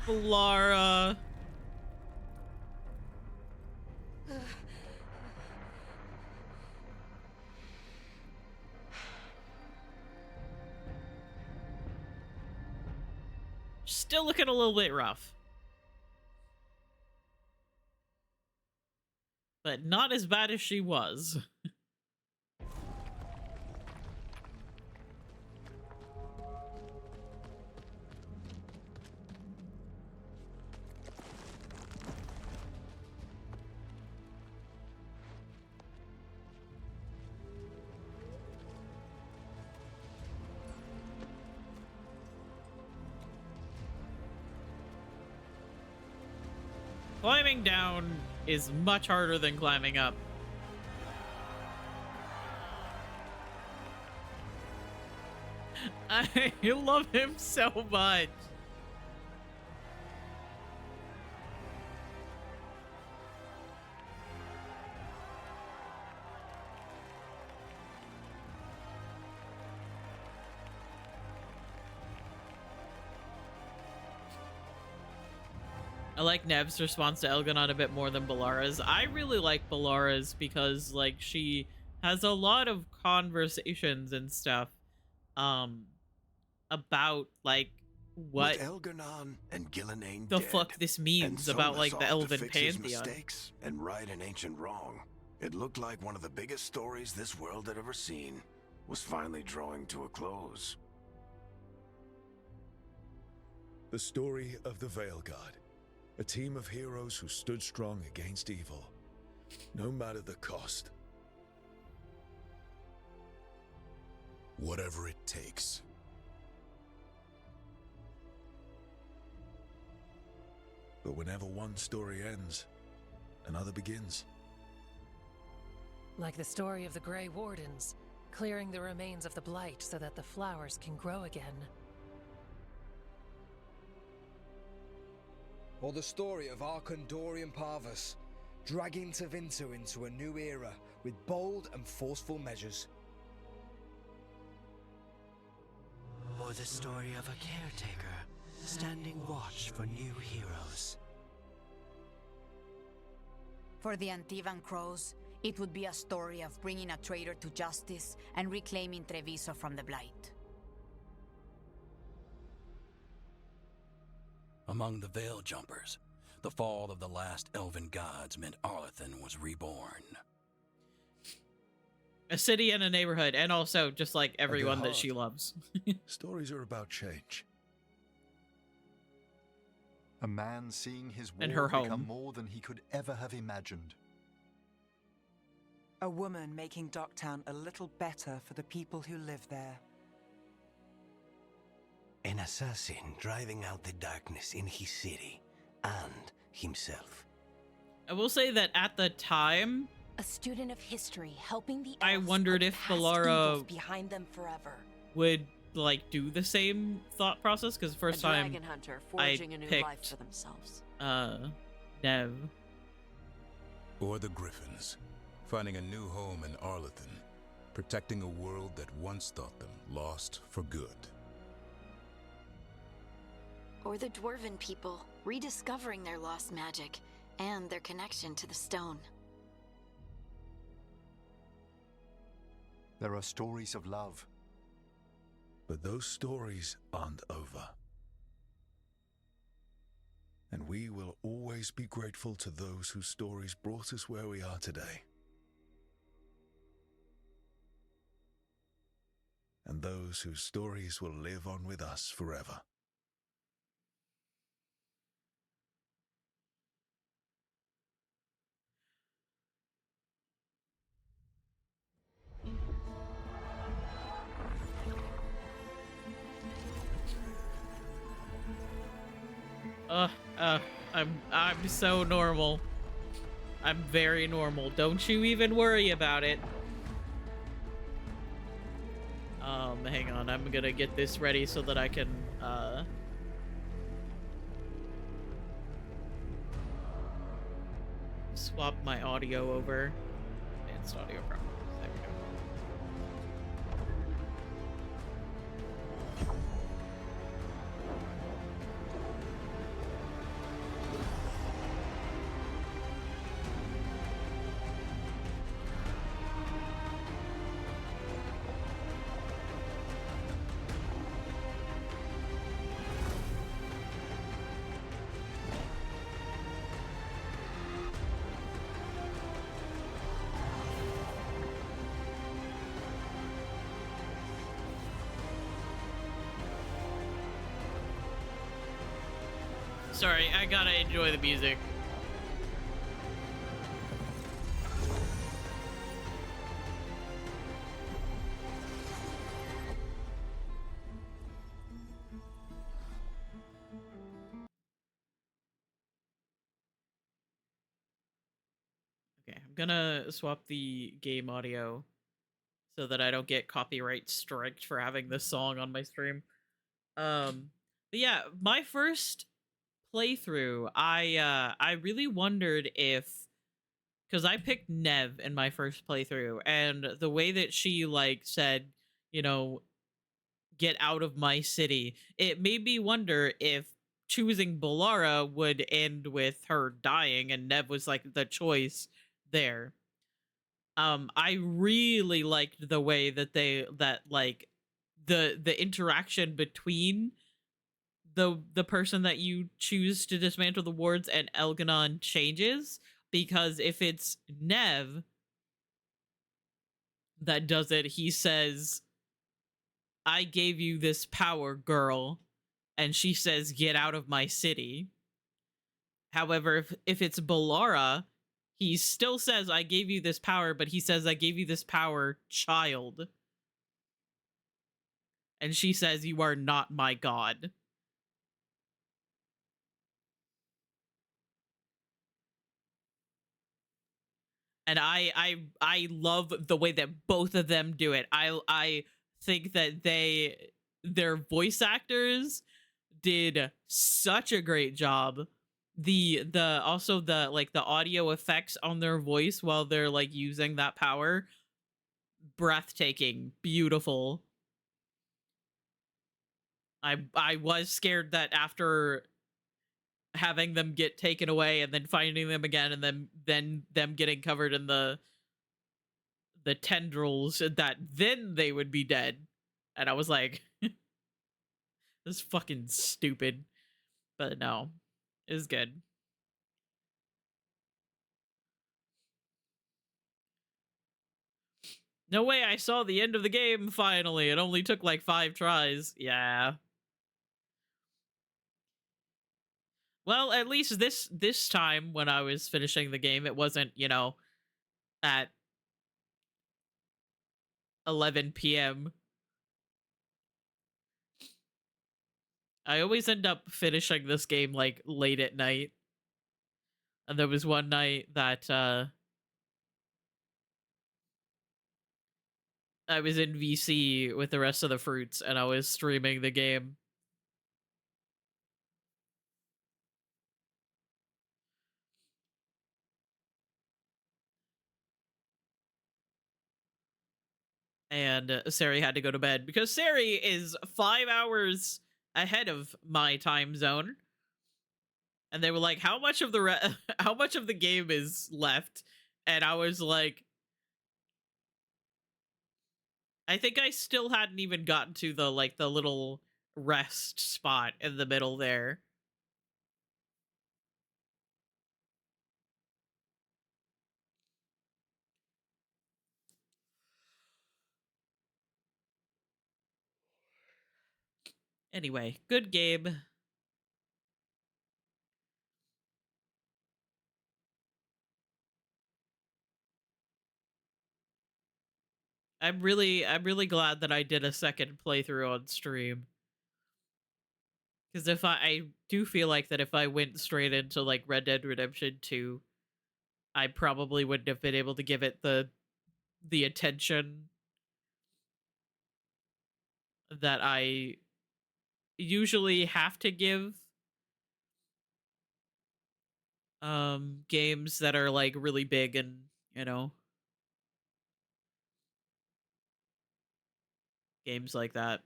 Lara. Still looking a little bit rough. But not as bad as she was. Climbing down is much harder than climbing up. I love him so much. I like Nev's response to Elganon a bit more than Balara's. I really like Balara's because, like, she has a lot of conversations and stuff, about, like, what With Elganon and Gillenane the dead, fuck this and means about, Solus like, the off Elven to fix his pantheon. mistakes and right an ancient wrong, it looked like one of the biggest stories this world had ever seen was finally drawing to a close. The story of the Veilguard, a team of heroes who stood strong against evil, no matter the cost. Whatever it takes. But whenever one story ends, another begins. Like the story of the Grey Wardens, clearing the remains of the Blight so that the flowers can grow again. Or the story of Arkandorian Parvus, dragging Tevinter into a new era with bold and forceful measures. Or the story of a caretaker, standing watch for new heroes. For the Antivan Crows, it would be a story of bringing a traitor to justice and reclaiming Treviso from the Blight. Among the Veil Jumpers, the fall of the last elven gods meant Arlathan was reborn. A city and a neighborhood, and also just, like, everyone that she loves. Stories are about change. A man seeing his And war her become home. more than he could ever have imagined. A woman making Docktown a little better for the people who live there. An assassin driving out the darkness in his city and himself. I will say that at the time, A student of history helping the I elves wondered put if past Balara evils behind them forever. would, like, do the same thought process, because the first a time dragon hunter I forging a new picked, life for themselves. Nev. Or the Griffins, finding a new home in Arlathan, protecting a world that once thought them lost for good. Or the Dwarven people, rediscovering their lost magic and their connection to the stone. There are stories of love. But those stories aren't over. And we will always be grateful to those whose stories brought us where we are today. And those whose stories will live on with us forever. I'm so normal. I'm very normal. Don't you even worry about it. Hang on. I'm gonna get this ready so that I can, swap my audio over. Advanced audio problems. There we go. Sorry, I gotta enjoy the music. Okay, I'm gonna swap the game audio so that I don't get copyright striked for having this song on my stream. But yeah, my first playthrough, I really wondered if, because I picked Nev in my first playthrough, and the way that she, like, said, you know, get out of my city, it made me wonder if choosing Bollara would end with her dying, and Nev was like the choice there. I really liked the way that like the interaction between the person that you choose to dismantle the wards and Elganon changes, because if it's Nev that does it, he says, "I gave you this power, girl," and she says, "Get out of my city." However, if it's Bollara, he still says, "I gave you this power," but he says, "I gave you this power, child." And she says, "You are not my god." And I love the way that both of them do it. I think that their voice actors did such a great job. Also the like the audio effects on their voice while they're like using that power, breathtaking, beautiful. I was scared that after having them get taken away and then finding them again and then them getting covered in the tendrils, that then they would be dead. And I was like, this is fucking stupid. But no, it was good. No way, I saw the end of the game finally. It only took like 5 tries. Yeah. Well, at least this time when I was finishing the game, it wasn't, you know, at 11 p.m. I always end up finishing this game like late at night. And there was one night that I was in VC with the rest of the fruits and I was streaming the game. And Sari had to go to bed because Sari is 5 hours ahead of my time zone. And they were like, how much of the game is left? And I was like, I think I still hadn't even gotten to the little rest spot in the middle there. Anyway, good game. I'm really glad that I did a second playthrough on stream. Because if I do feel like that if I went straight into like Red Dead Redemption 2, I probably wouldn't have been able to give it the attention that I usually have to give games that are like really big and, you know, games like that.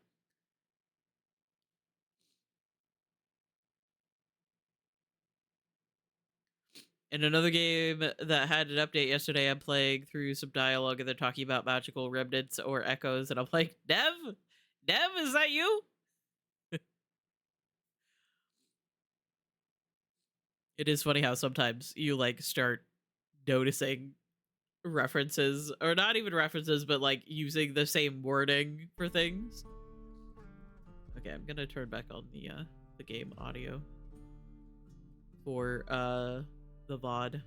In another game that had an update yesterday, I'm playing through some dialogue and they're talking about magical remnants or echoes, and I'm like, Dev, is that you? It is funny how sometimes you like start noticing references, or not even references, but like using the same wording for things. Okay, I'm gonna turn back on the game audio for the VOD.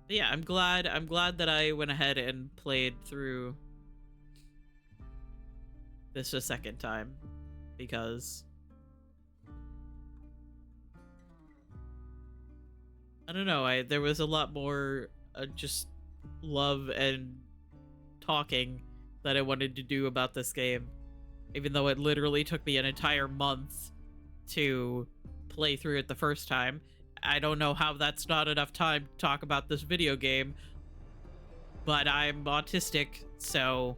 But yeah, I'm glad that I went ahead and played through this a second time, because I don't know, there was a lot more just love and talking that I wanted to do about this game, even though it literally took me an entire month to play through it the first time. I don't know how that's not enough time to talk about this video game, but I'm autistic, so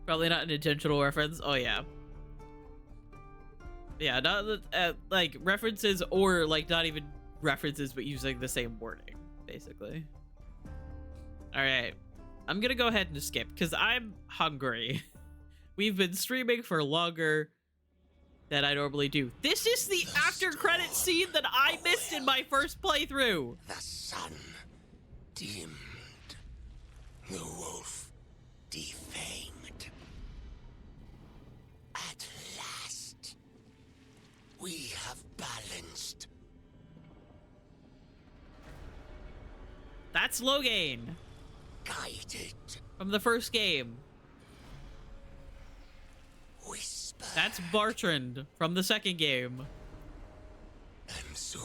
Probably not an intentional reference. Oh, yeah. Yeah, not like references or like not even references, but using the same wording, basically. All right, I'm gonna go ahead and skip because I'm hungry. We've been streaming for longer than I normally do. This is the after credit scene that I missed in my first playthrough. The sun dimmed, the wolf defanged. At last, we have balanced. That's Logain. Guided. From the first game. Whisper. That's Bartrand from the second game. And soon,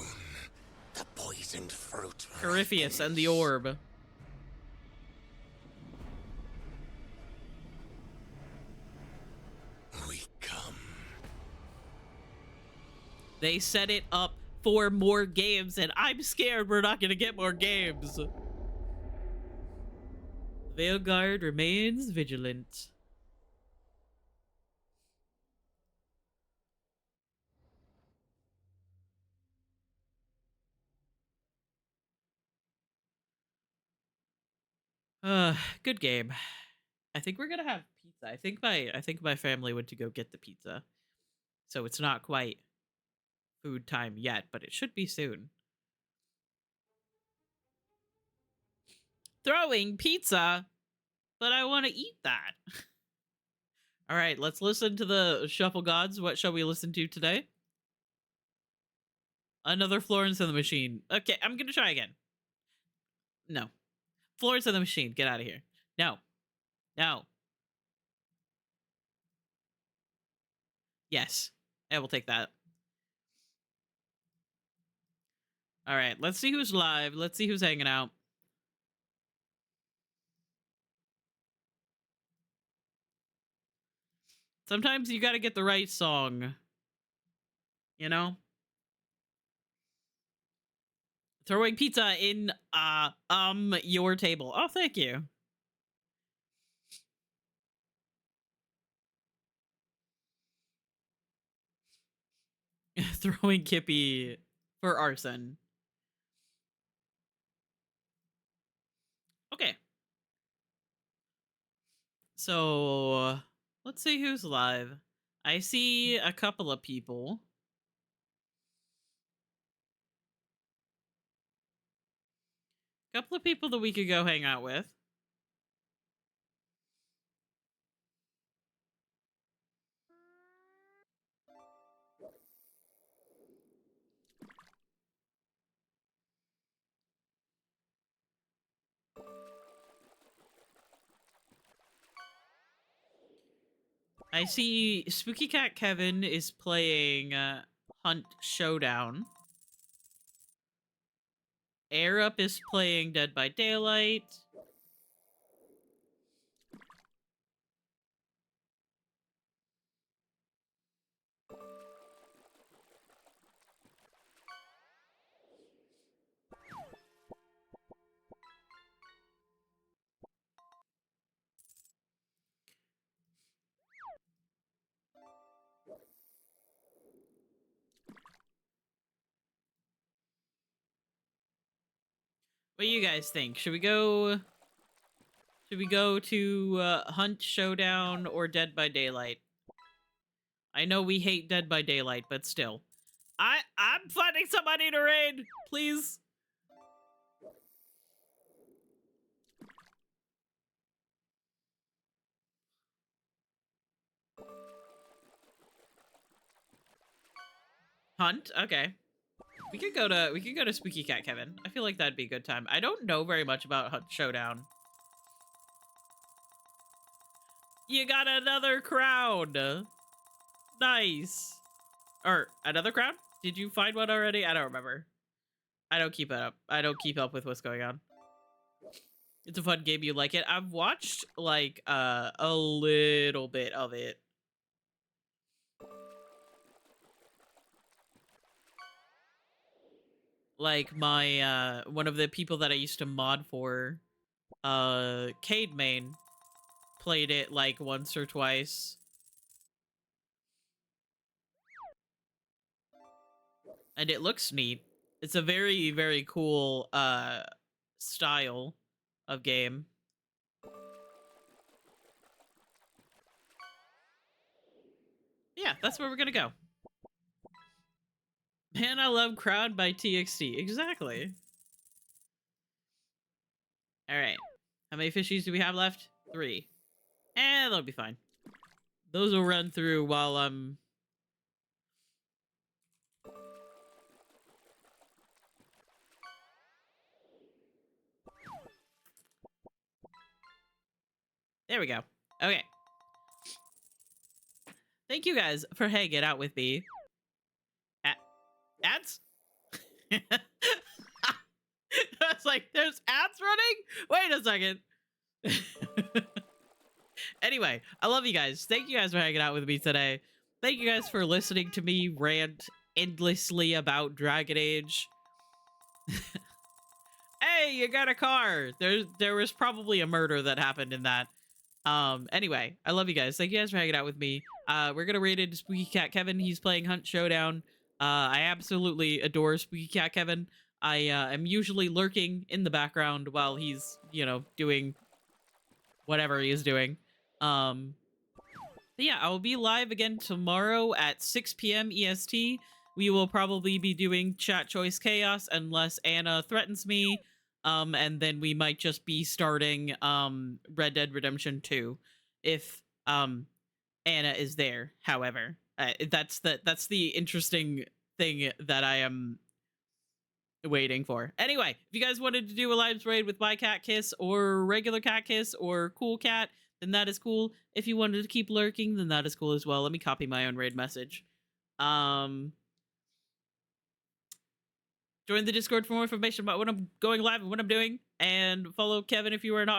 the poisoned fruit. Corypheus and the orb. We come. They set it up for more games, and I'm scared we're not gonna get more games. Veilguard remains vigilant. Good game. I think we're gonna have pizza. I think my family went to go get the pizza. So it's not quite food time yet, but it should be soon. Throwing pizza, but I want to eat that. All right, let's listen to the Shuffle Gods. What shall we listen to today? Another Florence and the Machine. Okay, I'm gonna try again. No. Florence and the Machine, get out of here. No. No. Yes. I will take that. All right, let's see who's live. Let's see who's hanging out. Sometimes you gotta get the right song. You know? Throwing pizza in, your table. Oh, thank you. Throwing Kippy for arson. Okay. So, let's see who's live. I see a couple of people. Couple of people that we could go hang out with. I see Spooky Cat Kevin is playing Hunt Showdown. Air Up is playing Dead by Daylight. What do you guys think? Should we go to Hunt Showdown or Dead by Daylight? I know we hate Dead by Daylight, but still. I'm finding somebody to raid, please. Hunt? Okay. We could go to Spooky Cat Kevin. I feel like that'd be a good time. I don't know very much about Hunt Showdown. You got another crowd. Nice. Or another crowd? Did you find one already? I don't remember. I don't keep it up. I don't keep up with what's going on. It's a fun game. You like it? I've watched like a little bit of it. Like my one of the people that I used to mod for Cade Main played it like once or twice. And it looks neat. It's a very, very cool style of game. Yeah, that's where we're gonna go. Man, I love Crowd by TXT. Exactly. Alright. How many fishies do we have left? 3. That'll be fine. Those will run through while I'm... There we go. Okay. Thank you guys for hanging out with me. Ads? I was like, there's ads running? Wait a second. Anyway, I love you guys. Thank you guys for hanging out with me today. Thank you guys for listening to me rant endlessly about Dragon Age. Hey, you got a car. There was probably a murder that happened in that. Anyway, I love you guys. Thank you guys for hanging out with me. We're gonna raid into Spooky Cat Kevin. He's playing Hunt Showdown. I absolutely adore Spooky Cat Kevin. I am usually lurking in the background while he's, you know, doing whatever he is doing. But yeah, I will be live again tomorrow at 6 p.m. EST. We will probably be doing Chat Choice Chaos unless Anna threatens me. And then we might just be starting Red Dead Redemption 2 if Anna is there. However, that's the interesting thing that I am waiting for. Anyway, if you guys wanted to do a live raid with my cat Kiss or regular cat Kiss or cool cat, then that is cool. If you wanted to keep lurking, then that is cool as well. Let me copy my own raid message. Join the Discord for more information about when I'm going live and what I'm doing, and follow Kevin if you are not